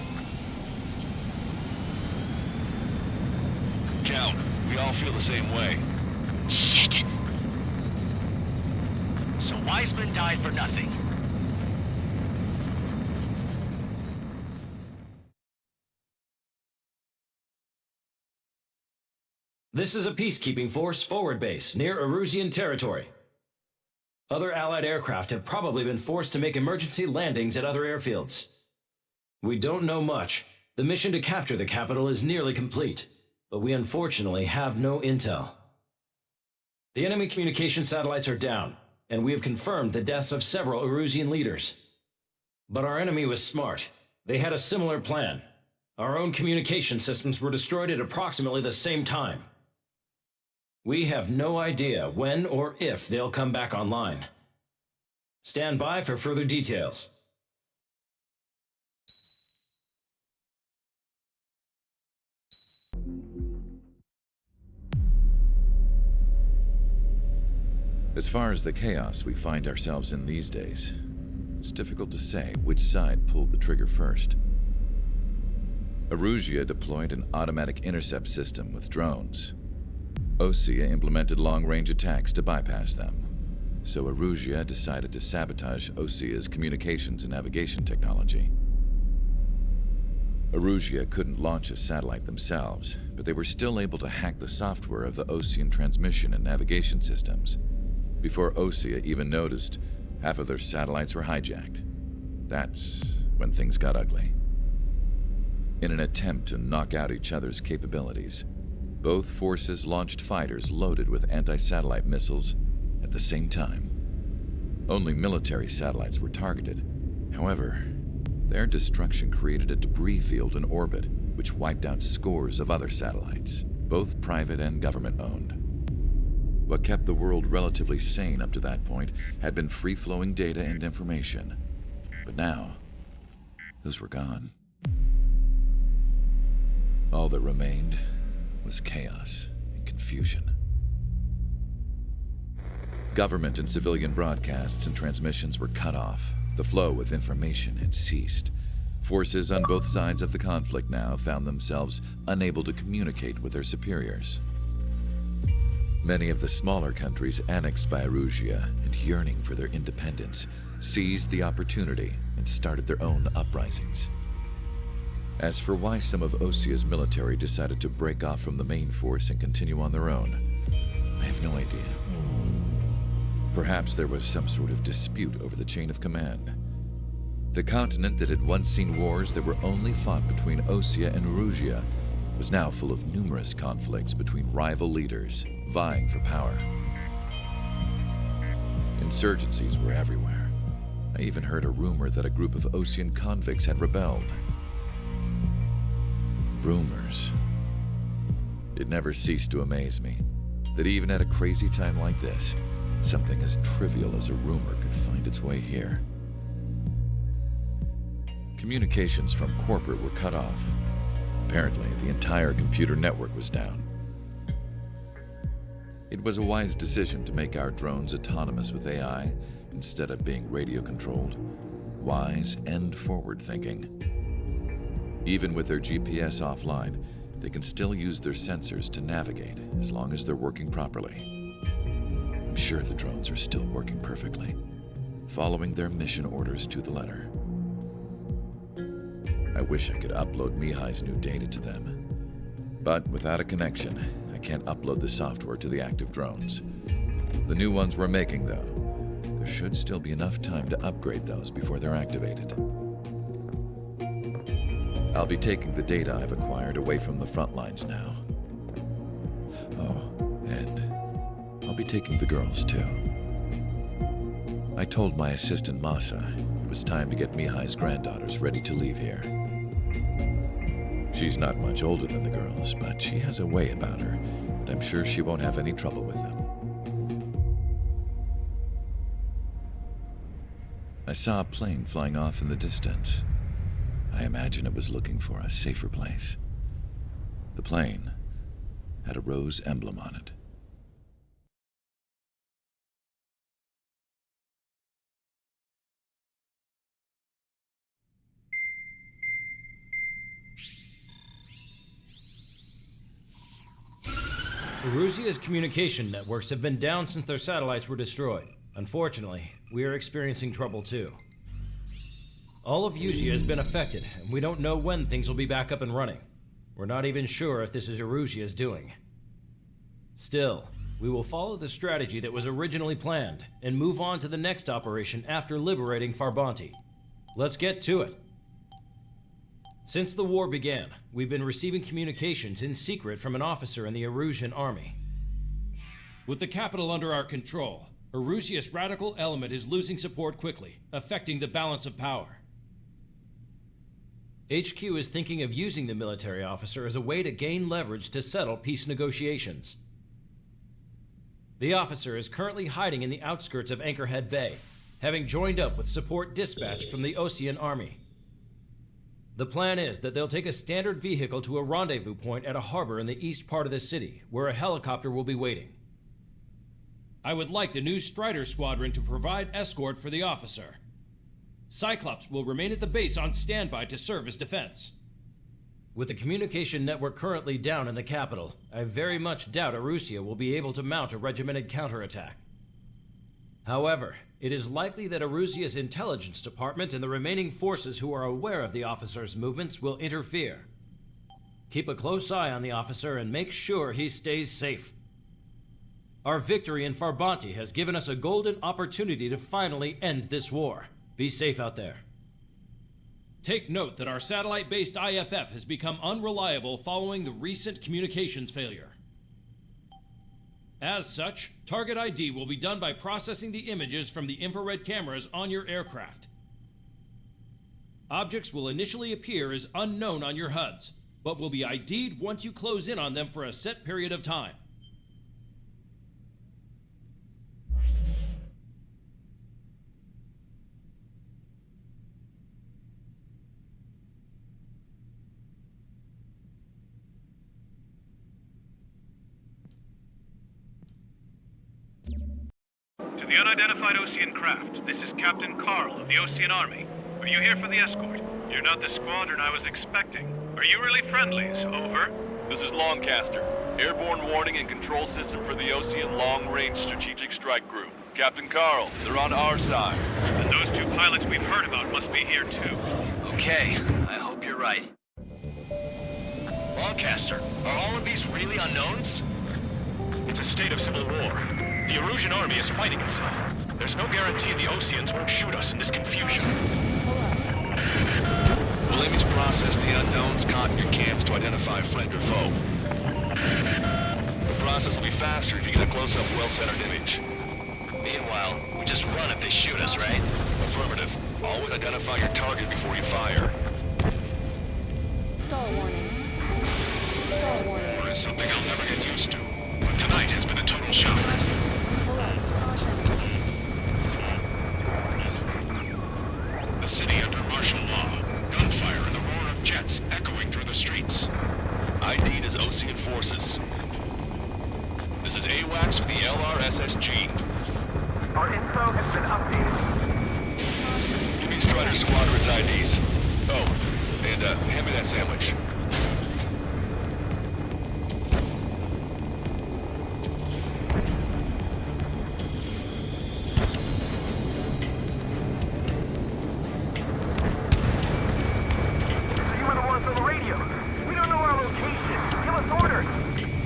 Count, we all feel the same way.
Shit!
So Wiseman died for nothing.
This is a peacekeeping force forward base near Erusian territory. Other Allied aircraft have probably been forced to make emergency landings at other airfields. We don't know much. The mission to capture the capital is nearly complete, but we unfortunately have no intel. The enemy communication satellites are down, and we have confirmed the deaths of several Erusian leaders. But our enemy was smart. They had a similar plan. Our own communication systems were destroyed at approximately the same time. We have no idea when or if they'll come back online. Stand by for further details.
As far as the chaos we find ourselves in these days, it's difficult to say which side pulled the trigger first. Erusia deployed an automatic intercept system with drones. Osea implemented long-range attacks to bypass them, so Erusia decided to sabotage Osea's communications and navigation technology. Erusia couldn't launch a satellite themselves, but they were still able to hack the software of the Osean transmission and navigation systems. Before Osea even noticed, half of their satellites were hijacked. That's when things got ugly. In an attempt to knock out each other's capabilities, both forces launched fighters loaded with anti-satellite missiles at the same time. Only military satellites were targeted. However, their destruction created a debris field in orbit, which wiped out scores of other satellites, both private and government-owned. What kept the world relatively sane up to that point had been free-flowing data and information. But now, those were gone. All that remained was chaos and confusion. Government and civilian broadcasts and transmissions were cut off. The flow of information had ceased. Forces on both sides of the conflict now found themselves unable to communicate with their superiors. Many of the smaller countries annexed by Erusia and yearning for their independence seized the opportunity and started their own uprisings. As for why some of Osea's military decided to break off from the main force and continue on their own, I have no idea. Perhaps there was some sort of dispute over the chain of command. The continent that had once seen wars that were only fought between Osea and Erusia was now full of numerous conflicts between rival leaders vying for power. Insurgencies were everywhere. I even heard a rumor that a group of Osean convicts had rebelled. Rumors. It never ceased to amaze me that even at a crazy time like this, something as trivial as a rumor could find its way here. Communications from corporate were cut off. Apparently, the entire computer network was down. It was a wise decision to make our drones autonomous with AI instead of being radio-controlled. Wise and forward-thinking. Even with their GPS offline, they can still use their sensors to navigate as long as they're working properly. I'm sure the drones are still working perfectly, following their mission orders to the letter. I wish I could upload Mihai's new data to them. But without a connection, I can't upload the software to the active drones. The new ones we're making, though, there should still be enough time to upgrade those before they're activated. I'll be taking the data I've acquired away from the front lines now. Oh, and I'll be taking the girls, too. I told my assistant Masa it was time to get Mihai's granddaughters ready to leave here. She's not much older than the girls, but she has a way about her, and I'm sure she won't have any trouble with them. I saw a plane flying off in the distance. I imagine it was looking for a safer place. The plane had a rose emblem on it.
Erusia's communication networks have been down since their satellites were destroyed. Unfortunately, we are experiencing trouble too. All of Erusia has been affected, and we don't know when things will be back up and running. We're not even sure if this is Erusia's doing. Still, we will follow the strategy that was originally planned, and move on to the next operation after liberating Farbanti. Let's get to it. Since the war began, we've been receiving communications in secret from an officer in the Erusian army. With the capital under our control, Erusia's radical element is losing support quickly, affecting the balance of power. HQ is thinking of using the military officer as a way to gain leverage to settle peace negotiations. The officer is currently hiding in the outskirts of Anchorhead Bay, having joined up with support dispatched from the Osean army. The plan is that they'll take a standard vehicle to a rendezvous point at a harbor in the east part of the city, where a helicopter will be waiting. I would like the new Strider Squadron to provide escort for the officer. Cyclops will remain at the base on standby to serve as defense. With the communication network currently down in the capital, I very much doubt Erusia will be able to mount a regimented counterattack. However, it is likely that Erusia's intelligence department and the remaining forces who are aware of the officer's movements will interfere. Keep a close eye on the officer and make sure he stays safe. Our victory in Farbanti has given us a golden opportunity to finally end this war. Be safe out there. Take note that our satellite-based IFF has become unreliable following the recent communications failure. As such, target ID will be done by processing the images from the infrared cameras on your aircraft. Objects will initially appear as unknown on your HUDs, but will be ID'd once you close in on them for a set period of time.
To the unidentified Osean craft, this is Captain Carl of the Osean Army. Are you here for the escort? You're not the squadron I was expecting. Are you really friendlies? Over.
This is Longcaster. Airborne warning and control system for the Osean Long-Range Strategic Strike Group. Captain Carl, they're on our side.
And those two pilots we've heard about must be here too.
Okay, I hope you're right. Longcaster, are all of these really unknowns?
It's a state of civil war. The Erusian army is fighting itself. There's no guarantee the Oseans won't shoot us in this confusion.
We'll image process the unknowns caught in your camps to identify friend or foe. The process will be faster if you get a close-up, well-centered image.
Meanwhile, we just run if they shoot us, right?
Affirmative. Always identify your target before you fire.
Stall warning. Stall warning.
There is something I'll never get used to. But tonight has been a total shock. The city under martial law. Gunfire and the roar of jets echoing through the streets.
ID'd as Osean forces. The This is AWACS for the LRSSG.
Our info has been updated.
Give me Strider Squadron's IDs. Oh, and hand me that sandwich.
You were the ones on the radio. We don't know our location. Give us orders.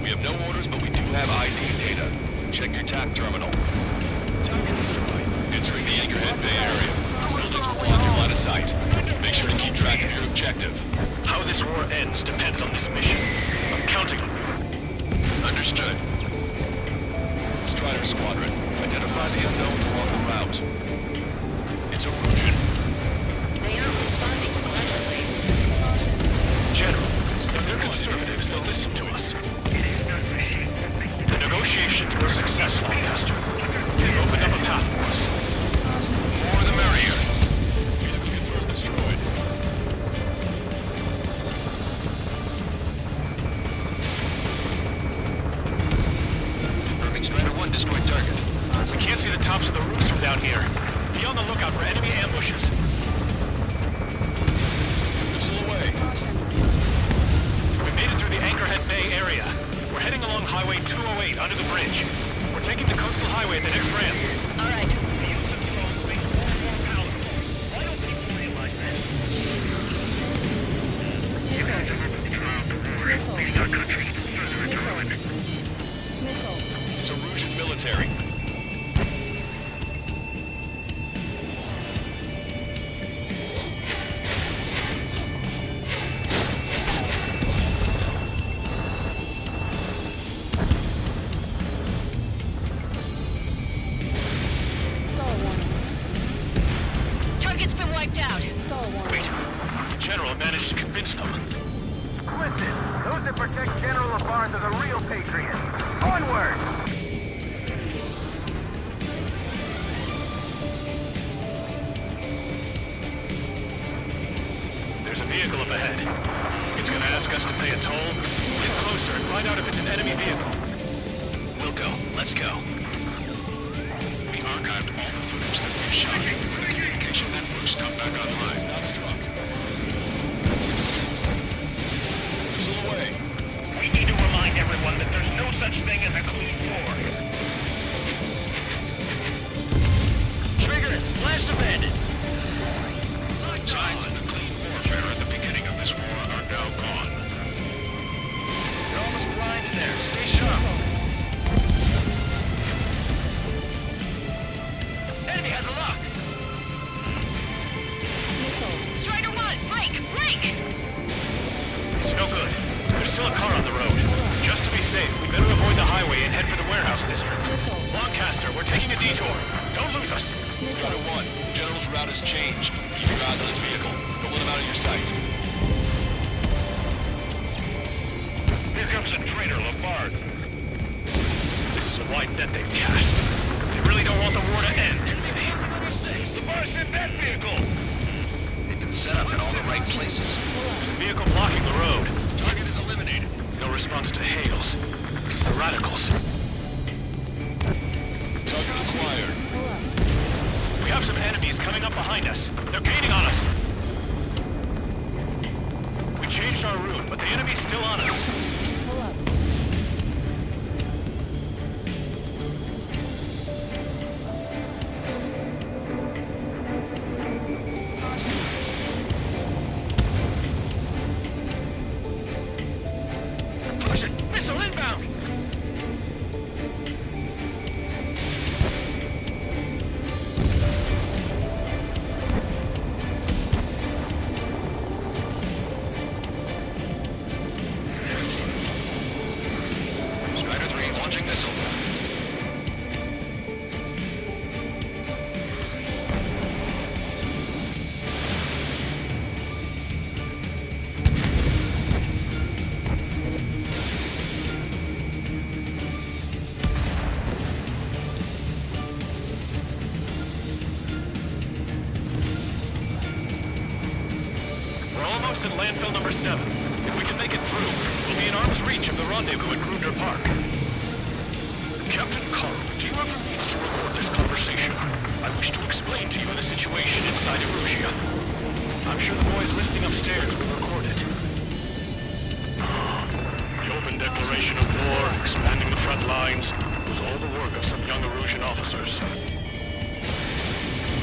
We have no orders, but we do have ID data. Check your TAC terminal. Entering the Anchorhead Bay area. Buildings will block your line of sight. Make sure to keep track of your objective.
How this war ends depends on this mission. I'm counting on you.
Understood. Strider Squadron, identify the unknowns along the route. It's Erusian.
They aren't responding aggressively.
General, if they're conservatives, they'll listen to us. The negotiations were successful, Master. They've opened up a path for us.
More the merrier. Vehicle confirmed destroyed.
Confirming Strider 1 destroyed target. We can't see the tops of the roofs from down here. Be on the lookout for enemy ambushes.
Missile away.
We made it through the Anchorhead Bay area. We're heading along Highway 208 under the bridge. We're taking the coastal highway at the next ramp.
All right.
You guys are moving throughout the war, leading our country further into ruin.
It's Erusian military.
Target's been wiped out.
Wait. General managed to convince them.
Listen, those that protect General LaBarge are the real patriots. Onward!
There's a vehicle up ahead. It's gonna ask us to pay a toll. Get closer and find out if it's an enemy vehicle.
We'll go. Let's go.
We archived all the footage that we've shot. Communication networks come back online.
Not struck. Missile away.
We need to remind everyone that there's no such thing as a clean war. Triggers, blast abandoned.
Signs of the clean warfare at the beginning of this war are now gone.
You're almost blind in there. Stay sharp. Enemy has a lock.
Strider 1, break! Break!
It's no good. There's still a car on the road. Just to be safe, we better avoid the highway and head for the warehouse district. Lancaster, we're taking a detour. Don't lose us.
Strider 1, General's route has changed. Keep your eyes on his vehicle. Don't let him out of your sight.
Here comes a traitor, LaBarge. This is a wide net they've cast. They really don't want the war to end, do they? LaBarge hit that vehicle!
They've been set up in all the right places.
There's a vehicle blocking the road.
Target is eliminated.
No response to hails. It's the radicals.
Target acquired.
We have some enemies coming up behind us. They're gaining on us. We changed our route, but the enemy's still on us. Push it! Missile inbound!
Strider 3 launching missile.
We're almost at landfill number 7. If we can make it through, we'll be in arm's reach of the rendezvous at Kruger Park.
Captain Carl, do you have the means to record this conversation? I wish to explain to you the situation inside Erusia. I'm sure the boys listening upstairs will record it. The open declaration of war, expanding the front lines, was all the work of some young Erusian officers.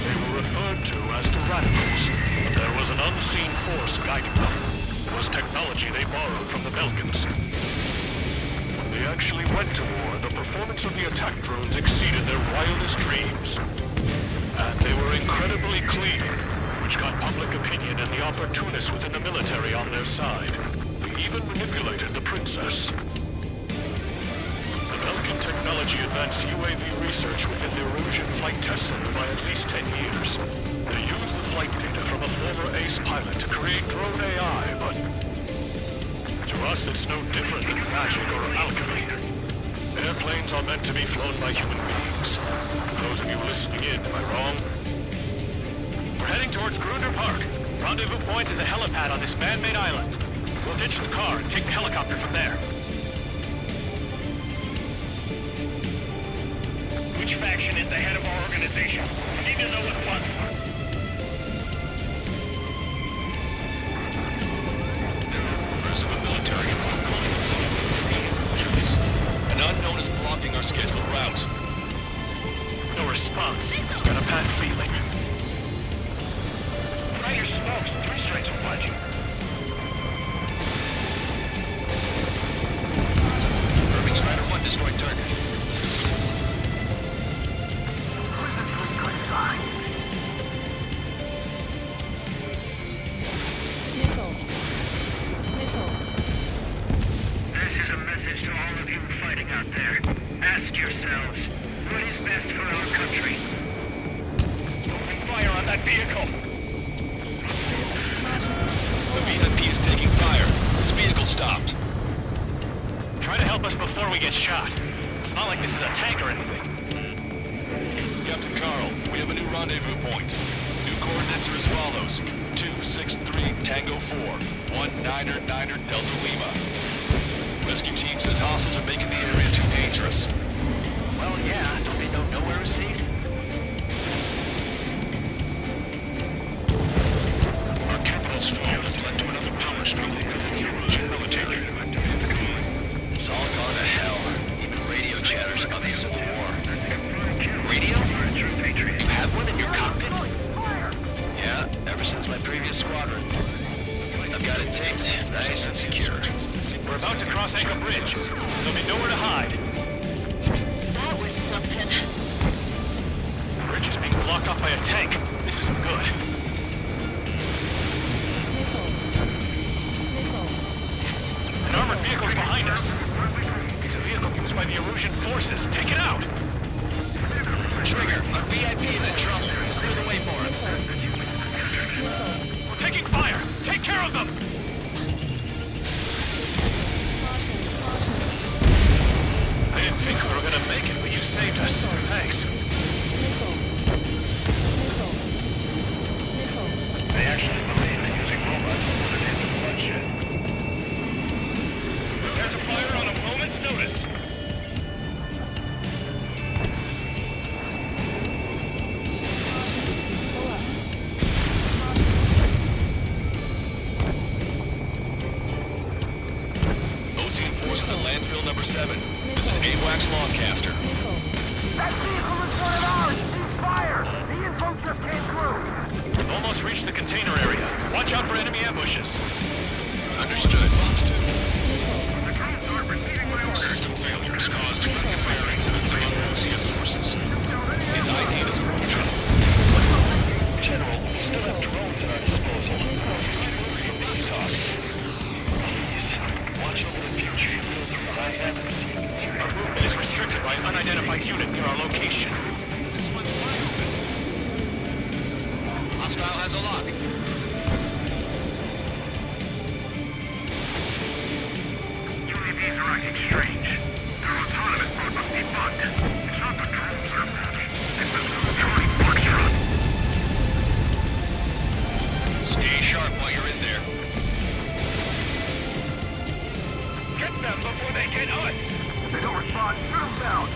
They were referred to as the Radicals, but there was an unseen force guiding them. It was technology they borrowed from the Belkans. When they actually went to war, the performance of the attack drones exceeded their wildest dreams. And they were incredibly clean, which got public opinion and the opportunists within the military on their side. They even manipulated the princess. The Belkan technology advanced UAV research within the Erusian Flight Test Center by at least 10 years. They used the flight data from a former ace pilot to create drone AI, but to us it's no different than magic or alchemy. Airplanes are meant to be flown by human beings. For those of you listening in, am I wrong?
We're heading towards Grunder Park. Rendezvous point is the helipad on this man-made island. We'll ditch the car and take the helicopter from there. Which faction is the head of our organization? I need to know at once.
Members of a military group calling itself Rangers. An unknown is blocking our scheduled route.
No response. Got a bad feeling. Try your smokes. 3 strikes will find you.
Confirming Strider 1 destroyed target.
This is a message to all of you fighting out there. Ask yourselves, what is best for our country?
Open fire on that vehicle.
The VIP is taking fire. His vehicle stopped.
Try to help us before we get shot. It's not like this is a tank or anything.
Captain Carl, we have a new rendezvous point. New coordinates are as follows. 263 Tango 4, 1999 Delta Lima. Rescue team says hostiles are making the area too dangerous.
Well, yeah, don't they know nowhere is safe?
Our capital's fall has led to another power struggle within the Erusian military.
It's all gone to hell. Even radio chatters about the Civil War. Radio? You have one in your cockpit? Yeah, ever since my previous squadron. I've got it taped, nice and secure.
We're about to cross Anchor Bridge. There'll be nowhere to hide.
That was something.
The bridge is being blocked off by a tank. This isn't good. An armored vehicle's behind us. It's a vehicle used by the Erusian forces. Take it out!
Trigger, our VIP is in trouble. Clear the way for him.
We're taking fire! Take care of them! I didn't think we were gonna make it, but you saved us. Thanks.
They actually believe in using robots to enable bloodshed.
There's a fire on a moment's notice.
Ocean forces at landfill number 7. This is AWACS Longcaster.
That vehicle is one of ours! Cease fire! The info just came through!
Almost reached the container area. Watch out for enemy ambushes.
Understood. Box 2.
System failures caused friendly fire incidents among Russian forces.
It's ID'd as a road trouble.
General, we still have drones at our disposal. Please, watch over the future field from the high heavens. Our movement is restricted by an unidentified unit near our location.
This one's wide open. Hostile has a lock.
UAVs are acting strange. Their autonomous mode must be bugged. It's not the drones that are bad. It's the Charlie Foxtrot.
Stay sharp while you're in there.
Get them before they get us!
If they don't respond, shoot them down!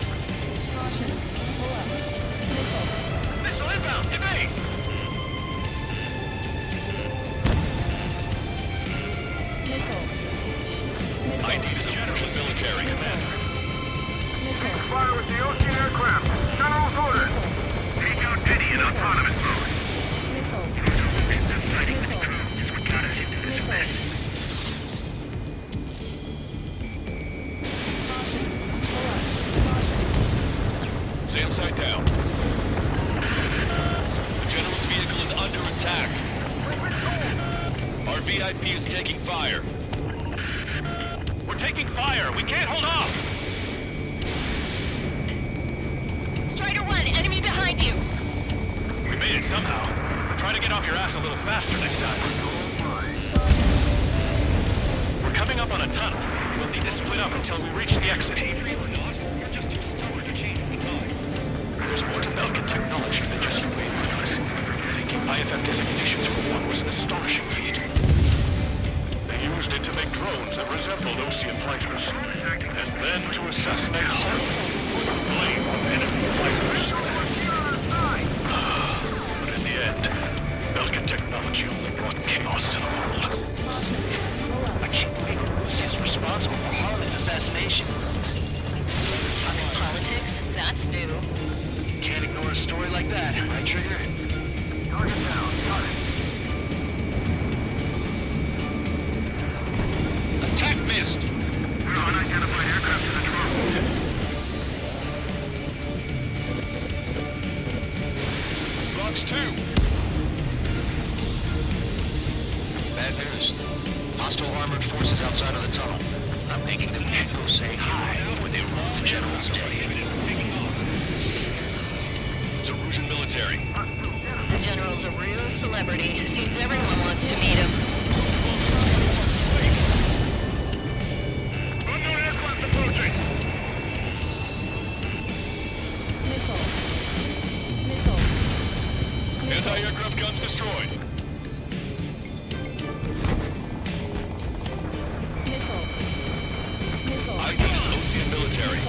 Missile inbound! Evade!
ID is Illusion Military.
Fire with the Ocean aircraft. General's orders.
Take out Eddie in autonomous mode.
SAM site down. The General's vehicle is under attack. Our VIP is taking fire.
We're taking fire! We can't hold off!
Strider 1, enemy behind you!
We made it somehow. Try to get off your ass a little faster next time. We're coming up on a tunnel. We'll need to split up until we reach the exit. There's more to Belkin technology than just UAV fighters. Thinking IFF designations for one was an astonishing feat. They used it to make drones that resembled Osean fighters, and then to assassinate Hull with the blame of enemy fighters. But in the end, Belkin technology only brought chaos to the world.
I can't believe Russia's responsible for Harlan's assassination.
Talking politics? That's new.
Can't ignore a story like that, right, Trigger?
Target down. Got it.
Attack missed!
We're unidentified aircraft in the drone.
Fox 2.
Bad news. Hostile armored forces outside of the tunnel. I'm thinking that we should go say hi before they rule the General's day.
It's Illusion Military.
The General's a real celebrity. Seems everyone wants to meet him.
Unknown aircraft approaching!
Anti-aircraft guns destroyed. ID is Ocean Military.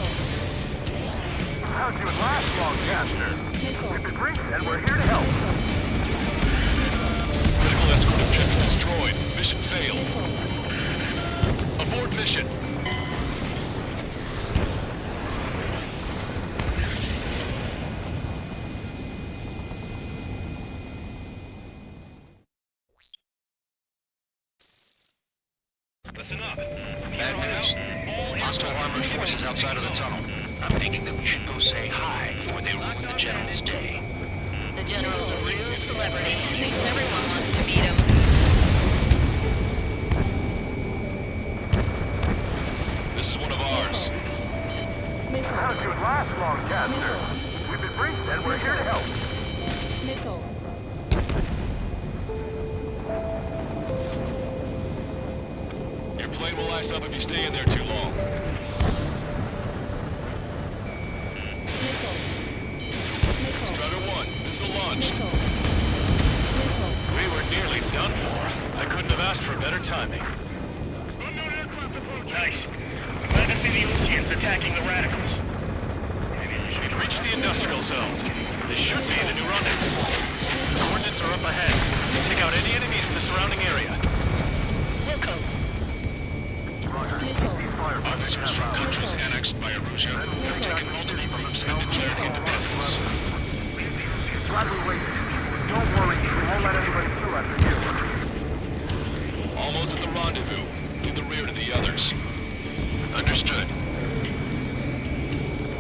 How'd you last long, Gaster? If it brings it, we're here to help.
Critical escort objective destroyed. Mission failed. Abort mission.
Listen up.
Bad news. Hostile armored forces outside of the tunnel. I'm thinking that we should go say hi before they ruin the General's day.
The General's a real celebrity. Seems everyone wants to meet him.
This is one of ours.
How'd you last long, Gaster? If it brings it, we're here to help.
Your plane will ice up if you stay in there too long. Strider 1, missile launched.
We were nearly done for. I couldn't have asked for better timing. Nice. Glad to see the Oceans attacking the radicals. We've reached the industrial zone. This should be the new rendezvous. Coordinates are up ahead. Take out any enemies in the surrounding area.
Wilco.
Officers from countries annexed by Erusia have taken alternate routes and declared independence.
Glad we waited. Don't worry, we won't let anybody through after you.
Almost at the rendezvous. Leave the rear to the others.
Understood.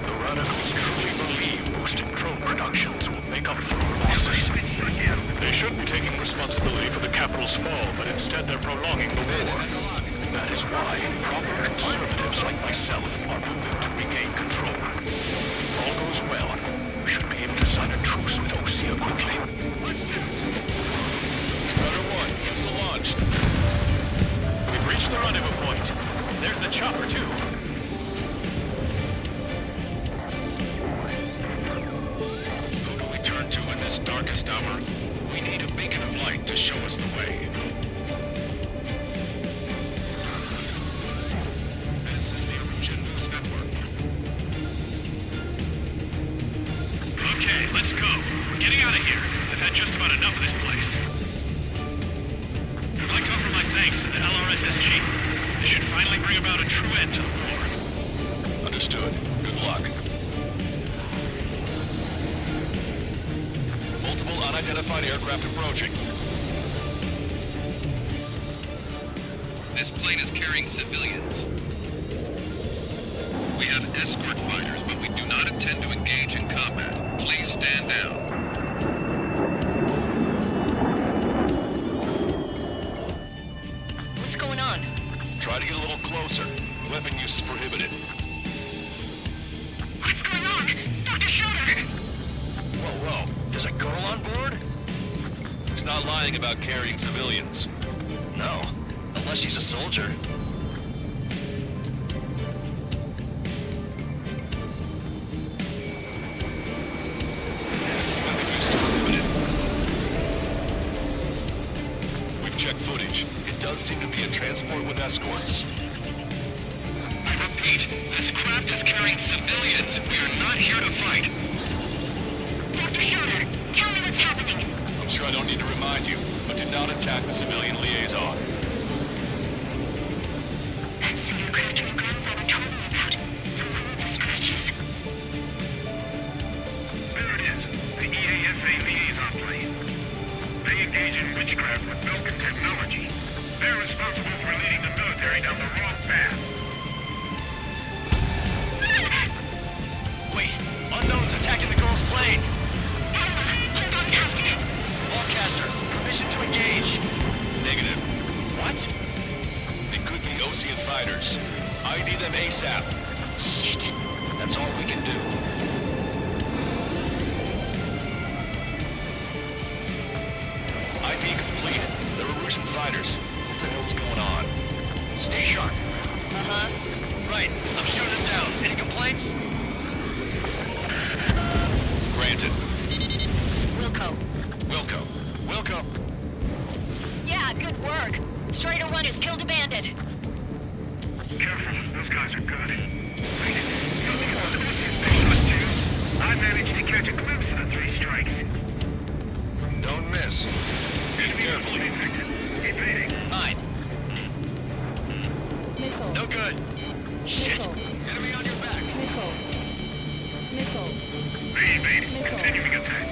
The radicals truly believe boosting drone productions will make up for our losses. They should be taking responsibility for the capital's fall, but instead they're prolonging the war. That is why proper conservatives like myself are moving to regain control. If all goes well, we should be able to sign a truce with Osea quickly.
Strider 1, missile launched.
We've reached the rendezvous point. There's the chopper, too.
Who do we turn to in this darkest hour? We need a beacon of light to show us the way. This is the Erusian News Network.
been here. I've had just about enough of this place. I'd like to offer my thanks to the LRSSG. This should finally bring about a true end to the war.
Understood. Good luck. Multiple unidentified aircraft approaching.
This plane is carrying civilians. We have escort fighters, but we do not intend to engage in combat. Please stand down.
What's going on?
Try to get a little closer. Weapon use is prohibited.
What's going on? Dr. Schroeder!
Whoa. There's a girl on board?
He's not lying about carrying civilians.
No. Unless she's a soldier.
We've checked footage. It does seem to be a transport with escorts.
I repeat, this craft is carrying civilians. We are not here to fight.
Dr. Schroeder, tell me what's happening.
I'm sure I don't need to remind you, but do not attack the civilian liaison.
That's the aircraft your grandfather told me about. The one with the scratches.
There it is. The EASA liaison plane. They engage in witchcraft with Belkin technology. They're responsible for leading the military down the wrong path.
Wait, unknown's attacking the girl's plane.
Hold on, Captain.
Lawcaster, permission to engage.
Negative.
What?
They could be Osean fighters. ID them ASAP.
Shit.
That's all we can do.
ID complete. They're Erusian fighters. What the hell's going on?
Stay sharp. Right, I'm shooting them down. Any complaints?
Granted.
Wilco.
Yeah, good work. Strider 1 has killed a bandit.
Careful, those guys are good. I managed to catch a glimpse of the 3 strikes.
Don't miss.
Shoot carefully.
Evading.
Fine. No good. Shit. Enemy on your back.
Evading. Continuing attack.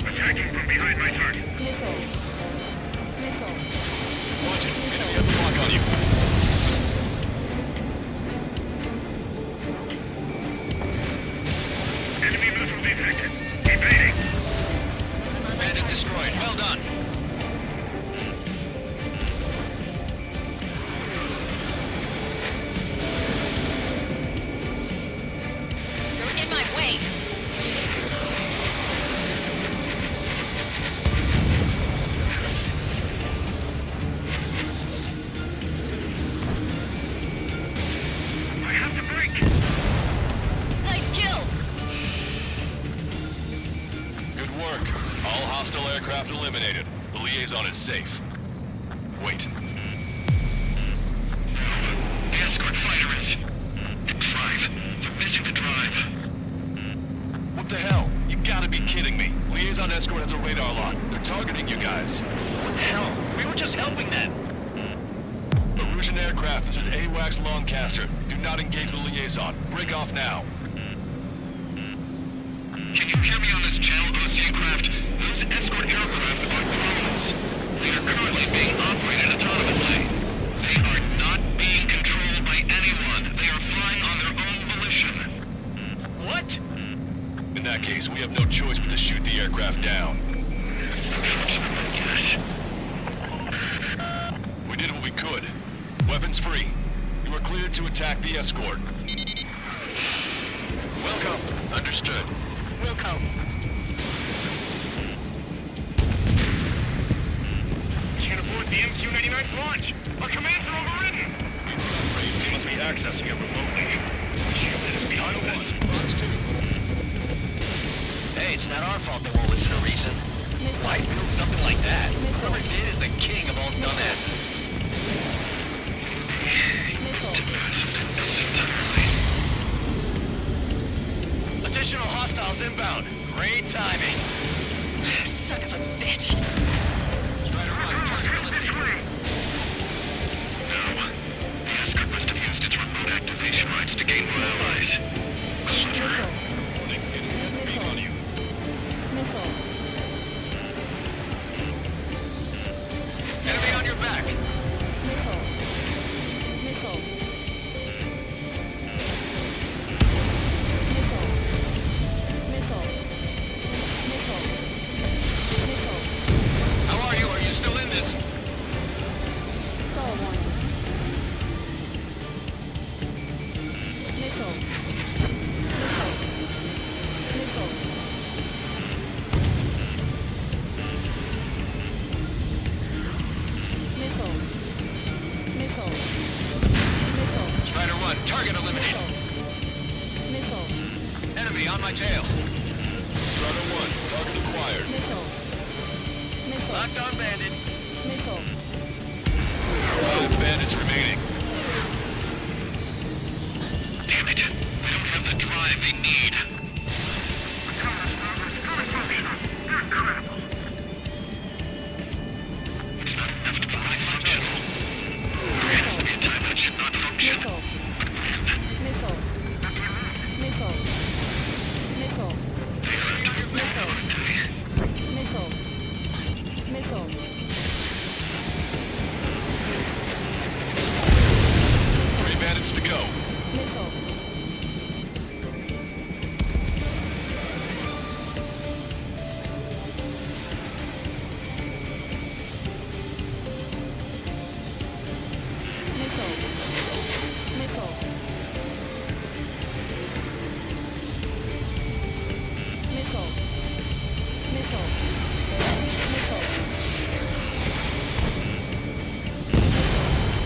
Attacking from behind my target.
Watch it. Enemy has a lock on you.
Enemy missile detected. Evading.
Bandit destroyed. Well done.
You're in my way.
I have to break.
Nice kill.
Good work. All hostile aircraft eliminated. The liaison is safe. Wait.
The escort fighter is... the drive. They're missing the drive.
What the hell? You gotta be kidding me. Liaison escort has a radar lock. They're targeting you guys.
What the hell? We were just helping them.
Erusian aircraft, this is AWACS Lancaster. Do not engage the liaison. Break off now.
Can you hear me on this channel, Osean craft? Those escort aircraft are drones. They are currently being operated autonomously. They are not being controlled by anyone. They are flying on their own volition.
What?
In that case, we have no choice but to shoot the aircraft down.
Yes.
We did what we could. Weapons free. You are cleared to attack the escort.
Welcome. Understood.
Wilco.
Can't afford the MQ-99's launch. Our commands are overridden. They must be accessing it remotely. Shield is behind us.
Fox 2.
Hey, it's not our fault they won't listen to reason. Why build something like that? Whoever did is the king of all dumbasses. Additional hostiles inbound.
Great timing.
Son of a bitch.
Strider 1, target eliminated. No. The escort must have used its remote activation rights to gain more allies. Clever.
Warning, enemy has a beam on you.
Enemy on your back. How are you? Are you still in this? Strider 1, target eliminated. Enemy on my tail.
Strider 1, target acquired.
Locked on bandit.
5 bandits remaining.
Damn it. I don't have the drive they need. It's not enough to be functional. There has to be a time that should not function. They are after your back, aren't they?
Three bandits to go.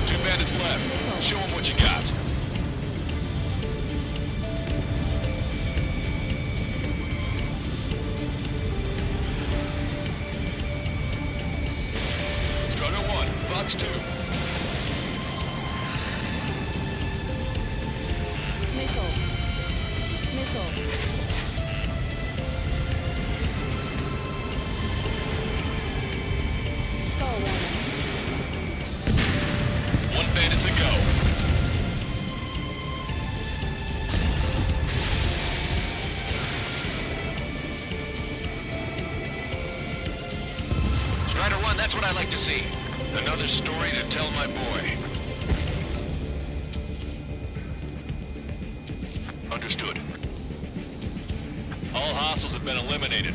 Two bandits left. Show them what you got. Strider 1, Fox 2. One bandit to go.
Strider 1, that's what I like to see.
Another story to tell my boy. Understood. All hostiles have been eliminated.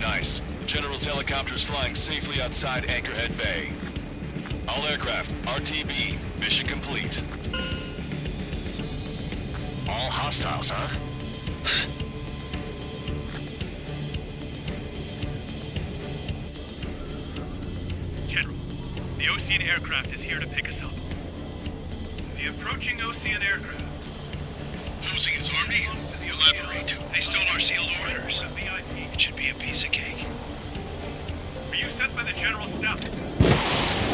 Nice. The General's helicopter is flying safely outside Anchorhead Bay. All aircraft, RTB, mission complete.
All hostiles, huh?
General, the Ocean aircraft is here to pick us up. The approaching Ocean aircraft.
Losing his army? Elaborate. They stole our sealed orders. It should be a piece of cake.
Were you sent by the General staff?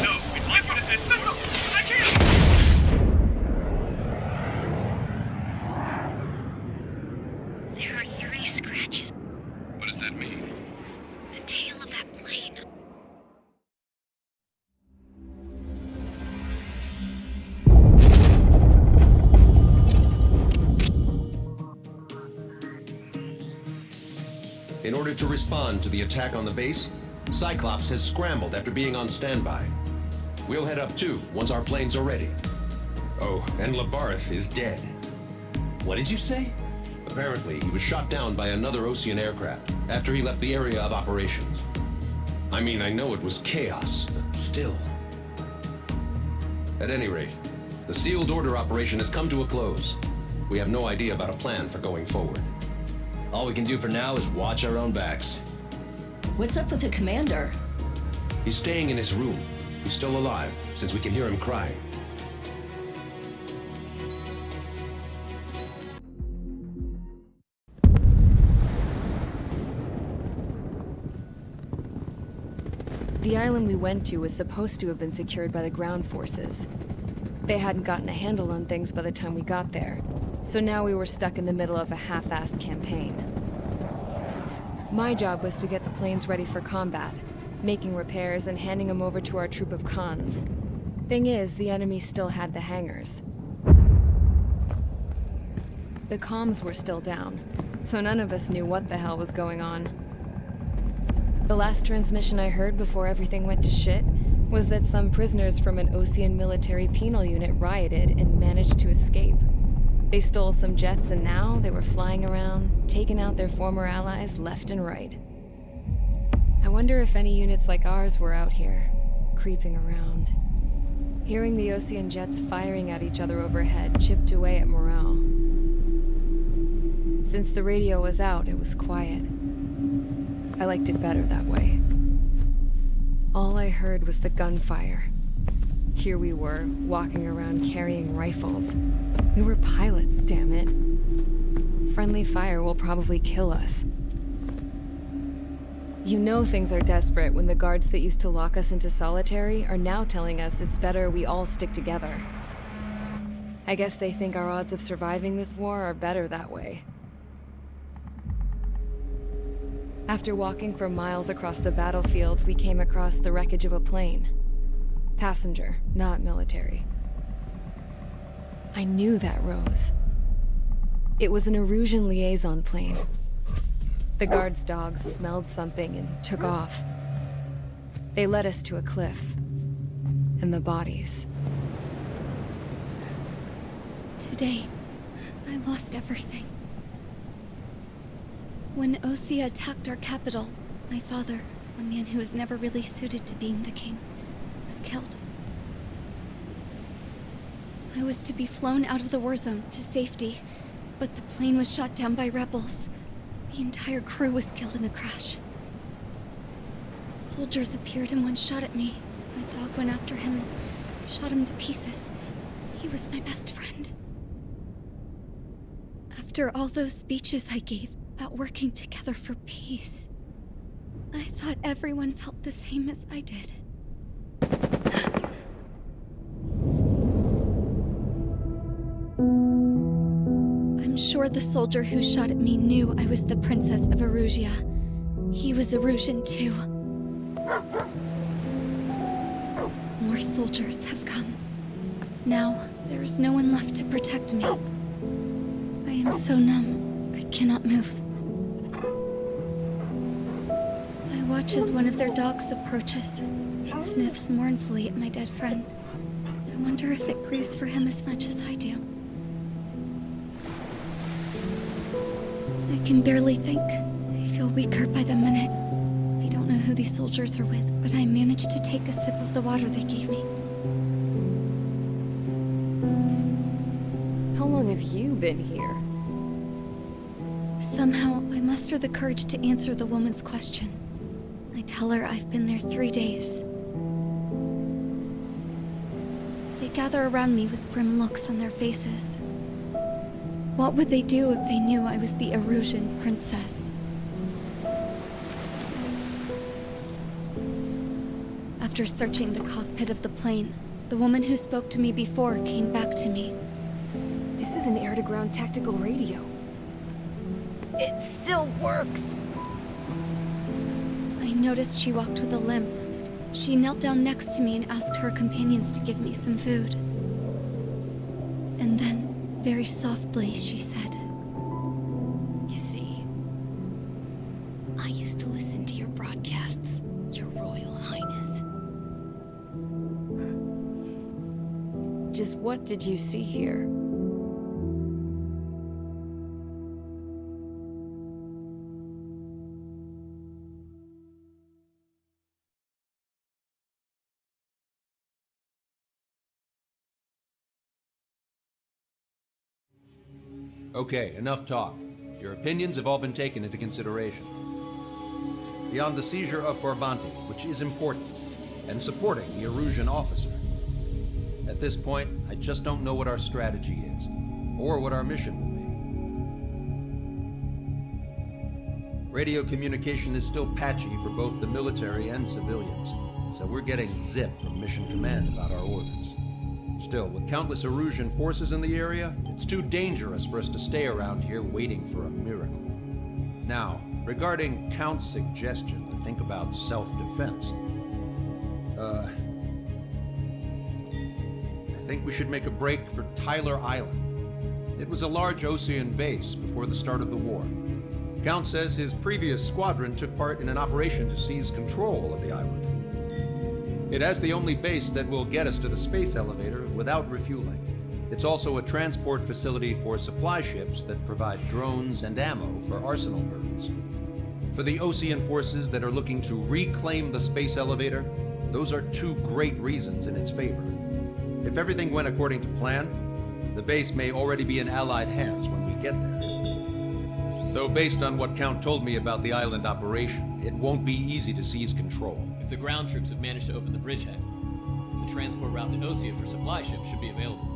No, we'd like you to send Central. I can't!
There are 3 scratches.
What does that mean?
The tail of that plane.
In order to respond to the attack on the base, Cyclops has scrambled after being on standby. We'll head up too, once our planes are ready. Oh, and Labarth is dead. What did you say? Apparently, he was shot down by another Ocean aircraft after he left the area of operations. I mean, I know it was chaos, but still. At any rate, the sealed order operation has come to a close. We have no idea about a plan for going forward.
All we can do for now is watch our own backs.
What's up with the commander?
He's staying in his room. He's still alive, since we can hear him crying.
The island we went to was supposed to have been secured by the ground forces. They hadn't gotten a handle on things by the time we got there, so now we were stuck in the middle of a half-assed campaign. My job was to get the planes ready for combat, making repairs and handing them over to our troop of cons. Thing is, the enemy still had the hangars. The comms were still down, so none of us knew what the hell was going on. The last transmission I heard before everything went to shit was that some prisoners from an Osean military penal unit rioted and managed to escape. They stole some jets and now they were flying around, taking out their former allies left and right. I wonder if any units like ours were out here, creeping around. Hearing the Osean jets firing at each other overhead chipped away at morale. Since the radio was out, it was quiet. I liked it better that way. All I heard was the gunfire. Here we were, walking around carrying rifles. We were pilots, damn it. Friendly fire will probably kill us. You know things are desperate when the guards that used to lock us into solitary are now telling us it's better we all stick together. I guess they think our odds of surviving this war are better that way. After walking for miles across the battlefield, we came across the wreckage of a plane. Passenger, not military. I knew that rose. It was an Erusian liaison plane. The guards' dogs smelled something and took off. They led us to a cliff. And the bodies.
Today, I lost everything. When Osea attacked our capital, my father, a man who was never really suited to being the king, was killed. I was to be flown out of the war zone to safety, but the plane was shot down by rebels. The entire crew was killed in the crash. Soldiers appeared and one shot at me. My dog went after him and shot him to pieces. He was my best friend. After all those speeches I gave about working together for peace, I thought everyone felt the same as I did. I'm sure the soldier who shot at me knew I was the Princess of Erusia. He was Erusian too. More soldiers have come. Now, there is no one left to protect me. I am so numb, I cannot move. I watch as one of their dogs approaches. It sniffs mournfully at my dead friend. I wonder if it grieves for him as much as I do. I can barely think. I feel weaker by the minute. I don't know who these soldiers are with, but I managed to take a sip of the water they gave me.
How long have you been here?
Somehow, I muster the courage to answer the woman's question. I tell her I've been there 3 days. They gather around me with grim looks on their faces. What would they do if they knew I was the Erusian princess? After searching the cockpit of the plane, the woman who spoke to me before came back to me.
This is an air-to-ground tactical radio. It still works!
I noticed she walked with a limp. She knelt down next to me and asked her companions to give me some food. And then, very softly, she said,
"You see, I used to listen to your broadcasts, Your Royal Highness." Just what did you see here?
Okay, enough talk. Your opinions have all been taken into consideration. Beyond the seizure of Forbanti, which is important, and supporting the Erusian officer. At this point, I just don't know what our strategy is, or what our mission will be. Radio communication is still patchy for both the military and civilians, so we're getting zip from Mission Command about our orders. Still, with countless Erusian forces in the area, it's too dangerous for us to stay around here waiting for a miracle. Now, Regarding Count's suggestion to think about self-defense, I think we should make a break for Tyler Island. It was a large Osean base before the start of the war. Count says his previous squadron took part in an operation to seize control of the island. It has the only base that will get us to the space elevator without refueling. It's also a transport facility for supply ships that provide drones and ammo for arsenal birds. For the Osean forces that are looking to reclaim the space elevator, those are two great reasons in its favor. If everything went according to plan, the base may already be in Allied hands when we get there. Though based on what Count told me about the island operation, it won't be easy to seize control.
If the ground troops have managed to open the bridgehead, the transport route to Osea for supply ships should be available.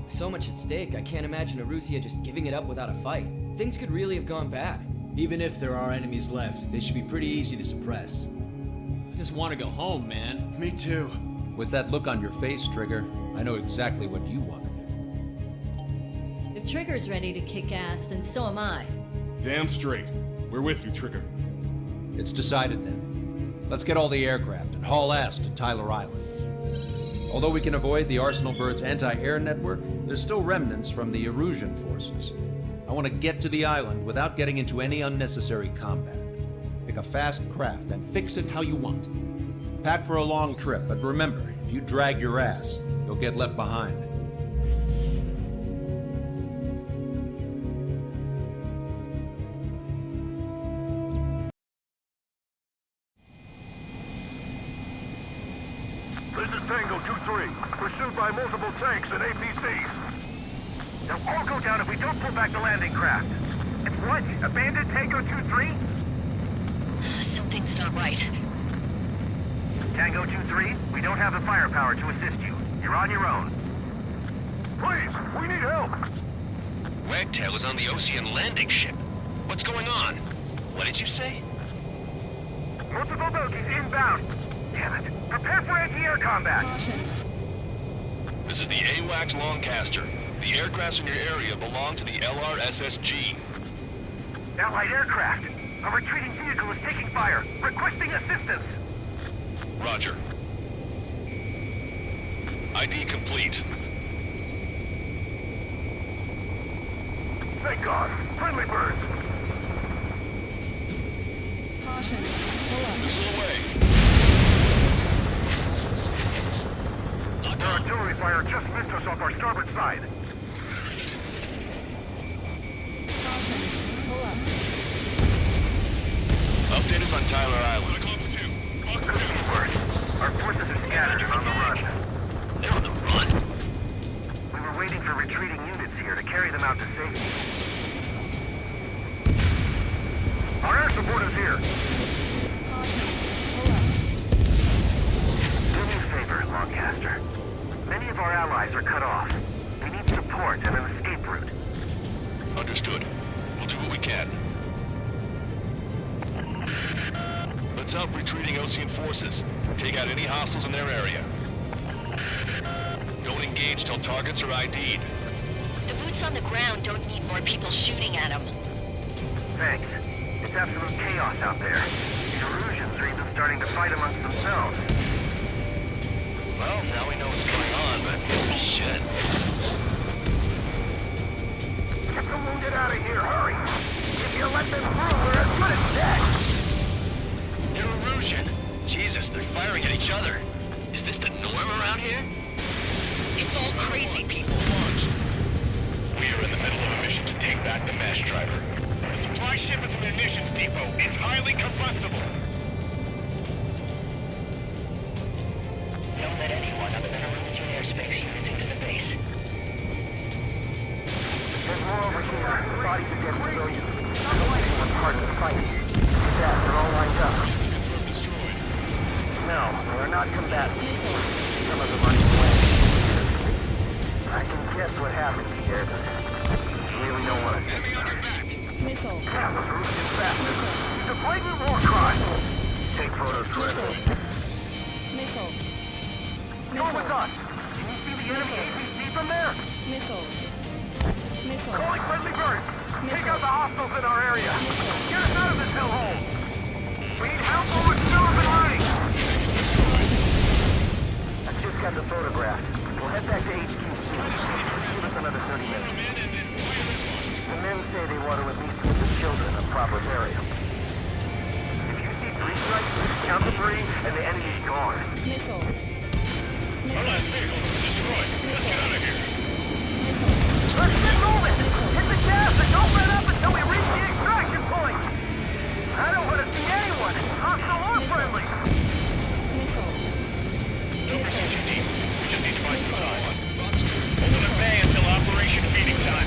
So much at stake, I can't imagine Erusia just giving it up without a fight. Things could really have gone bad.
Even if there are enemies left, they should be pretty easy to suppress.
I just want to go home, man.
Me too.
With that look on your face, Trigger, I know exactly what you wanted.
If Trigger's ready to kick ass, then so am I.
Damn straight. We're with you, Trigger.
It's decided then. Let's get all the aircraft and haul ass to Tyler Island. Although we can avoid the Arsenal Bird's anti-air network, there's still remnants from the Erusian forces. I want to get to the island without getting into any unnecessary combat. Pick a fast craft and fix it how you want. Pack for a long trip, but remember, if you drag your ass, you'll get left behind.
This is Tango 2-3, pursued by multiple tanks and APCs. They'll all go down if we don't pull back the landing craft. It's what? Abandoned Tango 2-3?
Something's not right.
Tango 2-3, we don't have the firepower to assist you. You're on your own. Please, we need help!
Wagtail is on the Osean landing ship. What's going on? What did you say?
Multiple bogies inbound. Damn it. Prepare for anti-air combat.
This is the AWACS Lancaster. The aircrafts in your area belong to the LRSSG.
Allied aircraft. A retreating vehicle is taking fire. Requesting assistance.
Roger. ID complete.
Thank God. Friendly birds.
Caution.
Missile away.
Their artillery fire just missed us off our starboard side.
Update us on Tyler Island.
Our forces are scattered and on the run.
They're on the run?
We were waiting for retreating units here to carry them out to safety. Our air support is here. Do me a favor, Lancaster. Many of our allies are cut off. We need support and an escape route.
Understood. We'll do what we can. Let's help retreating Osean forces. Take out any hostiles in their area. Don't engage till targets are ID'd.
The boots on the ground don't need more people shooting at them.
Thanks. It's absolute chaos out there. The Erusians are even starting to fight amongst themselves.
Well, now we know what's going on, but shit.
Get the wounded out of here, hurry! If you let them through, we're as good as dead!
They're Erusian. Jesus, they're firing at each other. Is this the norm around here?
It's all crazy people launched.
We are in the middle of a mission to take back the mass driver. The supply ship is a munitions depot. It's highly combustible.
Don't let anyone other than Erusian airspace units into the base.
There's more over here. Bodies of dead civilians. One part of the fight. Yeah, they're all lined up.
Confirmed destroyed.
No, they're not combatants. Some of them running away. I can guess what happened here, but I really don't want to.
Enemy on your back.
Missile.
Damn, those Erusian bastards. It's a blatant war crime. Take photos for it.
Missile.
Go with us. Can you see the enemy APC from there?
Missile. Missile.
Calling friendly birds. Take out the hostiles in our area. Get us out of this intel home. We need help or we're still up and running. I just got the photograph. We'll head back to HQ soon. Give us another 30 minutes. The men say they want to at least give the children a proper burial. If you see 3 strikes, count to 3, and the enemy's gone.
Missile.
Our last vehicle's been destroyed. Let's get out of here.
Let's get moving! Hit the gas and don't let up until we reach the extraction point! I don't want to see anyone, hostile or friendly!
Don't proceed too deep. We just need to buy some time. Hold the bay until operation feeding time.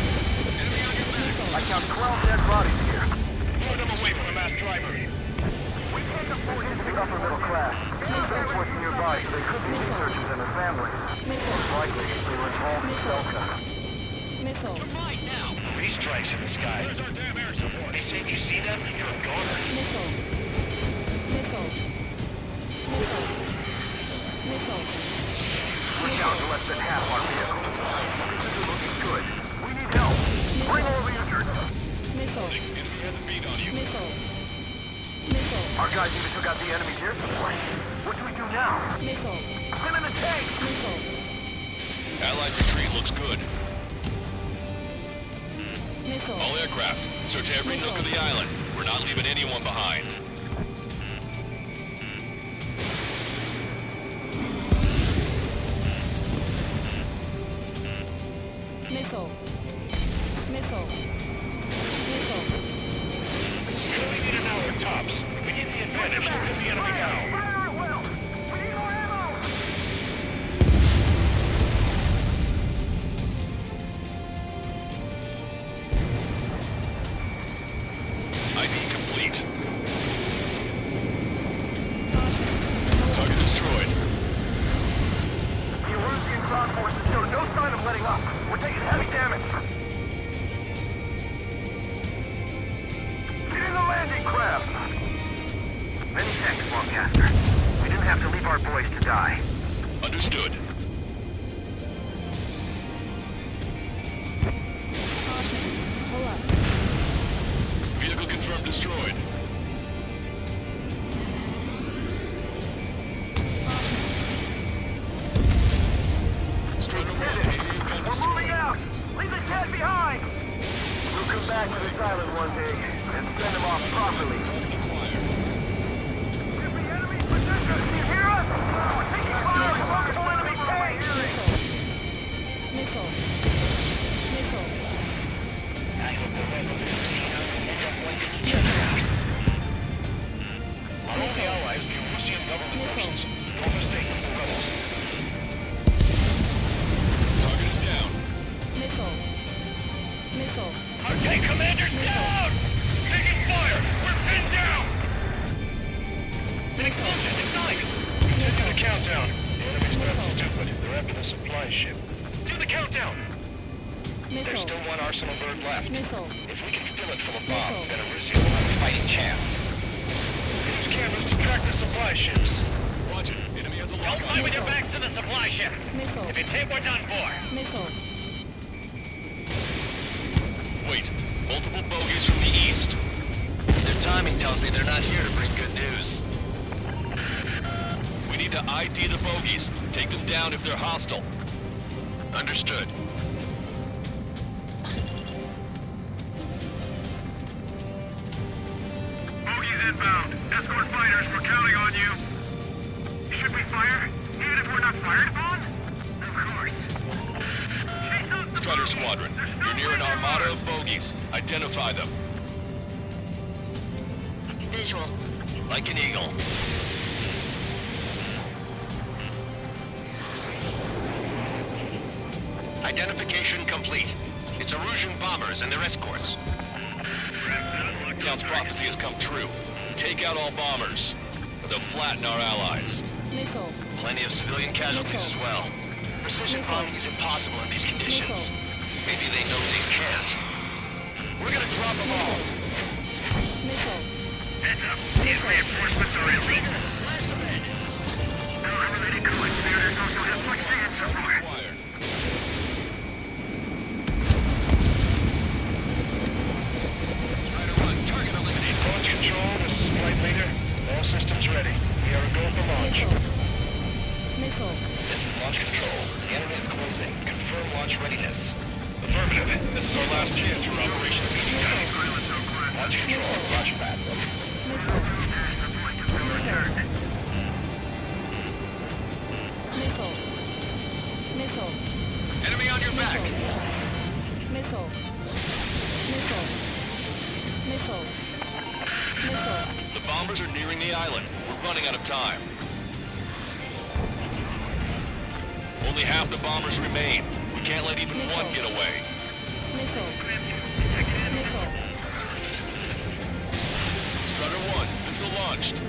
I count 12 dead bodies here.
Throw them away from the mass driver.
We can't afford to pick up a little class. There's airports nearby, so they could be researchers and their families. Most likely, they were involved in Selka.
Missile.
Three strikes in the sky. Where's our damn air support? They say if you see them, you're a goner.
Missile. Missile. Missile. Missile.
We're down to less than half our vehicles. This isn't looking good. We need help. Bring all the injured.
Missile.
Enemy has a beat on you.
Missile. Missile.
Our guys even took out the enemy's air support. What do we do now?
Missile.
Send in the tank!
Missile.
Allied retreat looks good.
Missile.
All aircraft, search every nook of the island. We're not leaving anyone behind.
Missile. Missile. Missile.
We only need an hour tops. We need the advantage to pin the enemy down.
Fire it well! We need more ammo!
ID complete. Target destroyed.
The Erusian ground forces show no sign of letting up. We're taking heavy damage. Get in the landing craft! Many thanks, Longcaster. We didn't have to leave our boys to die.
Understood.
Pull up.
Vehicle confirmed destroyed. Strider 1, AU gun
We're
destroyed.
moving out! Leave the dead behind! We'll come back to this island one day and send them off properly.
Target acquired.
If the enemy's position, you hear us? We're taking fire from multiple enemy tanks!
Missile. Missile.
I hope the rebels in Lucina end up like each other out. Our only allies, the Russian government forces. No mistake with the rebels.
Target is down.
Missile. Missile.
Our tank commander's down! Taking fire! We're pinned down! An explosion! Ignite! Continue the countdown. The enemy's not stupid. They're after the supply ship. Do the countdown! There's
Missile.
still one arsenal bird left.
Missile.
If we can fill it full of bombs, then Arusio will have a fighting chance. Use cameras to track the supply ships.
Roger. Enemy has a
Don't
lock
fly
on.
with your backs to the supply ship.
Missile.
If it's hit, we're done for.
Missile.
Wait. Multiple bogies from the east.
Their timing tells me they're not here to bring good news.
We need to ID the bogies. Take them down if they're hostile.
Understood.
Bogies inbound. Escort fighters, we're counting on you. Should we fire? Even if we're not fired upon? Of course.
Strider Squadron, you're near an armada of bogies. Identify them.
Visual.
Like an eagle. Identification complete. It's Erusian bombers and their escorts.
Count's prophecy has come true. Take out all bombers. They'll flatten our allies.
Missile.
Plenty of civilian casualties as well. Precision bombing is impossible in these conditions. Maybe they know they can't. We're gonna drop them all.
Missile.
Heads up. These reinforcements are elite. However many could, there's also have much chance so far.
Strider 1, target eliminated.
Launch control.
launch readiness. Affirmative. This is our last chance for Operation Meeting Time. Launch control. Roger that.
Missile. Missile.
Enemy on your back.
Missile. Missile. Missile. Missile.
The bombers are nearing the island. We're running out of time. Only half the bombers remain. We can't let even one get away.
Missile. Missile.
Strutter 1, missile launched.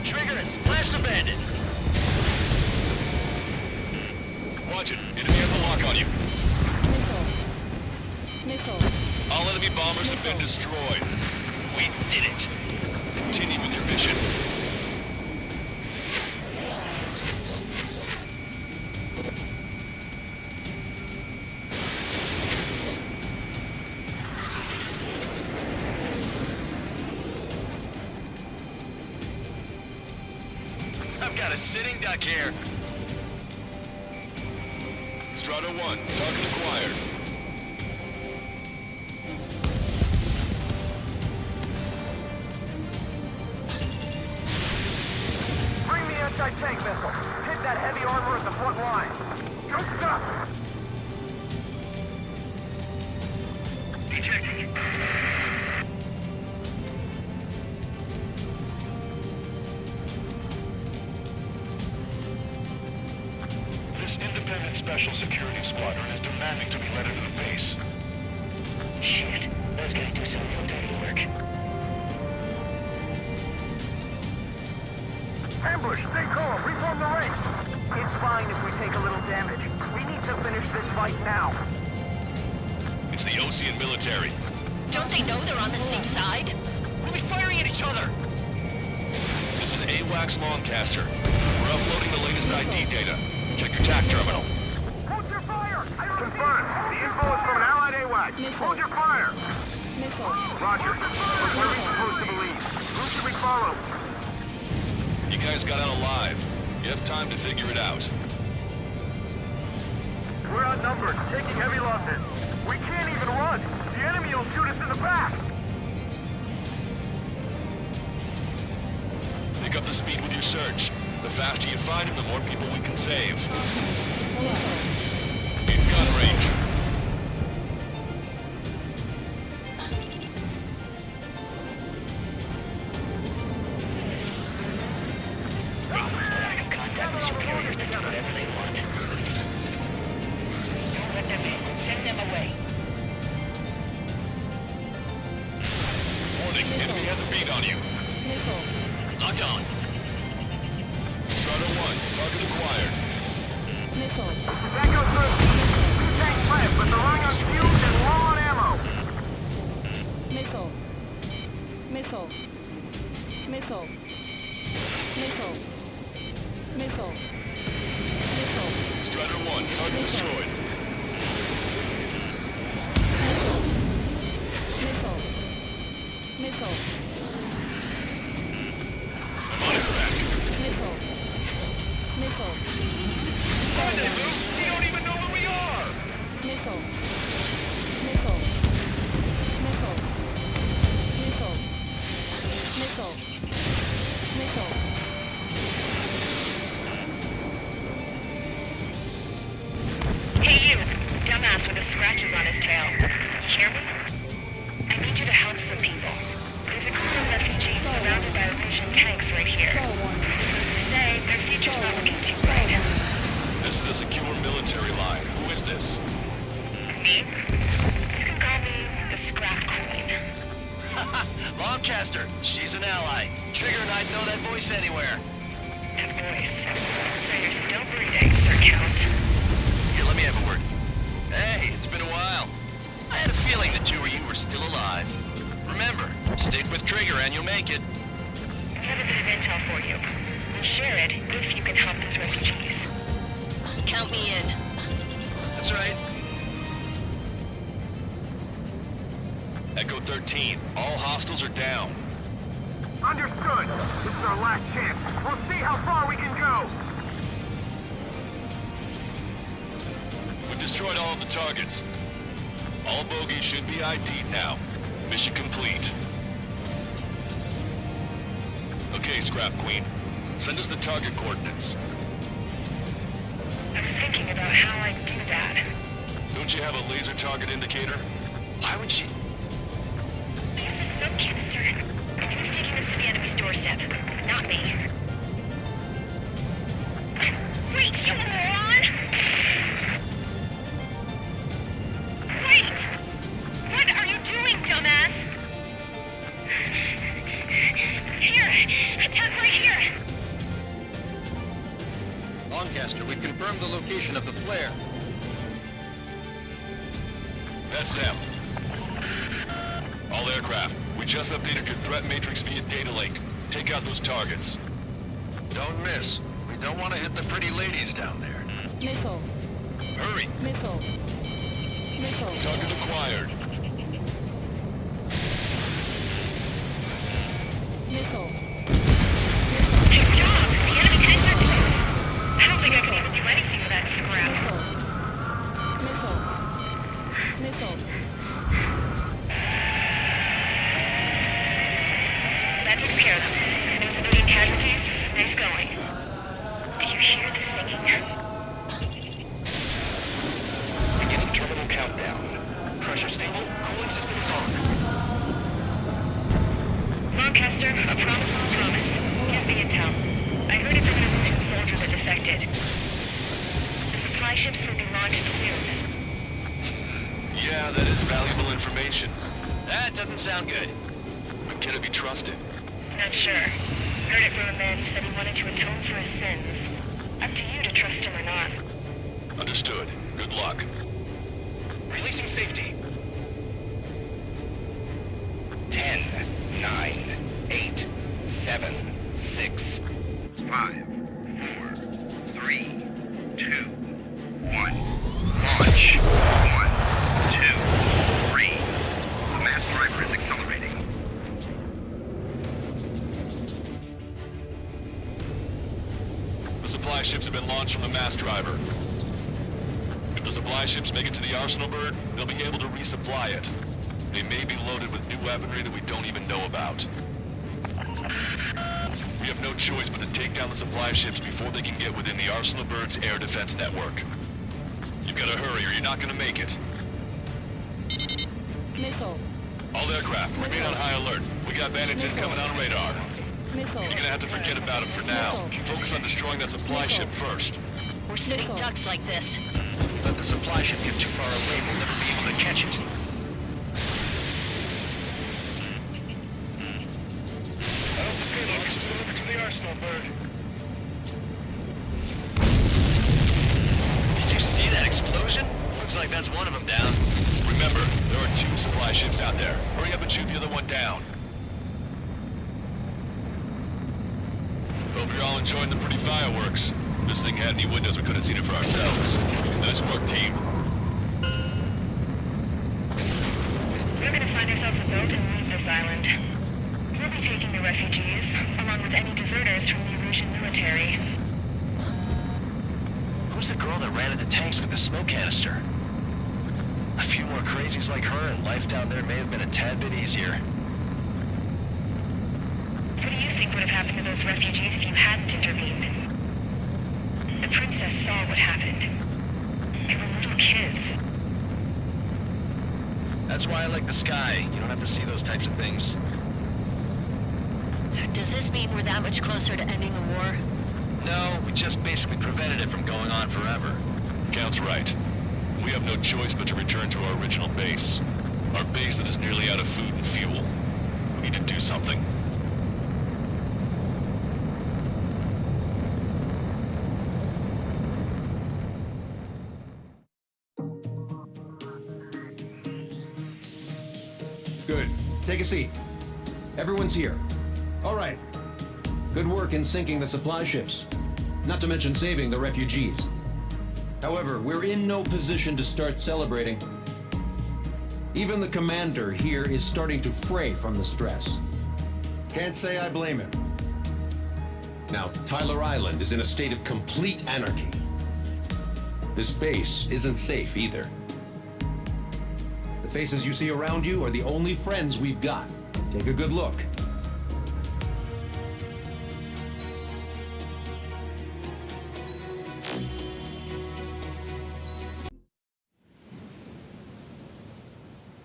Triggers, blast abandoned.
Watch it. Enemy has a lock on you.
Missile.
All enemy bombers have been destroyed.
We did it.
Continue with your mission.
I've got a sitting duck here.
Strutter 1, target acquired.
Bring the anti-tank missile. Hit that heavy armor at the front line. Don't stop!
Ejecting. This independent special security squadron is demanding to be let into the base.
Shit. Those guys do some real dirty work.
Ambush, stay calm, reform the ranks. It's fine if we take a little damage. We need to finish this fight now.
It's the Osean military.
Don't they know they're on the same side?
We'll be firing at each other. This is AWACS Longcaster. We're uploading the latest ID data. Check your TAC terminal.
Hold your fire! Confirmed. The info is from an allied AWACS. Hold your fire!
Missile.
Roger. What are we supposed to believe? Who should we follow?
You guys got out alive. You have time to figure it out.
We're outnumbered, taking heavy losses. We can't even run. The enemy will shoot us in the back.
Pick up the speed with your search. The faster you find him, the more people we can save. In gun range.
Lack of contact with superiors to do whatever they want. Don't let them in. Send them away.
Warning, enemy has a beat on you.
Missile.
Locked on.
Strutter 1, target acquired.
Missile.
That goes through. Two tanks left, but they're running on fuels and low on ammo.
Missile. Missile. Missile. Missile. Missile. Missile.
Strutter 1, target destroyed.
Missile. Missile.
I'm on his back.
Missile. Missile.
Why they move? You don't even know where we are!
Missile. Missile. Missile. Missile. Missile. Missile.
Hey, you. Dumbass with the scratches on his tail. You hear me? I need you to help some people. There's a group of refugees surrounded by Russian tanks right here. Say, their future's not looking too bright.
This is a secure military line. Who is this?
Me? You can call me the Scrap Queen.
Longcaster, she's an ally. Trigger and I'd know that voice anywhere.
That voice. So you're still breathing, Sir Count.
Here, let me have a word. Hey, it's been a while. I had a feeling the two of you were still alive. Remember, stick with Trigger and you'll make it.
I have a bit of intel for you. We'll share it if you can help those refugees. Count me in.
That's right.
Echo 13, all hostiles are down.
Understood. This is our last chance. We'll see how far we can go.
destroyed all of the targets. All bogies should be ID'd now. Mission complete. Okay, Scrap Queen. Send us the target coordinates.
I was thinking about how I'd do that.
Don't you have a laser target indicator?
Why would she...
Use the smoke canister. And who's taking us to the enemy's doorstep? Not me. Wait, you moron! Wait! What are you doing, dumbass? Here! Attack right here!
Lancaster, we've confirmed the location of the flare.
That's them. All aircraft, we just updated your threat matrix via data link. Take out those targets.
Don't miss. We don't want to hit the pretty ladies down there.
Missile.
Hurry!
Missile. Missile.
Target acquired.
Missile.
Good job! The enemy connected. I don't think I can even do anything with that scrap.
Missile. Missile.
That took care of them. No civilian casualties. Nice going. Do you hear the singing?
Beginning terminal countdown. Pressure stable. Cooling systems on.
Lancaster, a promise on a promise. Give me intel. I heard it's an Illusion soldier that defected. The supply ships will be launched soon.
Yeah, that is valuable information.
That doesn't sound good.
But can it be trusted?
Not sure. Heard it from a man who said he wanted to atone for his sins. Up to you to trust him or not.
Understood. Good luck.
Releasing safety. 10, 9, 8, 7, 6, 5, 4, 3, 2, 1. Launch. 1, 2, 3. The mass driver is accelerating.
The supply ships have been launched from the mass driver. If the supply ships make it to the Arsenal bird, they'll be able to resupply it. They may be loaded with new weaponry that we don't even know about. We have no choice but to take down the supply ships before they can get within the Arsenal bird's air defense network. You've got to hurry or you're not going to make it.
Missile.
All aircraft, remain on high alert. We got bandits incoming on radar.
Missile.
You're gonna have to forget about them for now. Focus on destroying that supply ship first.
We're sitting ducks like this.
Let the supply ship get too far away, we'll never be able to catch it.
Payload is delivered to the Arsenal bird.
Did you see that explosion? Looks like that's one of them down.
Remember, there are 2 supply ships out there. Hurry up and shoot the other one down. Hope you're all enjoying the pretty fireworks. If this thing had any windows, we could have seen it for ourselves. Nice work, team.
We're gonna find ourselves a boat and leave this island. We'll be taking the refugees, along with any deserters from the Erusian military.
Who's the girl that ran into tanks with the smoke canister? A few more crazies like her, and life down there may have been a tad bit easier.
What do you think would have happened to those refugees if you hadn't intervened? The princess saw what happened. They were little kids.
That's why I like the sky. You don't have to see those types of things.
Does this mean we're that much closer to ending the war?
No, we just basically prevented it from going on forever.
Count's right. We have no choice but to return to our original base. Our base that is nearly out of food and fuel. We need to do something.
Good. Take a seat. Everyone's here. All right. Good work in sinking the supply ships. Not to mention saving the refugees. However, we're in no position to start celebrating. Even the commander here is starting to fray from the stress.
Can't say I blame him.
Now, Tyler Island is in a state of complete anarchy. This base isn't safe either. The faces you see around you are the only friends we've got. Take a good look.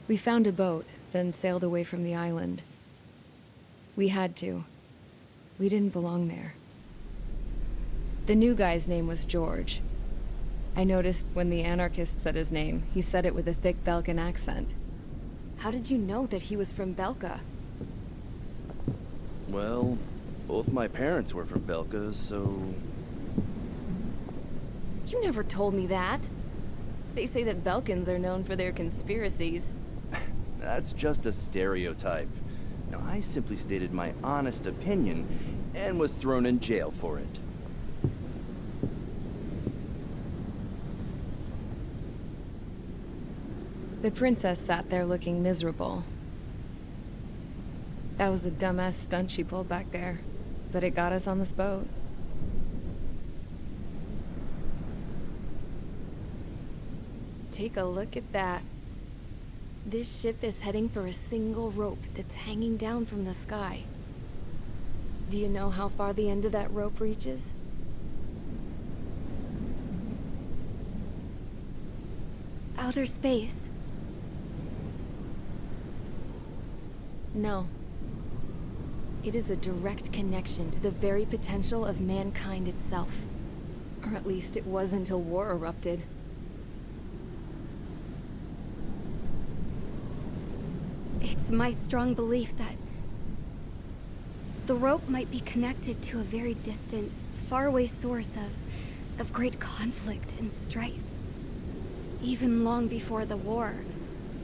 We found a boat, then sailed away from the island. We had to. We didn't belong there. The new guy's name was George. I noticed when the anarchist said his name, he said it with a thick Belkan accent. How did you know that he was from Belka?
Well, both my parents were from Belka, so...
You never told me that. They say that Belkans are known for their conspiracies.
That's just a stereotype. Now, I simply stated my honest opinion and was thrown in jail for it.
The princess sat there looking miserable. That was a dumbass stunt she pulled back there, but it got us on this boat. Take a look at that. This ship is heading for a single rope that's hanging down from the sky. Do you know how far the end of that rope reaches?
Outer space.
No. It is a direct connection to the very potential of mankind itself. Or at least it was until war erupted.
It's my strong belief that the rope might be connected to a very distant, faraway source of great conflict and strife. Even long before the war,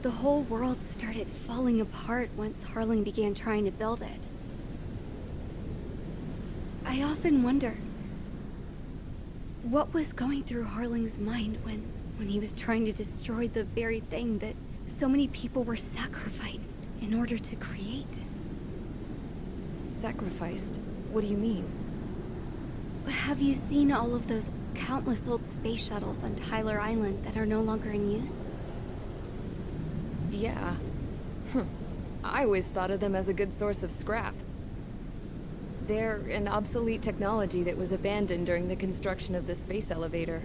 the whole world started falling apart once Harling began trying to build it. I often wonder what was going through Harling's mind when he was trying to destroy the very thing that so many people were sacrificed in order to create.
Sacrificed? What do you mean?
Have you seen all of those countless old space shuttles on Tyler Island that are no longer in use?
Yeah. I always thought of them as a good source of scrap. They're an obsolete technology that was abandoned during the construction of the space elevator.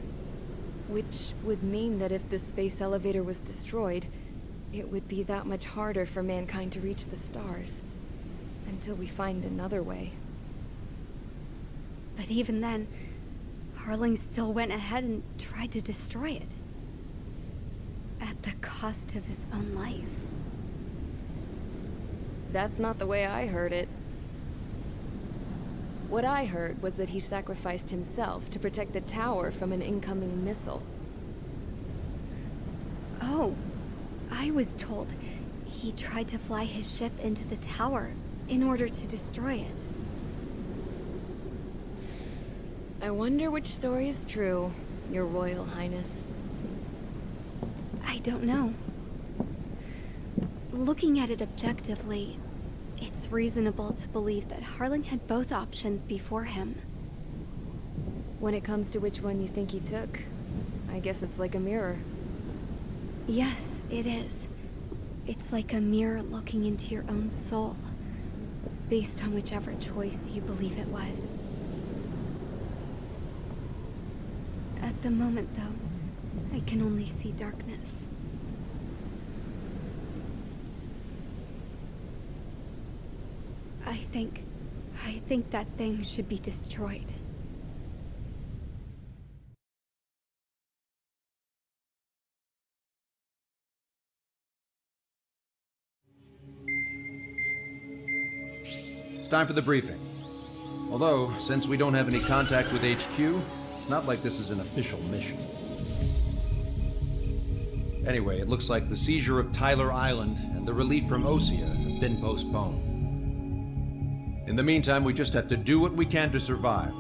Which would mean that if the space elevator was destroyed, it would be that much harder for mankind to reach the stars. Until we find another way.
But even then, Harling still went ahead and tried to destroy it. At the cost of his own life.
That's not the way I heard it. What I heard was that he sacrificed himself to protect the tower from an incoming missile.
Oh, I was told he tried to fly his ship into the tower in order to destroy it.
I wonder which story is true, Your Royal Highness.
I don't know. Looking at it objectively, it's reasonable to believe that Harling had both options before him.
When it comes to which one you think he took, I guess it's like a mirror.
Yes, it is. It's like a mirror looking into your own soul, based on whichever choice you believe it was. At the moment, though, I can only see darkness. I think that thing should be destroyed.
It's time for the briefing. Although, since we don't have any contact with HQ, it's not like this is an official mission. Anyway, it looks like the seizure of Tyler Island and the relief from Osea have been postponed. In the meantime, we just have to do what we can to survive.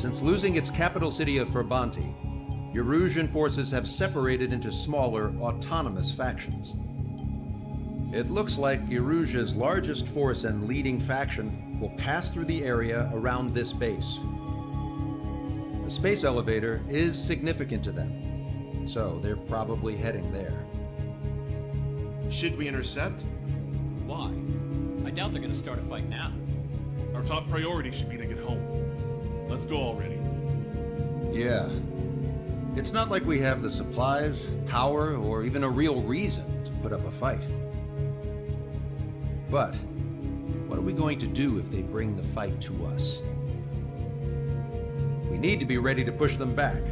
Since losing its capital city of Ferbanti, Erusian forces have separated into smaller, autonomous factions. It looks like Erusia's largest force and leading faction will pass through the area around this base. The space elevator is significant to them, so they're probably heading there.
Should we intercept?
Why? I doubt they're gonna start a fight now.
Our top priority should be to get home. Let's go already.
Yeah. It's not like we have the supplies, power, or even a real reason to put up a fight. But what are we going to do if they bring the fight to us? We need to be ready to push them back.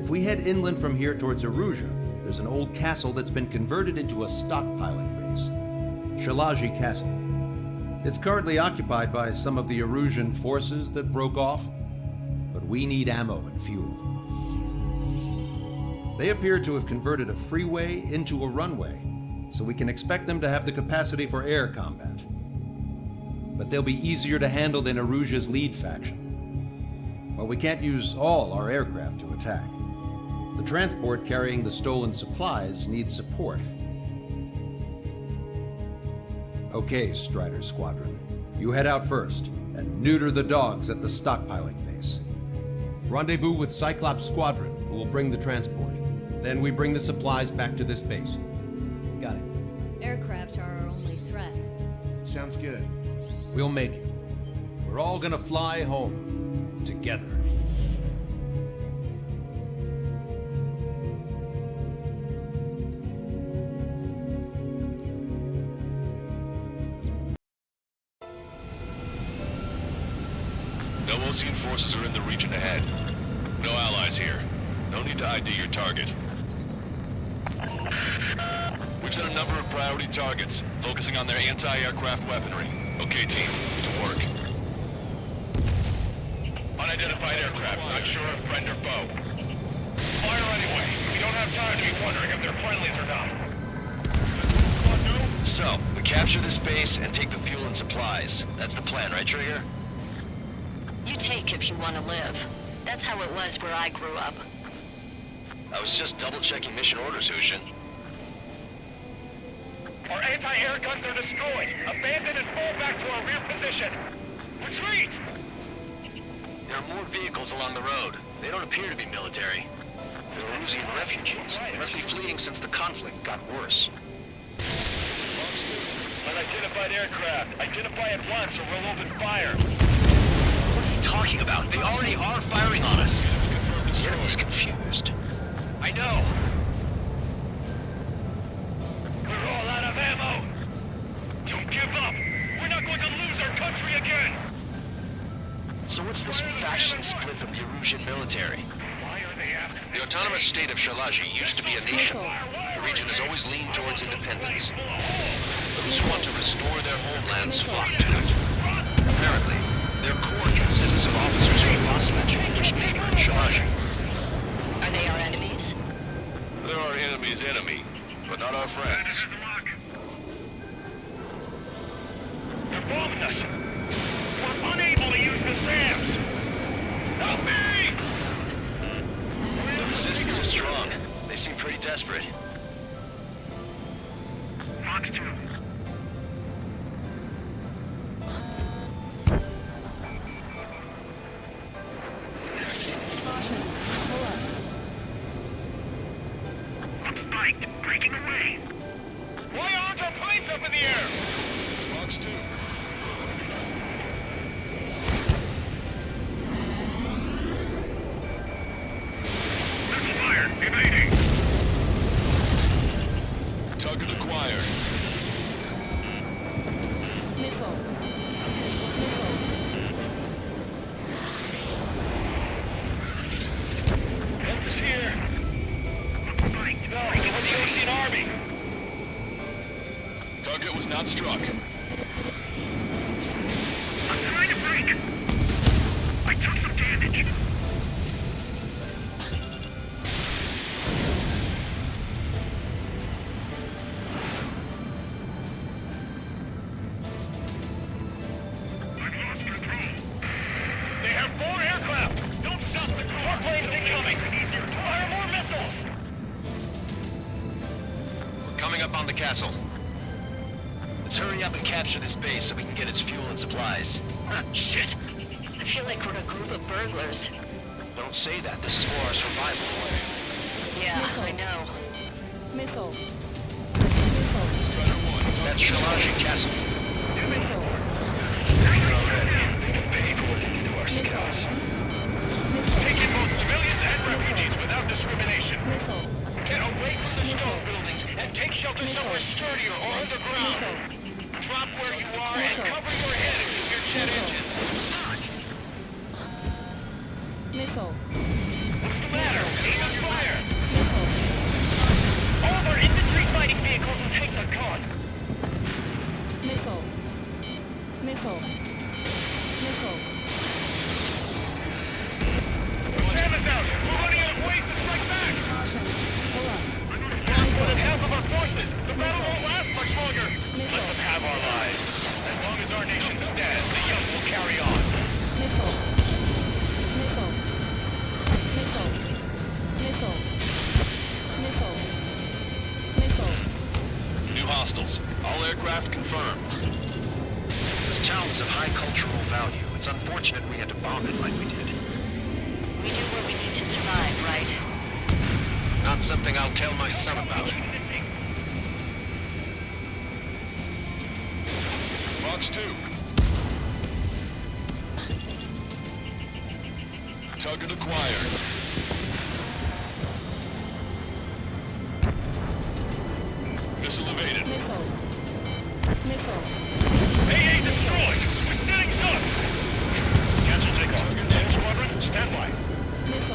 If we head inland from here towards Erusia, there's an old castle that's been converted into a stockpiling base. Shalaji Castle. It's currently occupied by some of the Erusian forces that broke off, but we need ammo and fuel. They appear to have converted a freeway into a runway, so we can expect them to have the capacity for air combat. But they'll be easier to handle than Erusia's lead faction. Well, we can't use all our aircraft to attack. The transport carrying the stolen supplies needs support. Okay, Strider Squadron. You head out first and neuter the dogs at the stockpiling base. Rendezvous with Cyclops Squadron, who will bring the transport. Then we bring the supplies back to this base.
Got it.
Aircraft are our only threat.
Sounds good.
We'll make it. We're all gonna fly home. Together.
No Osean forces are in the region ahead. No allies here. No need to ID your target. We've set a number of priority targets, focusing on their anti-aircraft weaponry. Okay, team, to work.
Unidentified aircraft, not sure if friend or foe. Fire anyway. We don't have time to be wondering if they're friendlies or not.
So, we capture this base and take the fuel and supplies. That's the plan, right, Trigger?
You take if you want to live. That's how it was where I grew up.
I was just double-checking mission orders, Hushin.
Our anti-air guns are destroyed. Abandon and fall back to our rear position. Retreat!
There are more vehicles along the road. They don't appear to be military. They're Erusian refugees. They must be fleeing since the conflict got worse.
Unidentified aircraft. Identify at once or we'll open fire.
What are you talking about? They already are firing on us. The enemy's confused. I know.
We're all out of ammo. Don't give up. We're not going to lose our country again.
So what's this faction split from the Erusian military?
The autonomous state of Shalaji used to be a nation.
The region has always leaned towards independence. Those who want to restore their homelands flock to it. Apparently, their core consists of officers from Vasselage, which neighbor in Shalaji.
Are they our enemies?
They're our enemy's enemy, but not our friends.
They're bombing us. We're unable to use the SAMs. Help me!
The resistance is strong. They seem pretty desperate.
Fox 2. Spiked, breaking away. Why aren't our planes up in the air?
Fox 2.
Fire, evading.
Target acquired.
Help is here. Spiked, no, it was the Osean Army.
Target was not struck.
I'm trying to break. I took some damage. I've lost control. They have 4 aircraft. Don't stop the crew. More planes incoming. Fire more missiles.
We're coming up on the castle. Let's hurry up and capture this base so we can get its fuel and supplies. Ah, shit. The
feel like we're a group of burglars.
Don't say that. This is for our survival.
Yeah, I know.
Missile.
That's Shalashi Castle.
Take in both civilians and refugees without discrimination. Get away from the stone buildings and take shelter somewhere sturdier or underground. Drop where you are and cover your head and keep your jet engines.
Missile.
What's the matter? Aim and fire! All of our infantry fighting vehicles and tanks are gone.
Missile. Missile. Missile.
Jam is out! We're running out of ways to strike back! More than half of our forces! The battle won't last much longer! Let them have our lives. As long as our nation stands, the young will carry on.
Missile. Missile. Missile. Missile. Missile. Missile.
New hostiles. All aircraft confirmed.
This town is of high cultural value. It's unfortunate we had to bomb it like we did.
We do what we need to survive, right?
Not something I'll tell my son about.
Fox 2. Target acquired. Missile evaded.
Missile. Missile.
AA destroyed! We're standing stuck! Cancel takeoff. Tank squadron, stand by.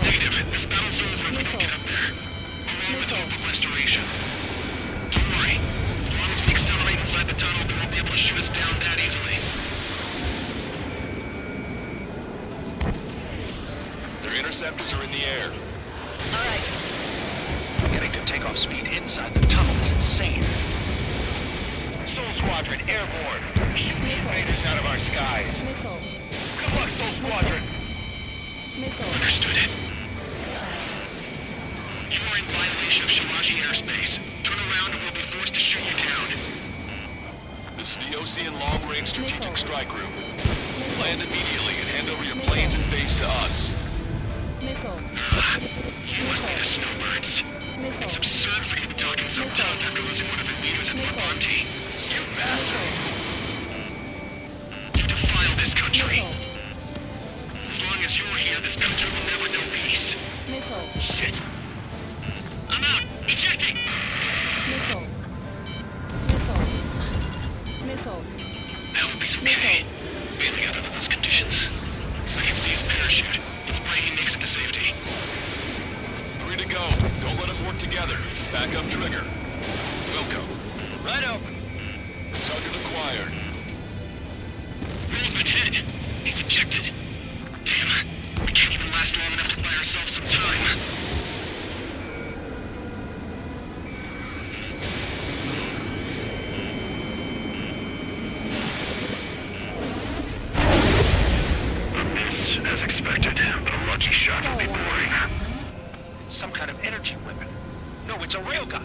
Negative. This battle's over if we don't get up there. Along with hope of restoration. Don't worry. As long as we accelerate inside the tunnel, they won't be able to shoot us down that easily.
Their interceptors are in the air.
Alright.
Getting to takeoff speed inside the tunnel is insane.
Soul Squadron, airborne. Shoot the invaders out of our skies.
Missile.
Good luck, Soul Squadron.
Missile.
Understood it. You are in violation of Shalashi airspace. Turn around and we'll be forced to shoot you down.
This is the Osean Long Range Strategic Strike Group. Land immediately and hand over your planes and base to us.
Missile.
You must be the snowbirds. It's absurd for you to talk in some tongue after losing one of your leaders at Levanti. You bastard! You defile this country. As long as you're here, this country will never know peace.
Missile.
Shit. I'm out! Ejecting!
Missile. Missile. Missile.
I hope he's okay. Bailing out under those conditions. I can see his parachute. It's breaking makes it to safety.
3 to go. Don't let them work together. Back up trigger.
We'll go. Right open.
Target acquired.
Roll's been hit. He's ejected. Damn. We can't even last long enough to buy ourselves some time. As expected, but a lucky shot will be boring. Some kind of energy weapon. No, it's a railgun.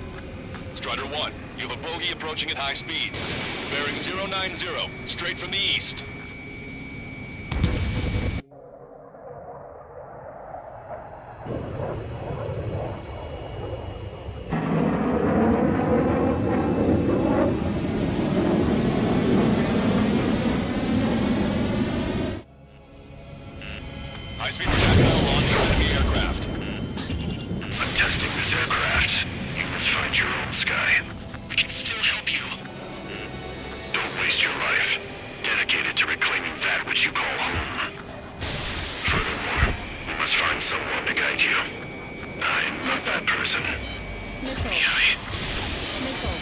Strider 1, you have a bogey approaching at high speed. Bearing 090, straight from the east. High-speed projectile launch from enemy aircraft.
I'm testing this aircraft. You must find your own sky. We can still help you. Don't waste your life. Dedicated to reclaiming that which you call home. Furthermore, you must find someone to guide you. I'm not that person.
Missile. Missile.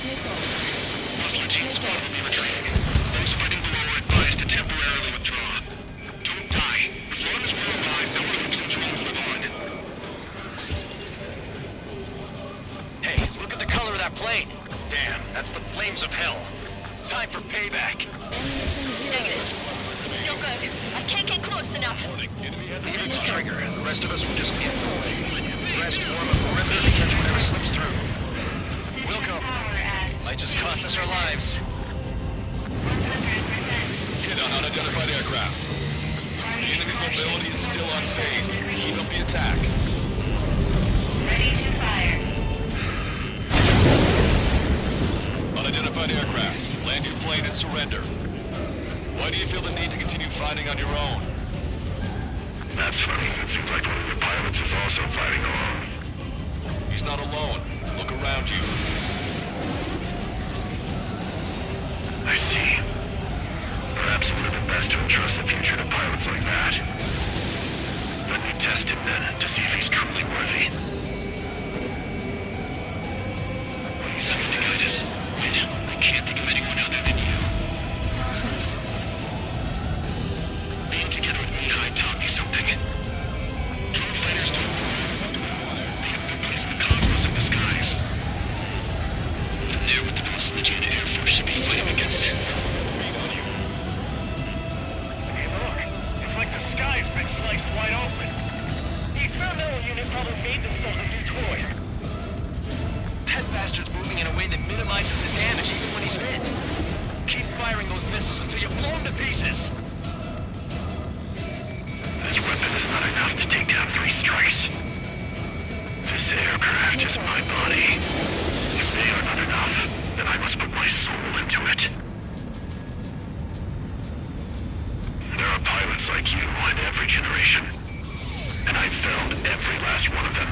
Missile.
Hostile team squad will be retreating. Those fighting below are advised to temporarily withdraw. Don't die. As long as we're alive, no one hopes and dreams live on. Hey, look at the color of that plane. Damn, that's the flames of hell. Time for payback.
Negative. No good. I can't get close enough.
Hit the trigger. The rest of us will just get in the way. The rest form a perimeter to catch whatever slips through. Wilco, might just cost us our lives.
Hit on unidentified aircraft. Visibility is still unfazed. Keep up the attack.
Ready to fire.
Unidentified aircraft. Land your plane and surrender. Why do you feel the need to continue fighting on your own?
That's funny. It seems like one of the pilots is also fighting alone.
He's not alone. Look around you.
I see. Perhaps it would have been best to entrust the future to pilots like that. Let me test him then, to see if he's truly worthy.
Something to guide us. Wait, I can't think of anyone other than you. Being together with Mihai taught me something. Drone fighters don't they have no place in the cosmos of the skies. And they're what the most legit Air Force should be fighting against.
Hey, look. It's like the sky's been sliced wide open. The experimental unit probably made themselves a new toy.
That bastard's moving in a way that minimizes the damage even when he's hit. Keep firing those missiles until you blow him to pieces.
This weapon is not enough to take down 3 strikes. This aircraft is my body. If they are not enough, then I must put my soul into it. There are pilots like you in every generation, and I've found every last one of them.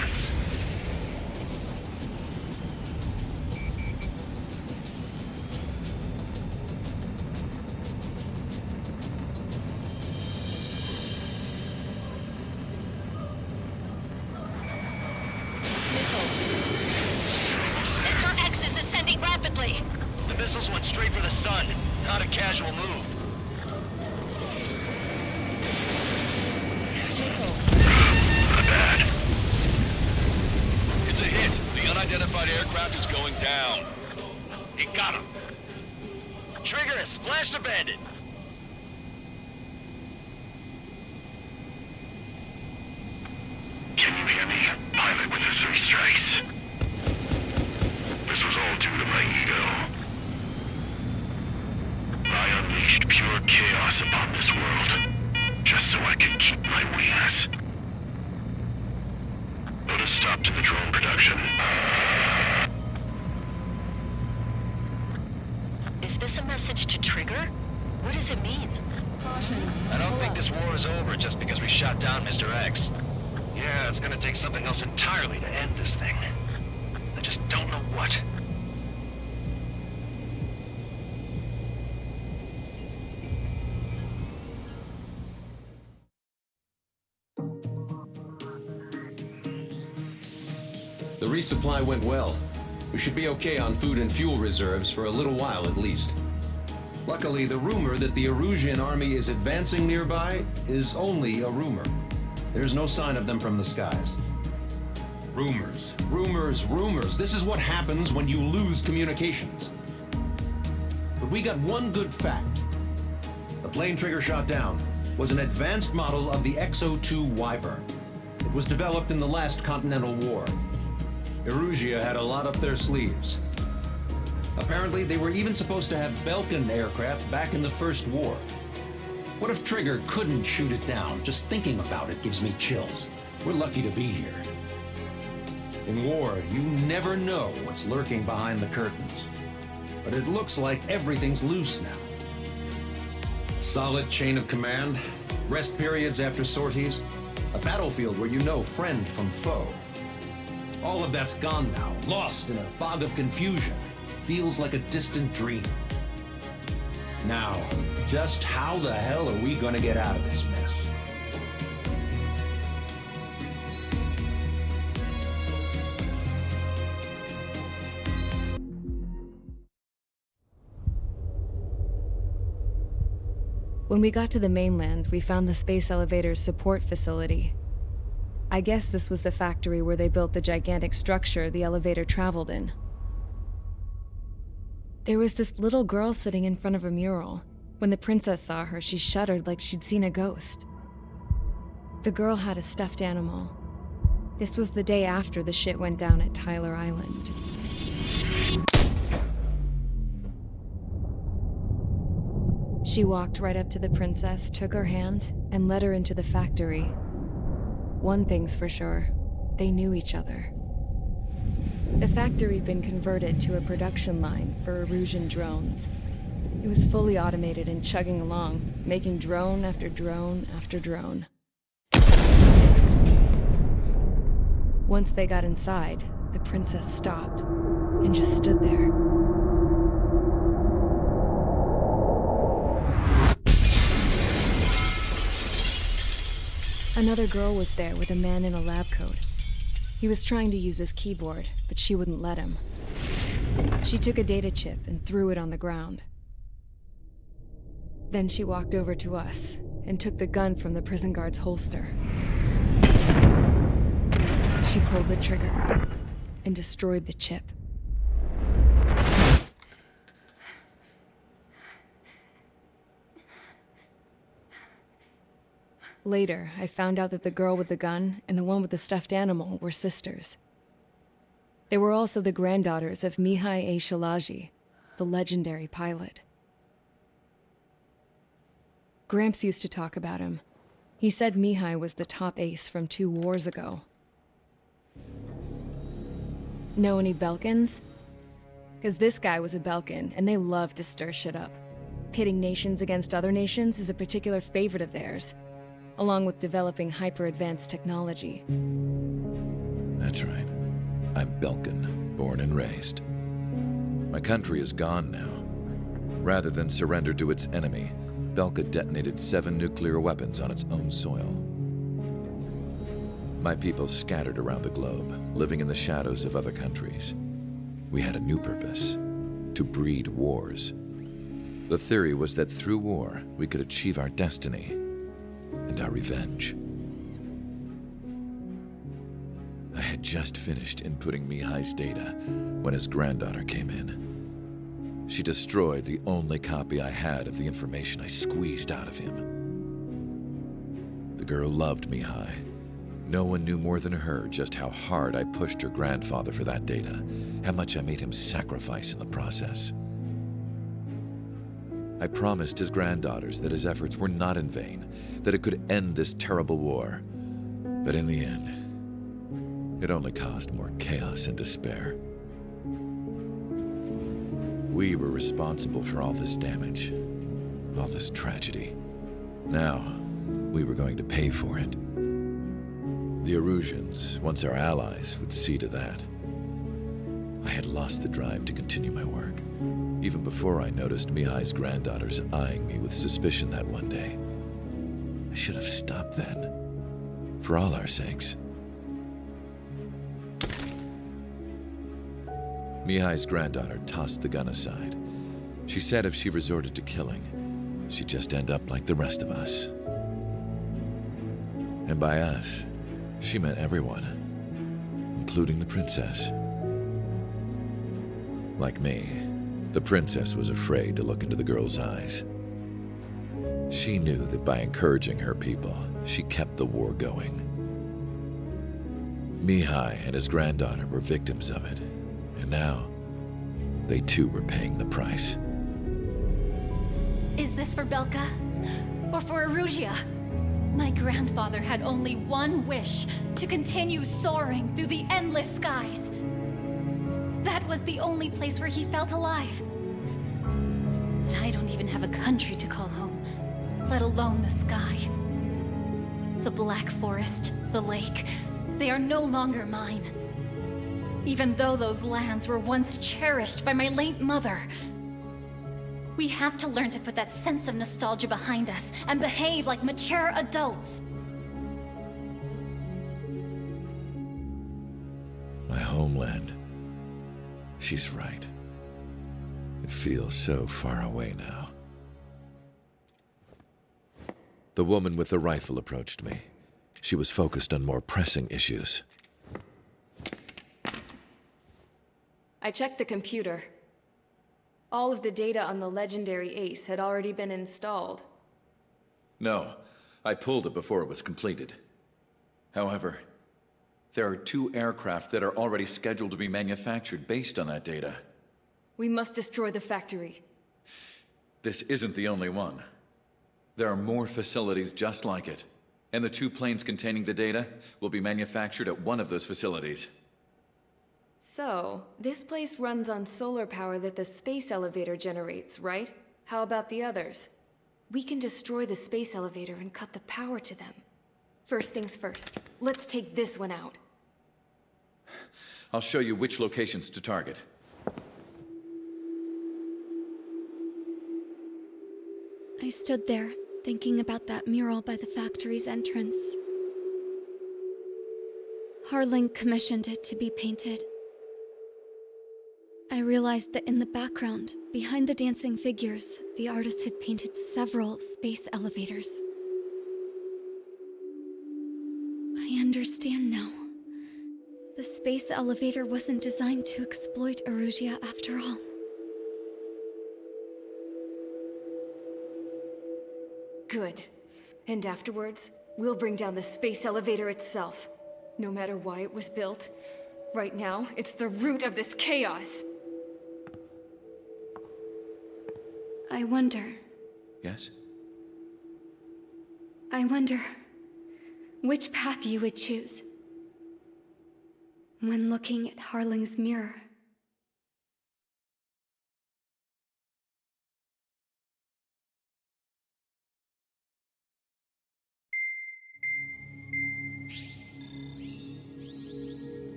Mr. X is ascending rapidly.
The missiles went straight for the sun. Not a casual move.
Not bad.
It's a hit. The unidentified aircraft is going down.
He got him. Trigger has splashed a bandit.
Can you hear me? Pilot with the 3 strikes. This was all due to my ego. I unleashed pure chaos upon this world, just so I could keep my wings. Put a stop to the drone production.
Is this a message to Trigger? What does it mean?
I don't think this war is over just because we shot down Mr. X. Yeah, it's gonna take something else entirely to end this thing. I just don't know what.
The resupply went well. We should be okay on food and fuel reserves for a little while at least. Luckily, the rumor that the Erusian army is advancing nearby is only a rumor. There's no sign of them from the skies. Rumors, rumors, rumors. This is what happens when you lose communications. But we got one good fact. The plane Trigger shot down was an advanced model of the X-02 Wyvern. It was developed in the last Continental War. Erusia had a lot up their sleeves. Apparently, they were even supposed to have Belkin aircraft back in the First War. What if Trigger couldn't shoot it down? Just thinking about it gives me chills. We're lucky to be here. In war, you never know what's lurking behind the curtains. But it looks like everything's loose now. Solid chain of command, rest periods after sorties, a battlefield where you know friend from foe. All of that's gone now, lost in a fog of confusion. Feels like a distant dream. Now, just how the hell are we gonna get out of this mess?
When we got to the mainland, we found the space elevator's support facility. I guess this was the factory where they built the gigantic structure the elevator traveled in. There was this little girl sitting in front of a mural. When the princess saw her, she shuddered like she'd seen a ghost. The girl had a stuffed animal. This was the day after the shit went down at Tyler Island. She walked right up to the princess, took her hand, and led her into the factory. One thing's for sure, they knew each other. The factory had been converted to a production line for Erusian drones. It was fully automated and chugging along, making drone after drone after drone. Once they got inside, the princess stopped and just stood there. Another girl was there with a man in a lab coat. He was trying to use his keyboard, but she wouldn't let him. She took a data chip and threw it on the ground. Then she walked over to us and took the gun from the prison guard's holster. She pulled the trigger and destroyed the chip. Later, I found out that the girl with the gun and the one with the stuffed animal were sisters. They were also the granddaughters of Mihai A. Shalaji, the legendary pilot. Gramps used to talk about him. He said Mihai was the top ace from 2 wars ago. Know any Belkans? Because this guy was a Belkan, and they love to stir shit up. Pitting nations against other nations is a particular favorite of theirs, along with developing hyper-advanced technology.
That's right. I'm Belkan, born and raised. My country is gone now. Rather than surrender to its enemy, Belka detonated 7 nuclear weapons on its own soil. My people scattered around the globe, living in the shadows of other countries. We had a new purpose: to breed wars. The theory was that through war, we could achieve our destiny and our revenge. I had just finished inputting Mihai's data when his granddaughter came in. She destroyed the only copy I had of the information I squeezed out of him. The girl loved Mihai. No one knew more than her just how hard I pushed her grandfather for that data, how much I made him sacrifice in the process. I promised his granddaughters that his efforts were not in vain, that it could end this terrible war. But in the end, it only caused more chaos and despair. We were responsible for all this damage, all this tragedy. Now, we were going to pay for it. The Erusians, once our allies, would see to that. I had lost the drive to continue my work, even before I noticed Mihai's granddaughters eyeing me with suspicion that one day. I should have stopped then, for all our sakes. Mihai's granddaughter tossed the gun aside. She said if she resorted to killing, she'd just end up like the rest of us. And by us, she meant everyone, including the princess. Like me, the princess was afraid to look into the girl's eyes. She knew that by encouraging her people, she kept the war going. Mihai and his granddaughter were victims of it, and now, they too were paying the price.
Is this for Belka? Or for Erusia? My grandfather had only one wish: to continue soaring through the endless skies. That was the only place where he felt alive. But I don't even have a country to call home, let alone the sky. The Black Forest, the lake, they are no longer mine. Even though those lands were once cherished by my late mother. We have to learn to put that sense of nostalgia behind us and behave like mature adults.
My homeland. She's right. It feels so far away now. The woman with the rifle approached me. She was focused on more pressing issues.
I checked the computer. All of the data on the legendary Ace had already been installed.
No, I pulled it before it was completed. However, there are 2 aircraft that are already scheduled to be manufactured based on that data.
We must destroy the factory.
This isn't the only one. There are more facilities just like it, and the 2 planes containing the data will be manufactured at one of those facilities.
So, this place runs on solar power that the space elevator generates, right? How about the others? We can destroy the space elevator and cut the power to them. First things first, let's take this one out.
I'll show you which locations to target.
I stood there, thinking about that mural by the factory's entrance. Harling commissioned it to be painted. I realized that in the background, behind the dancing figures, the artist had painted several space elevators. I understand now. The space elevator wasn't designed to exploit Erusia after all.
Good. And afterwards, we'll bring down the space elevator itself. No matter why it was built, right now, it's the root of this chaos.
I wonder.
Yes?
I wonder which path you would choose when looking at Harling's mirror.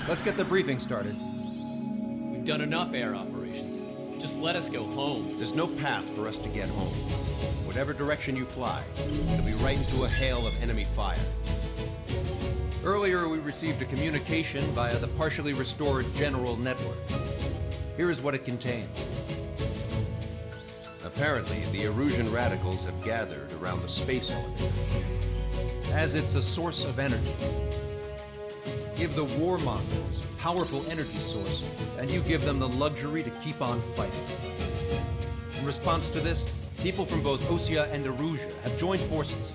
Let's get the briefing started.
We've done enough air operations. Just let us go home.
There's no path for us to get home. Whatever direction you fly, it'll be right into a hail of enemy fire. Earlier, we received a communication via the partially restored General Network. Here is what it contained. Apparently, the Erusian radicals have gathered around the space elevator, as it's a source of energy. Give the warmongers a powerful energy source, and you give them the luxury to keep on fighting. In response to this, people from both Osea and Erusia have joined forces,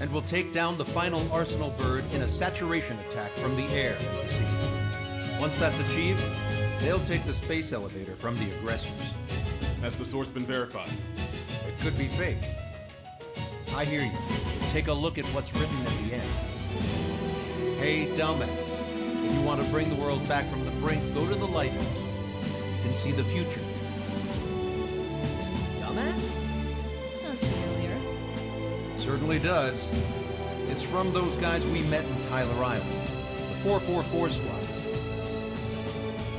and will take down the final Arsenal bird in a saturation attack from the air and the sea. Once that's achieved, they'll take the space elevator from the aggressors.
Has the source been verified?
It could be fake. I hear you. Take a look at what's written at the end. Hey, dumbass. If you want to bring the world back from the brink, go to the lighthouse. You can see the future.
Dumbass? Sounds familiar.
It certainly does. It's from those guys we met in Tyler Island, the 444 squad.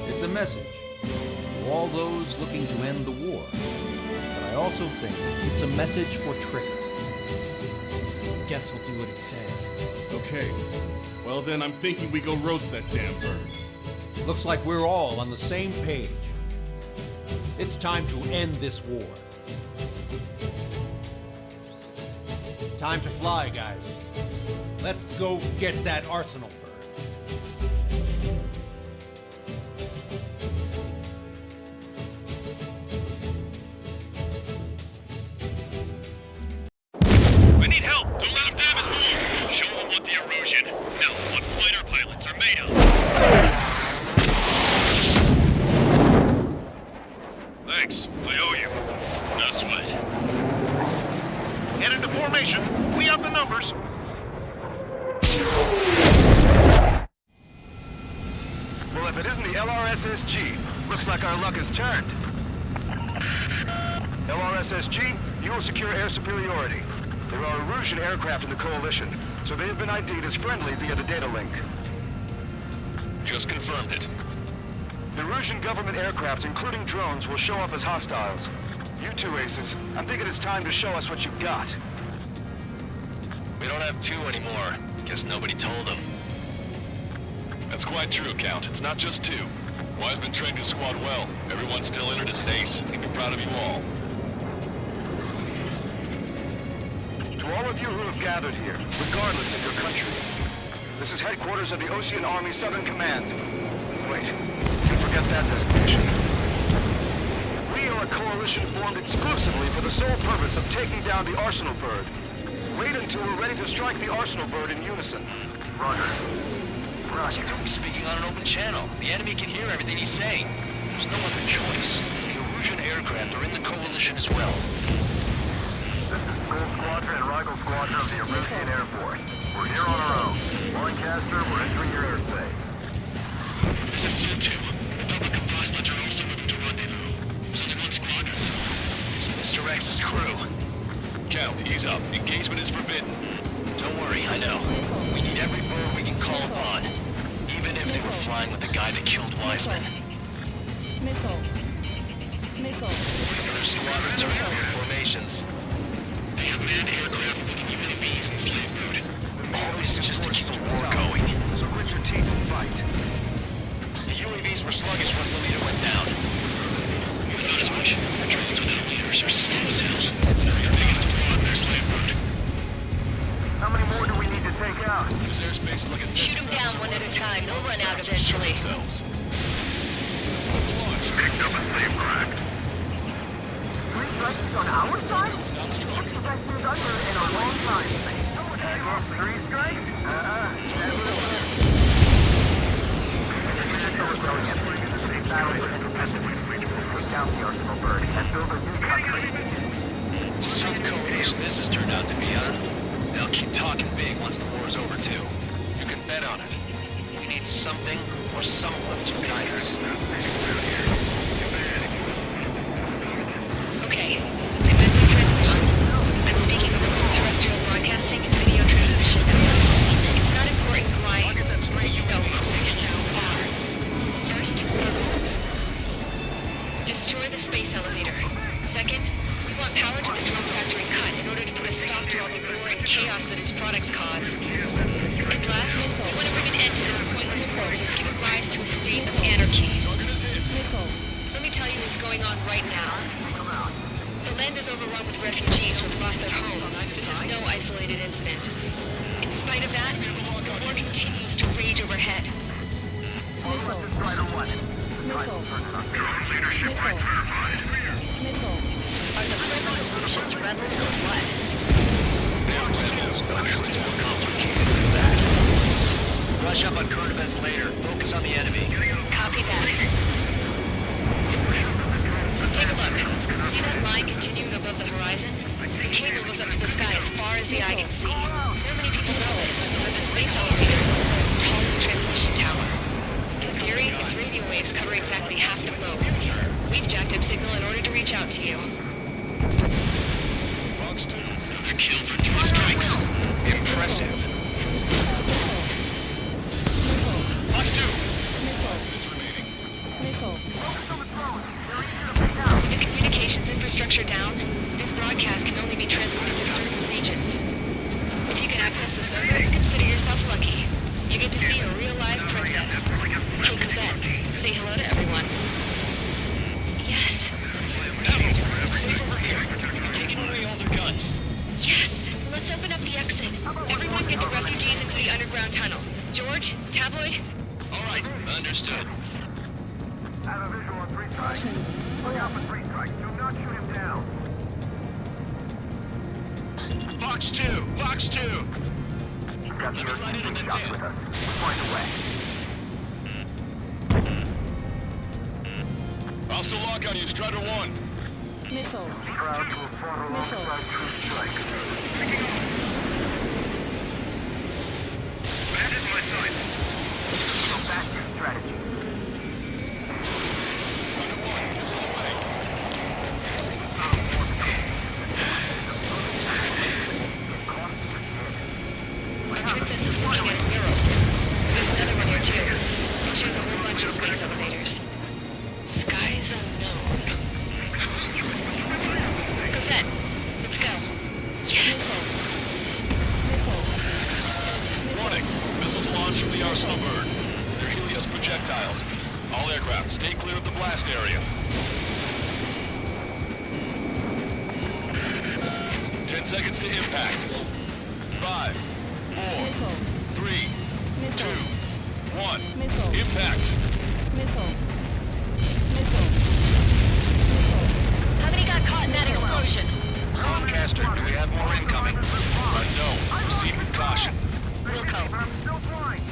It's a message to all those looking to end the war. But I also think it's a message for Trigger.
Guess we'll do what it says.
Okay. Well then, I'm thinking we go roast that damn bird.
Looks like we're all on the same page. It's time to end this war. Time to fly, guys. Let's go get that Arsenal bird.
We need help! Don't let him damage more! Show him what the Erusian, no, what fighter pilots are made of! Thanks, I owe you. No sweat. Get into formation. We up the numbers.
Well, if it isn't the LRSSG, looks like our luck has turned. LRSSG, you will secure air superiority. There are Erusian aircraft in the Coalition, so they have been ID'd as friendly via the data link.
Just confirmed it.
The Erusian government aircraft, including drones, will show up as hostiles. You two aces, I'm thinking it's time to show us what you've got.
We don't have two anymore. Guess nobody told them. That's quite true, Count. It's not just two. Wiseman trained his squad well. Everyone's still in it as an ace. He'd be proud of you all.
To all of you who have gathered here, regardless of your country, this is headquarters of the Ocean Army Southern Command. Wait, don't forget that designation. We are a coalition formed exclusively for the sole purpose of taking down the Arsenal bird. Wait until we're ready to strike the Arsenal bird in unison. Roger.
Don't be speaking on an open channel. The enemy can hear everything he's saying. There's no other choice. The
Erusian aircraft are in the coalition as well.
This is Skull Squadron and Rigel Squadron of the Erusian Air Force. We're here on our own. Lancaster, we're entering your airspace.
This is Sol 2. Republic of Bosledge are also moving to rendezvous. There's only one squadron.
It's Mr. X's crew. Count, ease up. Engagement is forbidden.
Don't worry, I know. We need every bird we can call upon. Even if they were flying with the guy that killed Wiseman.
Missile. Missile.
Some of their squadrons are in formations.
They have manned aircraft with UAVs in slave mode.
All this is just to keep the war going.
So quit your teeth and fight.
The UAVs were sluggish once the leader went down.
I thought as much. Drones without leaders are slow as hell. Their biggest flaw in their slave mode.
How many more do we need to take out?
This airspace is like a
Shoot them down one at a time. They'll run out eventually.
themselves. Missile launched.
Picked up a slave craft.
3 strikes on our side?
Not strong.
The best news I've heard in a long time. 3 strikes? Battle for independence. Take down the Arsenal bird and build a new country.
Some coalition this has turned out to be, huh? They'll keep talking big once the war's over, too. You can bet on it. We need something or someone to guide us.
Okay. Commencing transmission. I'm speaking of remote terrestrial broadcasting and video transmission networks. It's not important who I am. You know who you are. First, the rules. Destroy the space elevator. Second, we want power to the drone factory cut in order to put a stop to all the war and chaos that its products cause. And last, we want to bring an end to this pointless war that has given rise to a state of anarchy. Let me tell you what's going on right now. The land is overrun with refugees who have lost their homes. This is no isolated incident. In spite of that, the war continues to rage overhead.
Leadership identified.
Are the revolutions rebels or what?
They are rebels, but I'm sure it's more complicated than that. Rush up on current events later. Focus on the enemy.
Copy that. Take a look. See that line continuing above the horizon? The cable goes up to the sky as far as the eye can see. Not many people know this, but the space elevator is the world's tallest transmission tower. In theory, its radio waves cover exactly half the globe. We've jacked up signal in order to reach out to you.
Fox 2.
Another kill for 3 strikes.
Impressive.
Fox 2.
It's remaining.
With the communications infrastructure down, this broadcast can only be transmitted to certain regions. If you can access the server, consider yourself lucky. You get to see a real live princess. Hey, Cosette, say hello to everyone. Yes.
It's safe over here. We're taking away all their guns.
Yes! Let's open up the exit. Everyone get the refugees into the underground tunnel. George, Tabloid?
All right, understood.
I have a visual on 3 strikes. Look out for 3 strikes. Do not shoot him down.
Fox 2! Fox 2!
Got the urgent shots with us. We'll find a way.
I'll still lock on you, Strider 1.
Missile.
Proud to have fought alongside 3 strikes.
That is my sight.
So back to your strategy.
Strider 1, missile away.
The princess is looking at a mural. There's another one here too. It shows a whole bunch of space elevators. Skies unknown. Cosette, let's go. Yes!
Warning. Missiles launched from the Arsenal bird. They're Helios projectiles. All aircraft, stay clear of the blast area. 10 seconds to impact. 5, 4, 3, 2, 1. Impact.
How many got caught in that explosion?
Lancaster, do we have more incoming?
Unknown. Proceed with caution.
Wilco.
I'm still blind.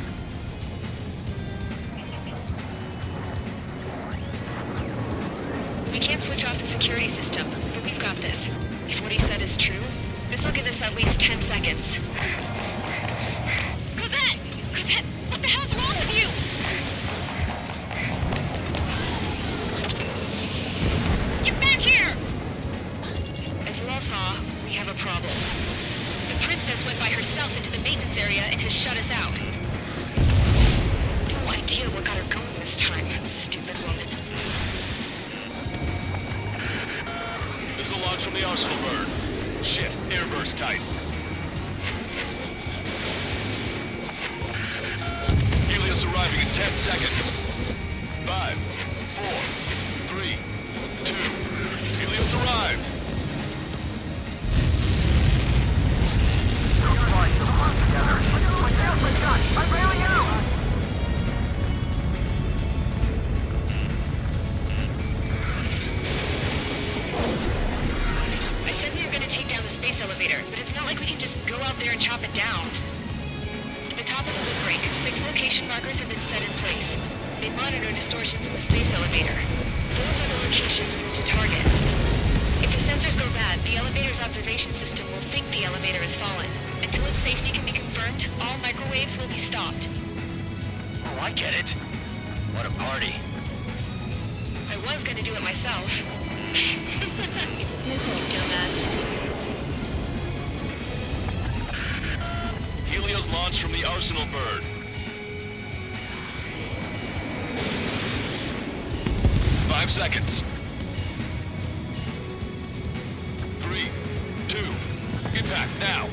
We can't switch security system, but we've got this. If what he said is true, this'll give us at least 10 seconds. Cosette! Cosette! What the hell's wrong with you? Get back here! As you all saw, we have a problem. The princess went by herself into the maintenance area and has shut us out. No idea what got her going this time, stupid woman.
Missile launch from the arsenal bird. Shit, airburst tight. Helios arriving in 10 seconds. 5, 4, 3, 2. Helios arrived.
I'm bailing out!
I said we were gonna take down the space elevator, but it's not like we can just go out there and chop it down. At the top of the wood break, 6 location markers have been set in place. They monitor distortions in the space elevator. Those are the locations we need to target. If the sensors go bad, the elevator's observation system will think the elevator has fallen. Until its safety can be confirmed, all microwaves will be stopped.
Oh, I get it. What a party.
I was gonna do it myself. You dumbass.
Helios launched from the arsenal bird. Five seconds. 3, 2, impact now.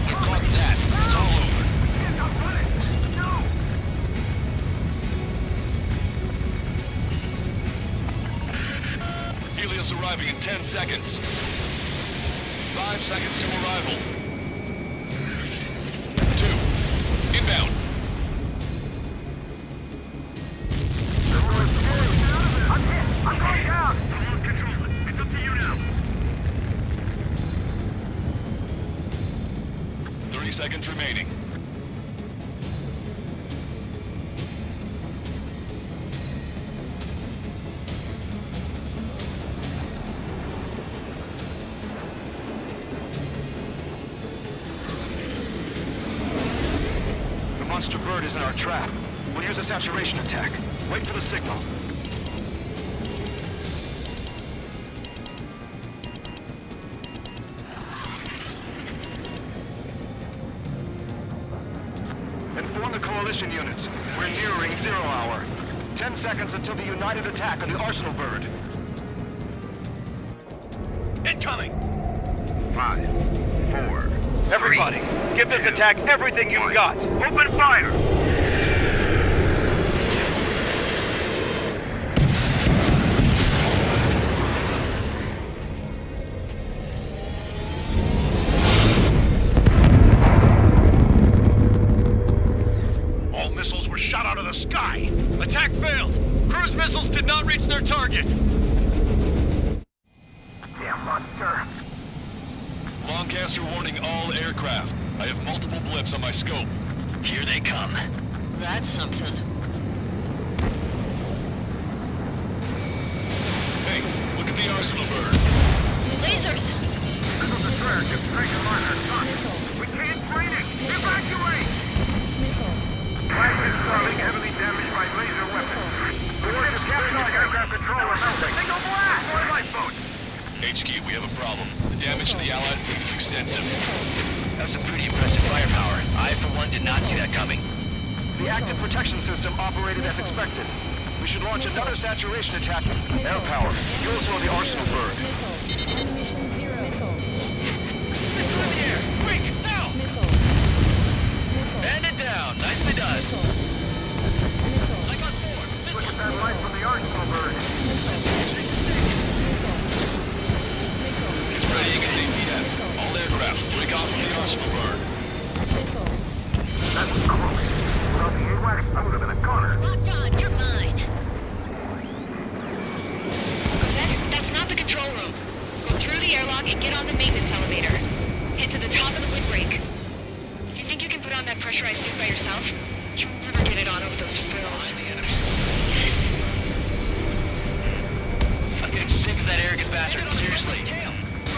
I caught that. It's all over.
Helios arriving in 10 seconds. 5 seconds to arrival. 2, inbound.
I'm going down!
Control it. It's up to you now.
30 seconds remaining.
The monster bird is in our trap. We'll use a saturation attack. Wait for the signal. Inform the coalition units. We're nearing 0 hour. 10 seconds until the united attack on the arsenal bird. Incoming! 5, 4. Everybody, give this attack everything you've got. Open fire!
All missiles were shot out of the sky. Attack failed. Cruise missiles did not reach their target.
Damn monster!
Lancaster warning all aircraft. I have multiple blips on my scope.
Here they come.
That's something.
Hey, look at the arsenal bird.
Lasers!
Missile destroyer just straight to mine. We can't train it! Evacuate! Flagship Starling heavily damaged by laser weapons. Forces capturing aircraft control are melting. Signal blast! More lifeboats!
HQ, we have a problem. The damage to the Allied fleet is extensive.
That's some pretty impressive firepower. I, for one, did not see that coming. The active protection system operated as expected. We should launch another saturation attack. Air power. You'll slow the arsenal bird. Missile in the air! Quick, now! And it down. Nicely done. Cyclone 4.
Look at that light from the arsenal bird.
It's readying its APS. All aircraft, break off from the arsenal bird.
That was close. Without the AWACS, I would have been a goner.
Locked on, you're mine. That's not the control room. Go through the airlock and get on the maintenance elevator. Head to the top of the wood break. Do you think you can put on that pressurized suit by yourself? You'll never get it on over those frills.
that arrogant bastard, seriously.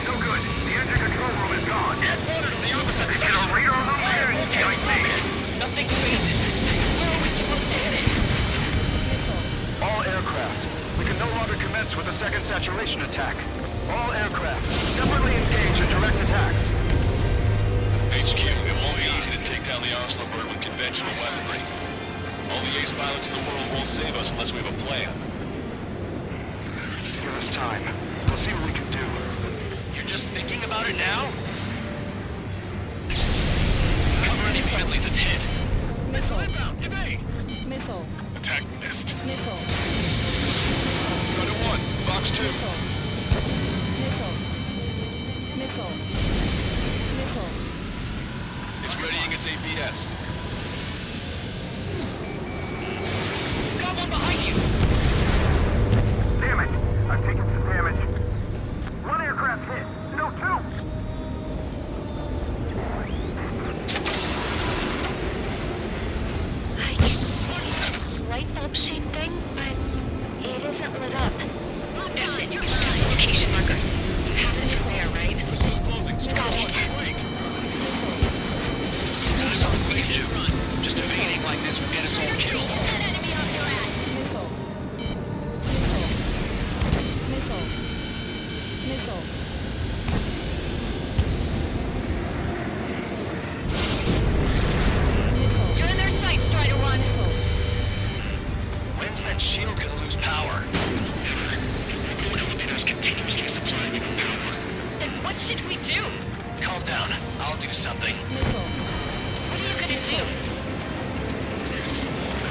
No good. The engine control room is gone.
Headquarters to the opposite
They get a radar loop here and
Nothing phases. Where are we supposed to hit it?
All aircraft. We can no longer commence with a second saturation attack. All aircraft, separately engage in direct attacks.
HQ, it won't be easy to take down the Arsenal bird with conventional weaponry. All the ace pilots in the world won't save us unless we have a plan.
Give us time. We'll see what we can do.
You're just thinking about it now? Cover any friendlies, it's hit. Missile inbound, evade!
Missile.
Attack missed.
Missile.
Strider 1, Fox 2.
Missile. Missile. Missile.
It's readying its APS.
Got one behind you!
Damn it! I've taken some damage. One aircraft hit. No, two!
I can see a light bulb shaped thing, but it isn't lit up. That's it. Got a location marker. You have it from there, right?
Missile's closing.
Got it.
That's all we need to do. Just evading like this will get us all killed.
Missile. Missile.
You're in their sights, Strider 1.
When's that shield gonna lose power? Elevators continuously supplying you with power.
Then what should we do?
Calm down. I'll do something.
What are you gonna do?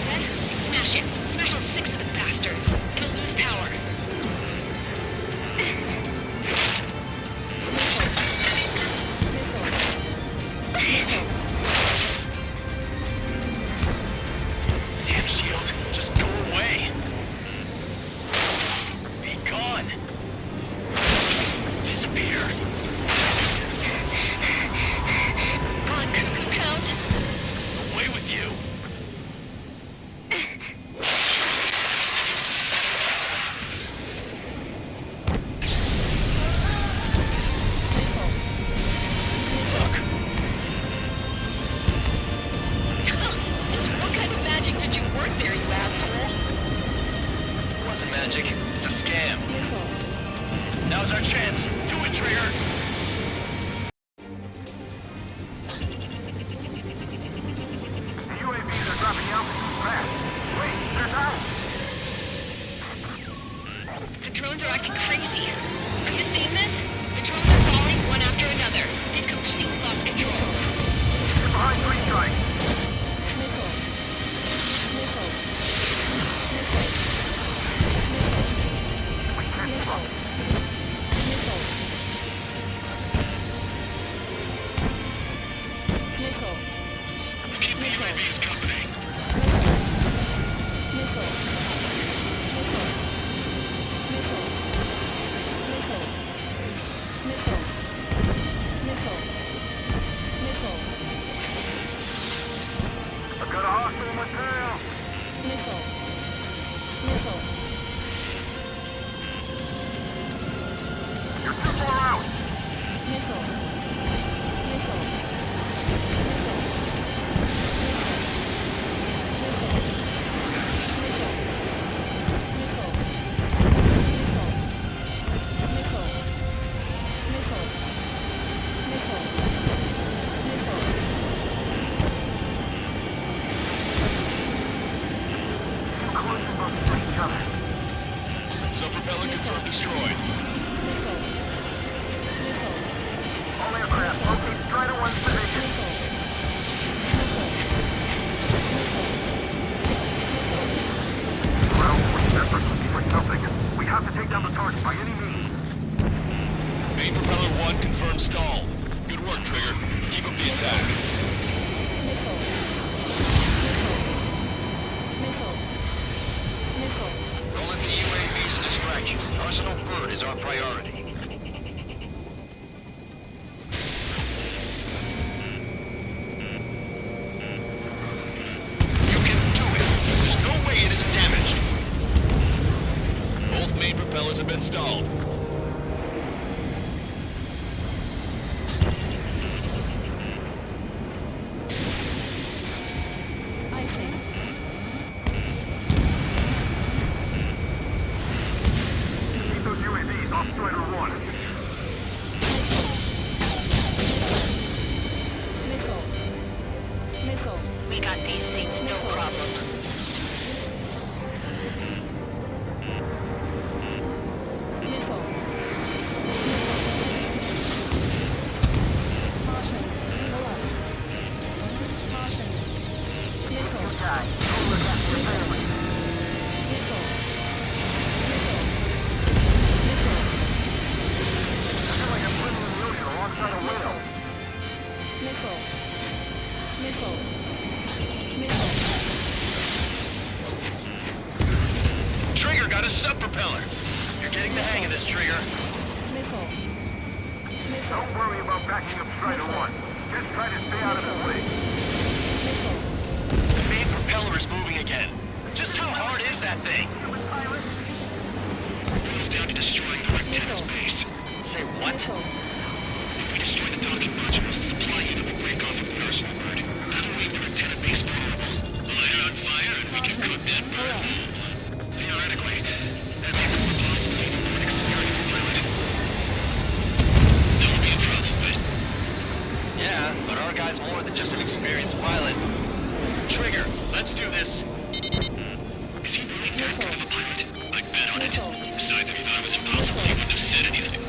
Then, smash it. Smash all 6 of the bastards. It'll lose power.
Damn shield, just go away. Be gone. Disappear.
Gone, cuckoo count.
Away with you. Look,
Just what kind of magic did you work there, you asshole?
it wasn't magic. It's a scam. Now's our chance. Do it, Trigger.
The UAVs are dropping altitude fast. Wait, they're down!
The drones are acting crazy. Have you seen this? The drones are falling one after another. They've completely lost control.
Get behind 3 strike! We can't give up.
Keep the UAVs company.
I've got a hostile in my tail! You're too far out! Close enough to each other.
Sub-propeller confirmed destroyed.
All aircraft, locate Strider 1's position. Well, that's looking for something. We have to take down the target by any means.
Main propeller 1 confirmed stalled. Good work, Trigger. Keep up the attack.
Don't let the UAVs distract you. Arsenal Bird is our priority. You can do it. There's no way it isn't damaged.
Both main propellers have been stalled.
try to wheel.
Missile. Missile. Missile.
Trigger got a sub-propeller. You're getting the hang of this, Trigger.
Missile.
Don't worry about backing up Strider 1. Just try to stay out of his way.
The main propeller is moving again. Just how hard is that thing?
It boils down to destroying the Rectenna's base.
Say what?
If we destroy the docking modules, the supply unit will break off from the arsenal bird. That'll leave the Rectenna base vulnerable. Light it on fire and we can cook that bird. Theoretically, that means it's possibly a more experienced pilot. They'll be in trouble, but...
Yeah, but our guy's more than just an experienced pilot. Trigger, let's do this.
Is he really that good of a pilot? I'd bet on it. Besides, if he thought it was impossible, he wouldn't have said anything.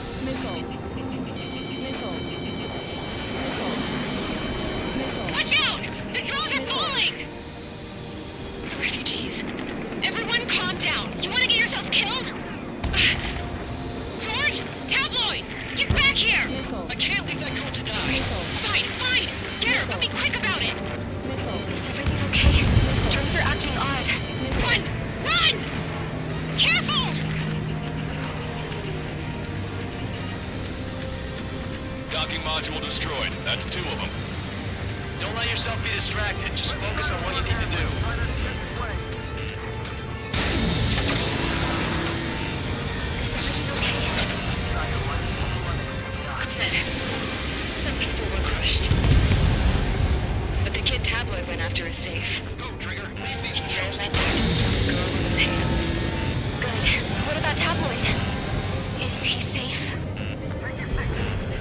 Watch out! The drones are falling! The refugees. Everyone calm down. You want to get yourselves killed? George! Tabloid! Get back here!
I can't leave that girl to die.
Fine, fine! Get her, but be quick about it! Is everything okay? The drones are acting odd. Run! Run! Careful!
Docking module destroyed. That's 2 of them.
Don't let yourself be distracted. Just focus on what you need to do.
Is everything okay? Good. Some people were crushed. But the kid Tabloid went after a safe.
Go, Trigger. Leave these
There's that girl in his hands. Good. What about Tabloid? Is he safe?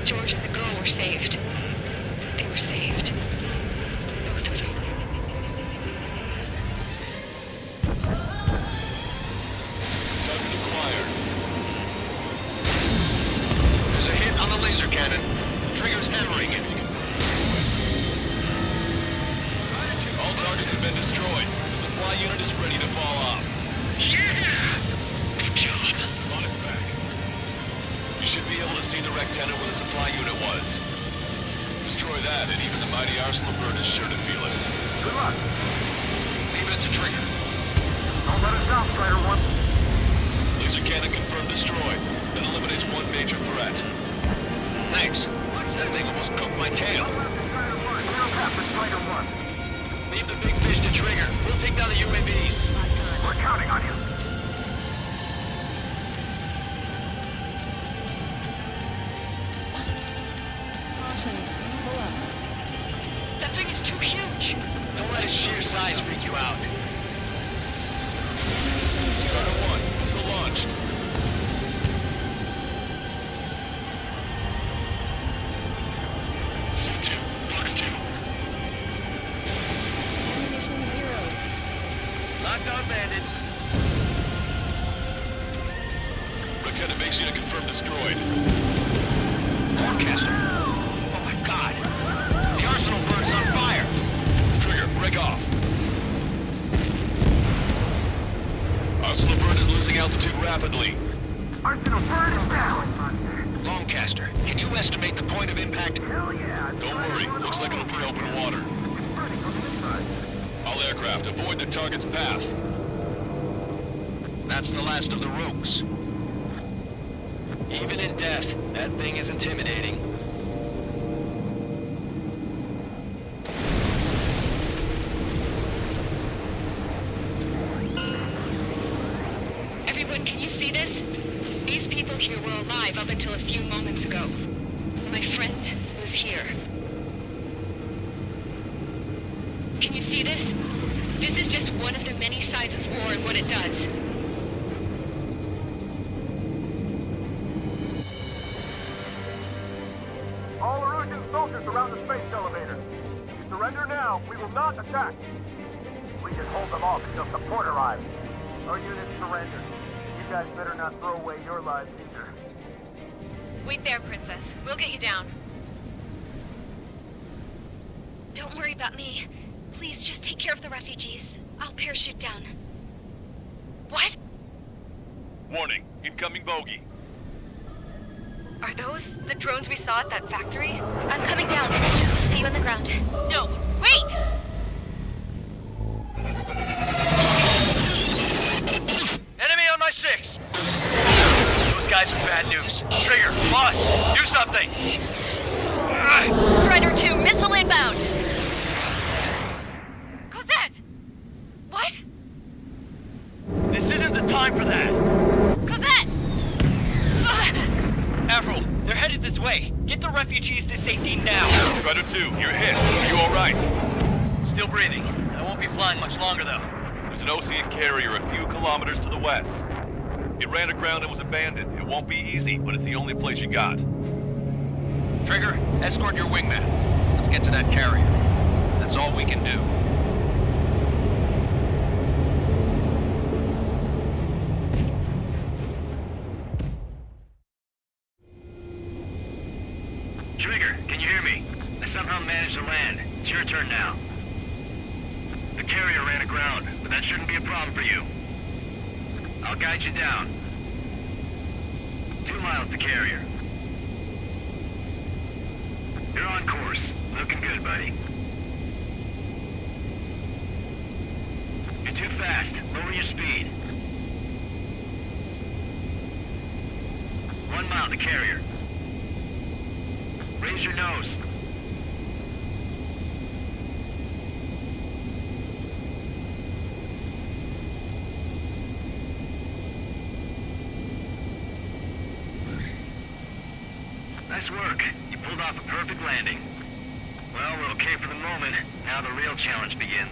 George and the girl were saved. They were saved. Both of them.
Target acquired.
There's a hit on the laser cannon. Trigger's hammering it.
All targets have been destroyed. The supply unit is ready to fall off.
Yeah! Good job.
On its back. You should be able to see the Rectenna where the supply unit was. Destroy that, and even the mighty Arsenal bird is sure to feel it.
Good luck.
Leave it to Trigger.
Don't let us down, Strider 1.
Laser cannon confirmed destroyed. That eliminates one major threat.
Thanks. That thing almost cooked my tail.
Strider 1.
Leave the big fish to Trigger. We'll take down the UAVs.
We're counting on you.
That thing is too huge.
Don't let its sheer size freak you out.
Strider 1, missile launched.
C2, Box 2.
Locked on bandit.
Rectenna base unit confirmed destroyed.
Forecaster. Oh my god. The Arsenal bird is on fire.
Trigger, break off. Arsenal bird is losing altitude rapidly.
Arsenal bird is down.
Longcaster, can you estimate the point of impact?
Hell yeah.
Don't worry, looks like it'll be open water. All aircraft, avoid the target's path.
That's the last of the rogues. Even in death, that thing is intimidating.
Everyone, can you see this? These people here were alive up until a few moments ago. My friend was here. Can you see this? This is just one of the many sides of war and what it does.
All Erusian soldiers around the space elevator. If you surrender now, we will not attack. We can hold them off until support arrives. Our unit surrenders. You guys better not throw away your lives either.
Wait there, Princess. We'll get you down. Don't worry about me. Please just take care of the refugees. I'll parachute down. What?
Warning, incoming bogey.
Are those the drones we saw at that factory?
I'm coming down. I'll see you on the ground.
No, wait!
Enemy on my 6! Those guys are bad news. Trigger, boss, do something!
Strider 2, missile inbound! Cosette! What?
This isn't the time for that!
Cosette!
Avril, they're headed this way. Get the refugees to safety now.
Strider 2, you're hit. Are you alright?
Still breathing. I won't be flying much longer, though.
There's an Osean carrier a few kilometers to the west. It ran aground and was abandoned. It won't be easy, but it's the only place you got.
Trigger, escort your wingman. Let's get to that carrier. That's all we can do. Trigger, can you hear me? I somehow managed to land. It's your turn now. The carrier ran aground, but that shouldn't be a problem for you. I'll guide you down. 2 miles to carrier. You're on course. Looking good, buddy. You're too fast. Lower your speed. 1 mile to carrier. Raise your nose. Nice work. You pulled off a perfect landing. Well, we're okay for the moment. Now the real challenge begins.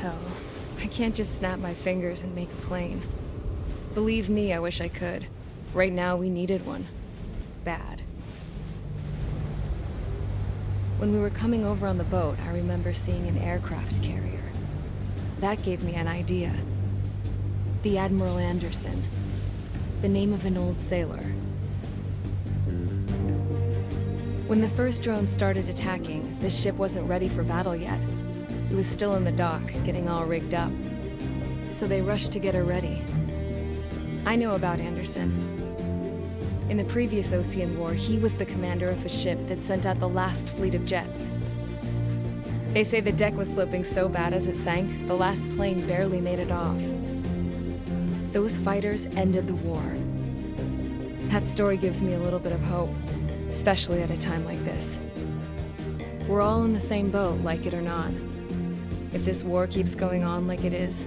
Hell, I can't just snap my fingers and make a plane. Believe me, I wish I could. Right now, we needed one. Bad. When we were coming over on the boat, I remember seeing an aircraft carrier. That gave me an idea. The Admiral Anderson. The name of an old sailor. When the first drone started attacking, the ship wasn't ready for battle yet. It was still in the dock, getting all rigged up. So they rushed to get her ready. I know about Anderson. In the previous Osean War, he was the commander of a ship that sent out the last fleet of jets. They say the deck was sloping so bad as it sank, the last plane barely made it off. Those fighters ended the war. That story gives me a little bit of hope, especially at a time like this. We're all in the same boat, like it or not. If this war keeps going on like it is,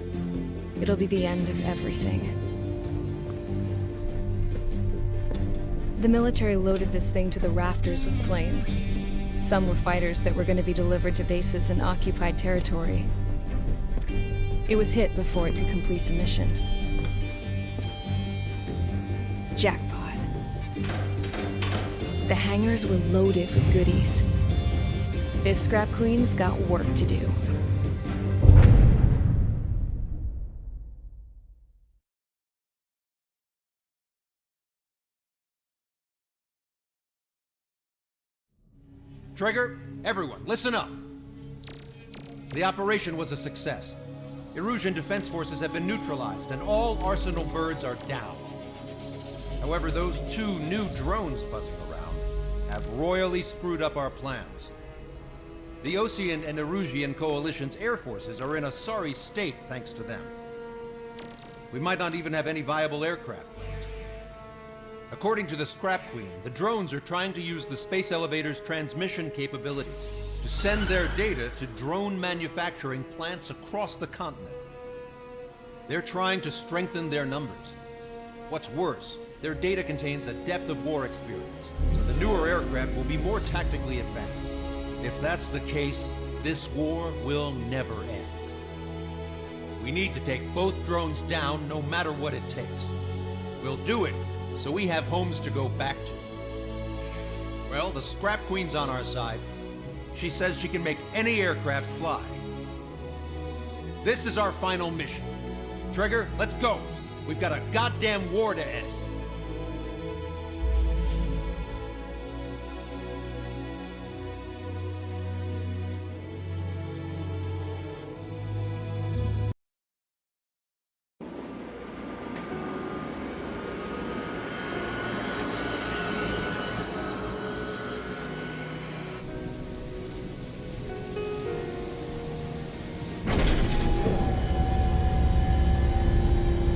it'll be the end of everything. The military loaded this thing to the rafters with planes. Some were fighters that were going to be delivered to bases in occupied territory. It was hit before it could complete the mission. Jackpot. The hangars were loaded with goodies. This Scrap Queen's got work to do.
Trigger, everyone, listen up. The operation was a success. Erusian defense forces have been neutralized, and all Arsenal birds are down. However, those 2 new drones buzzing around have royally screwed up our plans. The Osean and Erusian coalition's air forces are in a sorry state thanks to them. We might not even have any viable aircraft left. According to the Scrap Queen, the drones are trying to use the space elevator's transmission capabilities to send their data to drone manufacturing plants across the continent. They're trying to strengthen their numbers. What's worse, Their data contains a depth of war experience, so the newer aircraft will be more tactically advanced. If that's the case, this war will never end. We need to take both drones down no matter what it takes. We'll do it so we have homes to go back to. Well, the Scrap Queen's on our side. She says she can make any aircraft fly. This is our final mission. Trigger, let's go. We've got a goddamn war to end.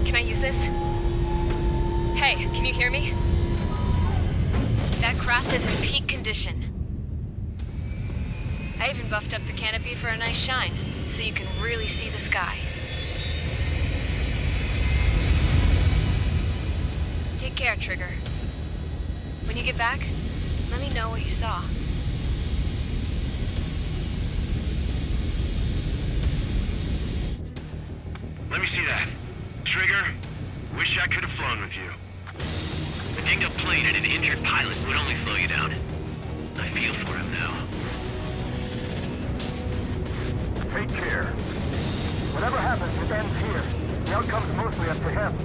Can I use this? Hey, can you hear me? That craft is in peak condition. I even buffed up the canopy for a nice shine, so you can really see the sky. Take care, Trigger. When you get back, let me know what you saw.
Let me see that. Trigger, wish I could have flown with you. A dinged-up plane and an injured pilot would only slow you down. I feel for him now.
Take care. Whatever happens, it ends here. The outcome's mostly up to him.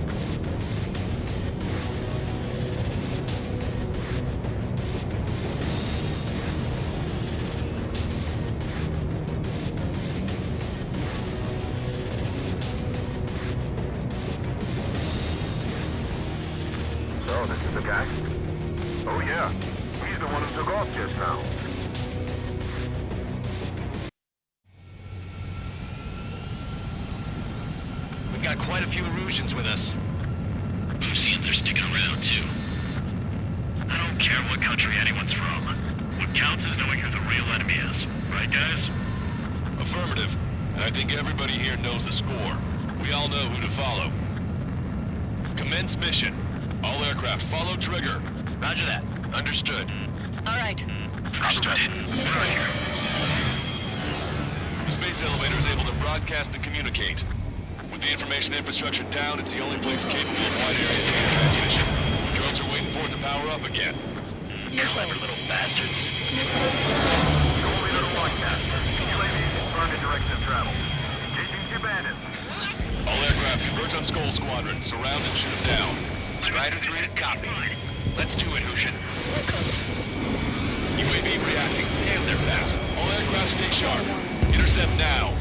So, this is the guy? Oh yeah. He's the one who took off just now.
We've got quite a few Erusians with us.
Lucians are sticking around, too. I don't care what country anyone's from. What counts is knowing who the real enemy is. Right, guys?
Affirmative. And I think everybody here knows the score. We all know who to follow. Commence mission. All aircraft follow Trigger.
Roger that.
Understood.
All right.
Understood. Right here.
The space elevator is able to broadcast and communicate. With the information infrastructure down, it's the only place capable of wide area data transmission. Drones are waiting for it to power up again.
Clever little bastards.
Only little broadcaster. UAVs confirmed in direction of travel. Engaging the bandits.
All aircraft converge on Skull Squadron. Surround and shoot them down.
Strider 3 to copy. Let's do it, Hushin.
UAV reacting. Damn, they're fast. All aircraft stay sharp. Intercept now.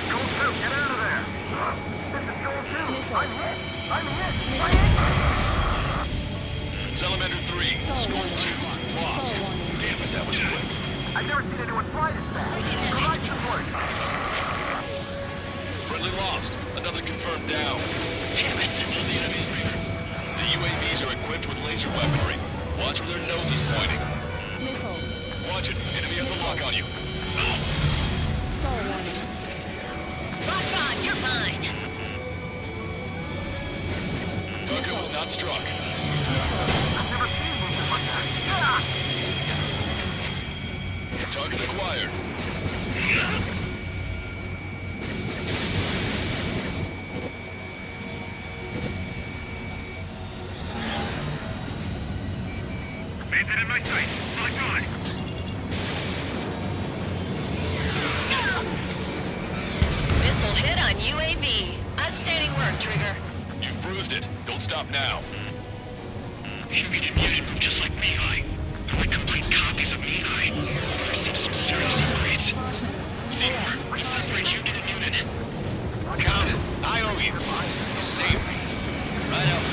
Joel 2, get out of there! This is Joel 2! I'm hit!
Salamander 3, Skull 2, lost. Damn it, that was quick.
I've never seen anyone fly this fast. Provide support!
Friendly lost. Another confirmed down.
Damn it. The enemy's reader.
The UAVs are equipped with laser weaponry. Watch where their nose is pointing. Watch it. Enemy has a lock on you.
Rock on, you're mine.
Target was not struck. Target acquired.
Bandit in my sight. Lock on.
Missile hit on UAV. Outstanding work, Trigger.
You've bruised it. Don't stop now.
Human Mutant move just like Mihai. They're like complete copies of Mihai. There seems some serious upgrades. Seymour, we'll separate Union and Unit.
Count it. I owe you. You saved me.
Right out.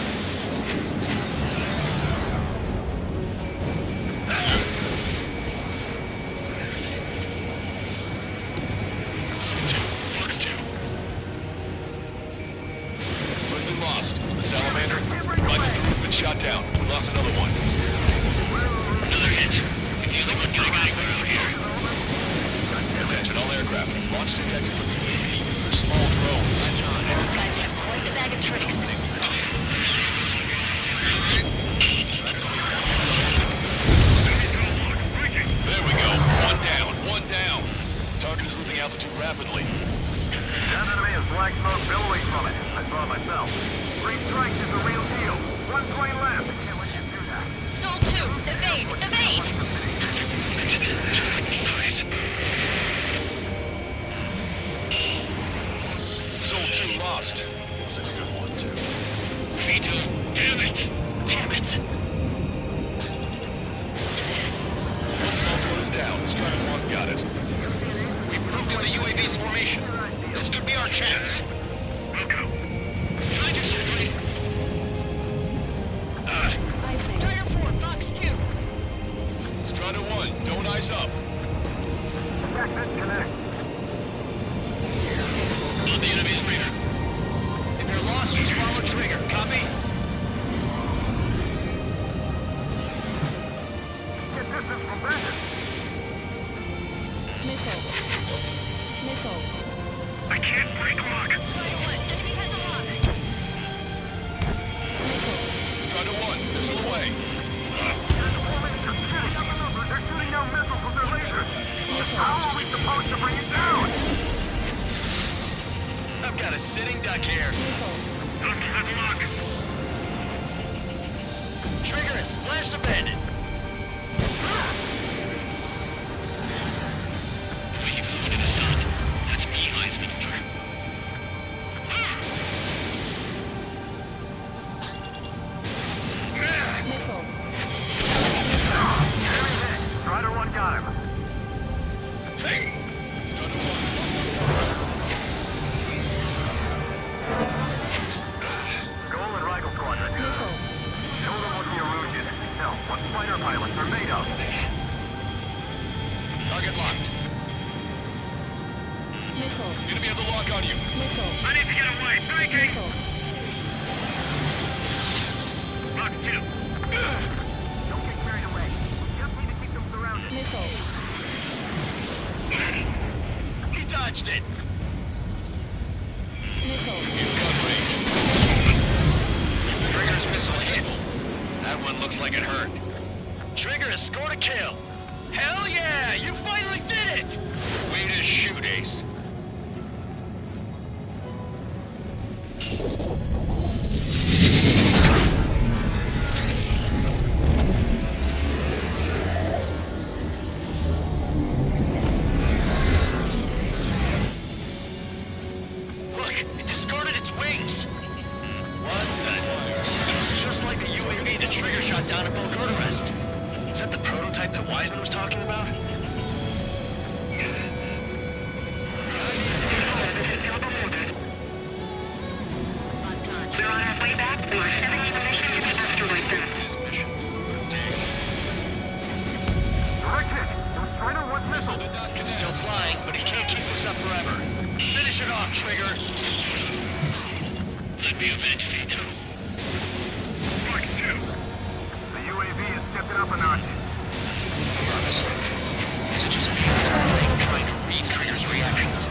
Friendly lost. The Salamander. Rifle 3 has been shot down. We lost another one.
Another hit. It's the only one getting anywhere out here.
Attention all aircraft. Launch detected from the UAV. They're small drones.
Those guys have quite the bag of tricks.
There we go. One down. One down. Target is losing altitude rapidly.
That enemy is black smoke billowing from it. I saw it myself. 3 strikes is the real deal. 1 plane left. I can't let you do that.
Sol 2, evade! Evade!
Sol 2 lost. It was a good one, too.
Vito, damn it! Damn it!
One small drone is down. Strider 1 got it.
We've broken the UAV's formation. This could be our chance. We'll go. Behind you, Sentry.
Strider 4, Fox 2.
Strider 1, don't ice up.
Connect.
On the enemy's radar. If you're lost, just follow trigger. Copy?
Get distance from Brandon.
Missile.
I can't break lock.
Enemy has a lock.
Strider 1, missile away.
They're shooting down missiles with their lasers. How are we supposed to bring it down?
I've got a sitting duck here. Lock. Trigger is splashed abandoned. You flew into the sun. That's me, Heinz maneuver.
Strider 1 got him.
Strider 1,
Goal and Rigel Squadron. Show them what the Erusian, no, what fighter pilots are made of.
target locked. Enemy has a lock on you.
I need to get away. Breaking. Lock 2.
Don't get carried away. We just need to keep them surrounded.
He dodged it.
In gun range.
Trigger's missile hit. That one looks like it hurt. Trigger has scored a kill. Hell yeah! You finally did it! Way to shoot, Ace. Look, it discarded its wings. What the? It's just like the UAV that Trigger shot down at Belgorod. Is that the prototype that Wiseman was talking about?
We're on our way back. We are sending you a mission to asteroid them.
Direct hit. Those Strider 1 missile.
It's still flying, but he can't keep this up forever. Finish it off, Trigger. Let me avenge Vito.
Mark 2. The UAV is stepping up a notch.
Is it just me or is that thing trying to read Trigger's reactions?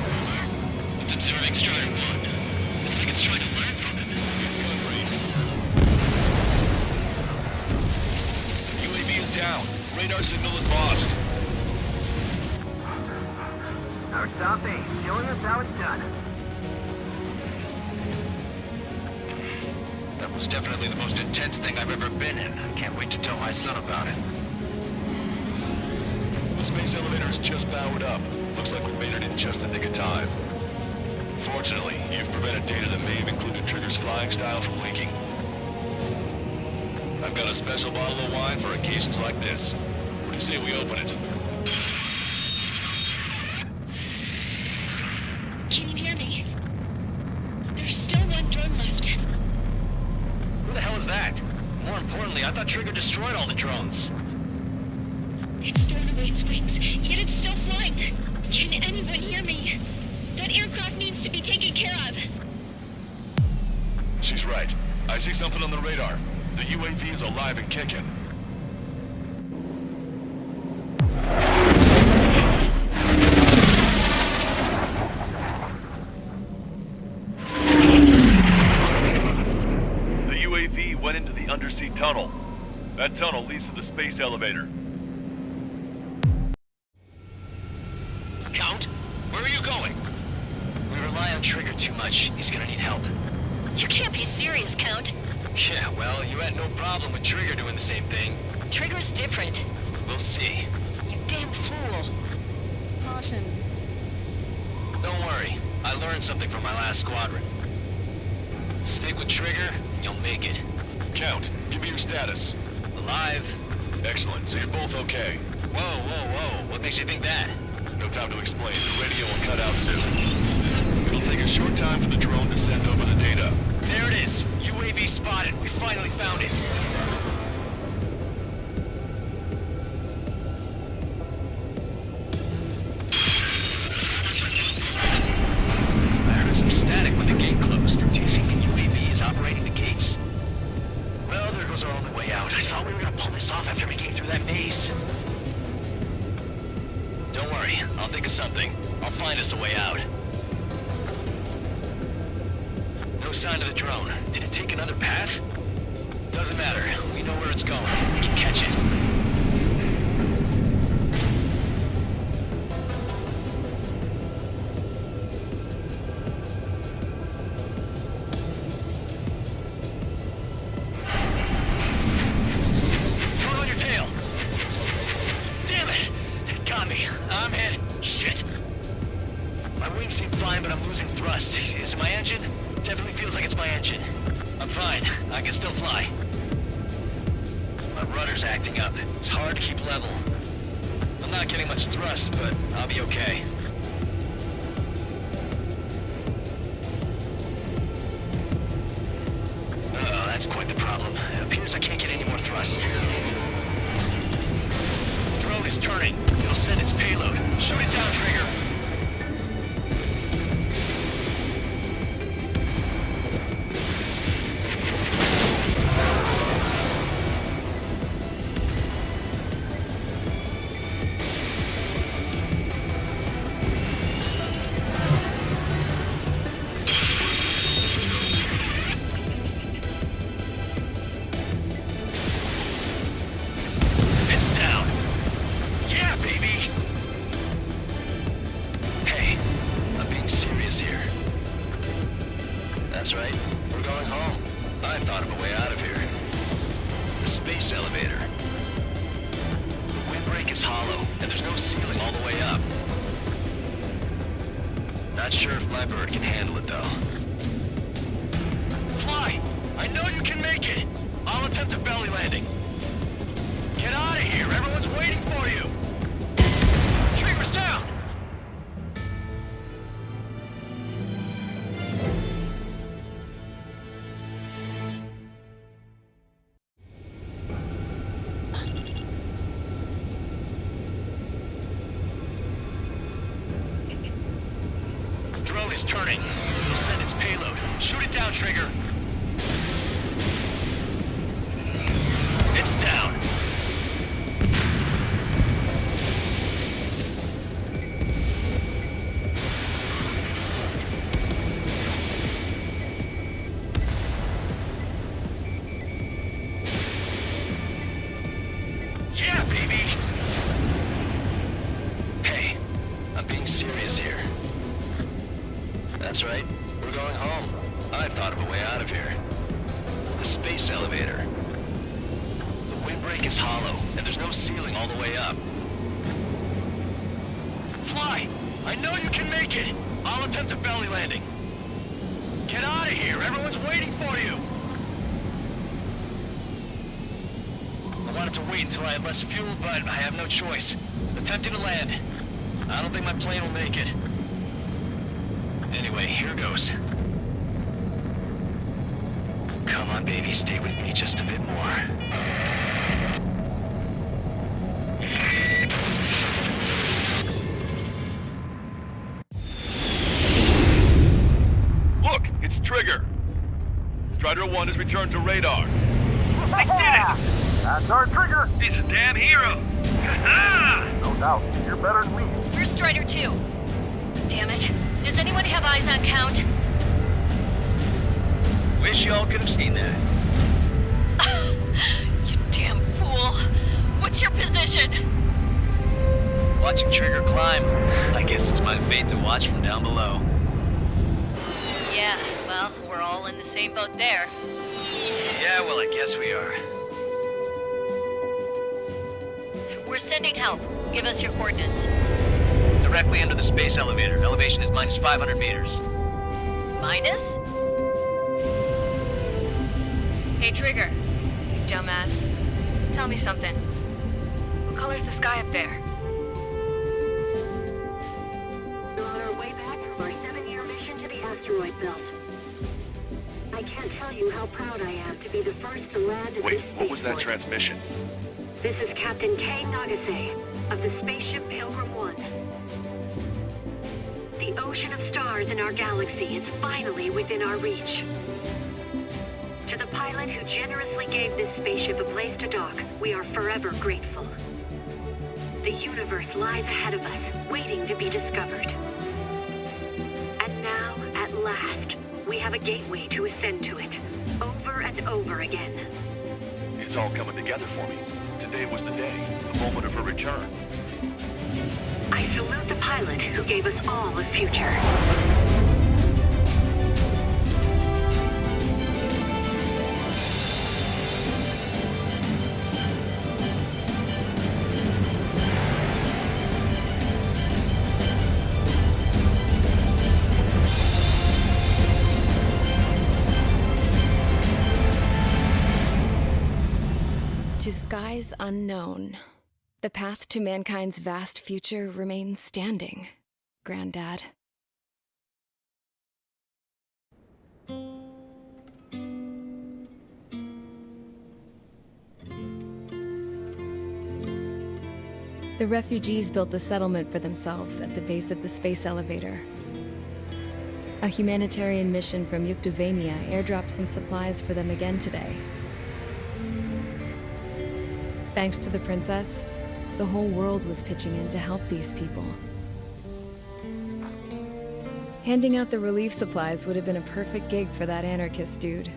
It's observing Strider 1. It's like it's trying to learn from him.
UAV is down. Radar signal is lost.
Our South East, showing us how it's done.
That was definitely the most intense thing I've ever been in. I can't wait to tell my son about it.
The space elevator is just powered up. Looks like we made it in just the nick of time. Fortunately, you've prevented data that may have included Trigger's flying style from leaking. I've got a special bottle of wine for occasions like this. What do you say we open it?
Can you hear me? There's still one drone left.
Who the hell is that? More importantly, I thought Trigger destroyed all the drones.
It's thrown away its wings, yet it's still flying. Can anyone hear me? That aircraft needs to be taken care of.
She's right. I see something on the radar. The UAV is alive and kicking. tunnel leads to the space elevator.
Count, where are you going? We rely on Trigger too much. He's gonna need help.
You can't be serious, Count.
Yeah, well, you had no problem with Trigger doing the same thing.
Trigger's different.
We'll see.
You damn fool. Caution.
Don't worry. I learned something from my last squadron. Stick with Trigger, and you'll make it.
Count, give me your status.
Alive.
Excellent, so you're both okay.
Whoa, whoa, whoa. What makes you think that?
No time to explain. The radio will cut out soon. It'll take a short time for the drone to send over the data.
There it is. UAV spotted. We finally found it. I heard some static when the gate closed. Do you think the UAV is operating the gates? Well, there goes our only way out. I thought we were gonna pull this off after making it through that maze. Don't worry. I'll think of something. I'll find us a way out. No sign of the drone. Did it take another path? Doesn't matter. We know where it's going. We can catch it. Drone on your tail. Damn it! It got me. I'm hit. Shit. My wings seem fine, but I'm losing thrust. Is it my engine? Definitely feels like it's my engine. I'm fine. I can still fly. My rudder's acting up. It's hard to keep level. I'm not getting much thrust, but I'll be okay. Oh, that's quite the problem. It appears I can't get any more thrust. Drone is turning. It'll send its payload. Shoot it down, Trigger. It's down. Yeah, baby. Hey, I'm being serious here. That's right. We're going home. I thought of a way out of here. The space elevator. The windbreak is hollow, and there's no ceiling all the way up. Not sure if my bird can handle it, though. Fly! I know you can make it! I'll attempt a belly landing. Get out of here! Everyone's waiting for you! Trigger's down! Drone is turning. It'll send its payload. Shoot it down, Trigger. It's down. Yeah, baby! Hey, I'm being serious here. That's right. We're going home. I thought of a way out of here. The space elevator. The windbreak is hollow, and there's no ceiling all the way up. Fly! I know you can make it! I'll attempt a belly landing. Get out of here! Everyone's waiting for you! I wanted to wait until I had less fuel, but I have no choice. Attempting to land. I don't think my plane will make it. Anyway, here goes. Come on, baby, stay with me just a bit more.
Look, it's Trigger. Strider 1 has returned to radar.
I did it! That's our Trigger!
He's a damn hero.
No doubt. You're better than me.
Where's Strider 2? Damn it. Does anyone have eyes on Count?
Wish y'all could have seen that.
You damn fool. What's your position?
Watching Trigger climb. I guess it's my fate to watch from down below.
Yeah, well, we're all in the same boat there.
Yeah, well, I guess we are.
We're sending help. Give us your coordinates.
Directly under the space elevator. Elevation is minus 500 meters.
Minus?
Hey, Trigger. You dumbass. Tell me something. What color's the sky up there?
We're on our way back from our 7-year mission to the asteroid belt. I can't tell you how proud I am to be the first to land at
Wait,
this
what was that
spaceport.
transmission?
This is Captain Kay Nagase of the spaceship Pilgrim 1. The ocean of stars in our galaxy is finally within our reach. To the pilot who generously gave this spaceship a place to dock, we are forever grateful. The universe lies ahead of us, waiting to be discovered. And now, at last, we have a gateway to ascend to it, over and over again.
It's all coming together for me. Today was the day, the moment of her return.
I salute the pilot who gave us all a future.
To skies unknown, the path to mankind's vast future remains standing, Granddad. The refugees built the settlement for themselves at the base of the space elevator. A humanitarian mission from Yuktovania airdropped some supplies for them again today. Thanks to the princess, the whole world was pitching in to help these people. Handing out the relief supplies would have been a perfect gig for that anarchist dude.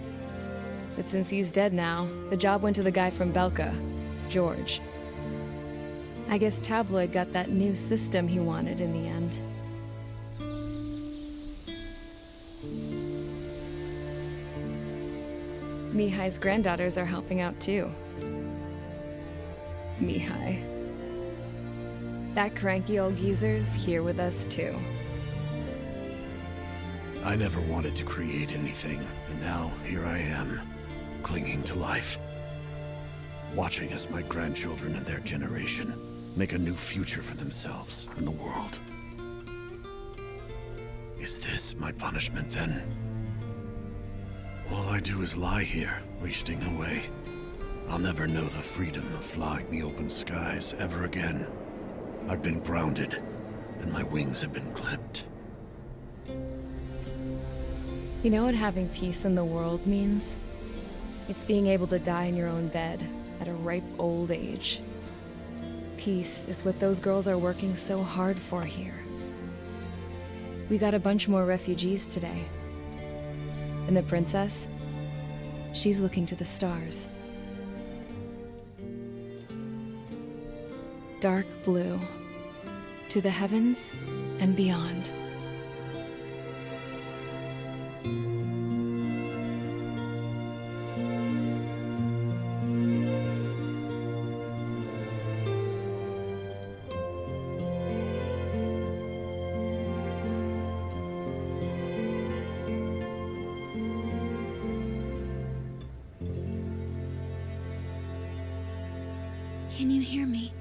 But since he's dead now, the job went to the guy from Belka, George. I guess Tabloid got that new system he wanted in the end. Mihai's granddaughters are helping out too. Mihai. That cranky old geezer's here with us too.
I never wanted to create anything, and now here I am, clinging to life. Watching as my grandchildren and their generation make a new future for themselves and the world. Is this my punishment then? All I do is lie here, wasting away. I'll never know the freedom of flying the open skies ever again. I've been grounded, and my wings have been clipped.
You know what having peace in the world means? It's being able to die in your own bed at a ripe old age. Peace is what those girls are working so hard for here. We got a bunch more refugees today. And the princess? She's looking to the stars. Dark blue, to the heavens and beyond.
Can you hear me?